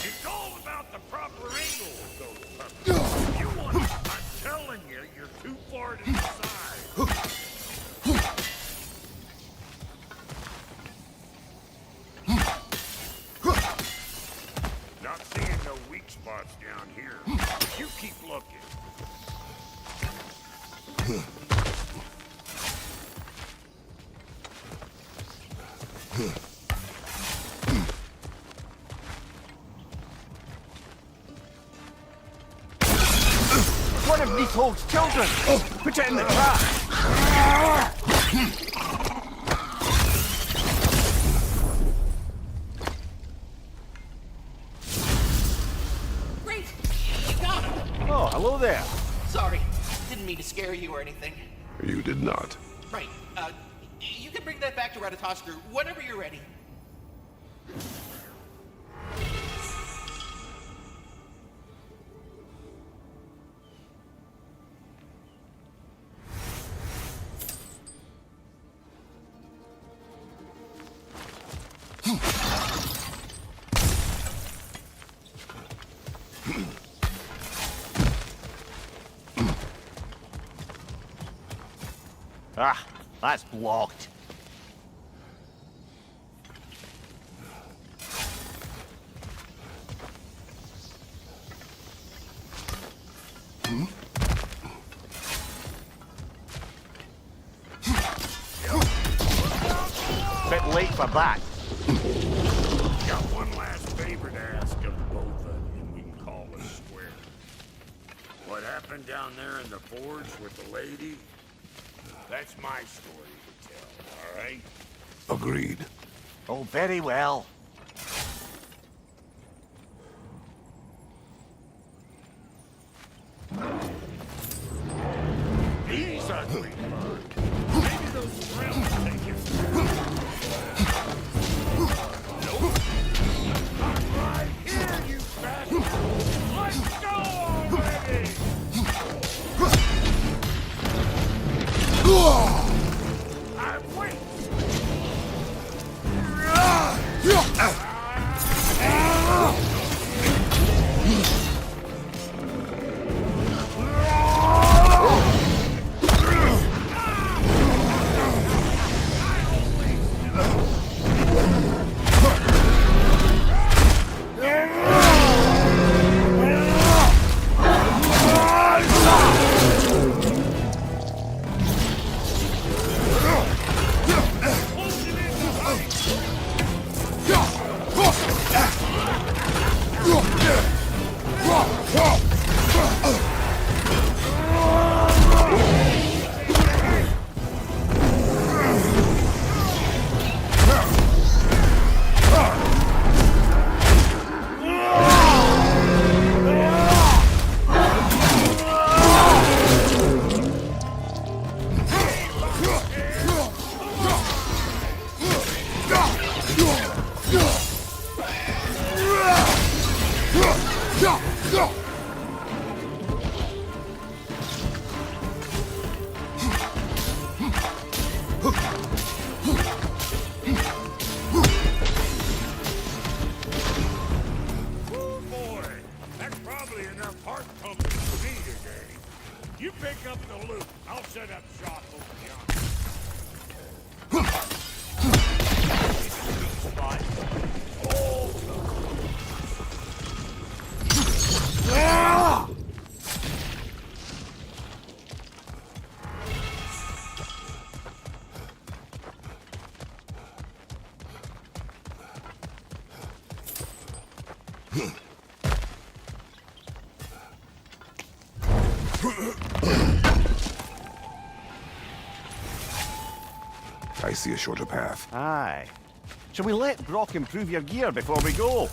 It's all about the proper angle with those puppets. You want to, I'm telling you, you're too far to the side. Not seeing no weak spots down here. You keep looking. One of Nidhogg's children! Put it in the trap! Great! You got him! Oh, hello there. Sorry, didn't mean to scare you or anything. You did not. Right, you can bring that back to Ratatoskr whenever you're ready. Ah, that's blocked. Bit late for that. Got one last favor to ask of both of you, and we can call it square. What happened down there in the forge with the lady? That's my story to tell, all right? Agreed. Oh, very well. He's ugly, bud. Maybe those realms take him. Nope. I'm right here, you bastard! Let's go already! I wait! company for me today. You pick up the loot. I'll set up shop over yonder. Spot. All I see a shorter path. Aye. Shall we let Brock improve your gear before we go?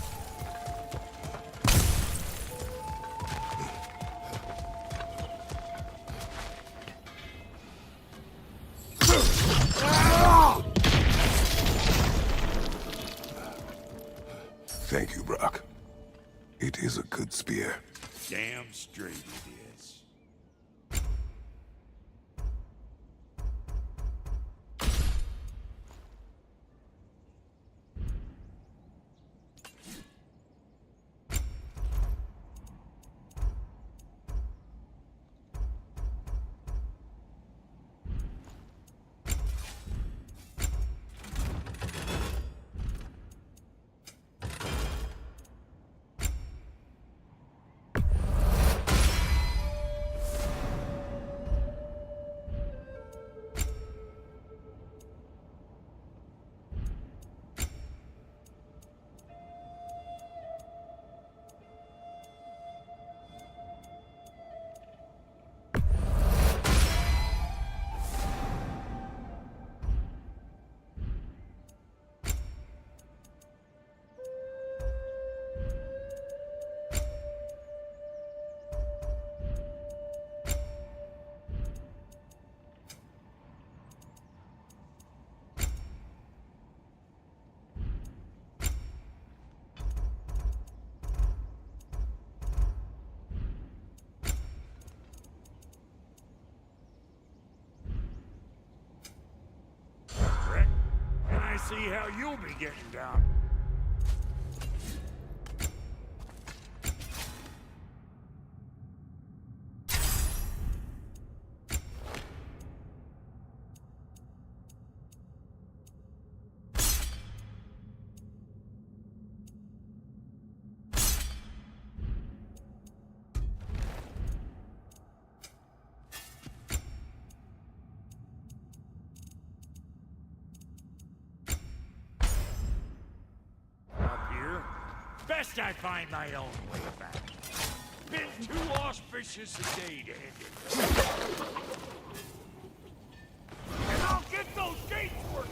Thank you, Brock. It is a good spear. damn straight it is. Rick, and I see how you'll be getting down. Up here, best I find my own way back. Been too auspicious a day to end it. And I'll get those gates working.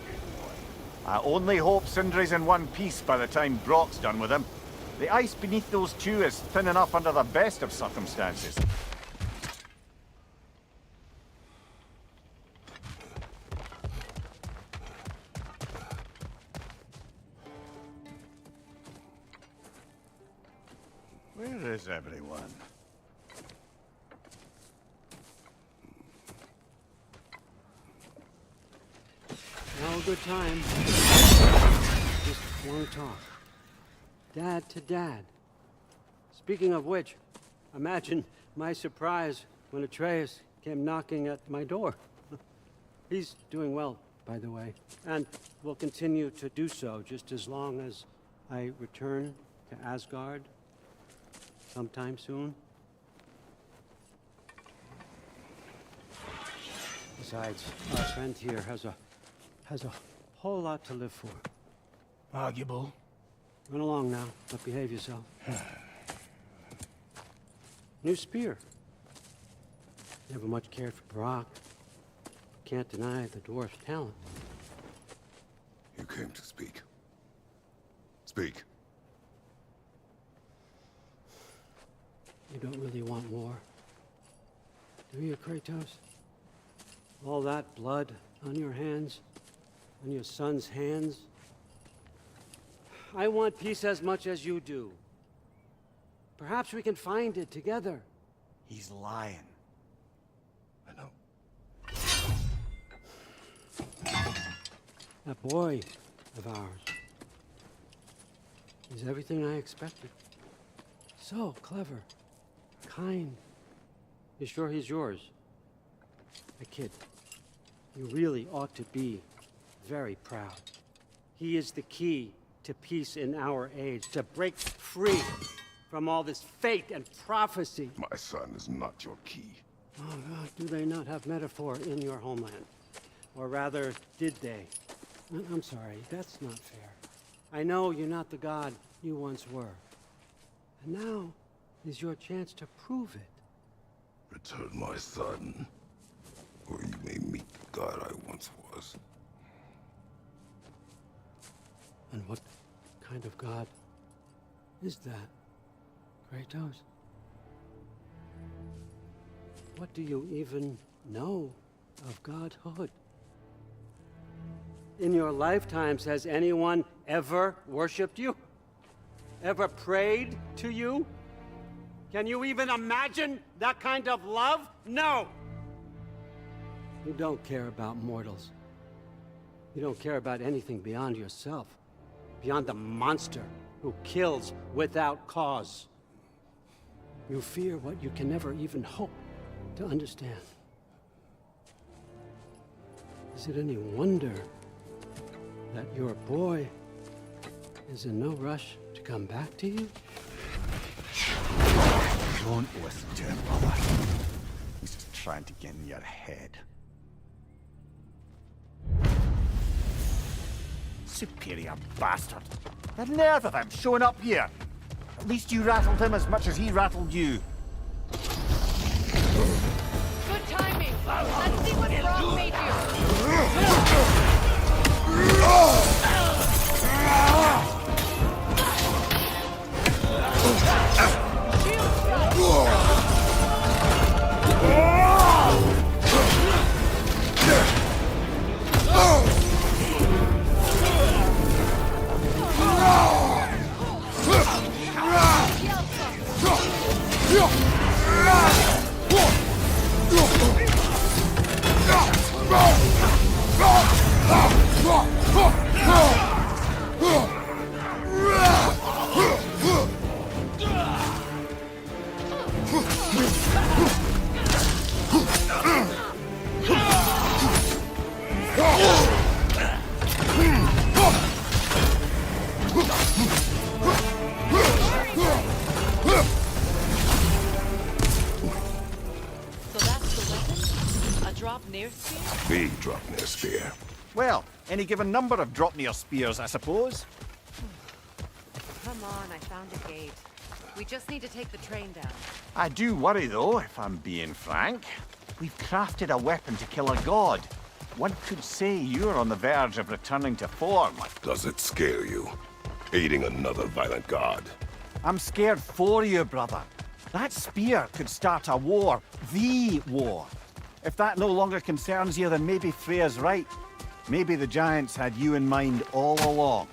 I only hope Sindri's in one piece by the time Brock's done with him. The ice beneath those two is thin enough under the best of circumstances. Where is everyone? Now a good time. Just want to talk. Dad to Dad. Speaking of which, imagine my surprise when Atreus came knocking at my door. He's doing well, by the way, and will continue to do so just as long as I return to Asgard sometime soon. Besides, our friend here has a whole lot to live for. Arguable. Run along now, but behave yourself. New spear. Never much cared for Brock. Can't deny the dwarf's talent. You came to speak. Speak. You don't really want war, do you, Kratos? All that blood on your hands, on your son's hands. I want peace as much as you do. Perhaps we can find it together. He's lying. I know. That boy of ours is everything I expected. So clever, kind. You sure he's yours? I kid. You really ought to be very proud. He is the key to peace in our age, to break free from all this fate and prophecy. My son is not your key. Oh, God, do they not have metaphor in your homeland? Or rather, did they? I'm sorry, that's not fair. I know you're not the god you once were. And now is your chance to prove it. Return my son, or you may meet the god I once was. And what kind of god is that, Kratos? What do you even know of godhood? In your lifetimes, has anyone ever worshipped you? Ever prayed to you? Can you even imagine that kind of love? No! You don't care about mortals. You don't care about anything beyond yourself, beyond the monster who kills without cause. You fear what you can never even hope to understand. Is it any wonder that your boy is in no rush to come back to you? Don't listen to him, brother. He's just trying to get in your head. Superior bastard. The nerve of him showing up here. At least you rattled him as much as he rattled you. Good timing. Let's see what wrong made Big Draupnir spear. Well, any given number of Draupnir spears, I suppose. Come on, I found a gate. We just need to take the train down. I do worry, though, if I'm being frank. We've crafted a weapon to kill a god. One could say you're on the verge of returning to form. Does it scare you? Aiding another violent god? I'm scared for you, brother. That spear could start a war. The war. If that no longer concerns you, then maybe Freya's right. Maybe the Giants had you in mind all along.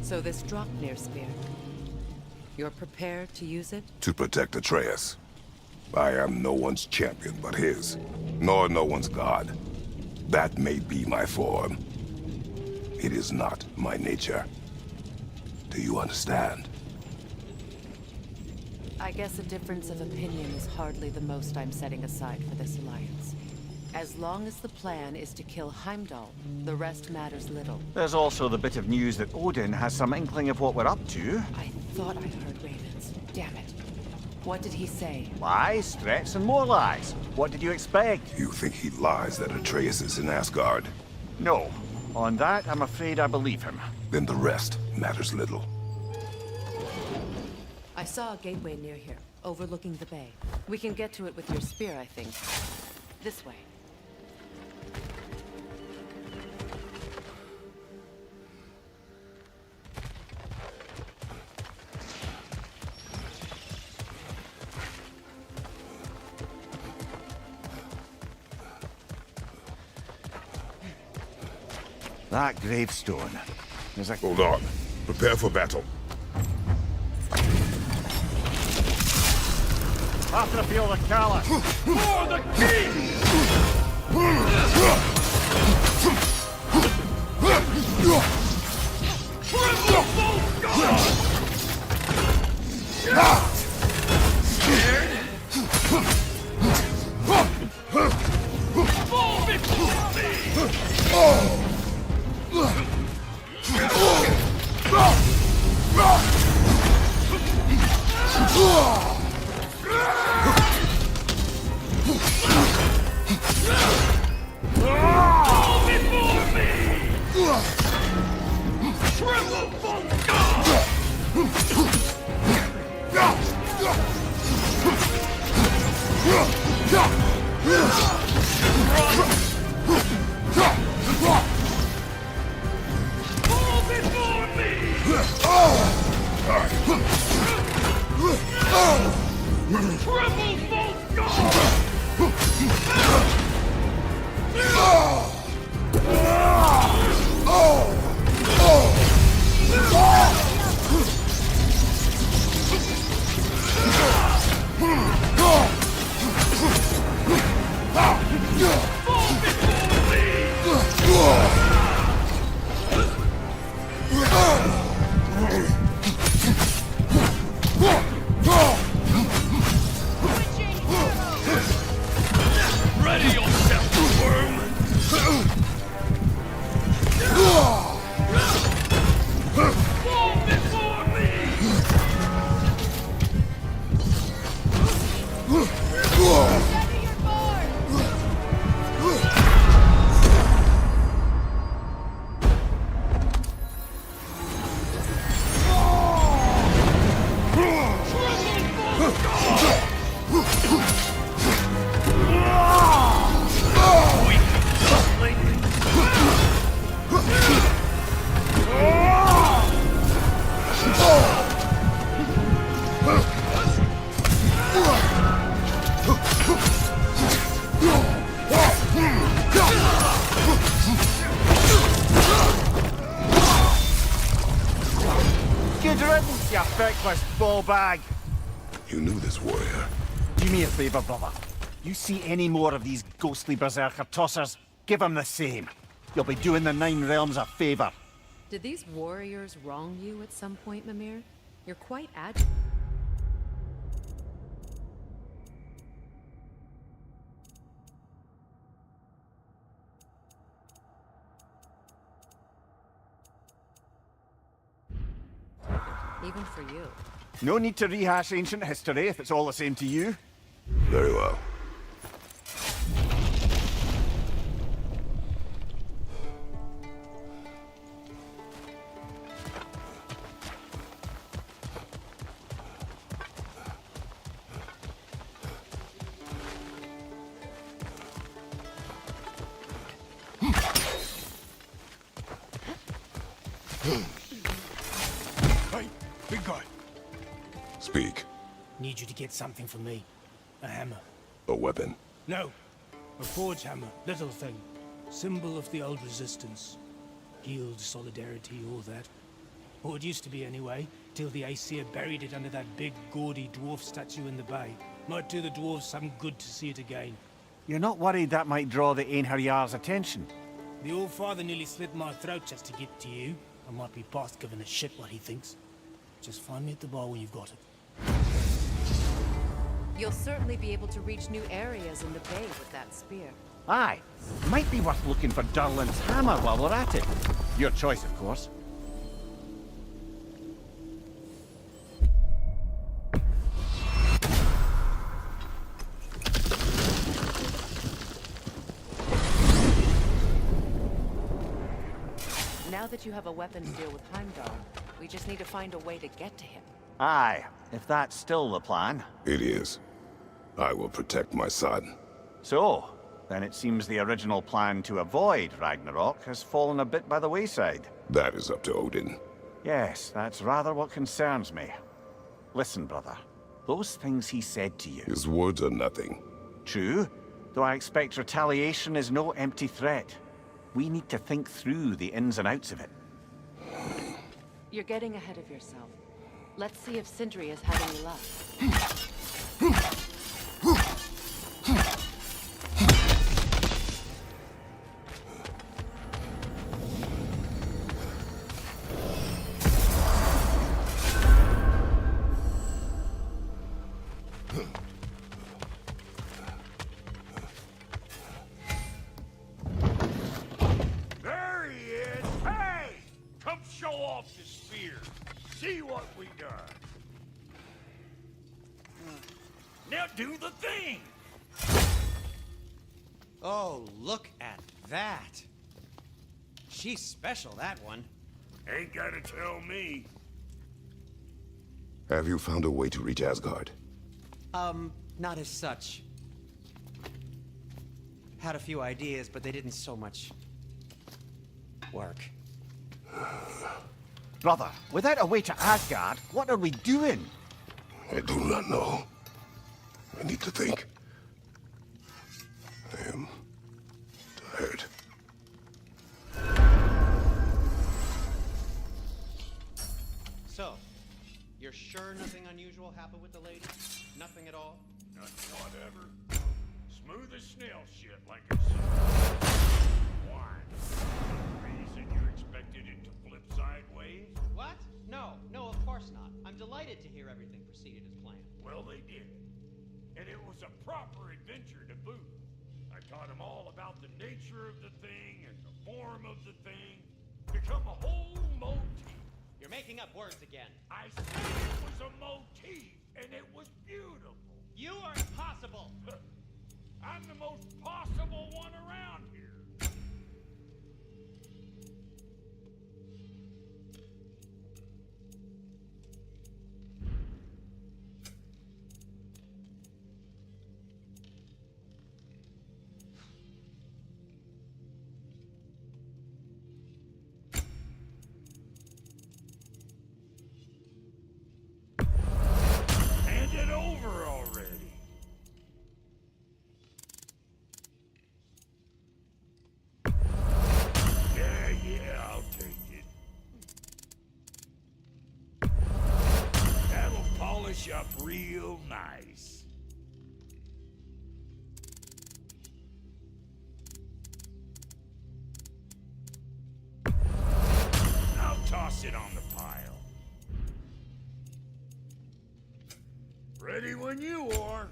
So this Draupnir spear, you're prepared to use it? To protect Atreus. I am no one's champion but his, nor no one's god. That may be my form. It is not my nature. Do you understand? I guess a difference of opinion is hardly the most I'm setting aside for this alliance. As long as the plan is to kill Heimdall, the rest matters little. There's also the bit of news that Odin has some inkling of what we're up to. I thought I heard ravens. Damn it. What did he say? Lies, threats, and more lies. What did you expect? You think he lies that Atreus is in Asgard? No. On that, I'm afraid I believe him. Then the rest matters little. I saw a gateway near here, overlooking the bay. We can get to it with your spear, I think. This way. That gravestone. There's a... Hold on. Prepare for battle. After the field of Calla. For the king! Triple bolt god! Scared? Fall before me! Triple bolt Ready yourself, worm! Fall before me! Steady your board! Good riddance, you feckless ball bag. You knew this warrior. Do me a favor, brother. You see any more of these ghostly berserker tossers, give them the same. You'll be doing the Nine Realms a favor. Did these warriors wrong you at some point, Mimir? You're quite agile. Even for you. No need to rehash ancient history if it's all the same to you. Very well. Hey, big guy. Speak. Need you to get something for me. A hammer. A weapon. No. A forge hammer. Little thing. Symbol of the old resistance. Guild, solidarity, all that. Or it used to be anyway, till the Aesir buried it under that big, gaudy dwarf statue in the bay. Might do the dwarves some good to see it again. You're not worried that might draw the Einherjar's attention? The old father nearly slit my throat just to get to you. I might be past giving a shit what he thinks. Just find me at the bar when you've got it. You'll certainly be able to reach new areas in the bay with that spear. Aye. Might be worth looking for Durlin's hammer while we're at it. Your choice, of course. Now that you have a weapons deal with Heimdall, we just need to find a way to get to him. Aye, if that's still the plan. It is. I will protect my son. So, then it seems the original plan to avoid Ragnarok has fallen a bit by the wayside. That is up to Odin. Yes, that's rather what concerns me. Listen, brother. Those things he said to you... His words are nothing. True, though I expect retaliation is no empty threat. We need to think through the ins and outs of it. You're getting ahead of yourself. Let's see if Sindri has had any luck. There he is! Hey! Come show off the spear. See what we done. Now do the thing! Oh, look at that. She's special, that one. Ain't gotta tell me. Have you found a way to reach Asgard? Not as such. Had a few ideas, but they didn't so much work. Brother, without a way to Asgard, what are we doing? I do not know. I need to think. I am tired. So, you're sure nothing unusual happened with the lady? Nothing at all? Nothing whatever. Smooth as snail shit, like I said. Why? Reason you expected it to flip sideways? What? No, of course not. I'm delighted to hear everything proceeded as planned. Well, they did. And it was a proper adventure to boot. I taught them all about the nature of the thing and the form of the thing. Become a whole motif. You're making up words again. I said it was a motif, and it was beautiful. You are impossible. I'm the most possible one around here. Hand it over already. Yeah, I'll take it. That'll polish up real nice. I'll toss it on the pile. Ready when you are.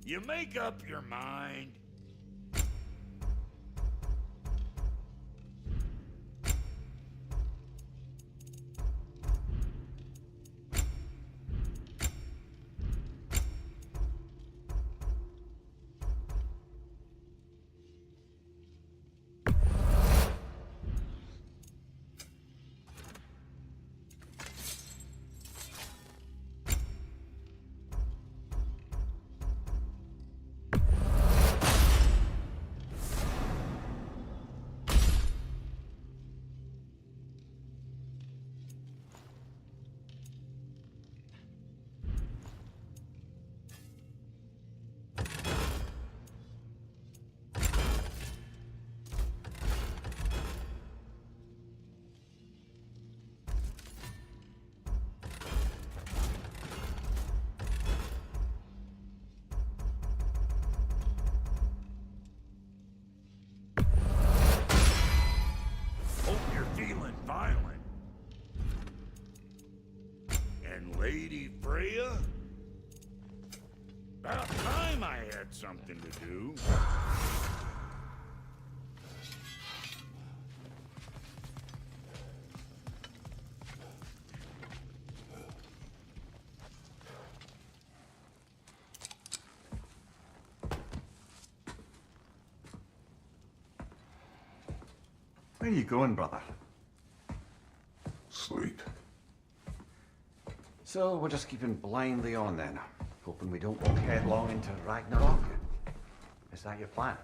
You make up your mind. got something to do. Where are you going, brother? Sleep. So we're just keeping blindly on then, hoping we don't walk headlong into Ragnarok. Is that your plan?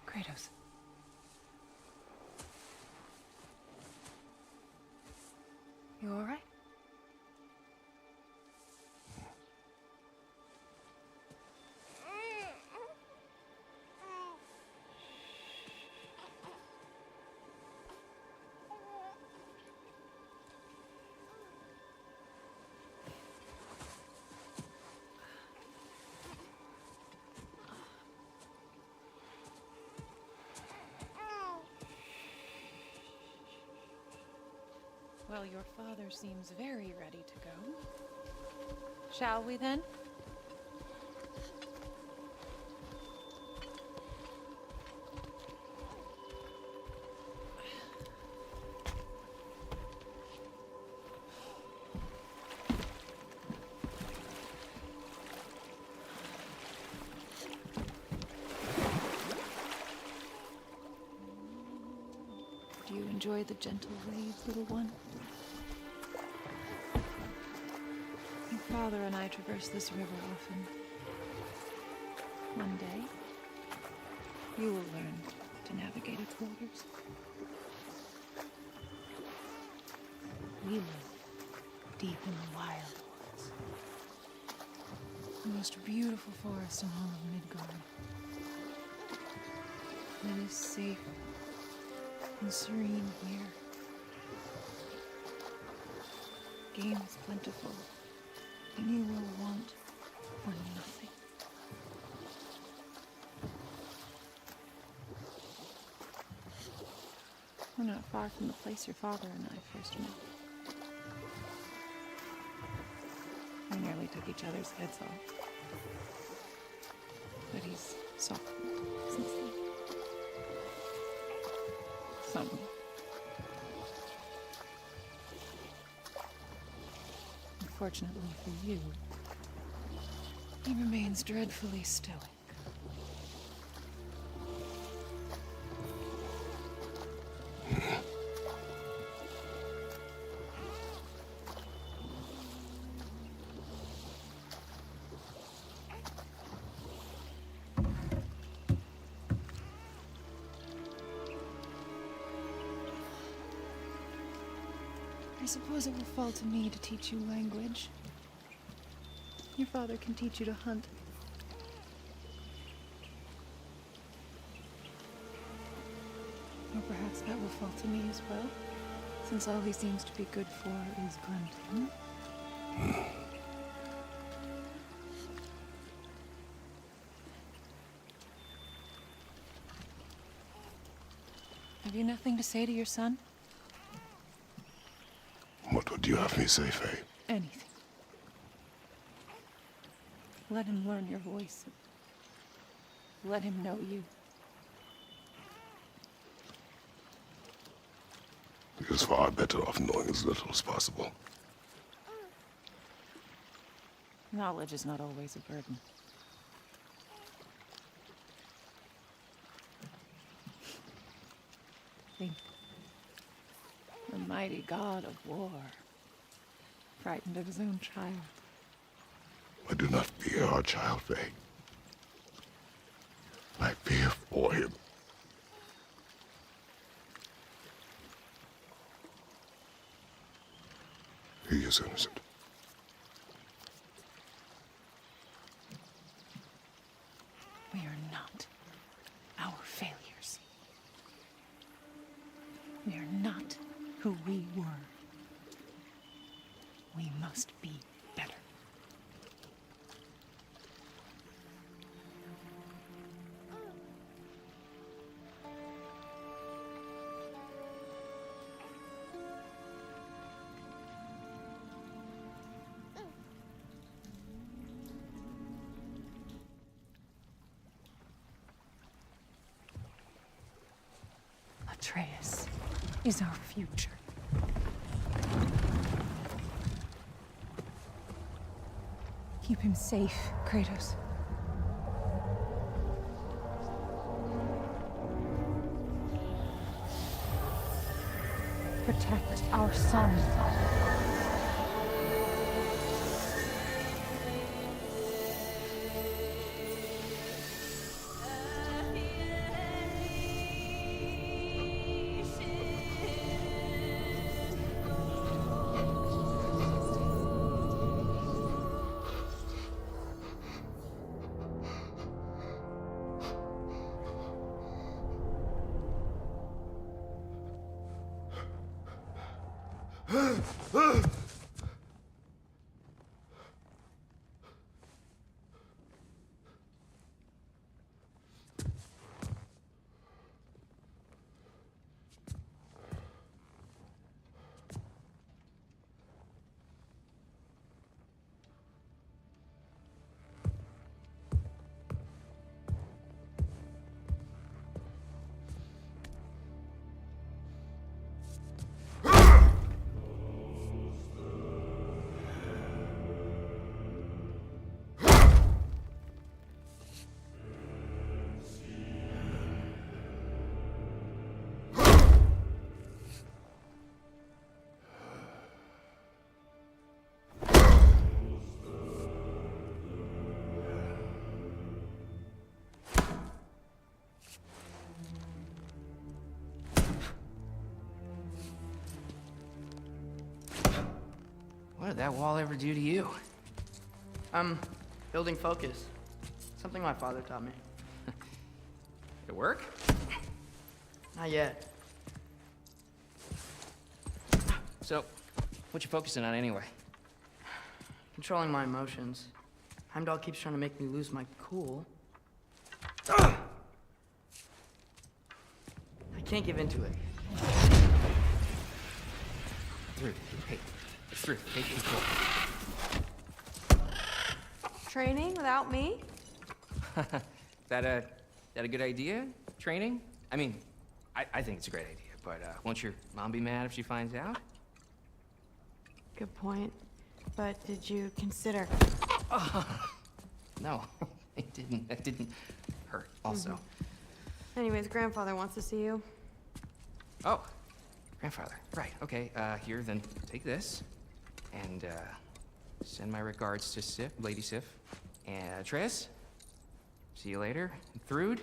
Kratos. You all right? Well, your father seems very ready to go. Shall we then? Do you enjoy the gentle waves, little one? Your father and I traverse this river often. One day, you will learn to navigate its waters. We live deep in the wild woods. The most beautiful forest in all of Midgard. It is safe and serene here. Game is plentiful, everything you will want or nothing. We're not far from the place your father and I first met. We nearly took each other's heads off. But he's softened since then. Somewhat. Unfortunately for you, he remains dreadfully stoic. I suppose it will fall to me to teach you language. Your father can teach you to hunt. Or perhaps that will fall to me as well, since all he seems to be good for is grunting. Have you nothing to say to your son? What would you have me say, Faye? Anything. Let him learn your voice. Let him know you. He is far better off knowing as little as possible. Knowledge is not always a burden. Think. The mighty god of war, frightened of his own child. I do not fear our child, Faye. I fear for him. He is innocent. We are not our failures. We are not who we were. We must be better. Atreus is our future. Keep him safe, Kratos. Protect our son. What did that wall ever do to you? I'm building focus. Something my father taught me. It work? Not yet. So, what you focusing on anyway? controlling my emotions. Heimdall keeps trying to make me lose my cool. I can't give in to it. Through. Hey. It's through. Hey, control. Training without me? That a good idea? Training? I mean, I think it's a great idea, but won't your mom be mad if she finds out? Good point. But did you consider... No, it didn't. That didn't hurt, also. Anyways, grandfather wants to see you. Oh, grandfather. Right, okay. Here, then take this. And, send my regards to Sif, Lady Sif. And, Tris. See you later. Thrud.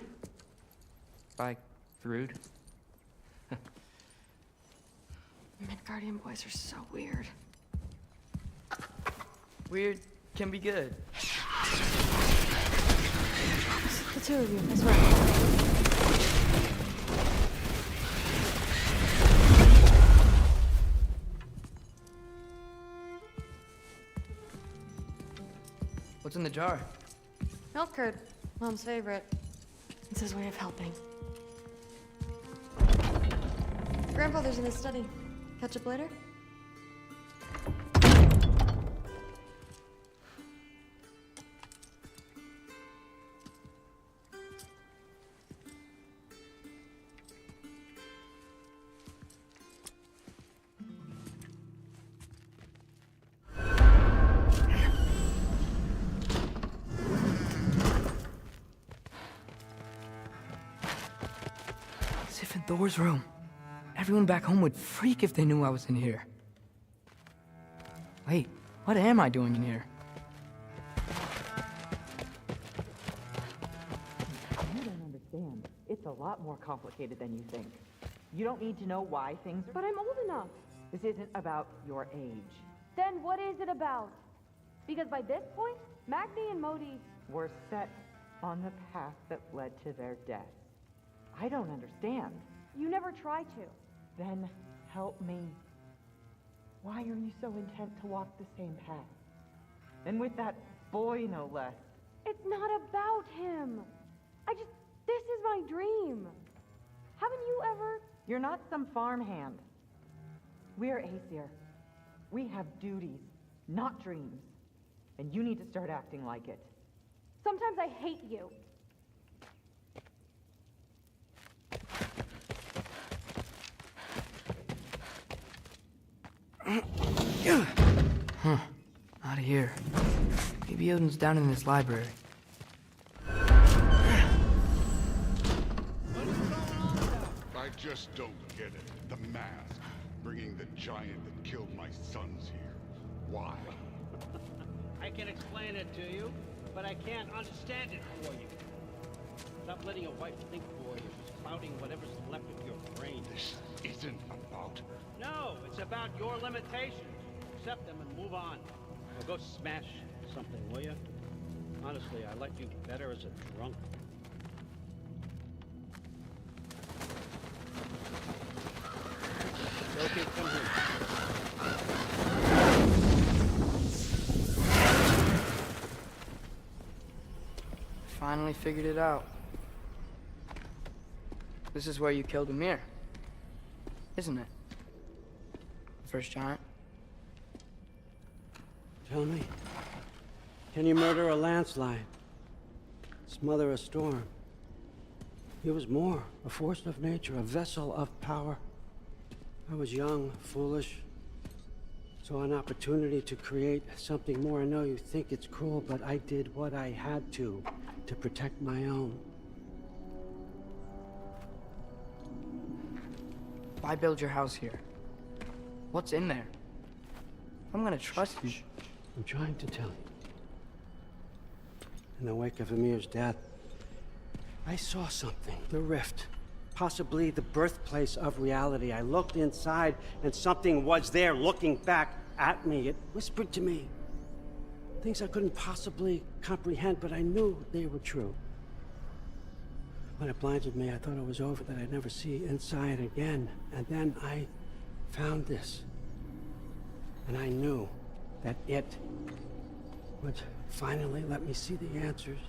Bye, Thrud. Midgardian boys are so weird. Weird can be good. The two of you, I swear. What's in the jar? Milk curd, Mom's favorite. It's his way of helping. Grandfather's in his study. Catch up later? Sif and Thor's room. Everyone back home would freak if they knew I was in here. Wait, what am I doing in here? You don't understand. It's a lot more complicated than you think. You don't need to know why things are... But I'm old enough. This isn't about your age. Then what is it about? Because by this point, Magni and Modi... We're set on the path that led to their death. I don't understand. You never tried to. Then help me. Why are you so intent to walk the same path? And with that boy, no less. It's not about him. This is my dream. Haven't you ever... You're not some farmhand. We're Aesir. We have duties, not dreams. And you need to start acting like it. Sometimes I hate you. Huh. Not here. Maybe Odin's down in this library. I just don't get it. The mask. Bringing the giant that killed my sons here. Why? I can explain it to you, but I can't understand it for you. Stop letting your wife think for you. She's clouding whatever's left of your brain. This isn't about her. No, it's about your limitations. Accept them and move on. Or go smash something, will you? Honestly, I like you better as a drunk. Okay, come here. Finally figured it out. This is where you killed Ymir, isn't it? The first giant? Tell me, can you murder a landslide? Smother a storm? He was more, a force of nature, a vessel of power. I was young, foolish, saw an opportunity to create something more. I know you think it's cruel, but I did what I had to protect my own. Why build your house here? What's in there? I'm gonna trust you. I'm trying to tell you. In the wake of Ymir's death, I saw something. The rift. Possibly the birthplace of reality. I looked inside, and something was there looking back at me. It whispered to me things I couldn't possibly comprehend, but I knew they were true. When it blinded me, I thought it was over, that I'd never see inside again. And then I found this. And I knew that it would finally let me see the answers.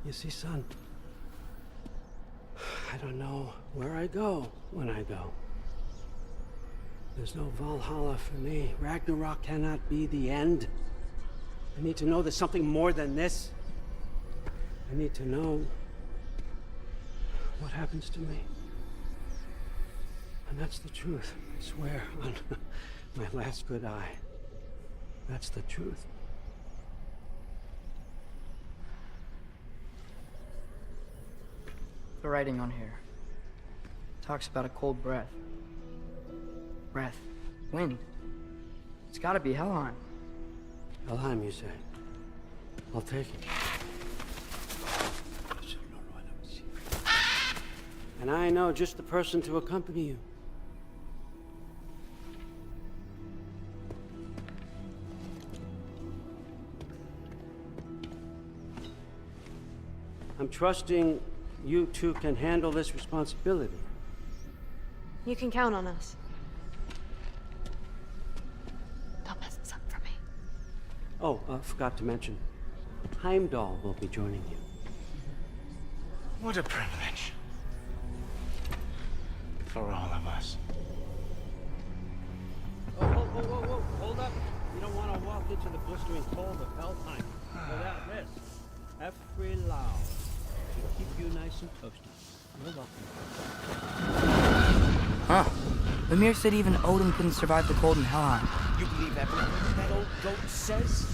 You see, son, I don't know where I go when I go. There's no Valhalla for me. Ragnarok cannot be the end. I need to know there's something more than this. I need to know what happens to me. And that's the truth. I swear on my last good eye. That's the truth. The writing on here talks about a cold breath. Breath. Wind. It's gotta be Helheim. Helheim, you say? I'll take it. And I know just the person to accompany you. I'm trusting you two can handle this responsibility. You can count on us. Don't mess this up for me. Oh, forgot to mention, Heimdall will be joining you. What a privilege. For all of us. Whoa, hold up. You don't want to walk into the blistering cold of Helheim without this. Every Lao to keep you nice and toasty. You're welcome. Huh. Mimir said even Odin couldn't survive the cold in Helheim. You believe everything that old goat says?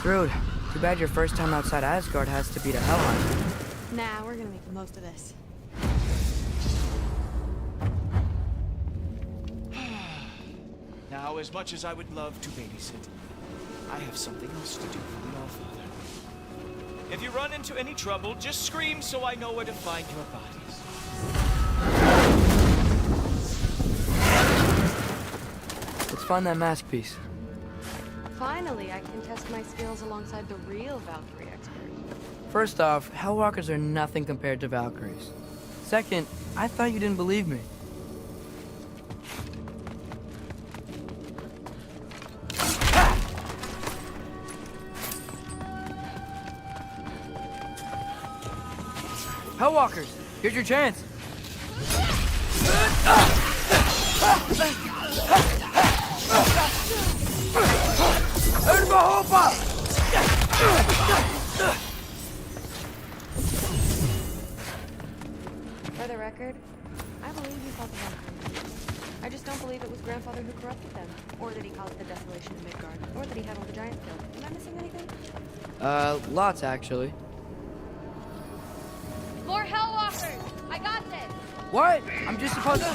Thrud, too bad your first time outside Asgard has to be to Helheim. Nah, we're gonna make the most of this. Now, as much as I would love to babysit, I have something else to do for the Allfather. If you run into any trouble, just scream so I know where to find your bodies. Let's find that mask piece. Finally, I can test my skills alongside the real Valkyrie expert. First off, Hellwalkers are nothing compared to Valkyries. Second, I thought you didn't believe me. Hellwalkers, here's your chance. For the record, I believe you fought the Valkyrie. I just don't believe it was Grandfather who corrupted them, or that he caused the desolation in Midgard, or that he had all the giants killed. Am I missing anything? Lots actually. More Hellwalkers! I got this! What? I'm just supposed to...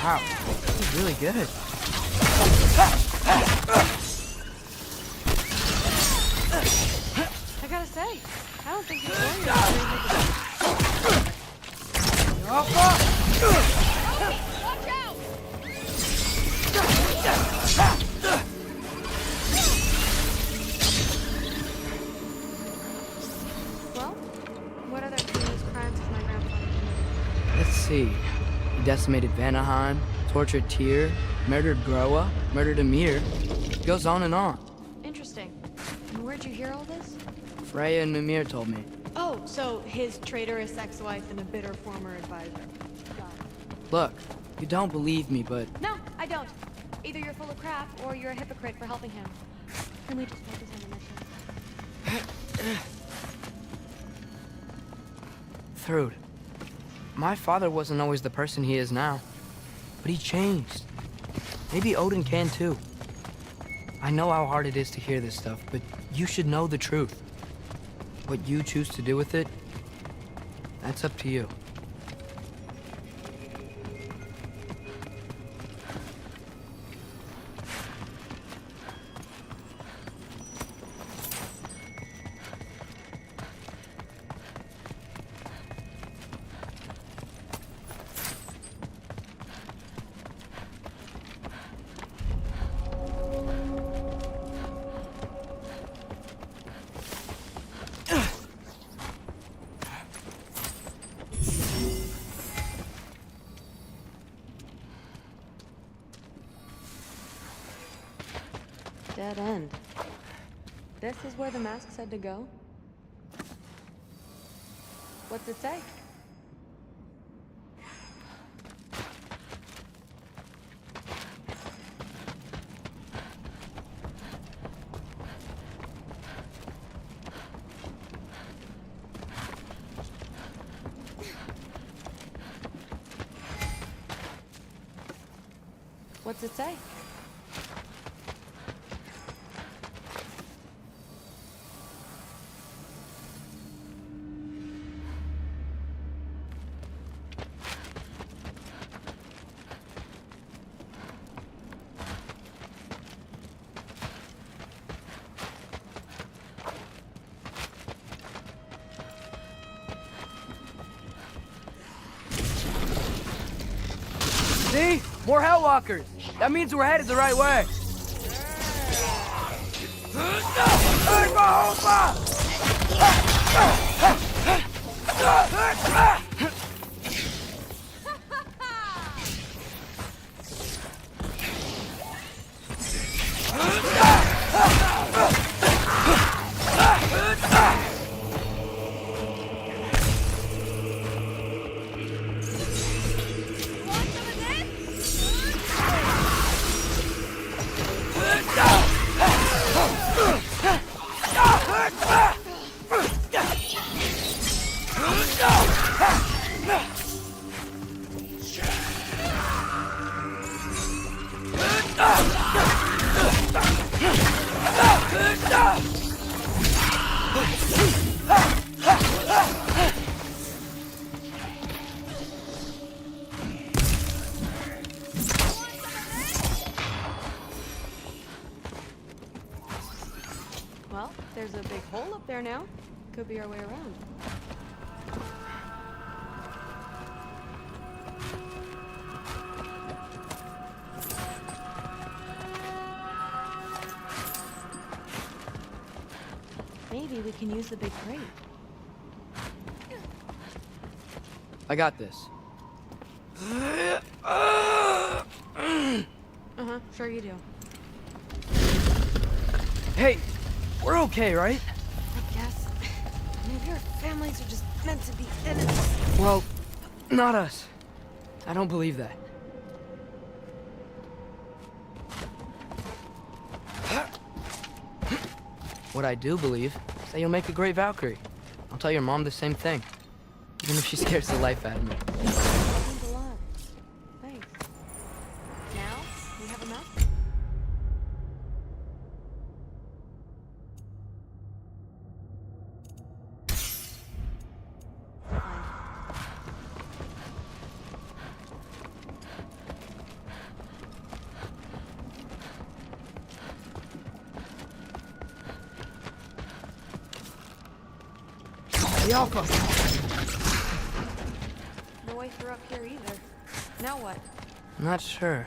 Wow, this is really good. I gotta say, I don't think you're going Watch out! Well, what other heinous crimes has my grandfather committed? Let's see. He decimated Vanaheim, tortured Tyr, murdered Groa, murdered Ymir. It goes on and on. Interesting. And where'd you hear all this? Freya and Mimir told me. Oh, so his traitorous ex-wife and a bitter former advisor. Got it. Look, you don't believe me, but... No, I don't. Either you're full of crap, or you're a hypocrite for helping him. Can we just focus on the mission? Thrud, my father wasn't always the person he is now. But he changed. Maybe Odin can too. I know how hard it is to hear this stuff, but you should know the truth. What you choose to do with it, that's up to you. Dead end. This is where the mask said to go? What's it say? What's it say? See? More Hellwalkers! That means we're headed the right way! Well, there's a big hole up there now. Could be our way around. Maybe we can use the big crate. I got this. Uh-huh, sure you do. Hey, we're okay, right? I guess. Maybe our families are just meant to be enemies. Well, not us. I don't believe that. What I do believe is that you'll make a great Valkyrie. I'll tell your mom the same thing, even if she scares the life out of me. Means a lot. Thanks. Now, we have a map? The Alpha! No way through up here either. Now what? I'm not sure,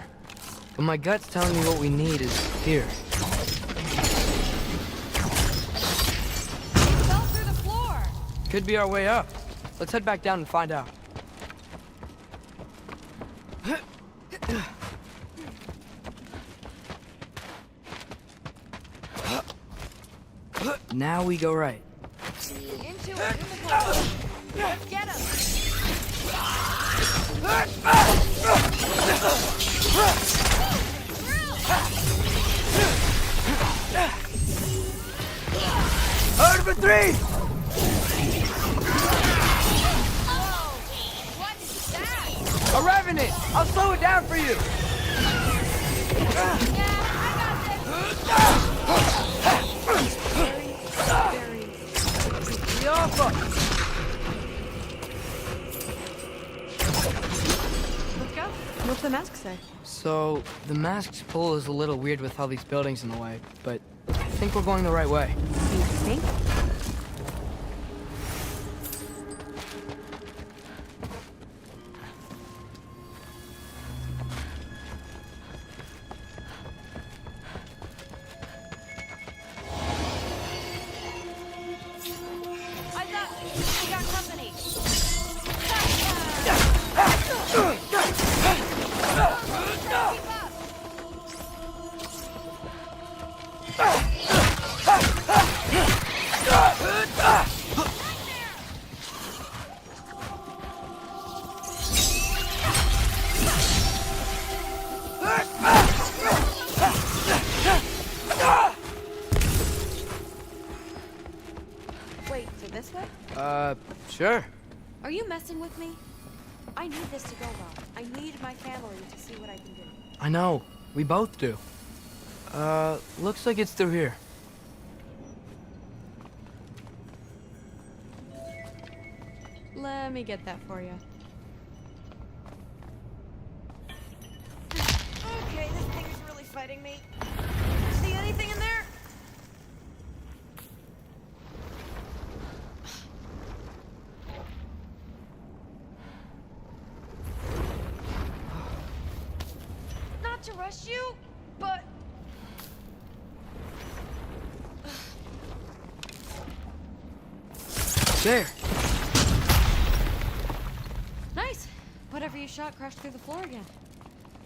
but my gut's telling me what we need is here. Fell through the floor! Could be our way up. Let's head back down and find out. Now we go right. Into it, in the hole. Let's get him! Out of a three! What's that? A Revenant! I'll slow it down for you! The Alpha! Let's go. What's the mask say? So, the mask's pull is a little weird with all these buildings in the way, but I think we're going the right way. You think? We got company. Sure. Are you messing with me? I need this to go well. I need my family to see what I can do. I know. We both do. Looks like it's through here. Let me get that for you. Okay, this thing is really fighting me. See anything in there? Not to rush you, but... There. Nice! Whatever you shot crashed through the floor again.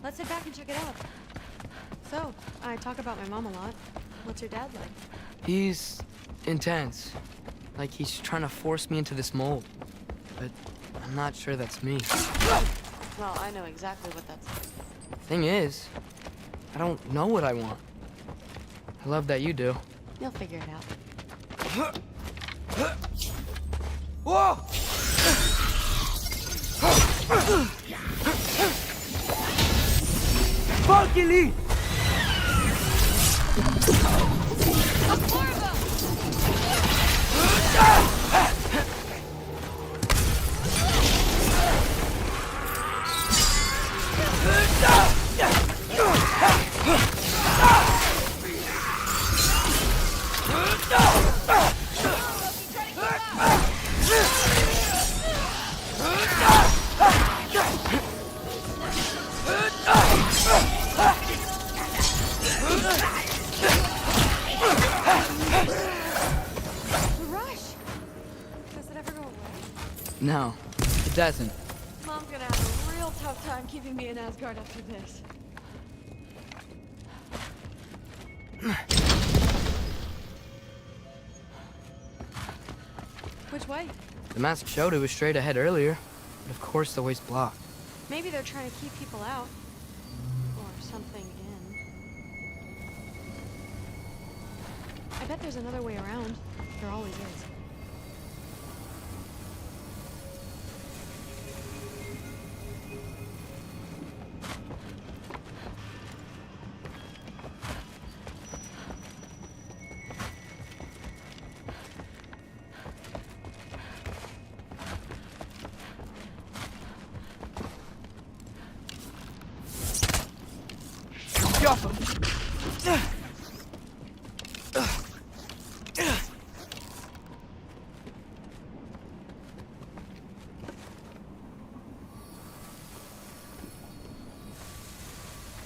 Let's head back and check it out. So, I talk about my mom a lot. What's your dad like? He's intense. Like he's trying to force me into this mold. But I'm not sure that's me. Well, I know exactly what that's like. Thing is, I don't know what I want. I love that you do. You'll figure it out. Whoa! Fucking No, it doesn't. Mom's gonna have a real tough time keeping me in Asgard after this. Which way? The mask showed it was straight ahead earlier, but of course the way's blocked. Maybe they're trying to keep people out. Or something in. I bet there's another way around. There always is.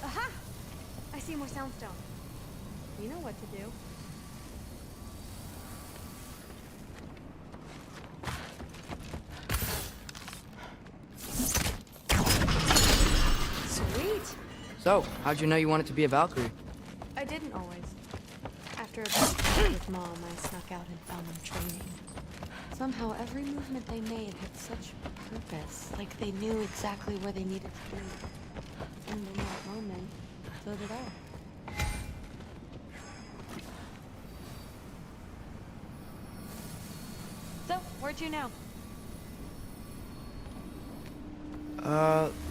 Aha! I see more soundstone. You know what to do. Sweet! So, how'd you know you wanted to be a Valkyrie? I didn't always. After a bit with Mom, I snuck out and found them training. Somehow, every movement they made had such purpose, like they knew exactly where they needed to be. And in that moment, so did I. So, where'd you now?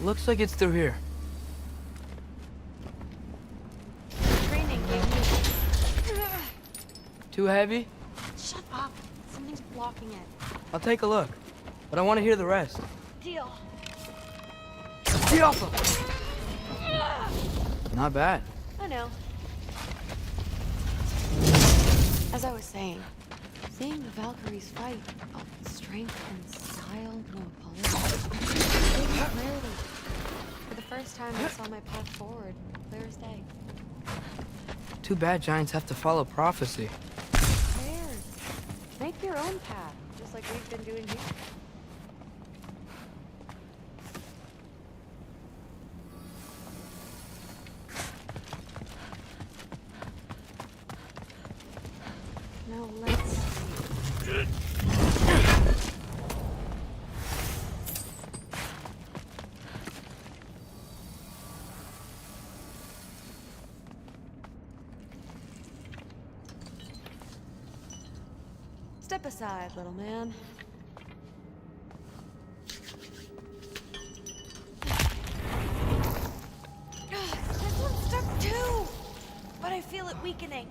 Looks like it's through here. Training gave me... Too heavy? Shut up! Something's blocking it. I'll take a look, but I want to hear the rest. Deal. Get off him! Not bad. I know. As I was saying, seeing the Valkyries fight, strength and style, no apology. Clearly. For the first time, I saw my path forward, clear as day. Too bad giants have to follow prophecy. There. Make your own path, just like we've been doing here. Now let's see. Step aside, little man. I feel it weakening.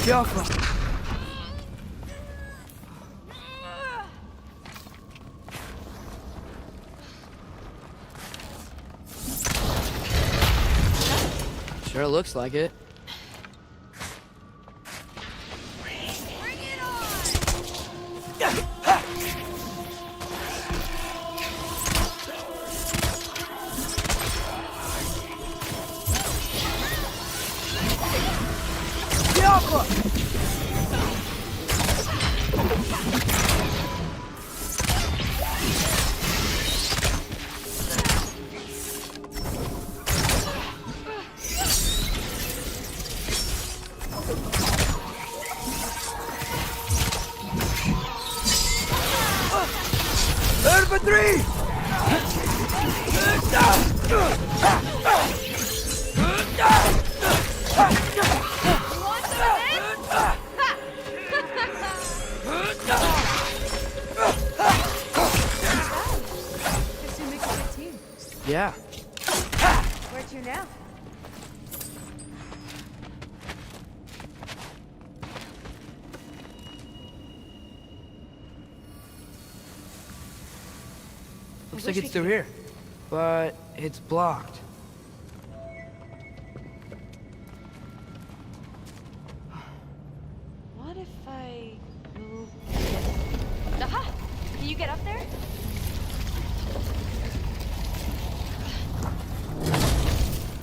Jaffa. Sure looks like it. Yeah. Where to now? Looks like it's through here, but it's blocked. What if I move? Aha! Can you get up there?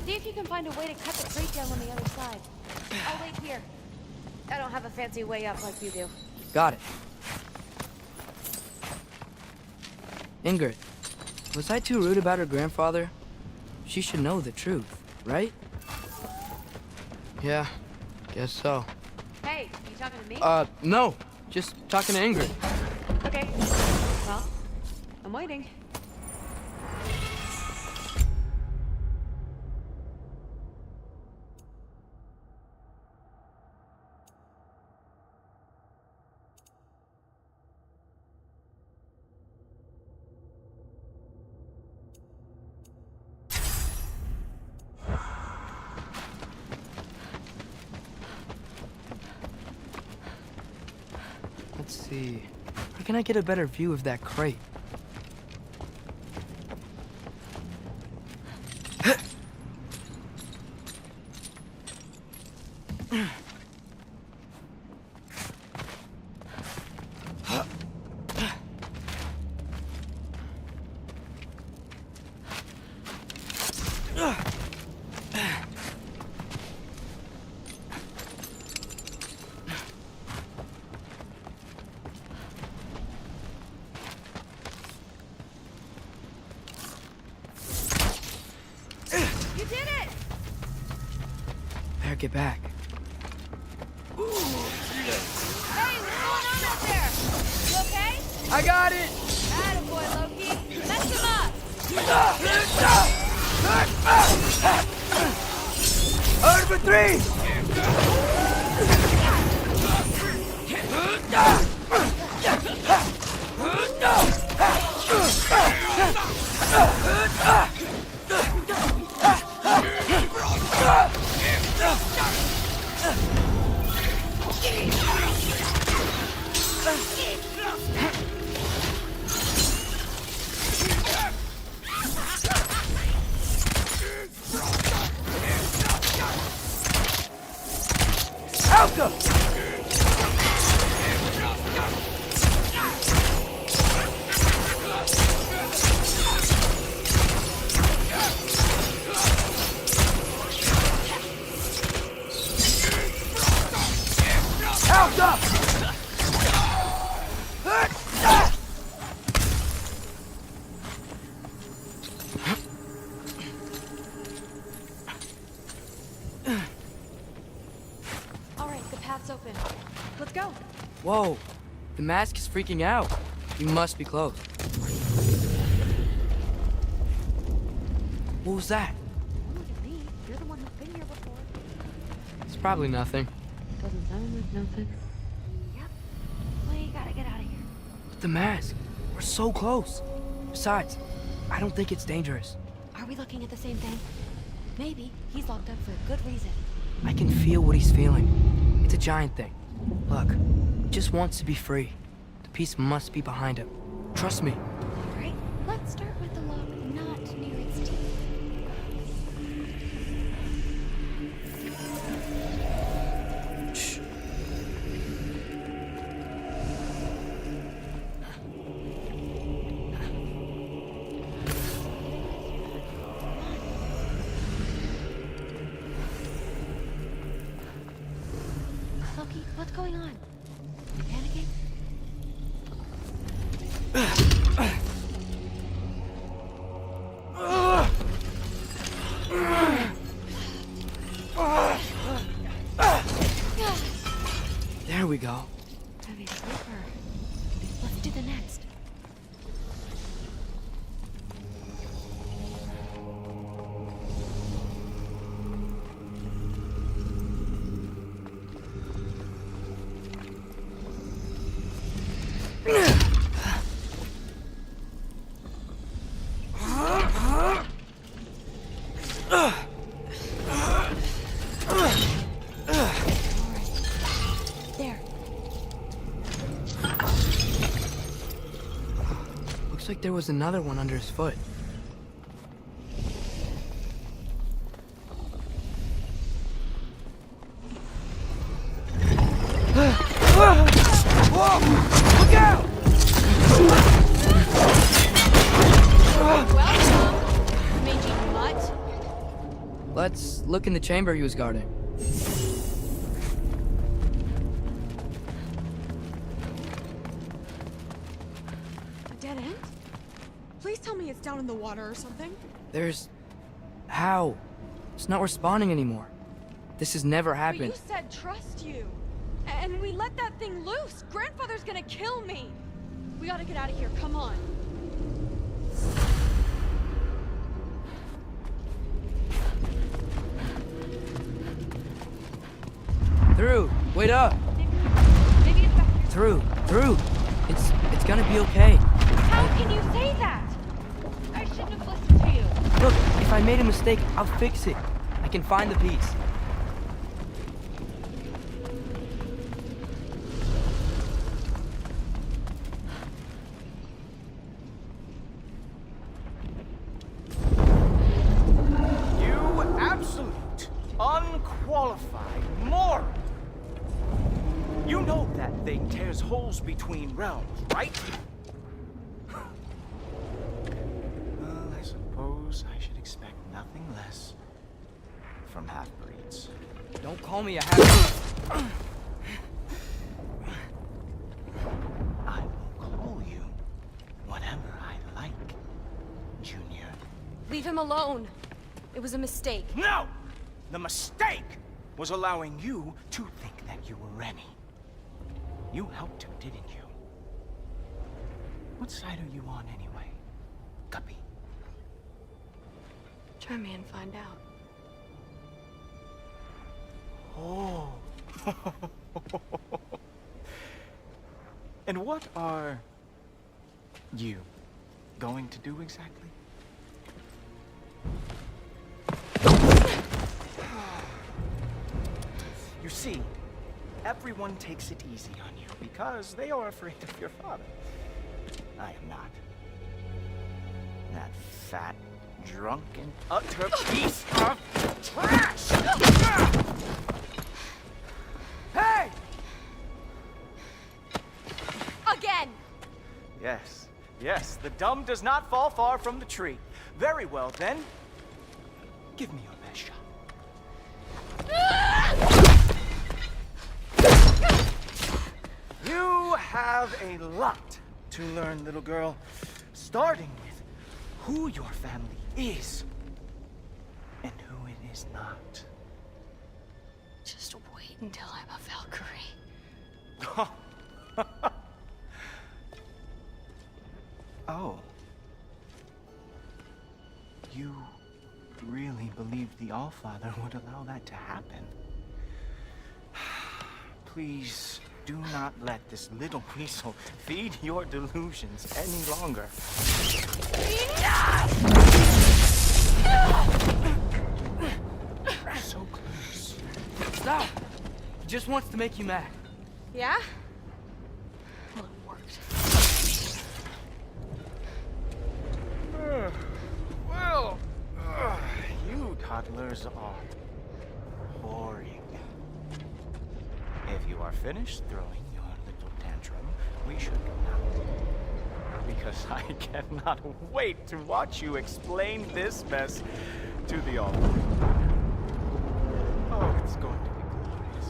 See if you can find a way to cut the crate down on the other side. I'll wait here. I don't have a fancy way up like you do. Got it. Ingrid, was I too rude about her grandfather? She should know the truth, right? Yeah, guess so. Hey, you talking to me? No. Just talking to Ingrid. Okay. Well, I'm waiting. Let's see. Where can I get a better view of that crate? You did it! Better get back. Hey, what's going on out there? You okay? I got it! Attaboy, Loki. Mess him up! Over 3! Alka! Alka! All right, the path's open. Let's go. Whoa, the mask is freaking out. You must be close. What was that? been here before. It's probably nothing. Doesn't sound like nothing. Yep. We gotta get out of here. But the mask. We're so close. Besides, I don't think it's dangerous. Are we looking at the same thing? Maybe. He's locked up for a good reason. I can feel what he's feeling. It's a giant thing. Look, he just wants to be free. The peace must be behind him. Trust me. All right. Let's start with the lock not near its teeth. Shh. Loki, what's going on? You panicking? There we go. Heavy sleeper. Let's do the next. There. Looks like there was another one under his foot. Look out! Welcome, mangy mutt. Let's look in the chamber he was guarding. A dead end? Please tell me it's down in the water or something. There's... How? It's not responding anymore. This has never But happened. you said trust you. And we let that thing loose. Grandfather's gonna kill me. We gotta get out of here. Come on. Through! Wait up! Through! Through! It's gonna be okay. How can you say that? I shouldn't have listened to you. Look, if I made a mistake, I'll fix it. I can find the piece. You absolute, unqualified moron! You know that thing tears holes between realms, right? Well, I suppose I should expect nothing less from half-breeds. Don't call me a half-breed. I will call you whatever I like, Junior. Leave him alone. It was a mistake. No! The mistake was allowing you to think that you were Rennie. You helped him, didn't you? What side are you on anyway, Guppy? Try me and find out. Oh. And what are you going to do exactly? You see, everyone takes it easy on you because they are afraid of your father. I am not. That fat, drunken, utter piece of trash! Hey! Again! Yes, yes, the dumb does not fall far from the tree. Very well, then. Give me your best shot. You have a lot to learn, little girl. Starting with who your family is and who it is not. Just wait until I'm a Valkyrie. Oh. You really believed the Allfather would allow that to happen. Please do not let this little weasel feed your delusions any longer. So close. Stop! He just wants to make you mad. Yeah? Well, you toddlers are boring. If you are finished throwing your little tantrum, we should go now. Because I cannot wait to watch you explain this mess to the Allfather. Oh, it's going to be glorious.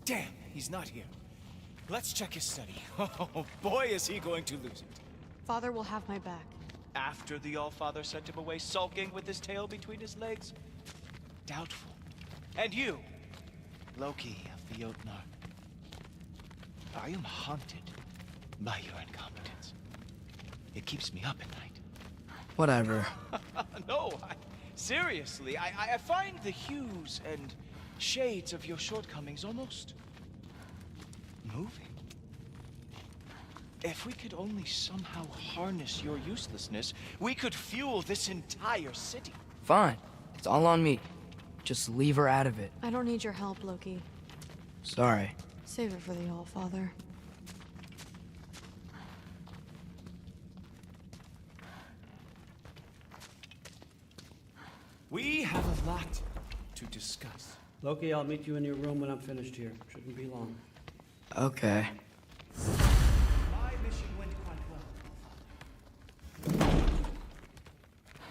Damn, he's not here. Let's check his study. Oh, boy, is he going to lose it. Father will have my back. After the Allfather sent him away sulking with his tail between his legs? Doubtful. And you, Loki of the Jotnar. I am haunted by your incompetence. It keeps me up at night. Whatever. No, seriously, I find the hues and shades of your shortcomings almost moving. If we could only somehow harness your uselessness, we could fuel this entire city. Fine. It's all on me. Just leave her out of it. I don't need your help, Loki. Sorry. Save it for the Allfather. We have a lot to discuss. Loki, I'll meet you in your room when I'm finished here. Shouldn't be long. Okay. My mission went quite well.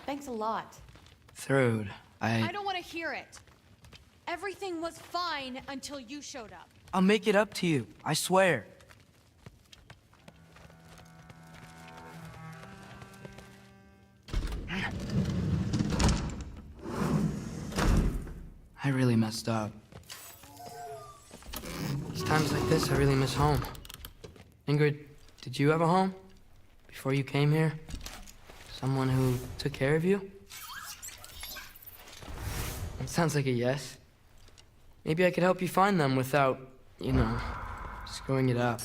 Thanks a lot. Thrud, I don't want to hear it. Everything was fine until you showed up. I'll make it up to you. I swear. I really messed up. It's times like this I really miss home. Ingrid, did you have a home? Before you came here? Someone who took care of you? It sounds like a yes. Maybe I could help you find them without, you know, screwing it up.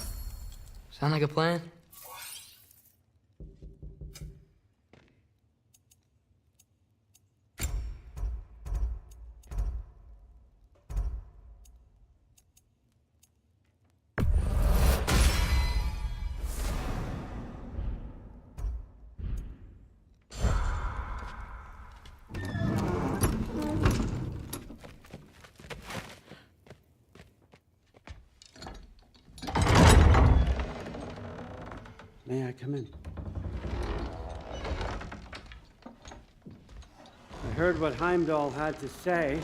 Sound like a plan? May I come in? I heard what Heimdall had to say.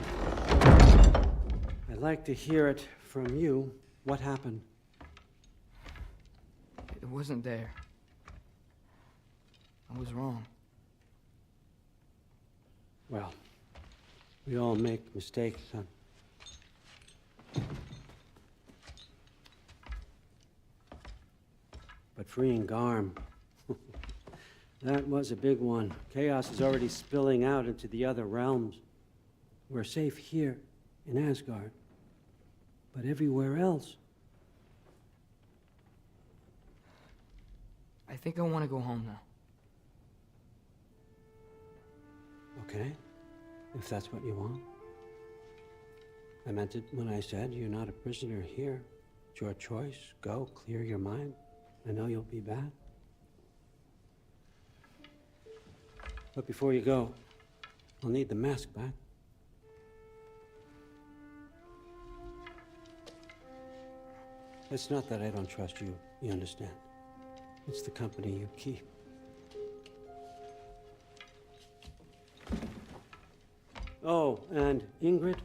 I'd like to hear it from you. What happened? It wasn't there. I was wrong. Well, we all make mistakes, son. But freeing Garm, that was a big one. Chaos is already spilling out into the other realms. We're safe here in Asgard, but everywhere else. I think I want to go home now. Okay, if that's what you want. I meant it when I said you're not a prisoner here. It's your choice. Go, clear your mind. I know you'll be back. But before you go, I'll need the mask back. It's not that I don't trust you, you understand? It's the company you keep. Oh, and Ingrid?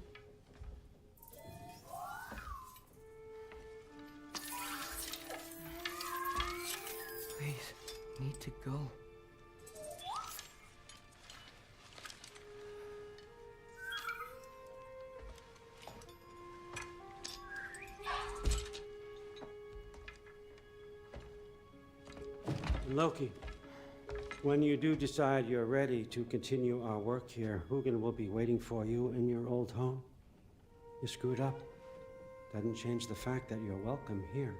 Please, I need to go. Loki, when you do decide you're ready to continue our work here, Hugin will be waiting for you in your old home. You screwed up. Doesn't change the fact that you're welcome here.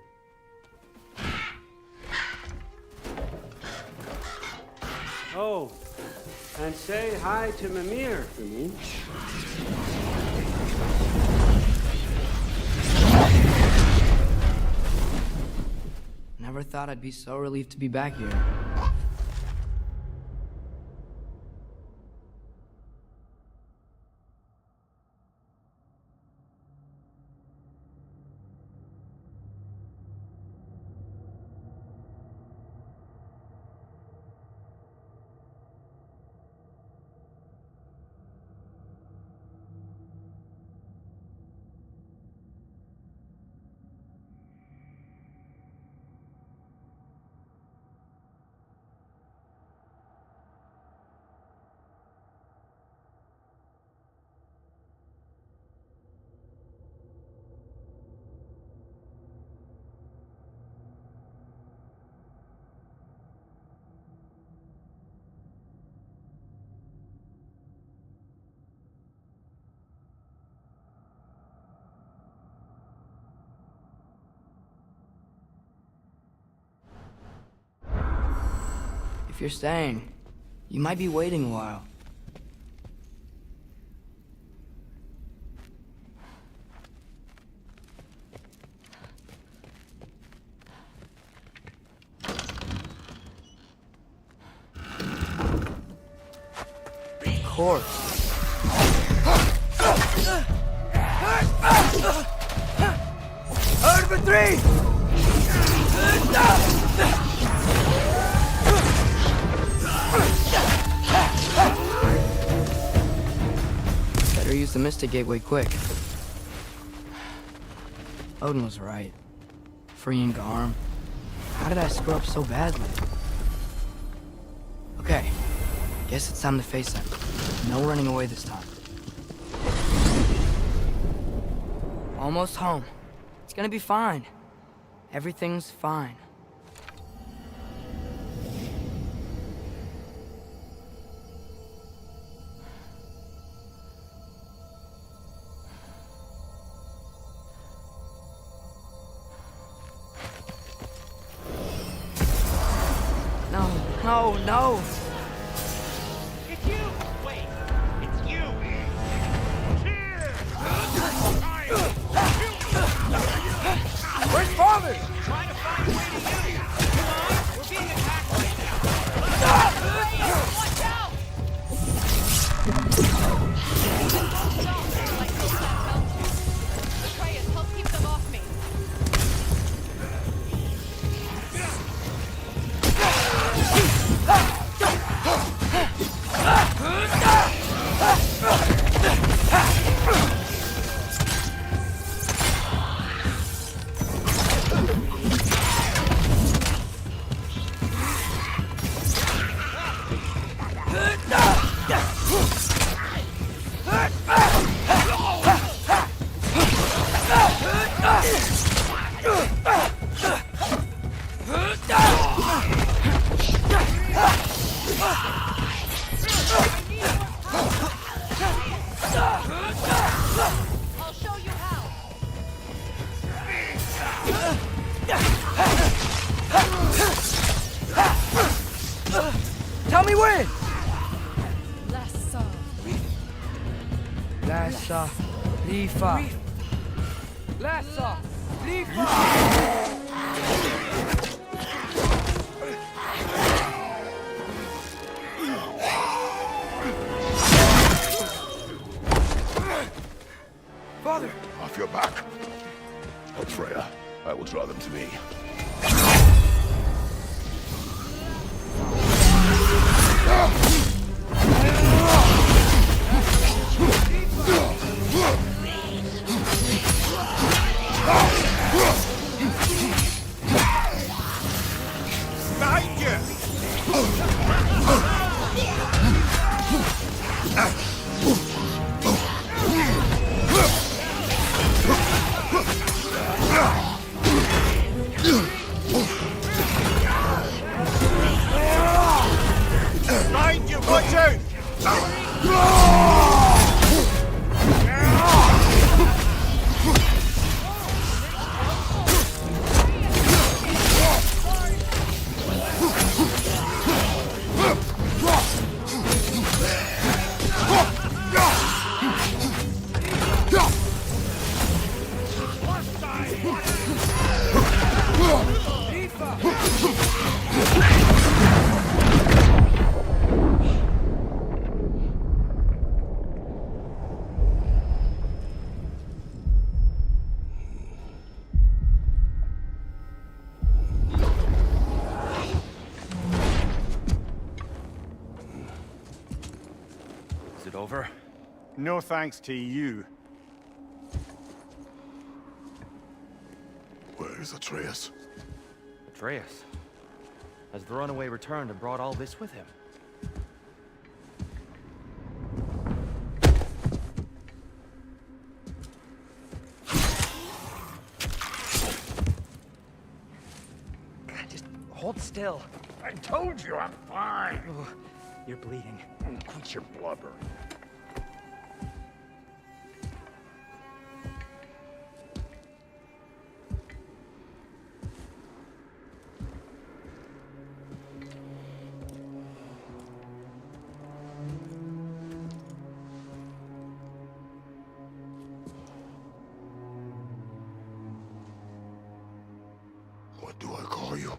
Oh, and say hi to Mimir. Never thought I'd be so relieved to be back here. If you're staying, you might be waiting a while. Of course. Over 3! Better use the Mystic Gateway quick. Odin was right. Freeing Garm. How did I screw up so badly? Okay. Guess it's time to face them. No running away this time. Almost home. It's gonna be fine. Everything's fine. No, no! It's you! Wait, it's you! Where's Father? Trying to find a way to you! Come on, we're being attacked right now! Watch out! Atreus, help keep them off me. I'll show you how. Tell me when! Lassa. Lassa. Lifa. Lassa. Lifa. Father! Off your back. Help Freya. I will draw them to me. Behind you! Watch out! Is it over? No thanks to you. Where is Atreus? Atreus? Has the runaway returned and brought all this with him? Just hold still. I told you I'm fine. Oh, you're bleeding. Quit your blubber. What do I call you?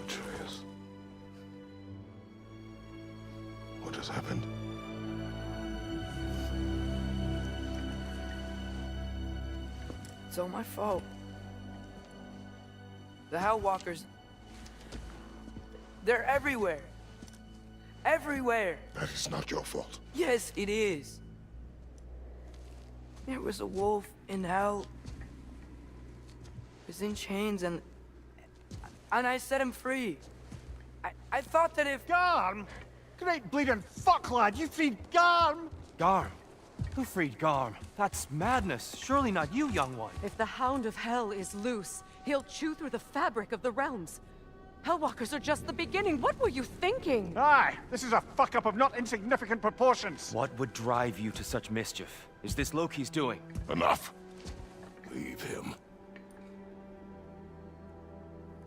Atreus. What has happened? It's all my fault. The Hell Walkers... They're everywhere. Everywhere. That is not your fault. Yes, it is. There was a wolf in hell. He was in chains and I set him free. I thought that if... Garm? Great bleeding fuck, lad. You freed Garm? Garm? Who freed Garm? That's madness. Surely not you, young one. If the Hound of Hell is loose, he'll chew through the fabric of the realms. Hellwalkers are just the beginning. What were you thinking? Aye, this is a fuck-up of not insignificant proportions. What would drive you to such mischief? Is this Loki's doing? Enough. Leave him.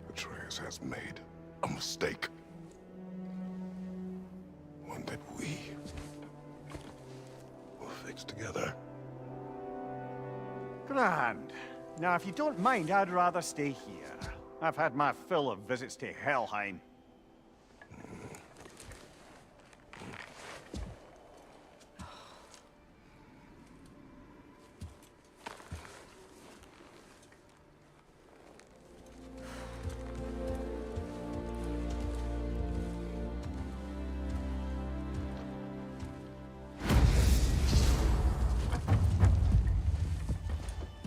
Atreus has made a mistake. One that we will fix together. Grand. Now, if you don't mind, I'd rather stay here. I've had my fill of visits to Helheim.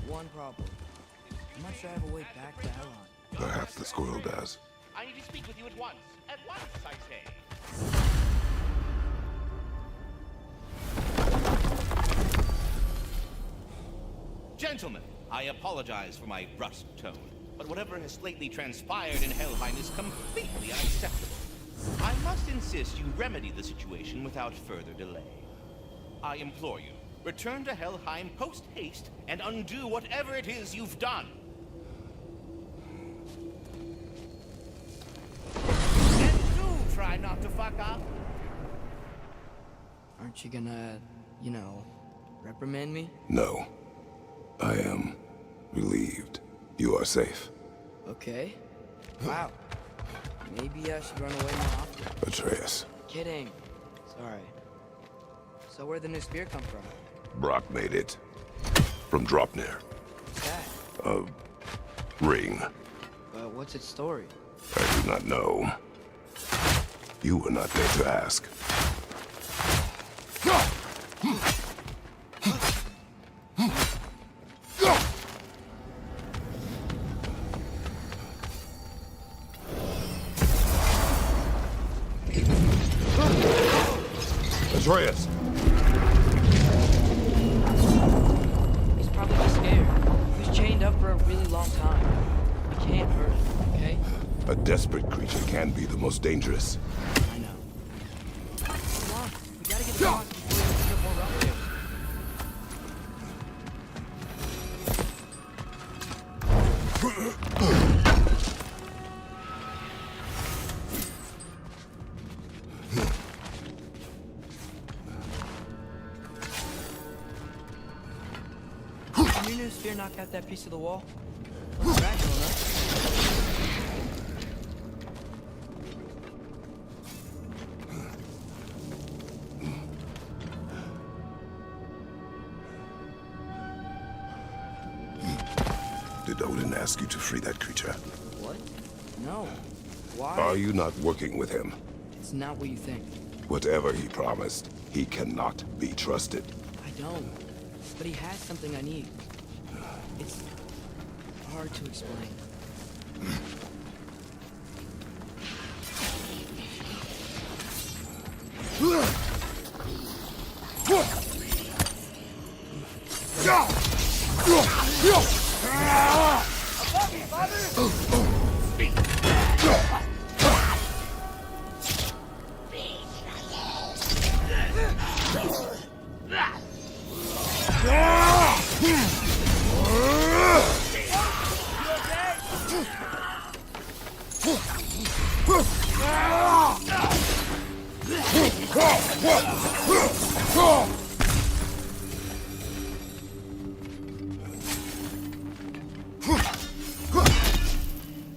One problem. I'm not sure I have a way back to Elon. Perhaps the squirrel does. I need to speak with you at once. At once, I say. Gentlemen, I apologize for my brusque tone, but whatever has lately transpired in Helheim is completely unacceptable. I must insist you remedy the situation without further delay. I implore you, return to Helheim post-haste and undo whatever it is you've done. And do try not to fuck up. Aren't you gonna, you know, reprimand me? No. I am relieved. You are safe. Okay. Wow. Maybe I should run away more often. Atreus. Kidding. Sorry. So where'd the new spear come from? Brock made it. From Dropnir. What's that? A ring. But what's its story? I do not know. You were not there to ask. Atreus! He's probably just scared. He was chained up for a really long time. We can't hurt him, okay? A desperate creature can be the most dangerous. I know. Come on, we gotta get going before we get more relatives. Can your new spear knock out that piece of the wall? Looks fragile enough. Did Odin ask you to free that creature? What? No. Why? Are you not working with him? It's not what you think. Whatever he promised, he cannot be trusted. I don't. But he has something I need. It's hard to explain.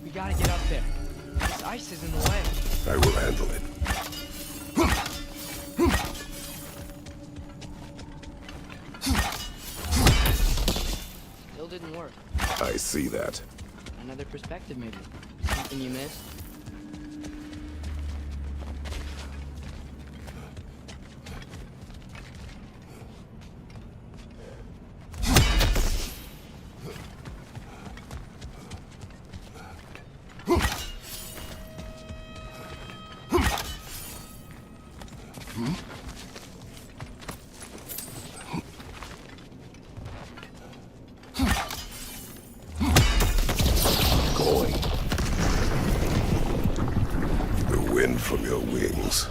We gotta get up there. This ice is in the way. I will handle it. Still didn't work. I see that. Another perspective, maybe. Something you missed? Going. The wind from your wings.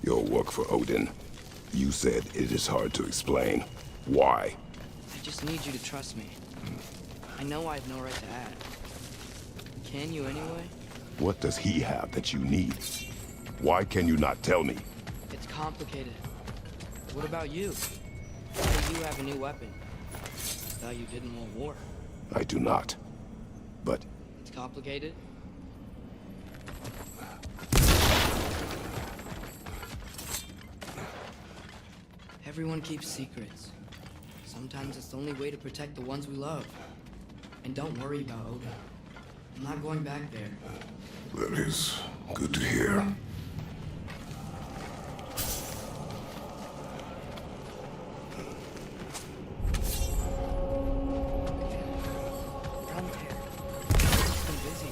Your work for Odin. You said it is hard to explain. Why? I just need you to trust me. I know I have no right to add. Can you anyway? What does he have that you need? Why can you not tell me? It's complicated. What about you? Why do you have a new weapon? Thought you didn't want war. I do not. But It's complicated? Everyone keeps secrets. Sometimes it's the only way to protect the ones we love. And don't worry about Odin. I'm not going back there. that is good to hear. Frontier. It's been busy.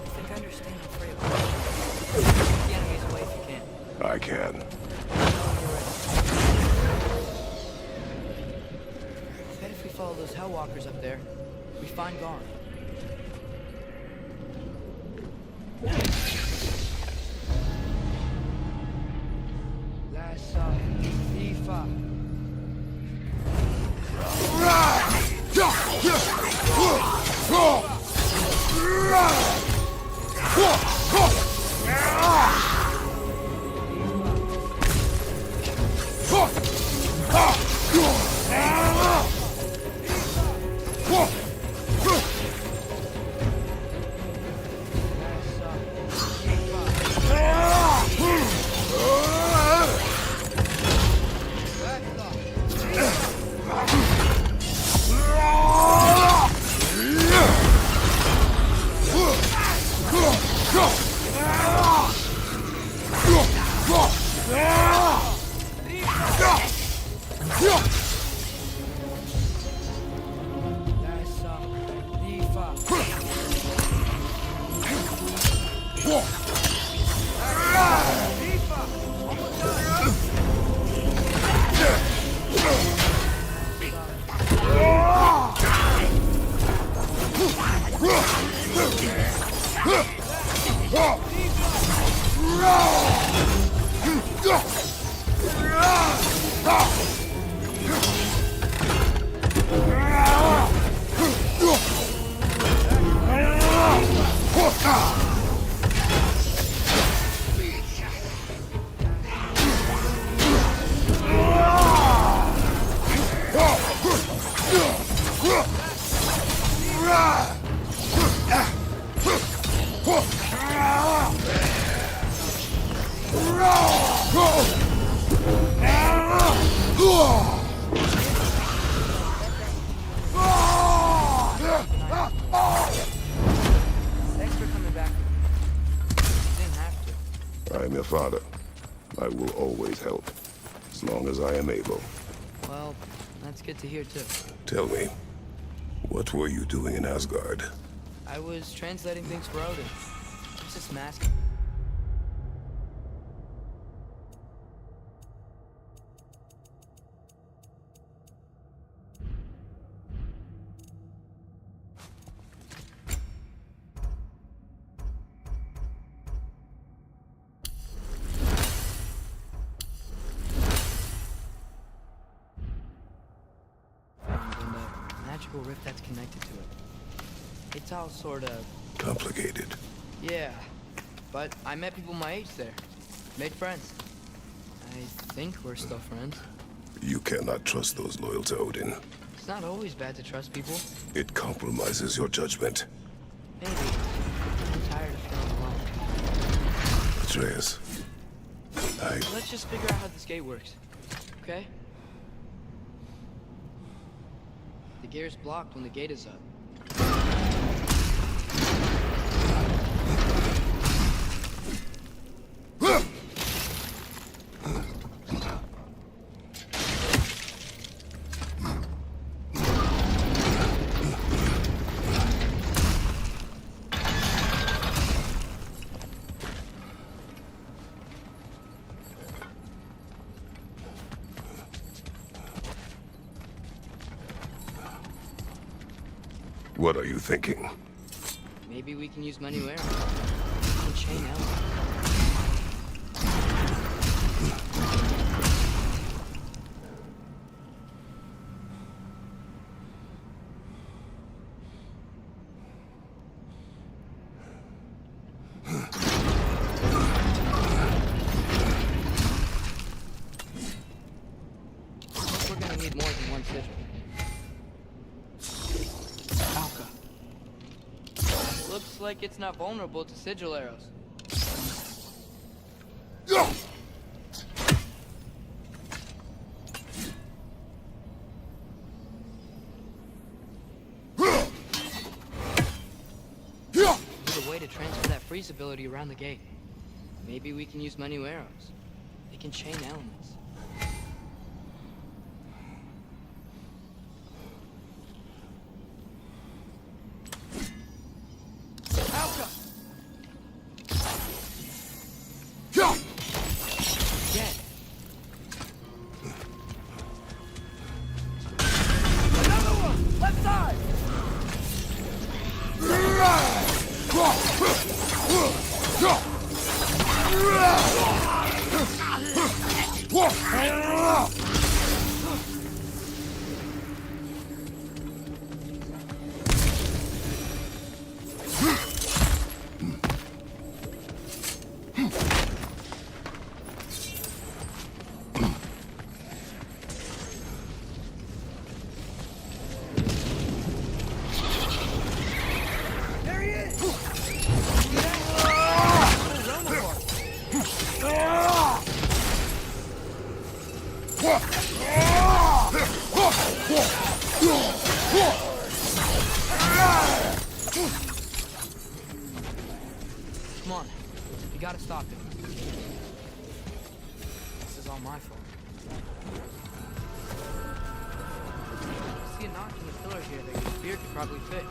I think I understand the freight. Get the enemies away if you can. I can. Bet if we follow those Hellwalkers up there, we find Garn. Lassa, Ifa. Thanks for coming back. You didn't have to. I am your father. I will always help, as long as I am able. Well, that's good to hear too. Tell me, what were you doing in Asgard? I was translating things for Odin. He's just mask. And a magical rift that's connected to it. It's all sort of... Complicated. Yeah, but I met people my age there. Made friends. I think we're still friends. You cannot trust those loyal to Odin. It's not always bad to trust people. It compromises your judgment. Maybe. I'm tired of feeling alone. Atreus, Let's just figure out how this gate works. Okay? The gear's blocked when the gate is up. What are you thinking? Maybe we can use many arrows. We can chain elements. We're gonna need more than one sigil. Looks like it's not vulnerable to sigil arrows. Need a way to transfer that freeze ability around the gate. Maybe we can use many arrows. They can chain elements. Come on. You gotta stop him. This is all my fault. I see a notch in the pillar here that your spear could probably fit.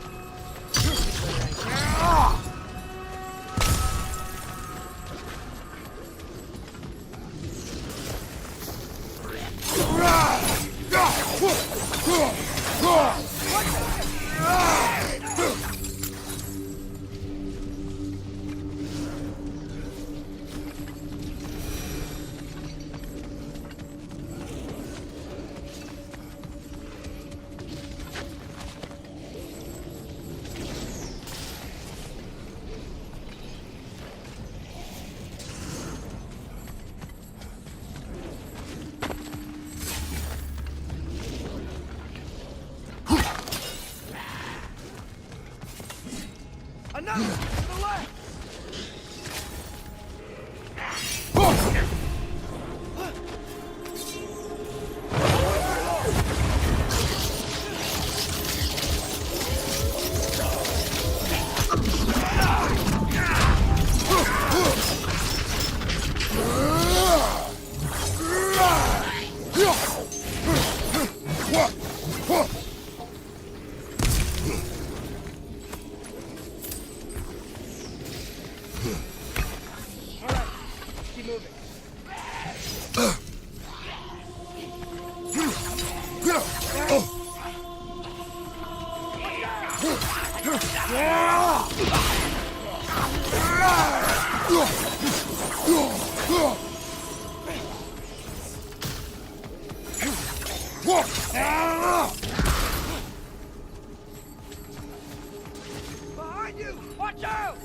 Behind you! Watch out!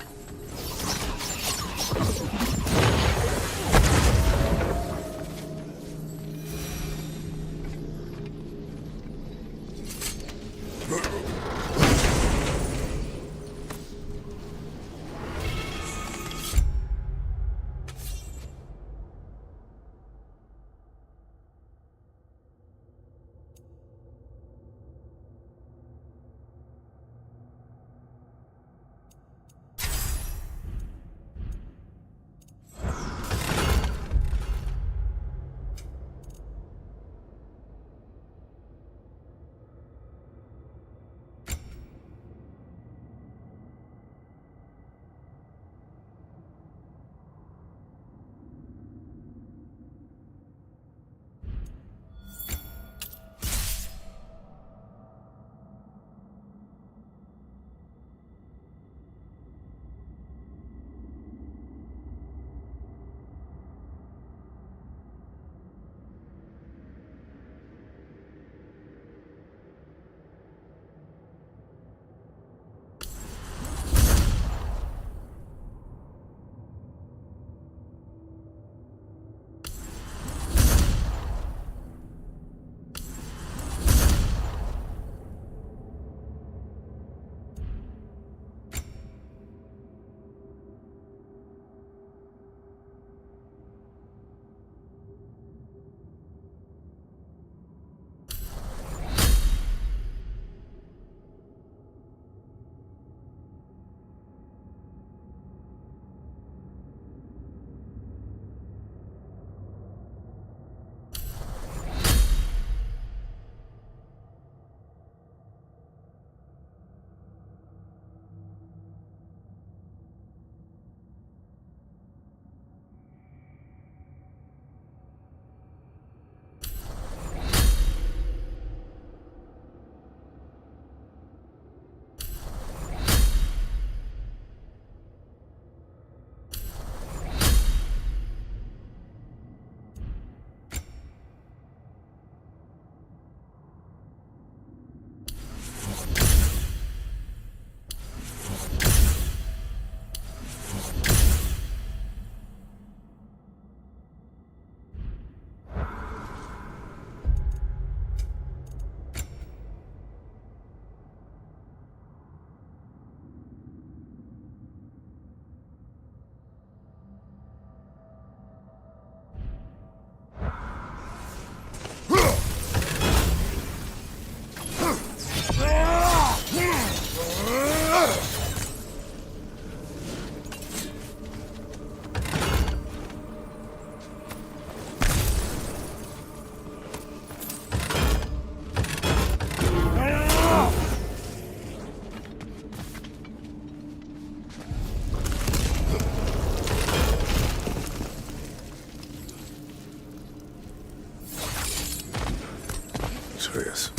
Atreus,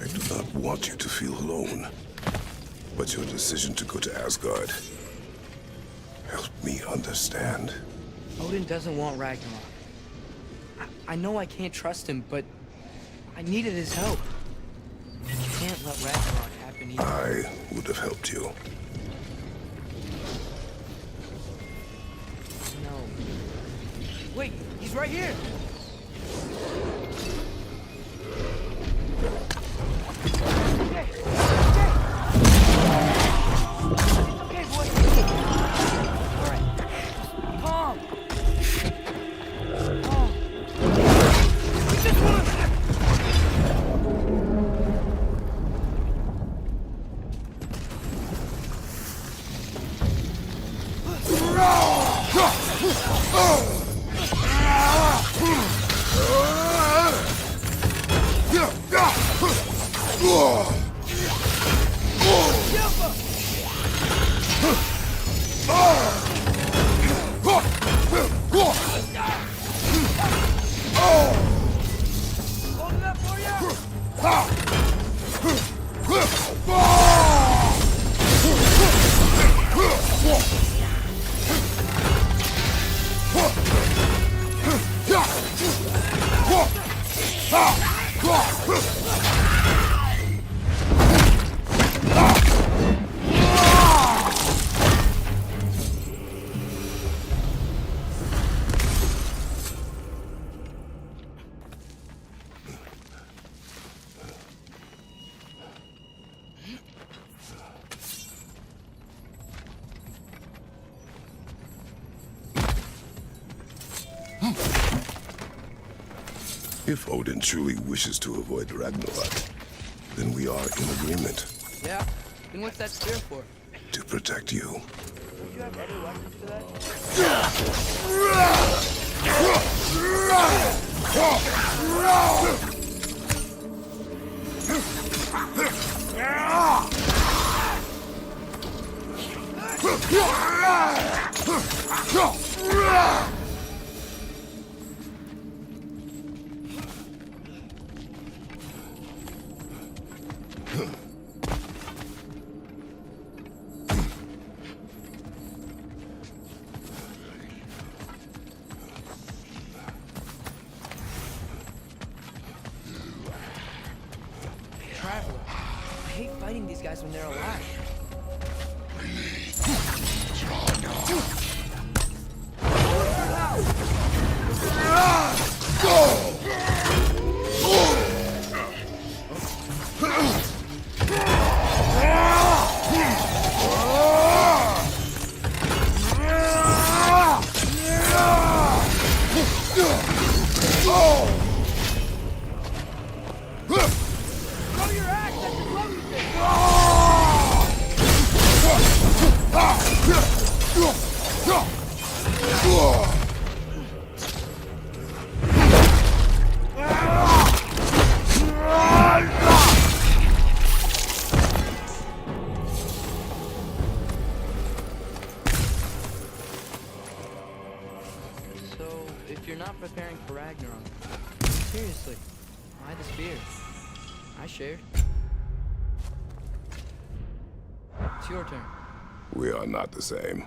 I do not want you to feel alone. But your decision to go to Asgard helped me understand. Odin doesn't want Ragnarok. I know I can't trust him, but I needed his help. You can't let Ragnarok happen either. I would have helped you. No. Wait, he's right here! If Odin truly wishes to avoid Ragnarok, then we are in agreement Yeah? Then what's that spear for? to protect you. Would you have other weapons for that? Traveler, I hate fighting these guys when they're alive. So, if you're not preparing for Ragnarok, seriously, why the spear? I shared. It's your turn. We are not the same.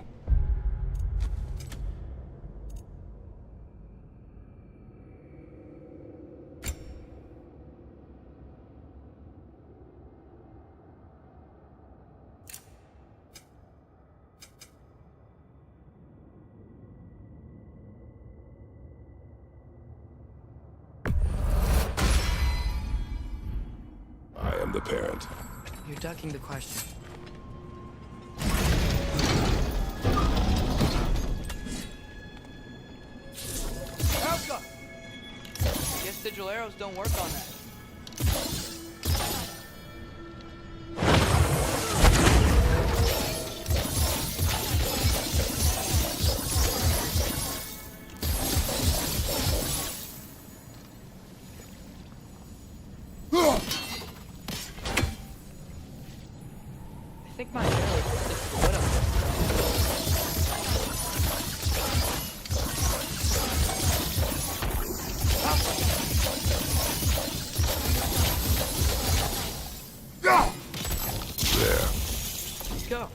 I am the parent. You're ducking the question. Helga! Guess sigil arrows don't work on that. I think my arrow sticks the wood up there. There. Let's go.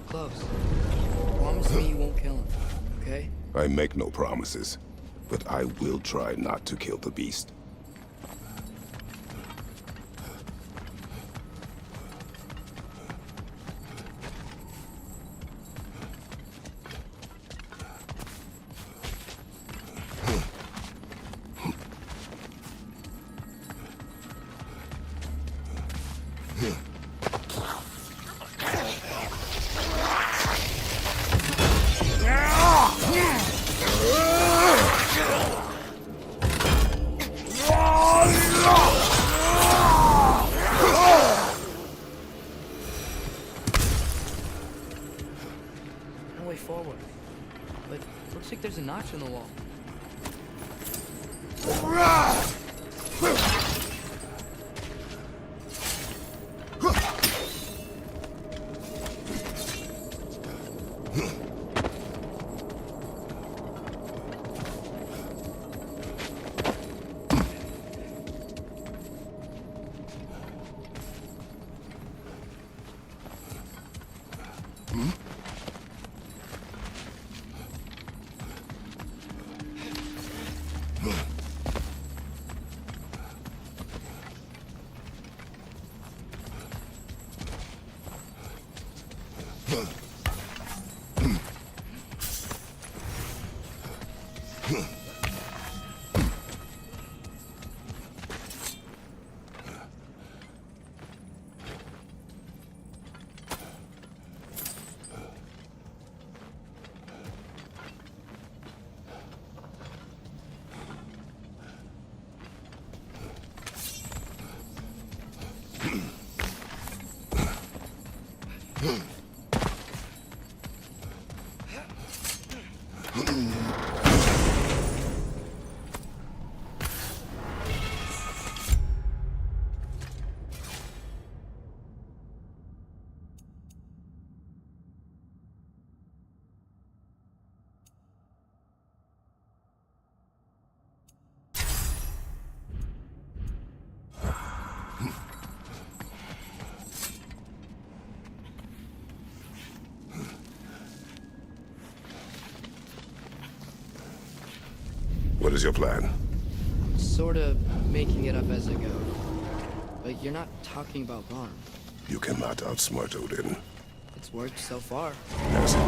Close. Promise me you won't kill him, okay? I make no promises, but I will try not to kill the beast. in the wall. What is your plan? Sort of making it up as I go. But you're not talking about Garm. You cannot outsmart Odin. It's worked so far. Has it?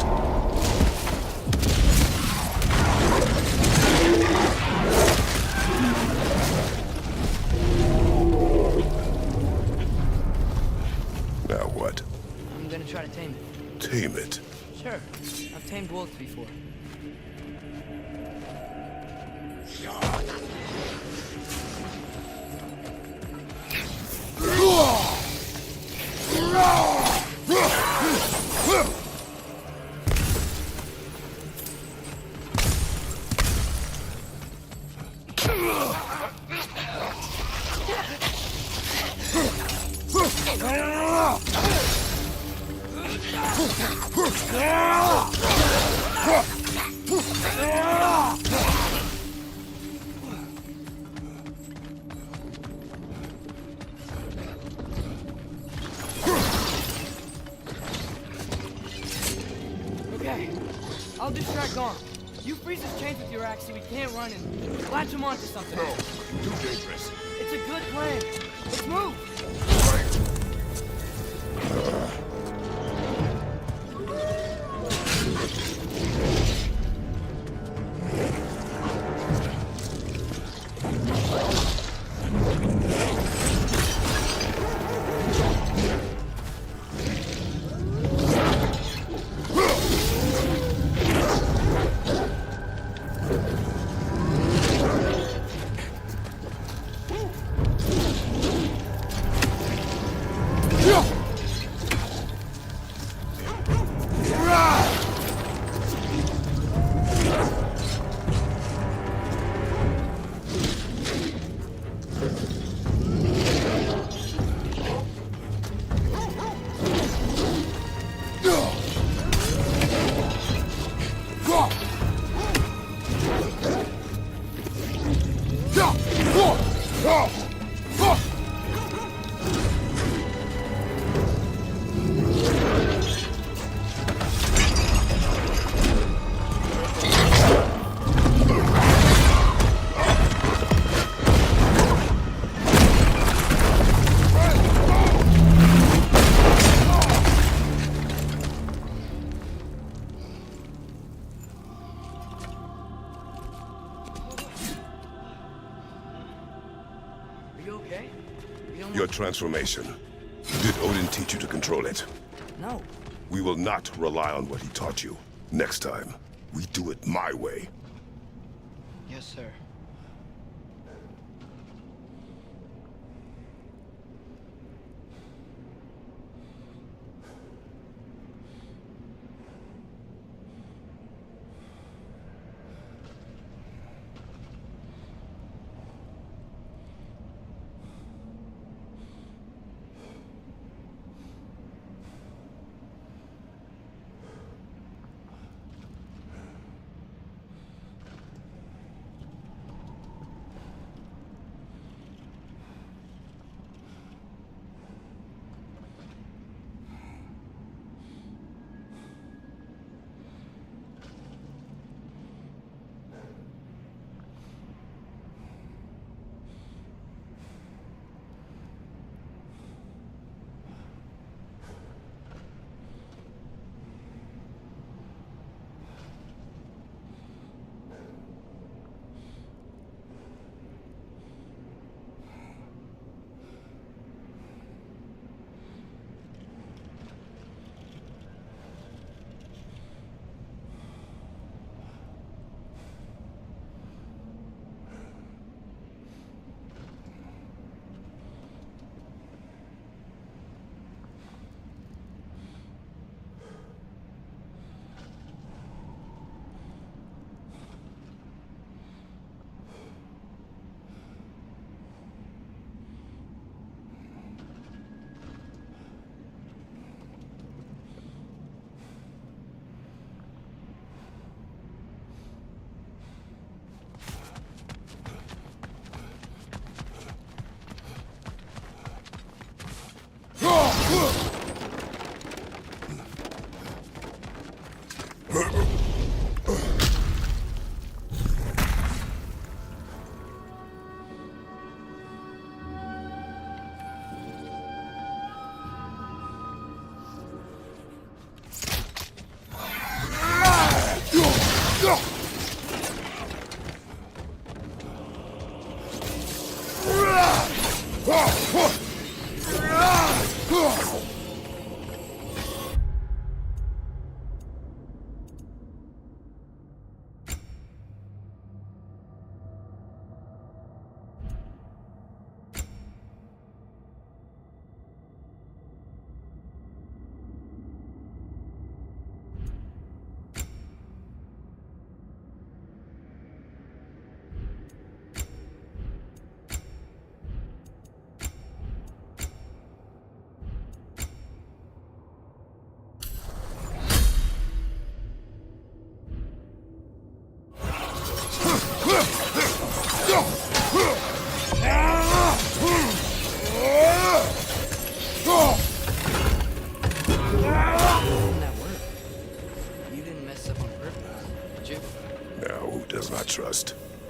Now what? I'm gonna try to tame it. Tame it? Sure. I've tamed wolves before. Okay, I'll distract Garm. You freeze his chains with your axe so he can't run and latch him onto something. No, too dangerous. It's a good plan. Let's move. Your transformation. Did Odin teach you to control it? No. We will not rely on what he taught you. Next time, we do it my way. Yes, sir.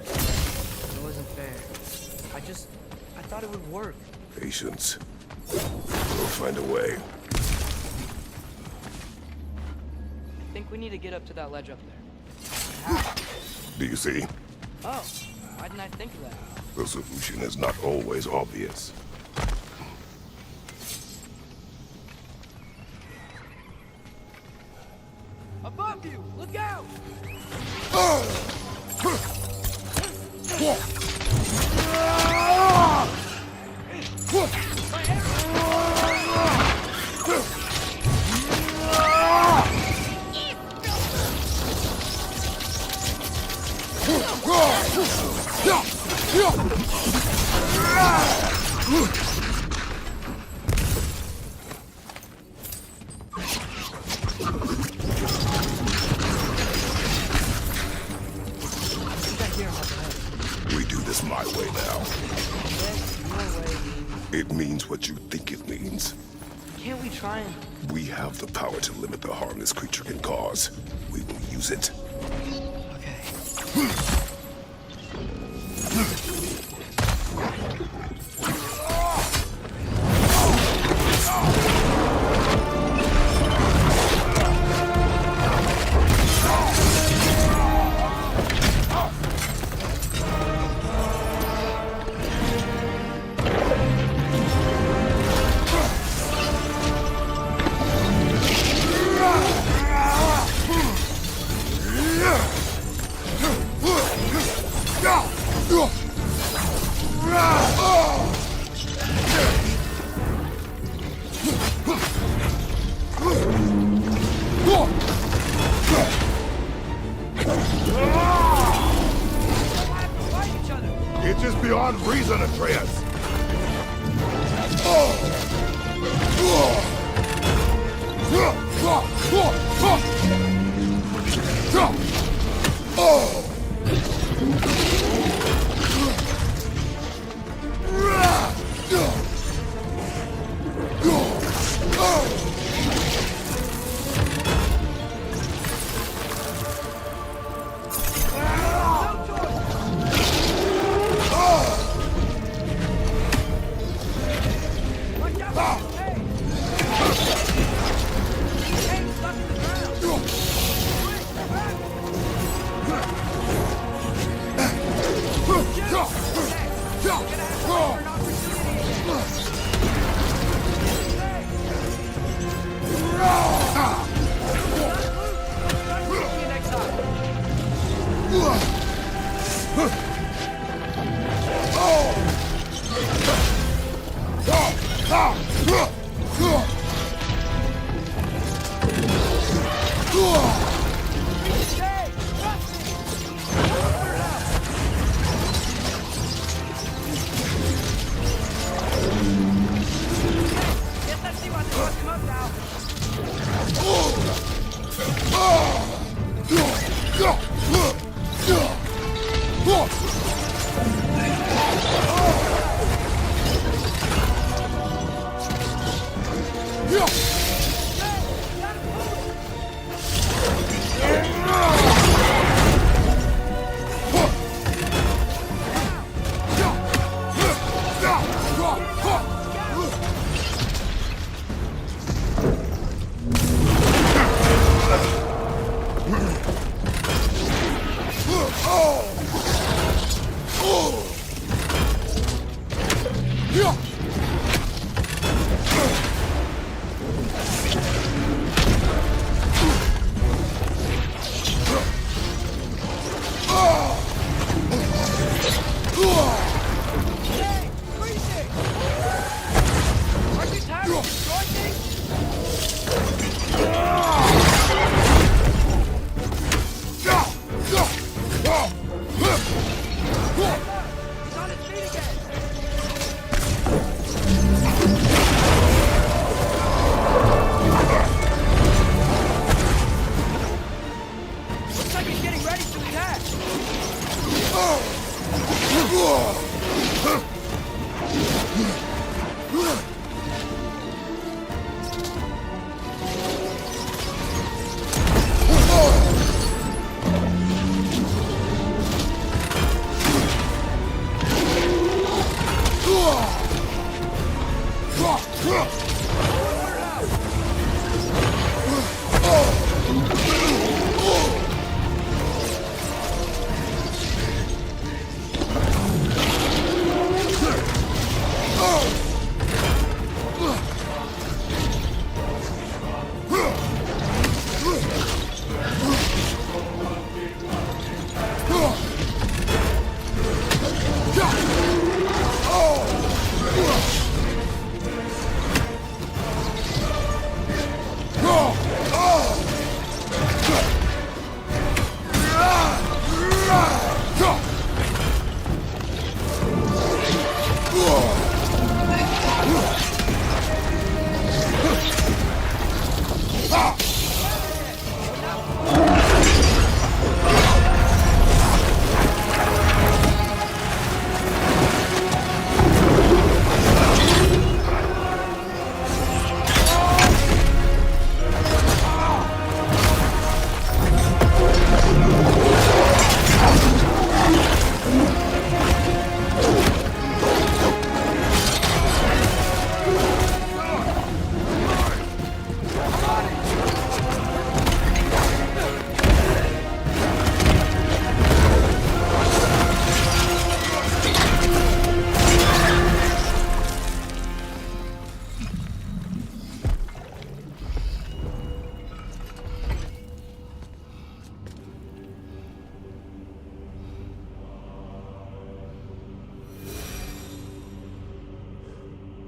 It wasn't fair. I thought it would work. Patience. We'll find a way. I think we need to get up to that ledge up there. Do you see? Oh, why didn't I think of that? The solution is not always obvious. Above you! Look out! We do this my way now. It means what you think it means. Can't we try and... We have the power to limit the harm this creature can cause. We will use it. It's just beyond reason, Atreus.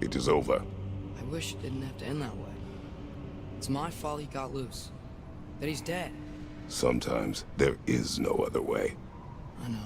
conflict is over. I wish it didn't have to end that way. It's my fault he got loose. That he's dead. Sometimes there is no other way. I know.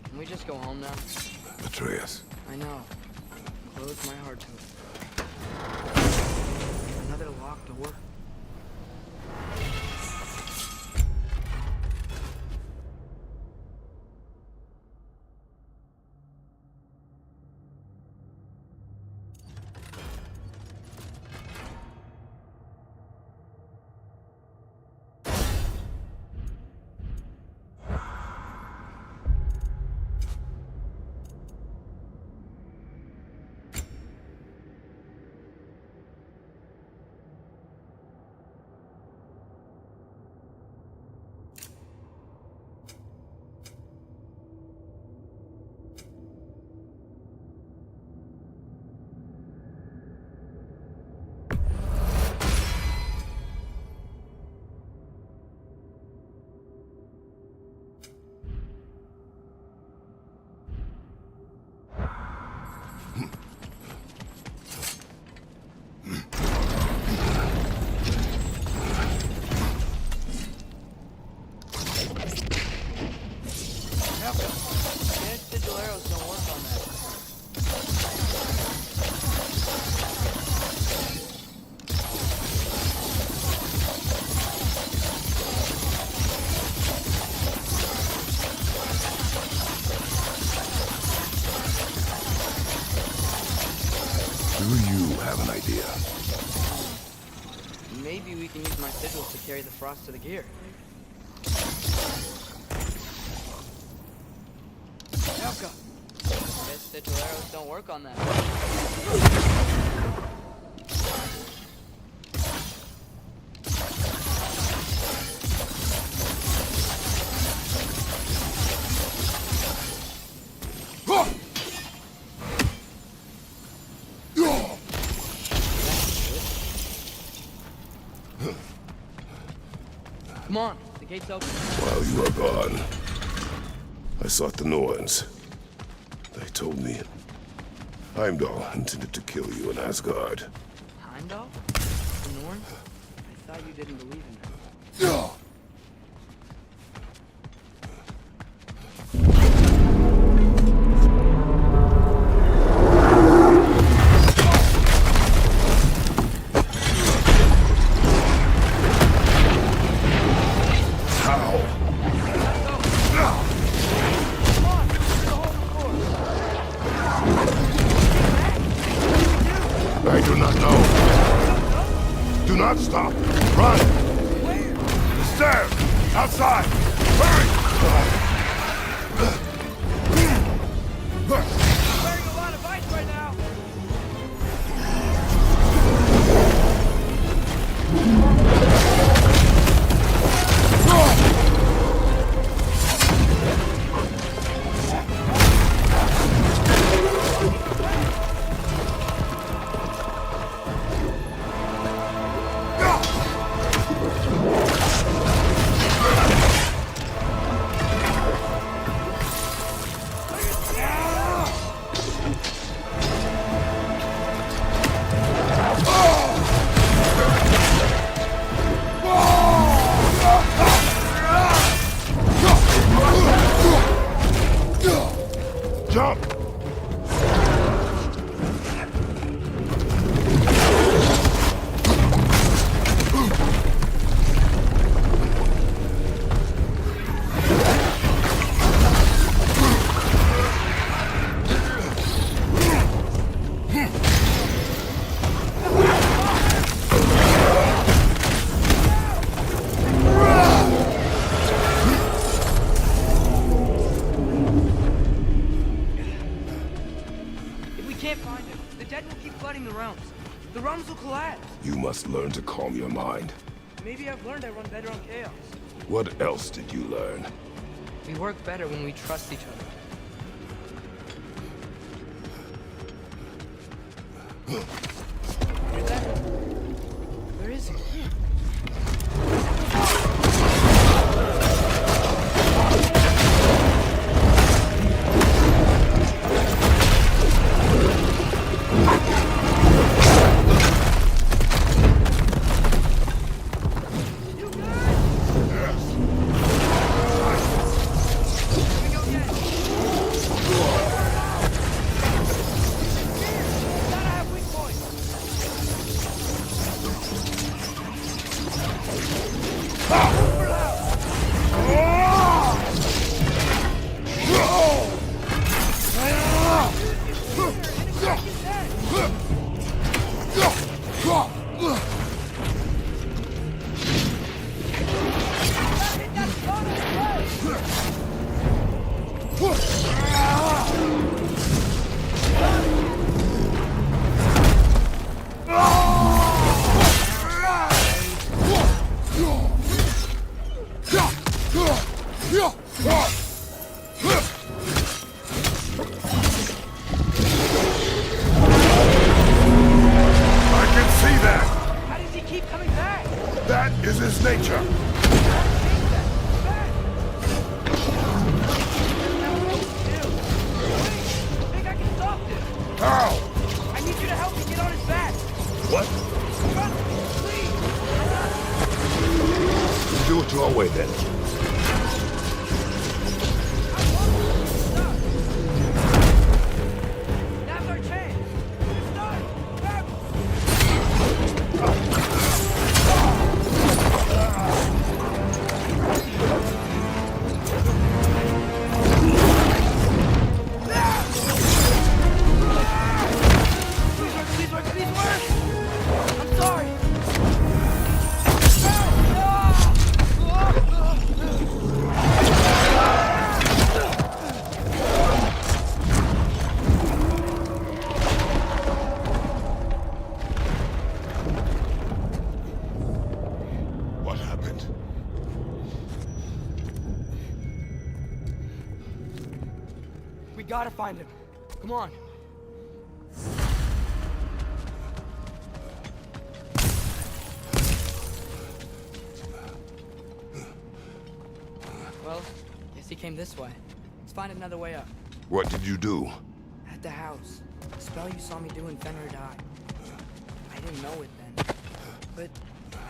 Can we just go home now? Atreus. I know. Close my heart to it. Another locked door. Do you have an idea? Maybe we can use my sigils to carry the frost to the gear. Elka! Guess sigil arrows don't work on that. Come on, the gate's open. While you are gone, I sought the Norns. They told me Heimdall intended to kill you in Asgard. Heimdall? The Norn? I thought you didn't believe in them. I do not know. Do not stop. Run! The stairs! Outside! Hurry! Wearing a lot of ice right now. collapse. You must learn to calm your mind. Maybe I've learned I run better on chaos. What else did you learn? We work better when we trust each other. Hear that? Where is he? Gotta find him. Come on. Well, guess he came this way. Let's find another way up. What did you do? At the house. The spell you saw me do when Fenrir died. I didn't know it then. But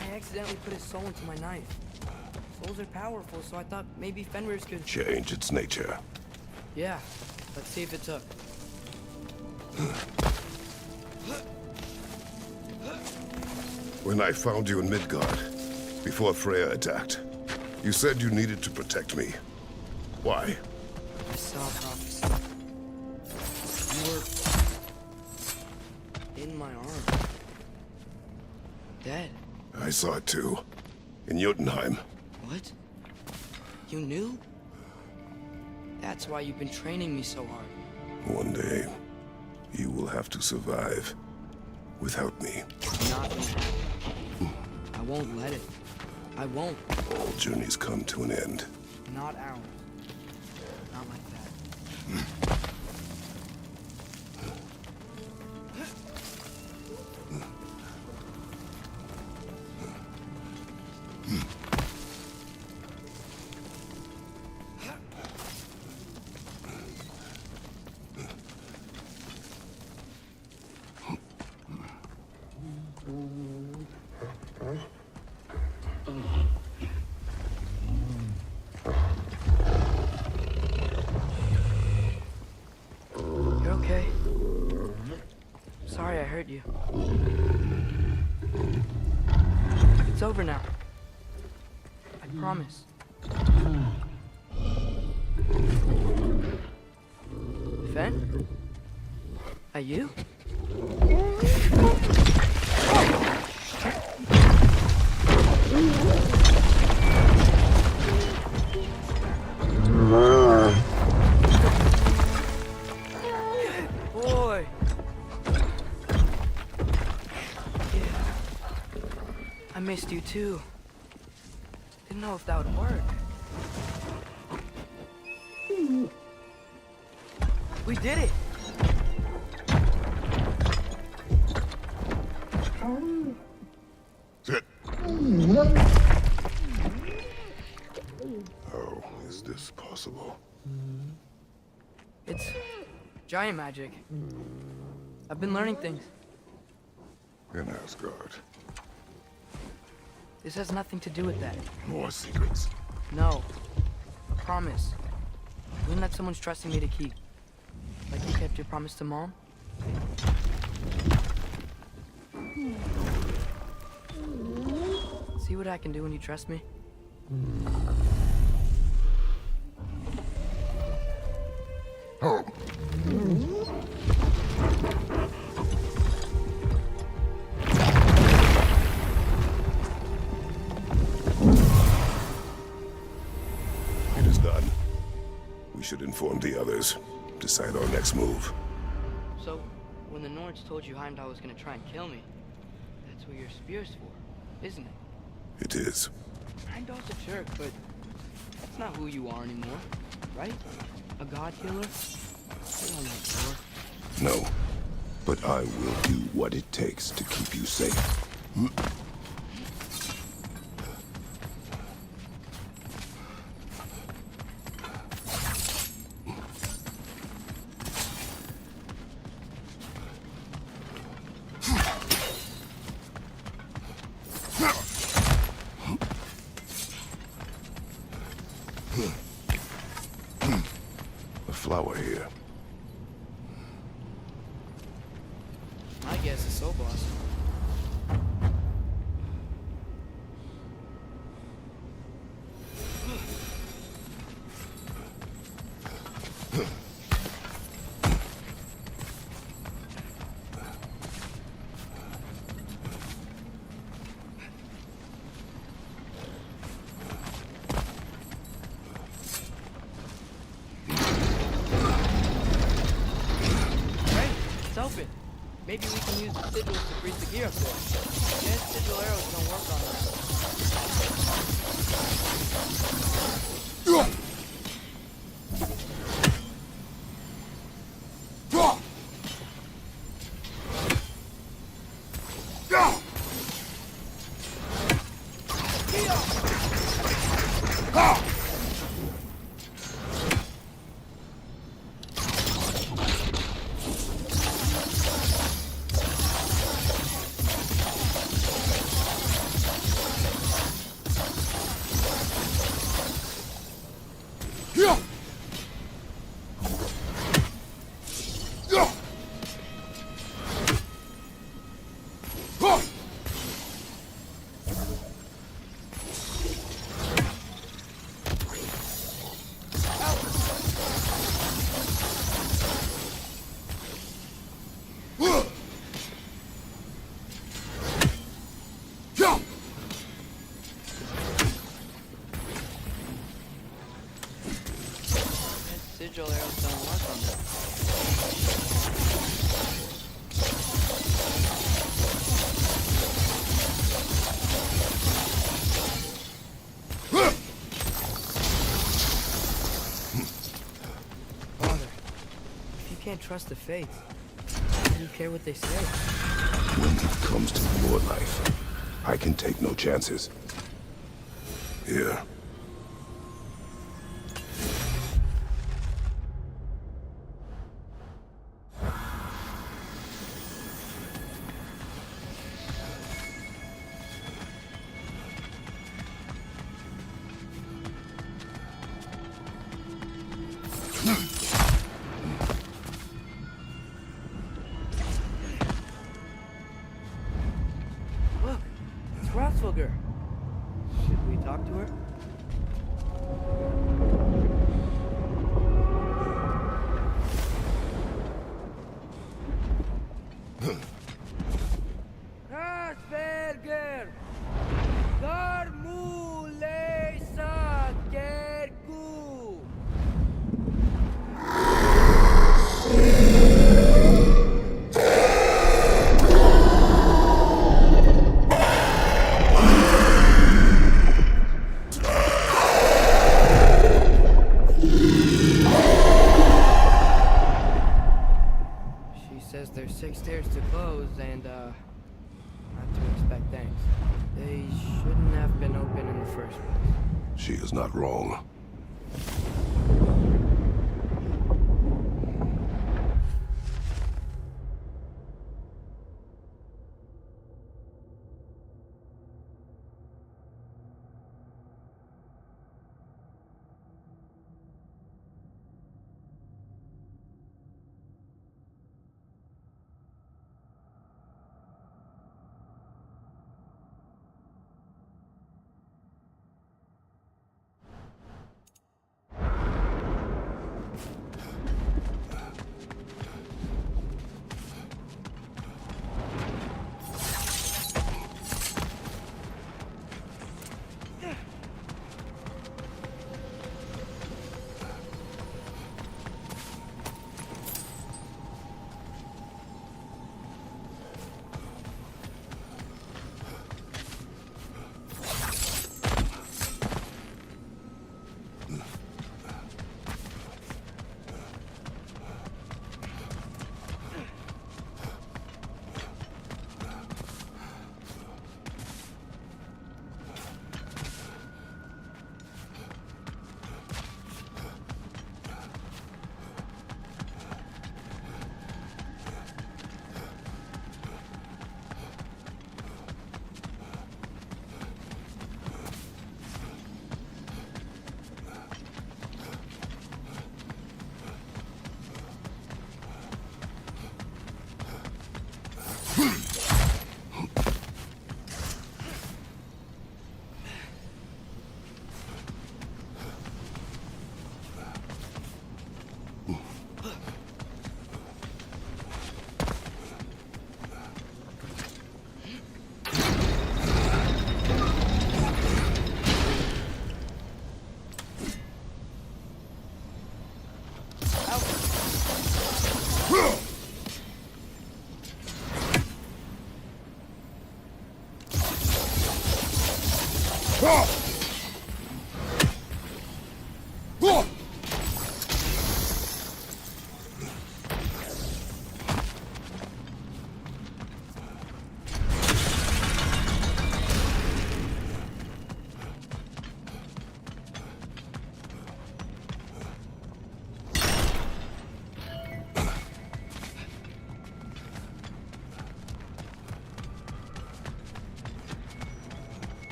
I accidentally put his soul into my knife. Souls are powerful, so I thought maybe Fenrir's could... change its nature. Yeah. Let's see if it took. When I found you in Midgard, before Freya attacked, you said you needed to protect me. Why? I saw prophecy. You were... in my arm. Dead. I saw it too. In Jotunheim. What? You knew? That's why you've been training me so hard. One day, you will have to survive without me. Not gonna happen. I won't let it. I won't. All journeys come to an end. Not ours. Not like that. Sorry I hurt you. It's over now. I promise. Fen? Are you? Boy. Yeah. too. Didn't know if that would work. We did it! Sit. How is this possible? It's giant magic. I've been learning things. In Asgard. This has nothing to do with that. More secrets. No. A promise. One that someone's trusting me to keep. Like you kept your promise to Mom? See what I can do when you trust me? Home. It is done. We should inform the others. Decide our next move. So, when the Nords told you Heimdall was gonna try and kill me, that's what your spear's for, isn't it? It is. Heimdall's a jerk, but that's not who you are anymore, right? A god killer? You don't know Thor. No. But I will do what it takes to keep you safe. A flower here. My guess is so, boss. Open. Maybe we can use the sigils to freeze the gear up there. Guess sigil arrows don't work on sigil arrows don't work on that. Father, if you can't trust the faith, why do you care what they say? When it comes to your life, I can take no chances. Here. Look, it's Hrothgar. Should we talk to her? Hrothgar! Garmulesa Gergu! first 6 stairs to close and, not to expect thanks. They shouldn't have been open in the first place. She is not wrong.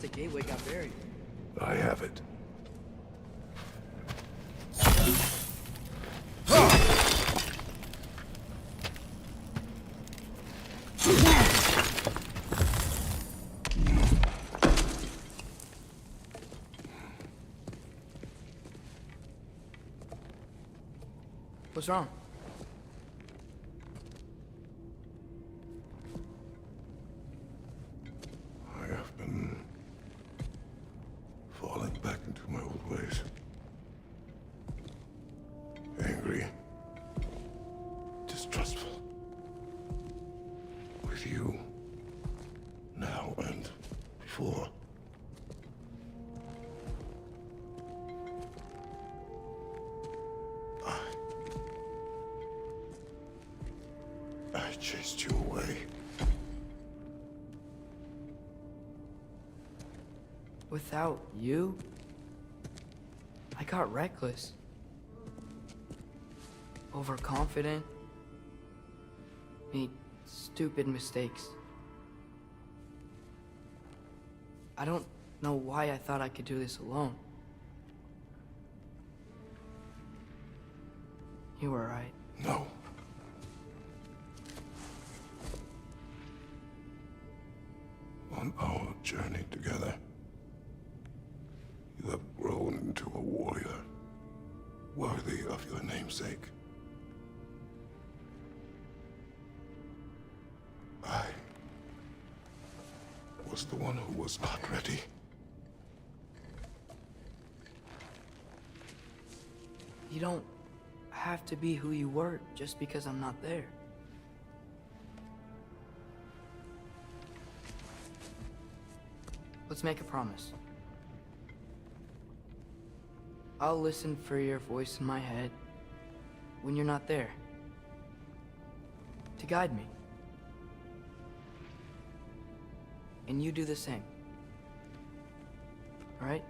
The gateway got buried. I have it. What's wrong? I have been falling back into my old ways. Angry. Distrustful. With you. Now and before. I chased you away. Without you, I got reckless. Overconfident. Made stupid mistakes. I don't know why I thought I could do this alone. You were right. No. On our journey together, you have grown into a warrior worthy of your namesake. I was the one who was not ready. You don't have to be who you were just because I'm not there. Let's make a promise. I'll listen for your voice in my head when you're not there. To guide me. And you do the same. All right?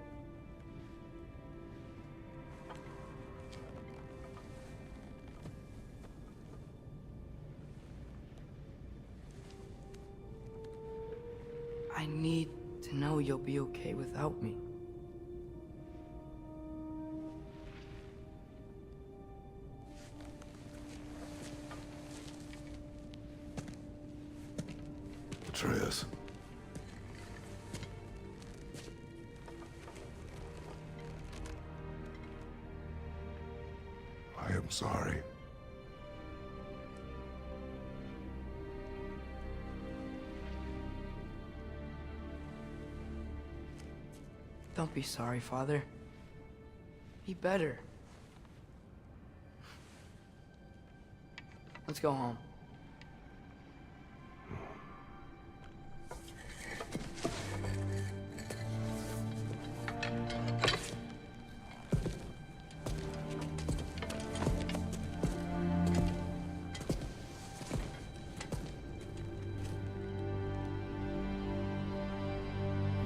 I need to know you'll be okay without me. Atreus. I am sorry. Don't be sorry, Father. Be better. Let's go home.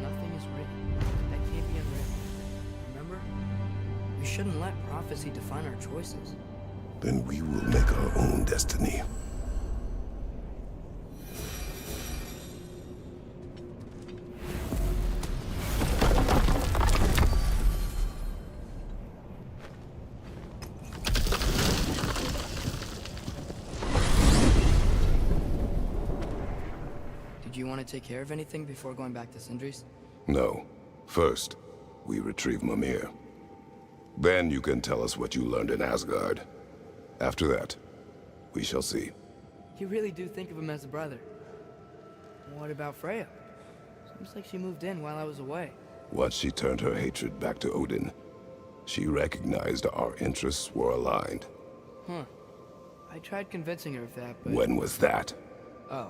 Nothing is written that can't be unwritten. Remember? We shouldn't let prophecy define our choices. Then we will make our own destiny. Did you want to take care of anything before going back to Sindri's? No. First, we retrieve Mimir. Then you can tell us what you learned in Asgard. After that, we shall see. You really do think of him as a brother. What about Freya? Seems like she moved in while I was away. Once she turned her hatred back to Odin, she recognized our interests were aligned. Huh. I tried convincing her of that, but... When was that? Oh.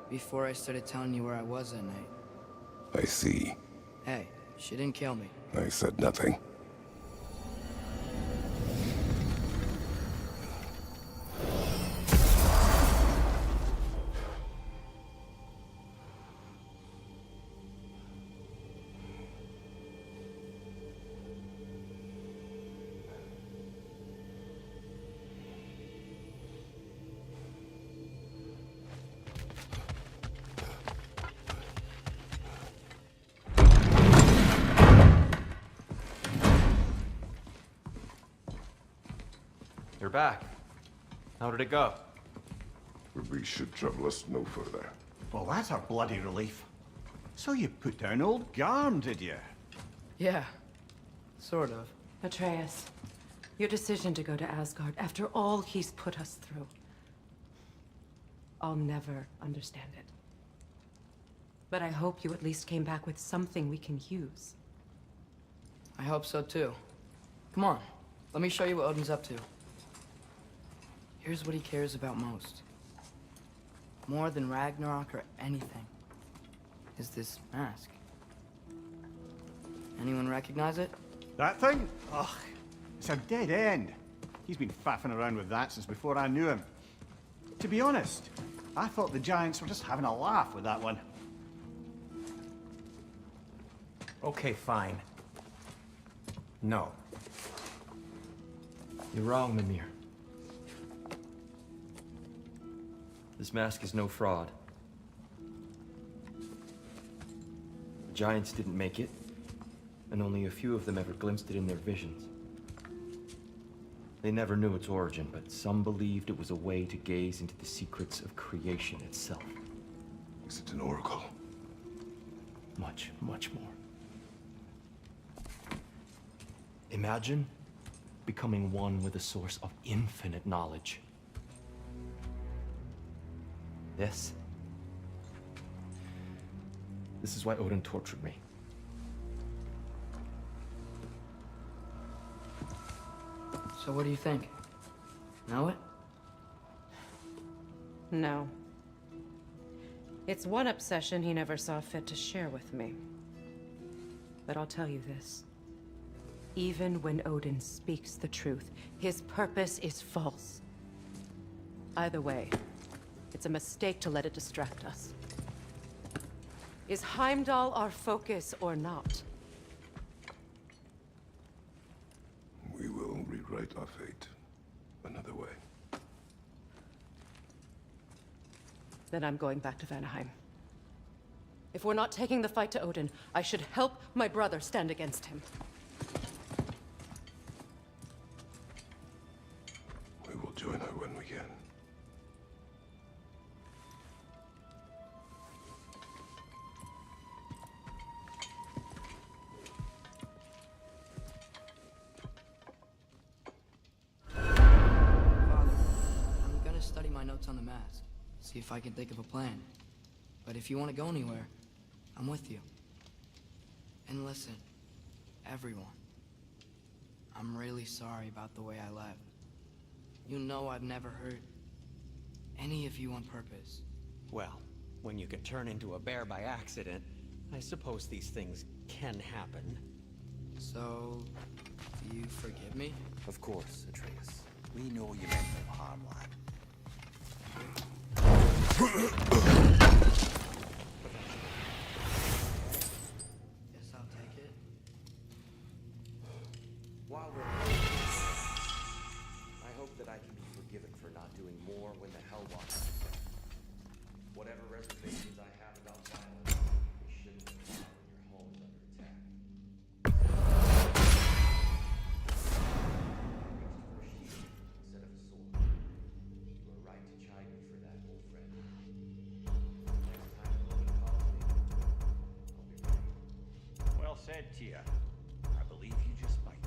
Before I started telling you where I was at night. I see. Hey, she didn't kill me. I said nothing. You're back. How did it go? We should trouble us no further. Well, that's a bloody relief. So you put down old Garm, did you? Yeah. Sort of. Atreus, your decision to go to Asgard after all he's put us through. I'll never understand it. But I hope you at least came back with something we can use. I hope so too. Come on, let me show you what Odin's up to. Here's what he cares about most. More than Ragnarok or anything. Is this mask. Anyone recognize it? That thing? Ugh, it's a dead end. He's been faffing around with that since before I knew him. To be honest, I thought the Giants were just having a laugh with that one. Okay, fine. No. You're wrong, Mimir. This mask is no fraud. The Giants didn't make it, and only a few of them ever glimpsed it in their visions. They never knew its origin, but some believed it was a way to gaze into the secrets of creation itself. Is it an oracle? Much, much more. Imagine becoming one with a source of infinite knowledge. This is why Odin tortured me. So what do you think? Know it? No. It's one obsession he never saw fit to share with me. But I'll tell you this. Even when Odin speaks the truth, his purpose is false. Either way, it's a mistake to let it distract us. Is Heimdall our focus or not? We will rewrite our fate another way. Then I'm going back to Vanaheim. If we're not taking the fight to Odin, I should help my brother stand against him. We will join her when we can. I'm gonna study my notes on the mask, see if I can think of a plan. But if you want to go anywhere, I'm with you. And listen, everyone, I'm really sorry about the way I left. You know I've never hurt any of you on purpose. Well, when you can turn into a bear by accident, I suppose these things can happen. So, do you forgive me? Of course, Atreus. We know you meant no harm, lad. Guess I'll take it. While we're I hope that I can be forgiven for not doing more when the Hell Walkers attack. Whatever reservations I have about violence, they shouldn't apply when your home is under attack. Instead of a sword. You were right to chide me for that, old friend. Next time the woman calls me, I'll be ready. Well said, Tia. I believe you just might.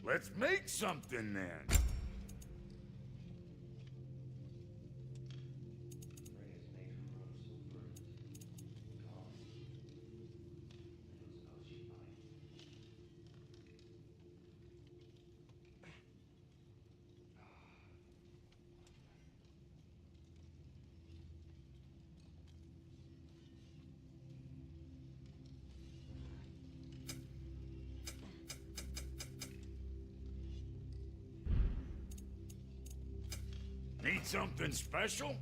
Let's make something then. Need something special?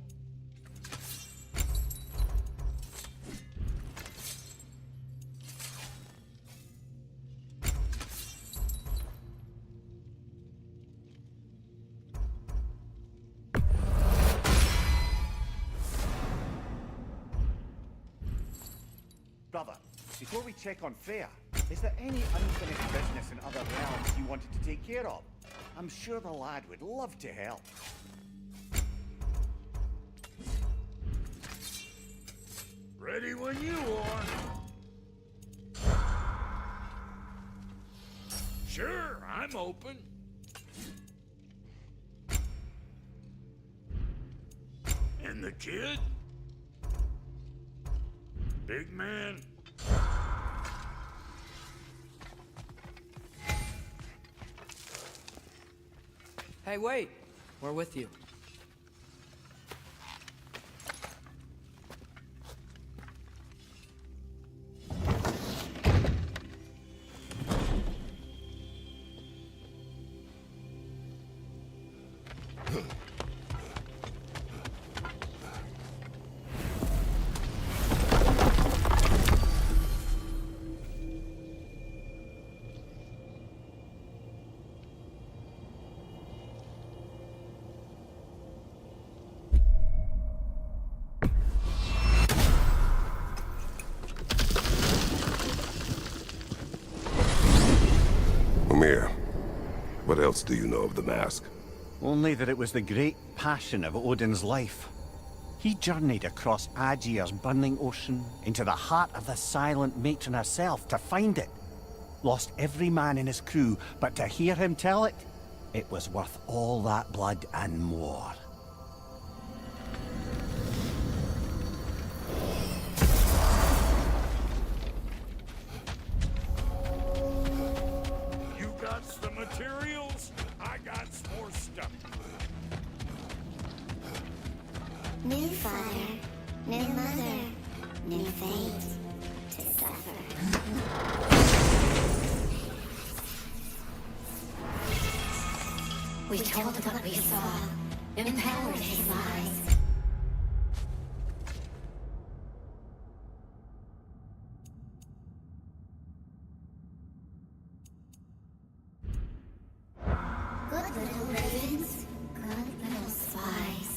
Brother, before we check on Freya, is there any unfinished business in other realms you wanted to take care of? I'm sure the lad would love to help. Ready when you are. Sure, I'm open. And the kid? Big man? Hey, wait! We're with you. What else do you know of the mask? Only that it was the great passion of Odin's life. He journeyed across Aegir's burning ocean into the heart of the silent matron herself to find it. lost every man in his crew, but to hear him tell it, it was worth all that blood and more. You got the materials, I got more stuff. New father, new mother, new fate to suffer. We told what we saw, empowered his lies. Good little ravens, good little spies.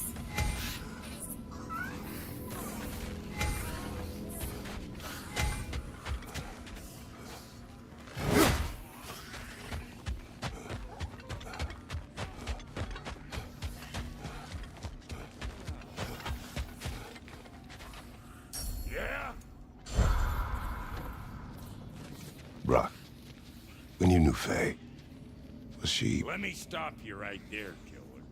Yeah? Brock, when you knew Faye, was she... Let me stop you right there, killer.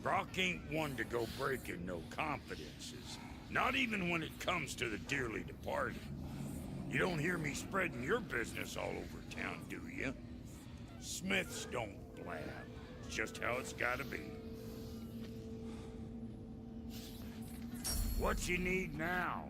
Brock ain't one to go breaking no confidences. Not even when it comes to the dearly departed. You don't hear me spreading your business all over town, do you? Smiths don't blab. It's just how it's gotta be. What you need now?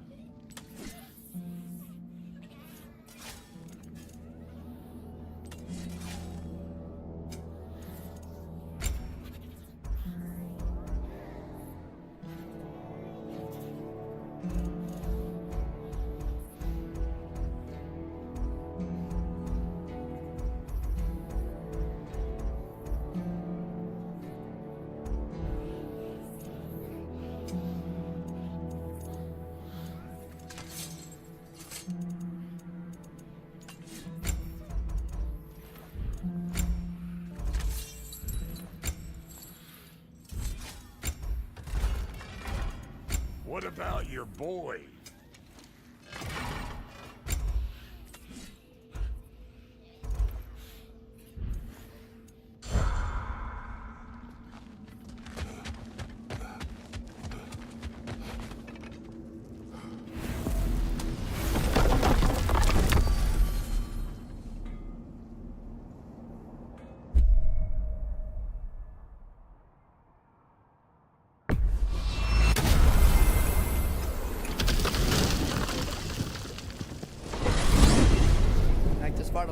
What about your boy?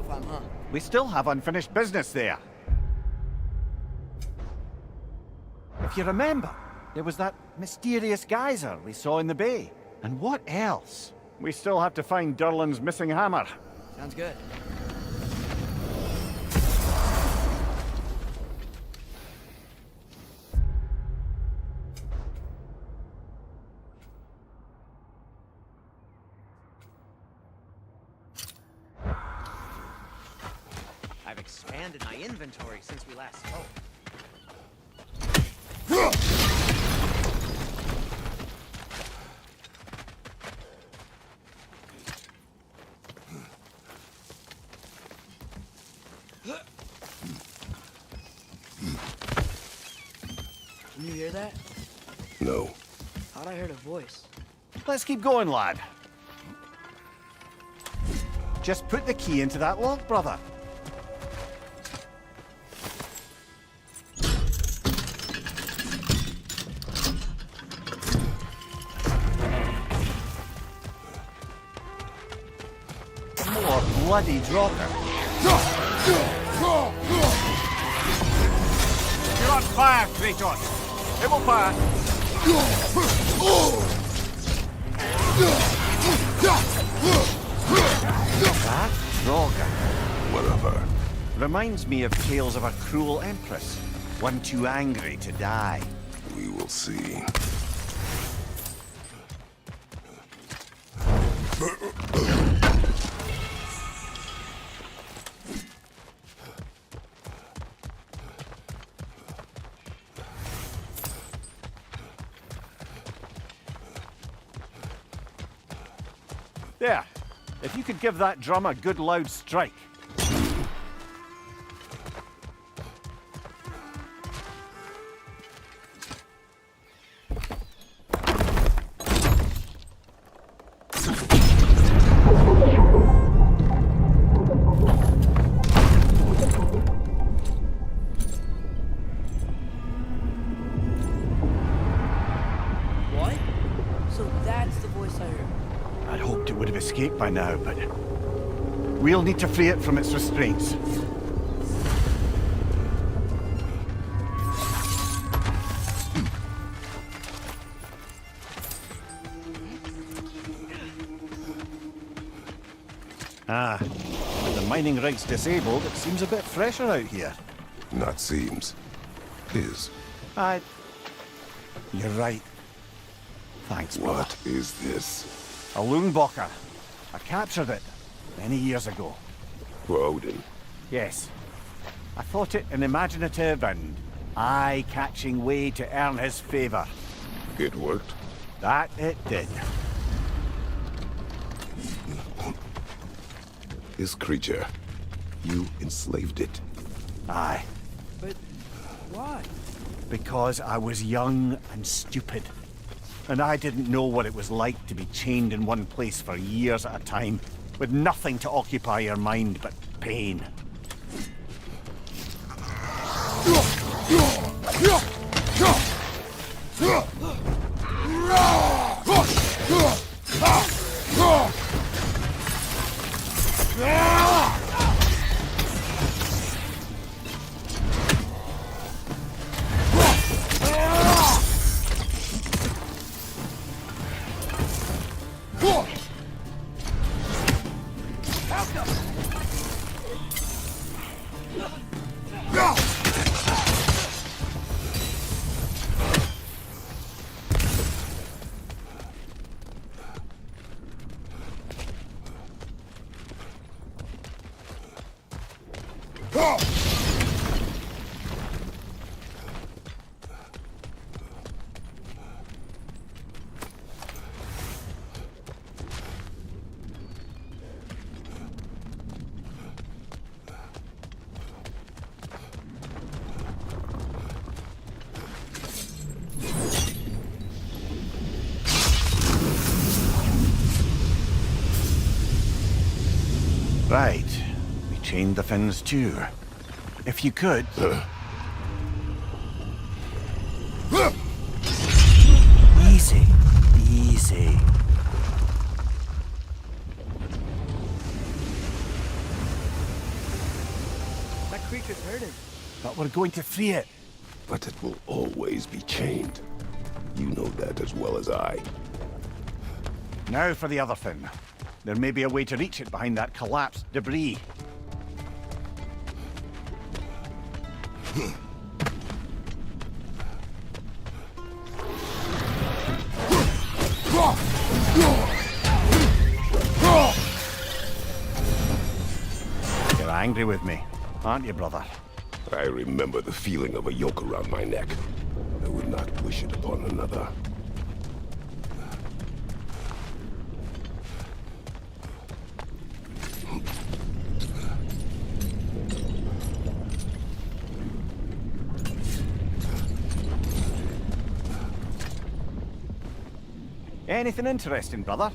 Huh? We still have unfinished business there. If you remember, there was that mysterious geyser we saw in the bay. And what else? We still have to find Durlin's missing hammer. Sounds good. I've expanded my inventory since we last spoke. Can you hear that? No. Thought I heard a voice. Let's keep going, lad. Just put the key into that lock, brother. More bloody dropper. You're on fire, Kratos. It will pass. That Droga. Whatever. Reminds me of tales of a cruel empress. One too angry to die. We will see. There. If you could give that drum a good loud strike. That's the voice I heard. I'd hoped it would have escaped by now, but we'll need to free it from its restraints. Ah, with the mining rigs disabled, it seems a bit fresher out here. Not seems. Is. You're right. Thanks, brother. What is this? A Lungbocker. I captured it many years ago. For Odin? Yes. I thought it an imaginative and eye-catching way to earn his favor. It worked? That it did. This creature, you enslaved it. Aye. But why? Because I was young and stupid. And I didn't know what it was like to be chained in one place for years at a time, with nothing to occupy your mind but pain. Right. We chained the fins too. If you could... Easy. Easy. That creature's hurting. But we're going to free it. But it will always be chained. You know that as well as I. Now for the other fin. There may be a way to reach it behind that collapsed debris. You're angry with me, aren't you, brother? I remember the feeling of a yoke around my neck. I would not wish it upon another. Anything interesting, brother?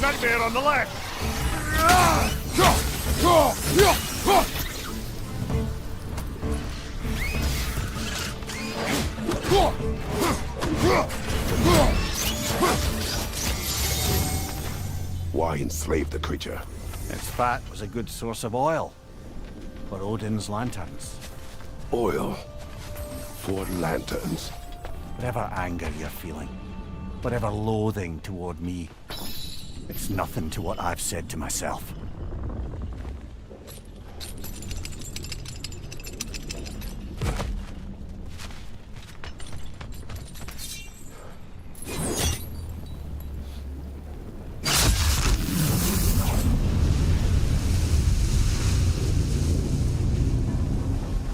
Nightmare on the left! Why enslave the creature? Its fat was a good source of oil for Odin's lanterns. Oil? For lanterns? Whatever anger you're feeling, whatever loathing toward me, it's nothing to what I've said to myself.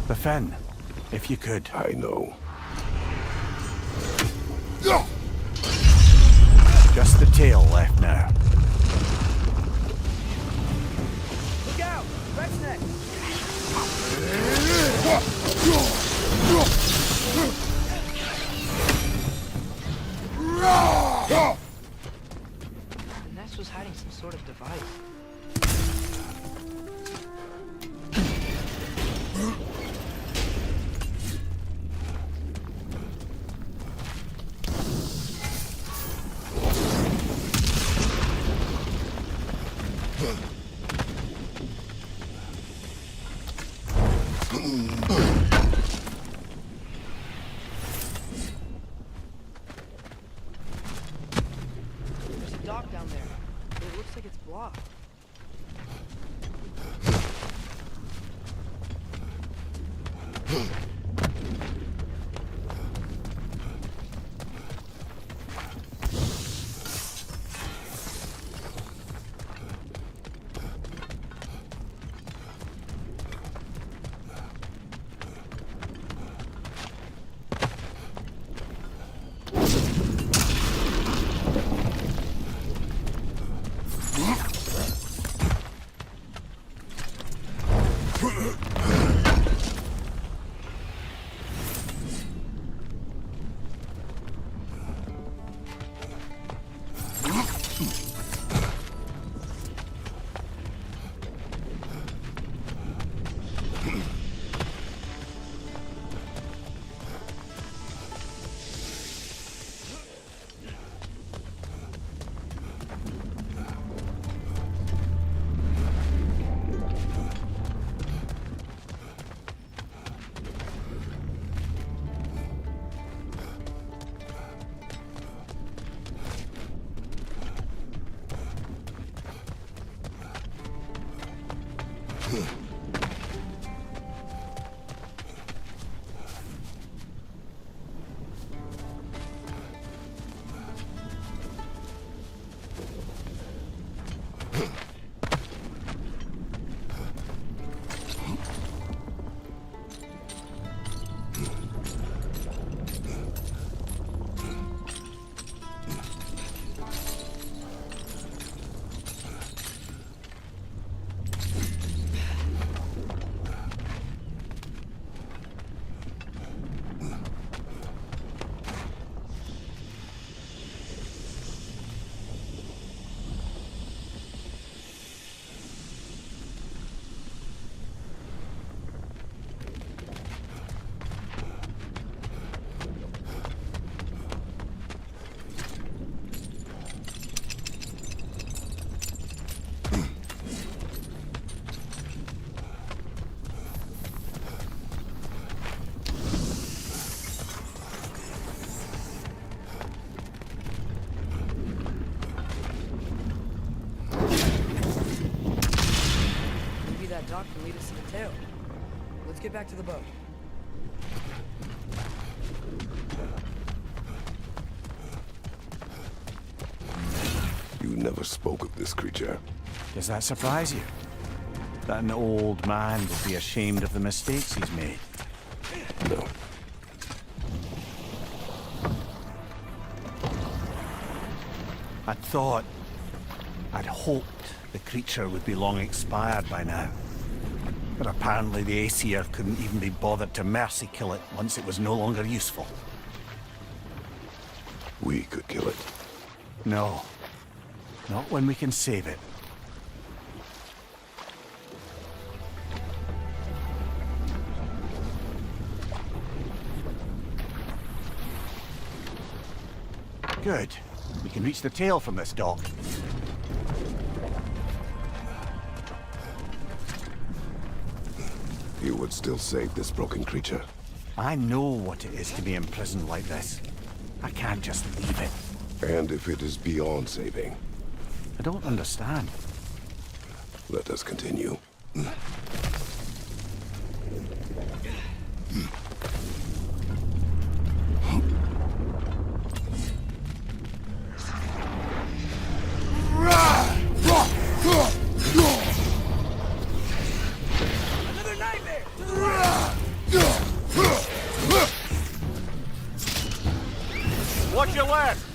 The fin, if you could. I know. Just the tail left now. dock can lead us to the tail. Let's get back to the boat. You never spoke of this creature. Does that surprise you? That an old man would be ashamed of the mistakes he's made? No. I'd hoped the creature would be long expired by now. But apparently the Aesir couldn't even be bothered to mercy kill it once it was no longer useful. We could kill it. No. Not when we can save it. Good. We can reach the tail from this dock. You would still save this broken creature? I know what it is to be imprisoned like this. I can't just leave it. And if it is beyond saving? I don't understand. Let us continue. Watch your left!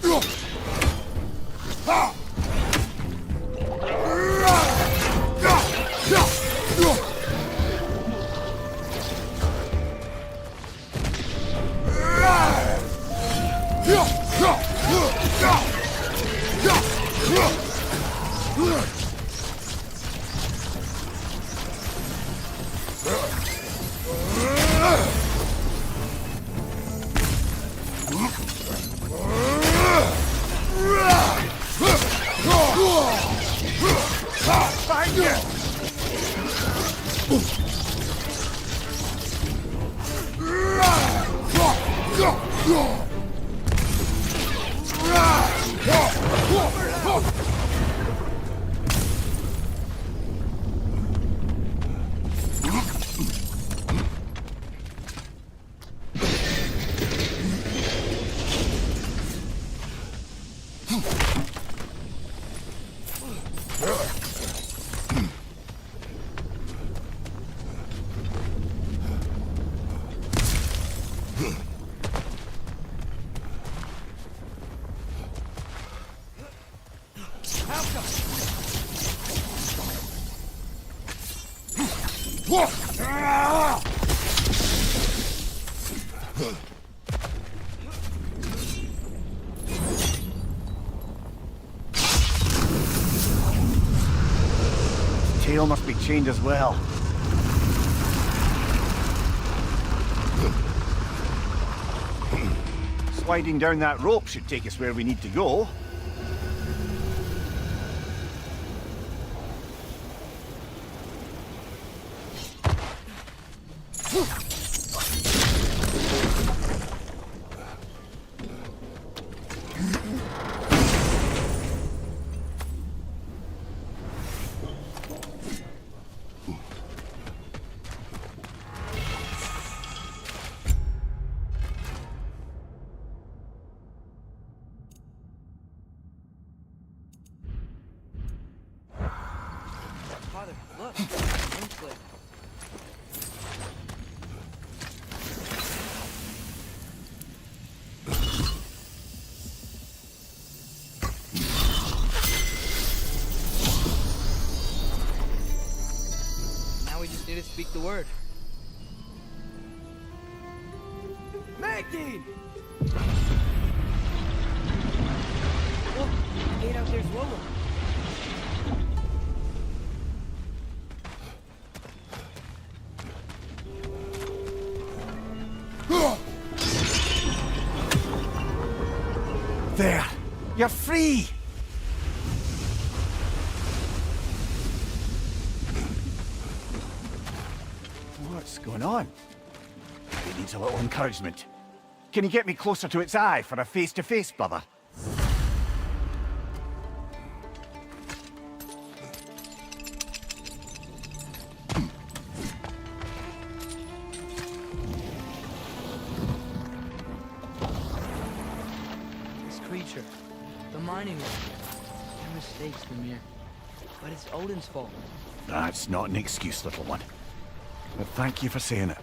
Tail must be chained as well. Sliding down that rope should take us where we need to go. Father, look. Wind Now we just need to speak the word. Maggie! Look, the gate out there's lower. There! You're free! What's going on? It needs a little encouragement. Can you get me closer to its eye for a face-to-face, brother? This creature, the mining one. Your mistakes, Mimir. But it's Odin's fault. That's not an excuse, little one. But thank you for saying it.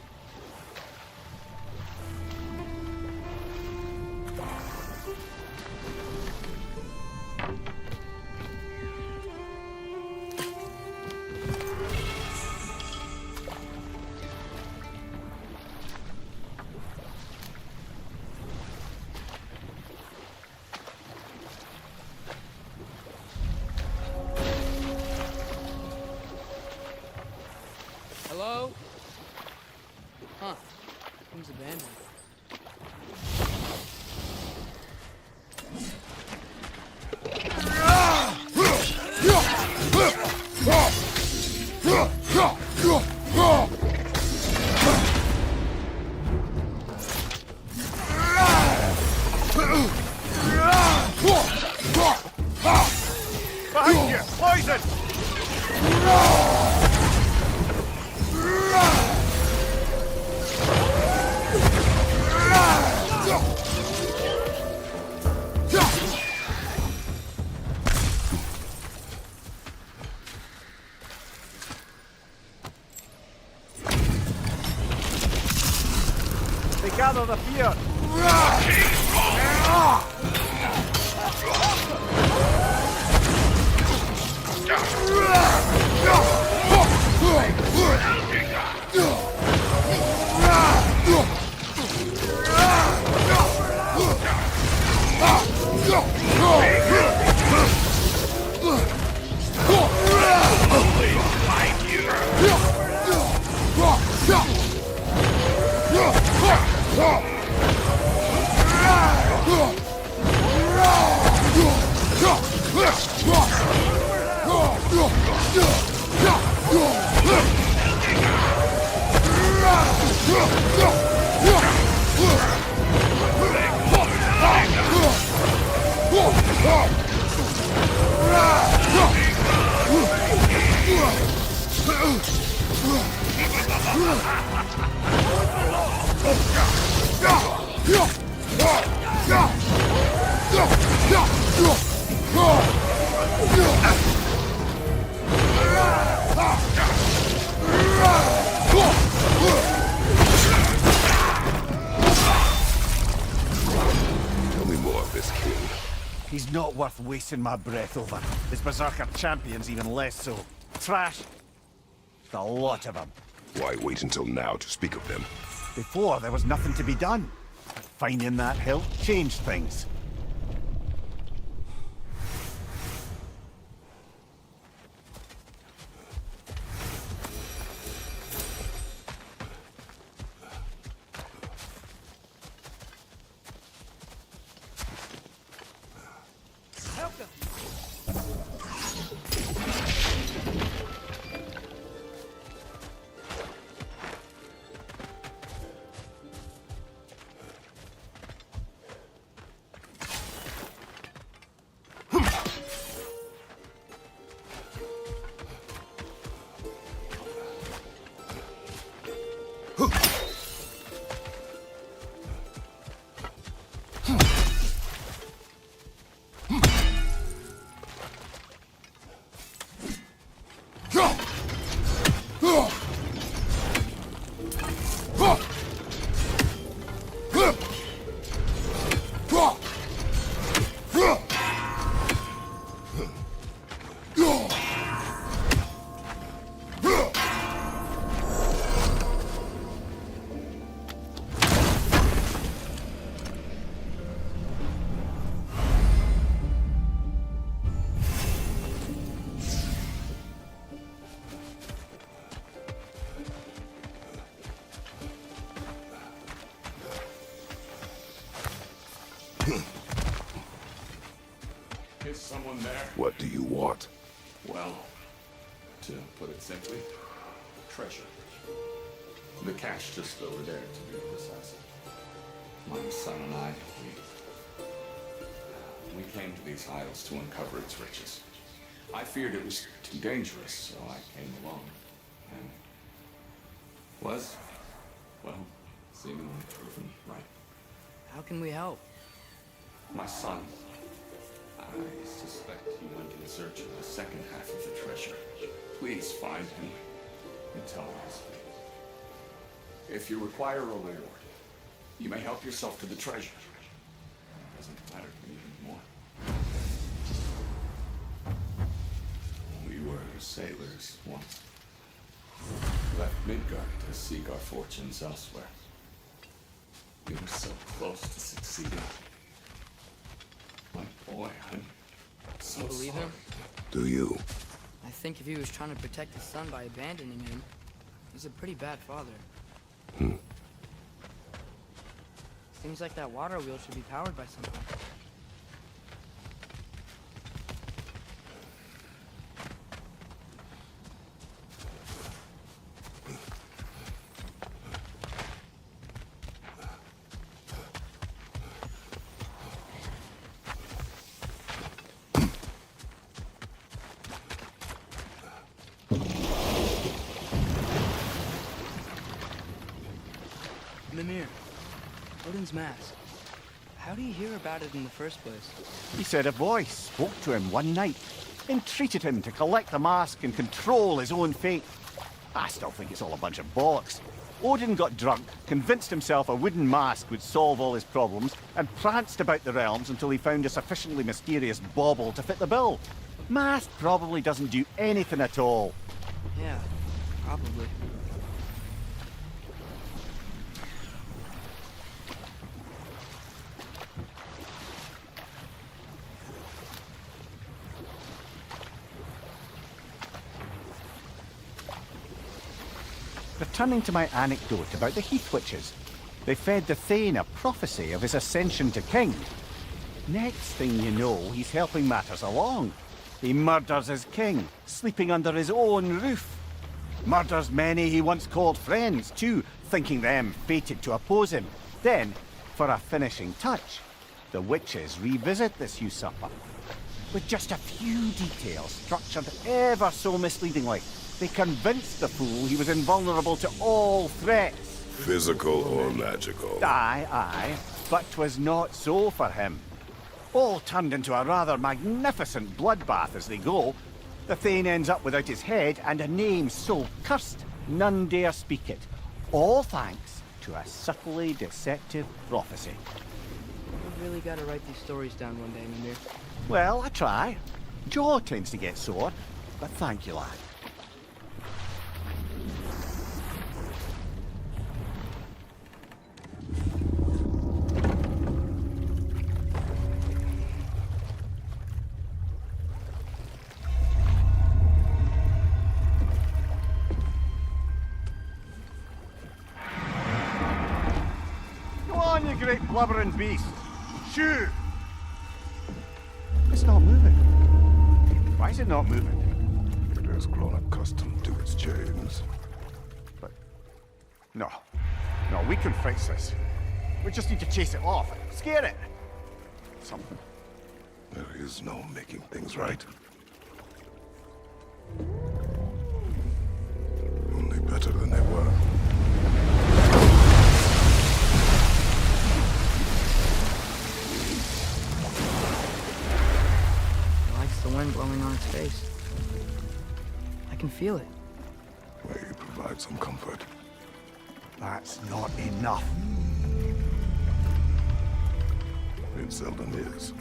Hello? Huh. Seems abandoned. Behind you! Poison! They gather the fear. Tell me more of this king. He's not worth wasting my breath over. His Berserker champions even less so. Trash. A lot of them. Why wait until now to speak of them? Before, there was nothing to be done. Finding that hilt changed things. Is someone there? What do you want? Well, to put it simply, treasure. The cache just over there, to be precise. My son and I, we came to these isles to uncover its riches. I feared it was too dangerous, so I came along. And was, well, seemingly proven right. How can we help? My son, I suspect he went in search of the second half of the treasure. Please find him and tell us. If you require a reward, you may help yourself to the treasure. It doesn't matter to me anymore. We were sailors once. Left Midgard to seek our fortunes elsewhere. We were so close to succeeding. My boy, I'm so Believe sorry. him? Do you? I think if he was trying to protect his son by abandoning him, he's a pretty bad father. Seems like that water wheel should be powered by something. Mimir, Odin's mask. How do you hear about it in the first place? He said a voice spoke to him one night, entreated him to collect the mask and control his own fate. I still think it's all a bunch of bollocks. Odin got drunk, convinced himself a wooden mask would solve all his problems, and pranced about the realms until he found a sufficiently mysterious bauble to fit the bill. Mask probably doesn't do anything at all. Yeah, probably. Returning to my anecdote about the Heath Witches, they fed the Thane a prophecy of his ascension to king. Next thing you know, he's helping matters along. He murders his king, sleeping under his own roof. Murders many he once called friends, too, thinking them fated to oppose him. Then, for a finishing touch, the witches revisit this usurper. With just a few details structured ever so misleadingly, they convinced the fool he was invulnerable to all threats. Physical or magical? Aye, but 'twas not so for him. All turned into a rather magnificent bloodbath as they go. The Thane ends up without his head and a name so cursed none dare speak it. All thanks to a subtly deceptive prophecy. I've really got to write these stories down one day, Mimir. Well, I try. Jaw tends to get sore, but thank you, lad. great blubbering beast. Shoo! It's not moving. Why is it not moving? It has grown accustomed to its chains. But... No. No, we can fix this. We just need to chase it off. Scare it. Something. There is no making things right. Only better than they were. It likes the wind blowing on its face. I can feel it. We provide some comfort. That's not enough. It seldom is.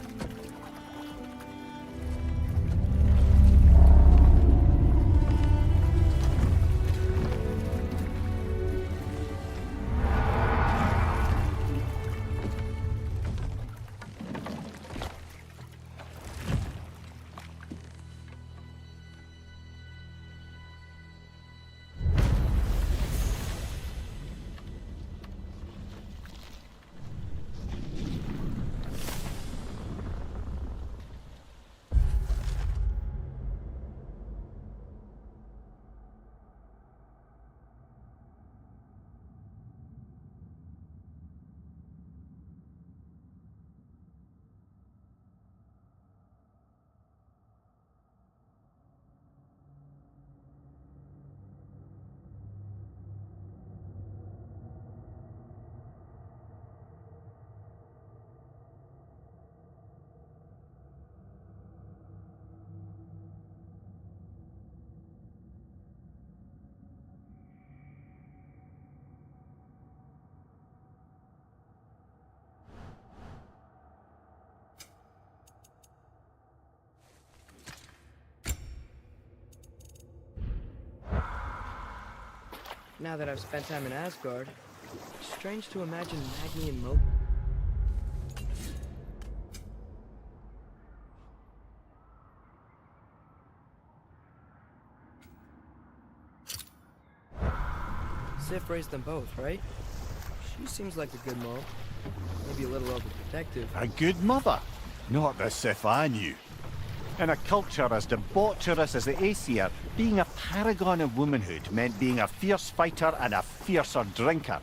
Now that I've spent time in Asgard, it's strange to imagine Magni and Mo. Sif raised them both, right? She seems like a good mom. Maybe a little overprotective. A good mother? Not the Sif I knew. In a culture as debaucherous as the Aesir, being a paragon of womanhood meant being a fierce fighter and a fiercer drinker.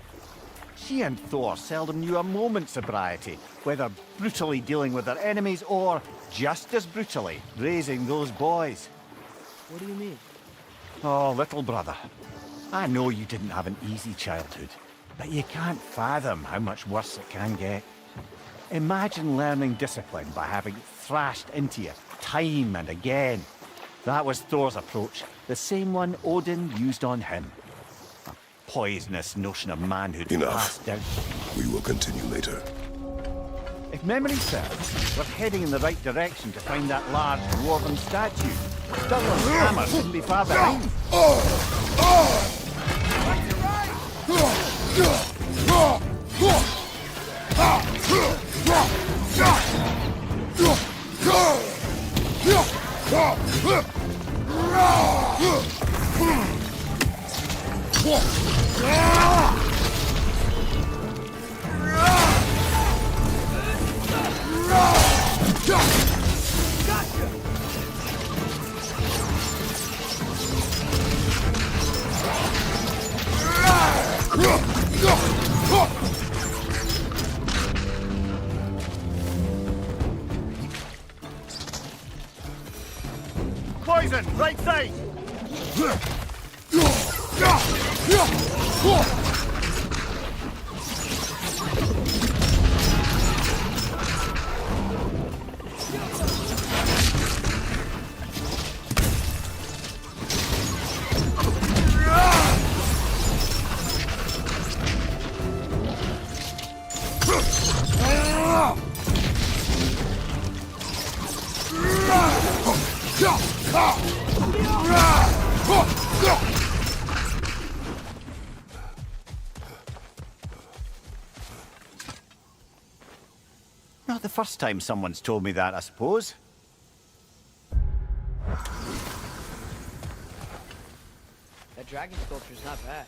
She and Thor seldom knew a moment's sobriety, whether brutally dealing with their enemies or, just as brutally, raising those boys. What do you mean? Oh, little brother. I know you didn't have an easy childhood, but you can't fathom how much worse it can get. Imagine learning discipline by having it thrashed into you time and again. That was Thor's approach, the same one Odin used on him. A poisonous notion of manhood passed down. We will continue later. If memory serves, we're heading in the right direction to find that large dwarven statue. Douglas Hammer shouldn't be far behind. Poison, right side! Not the first time someone's told me that, I suppose. That dragon sculpture's not bad.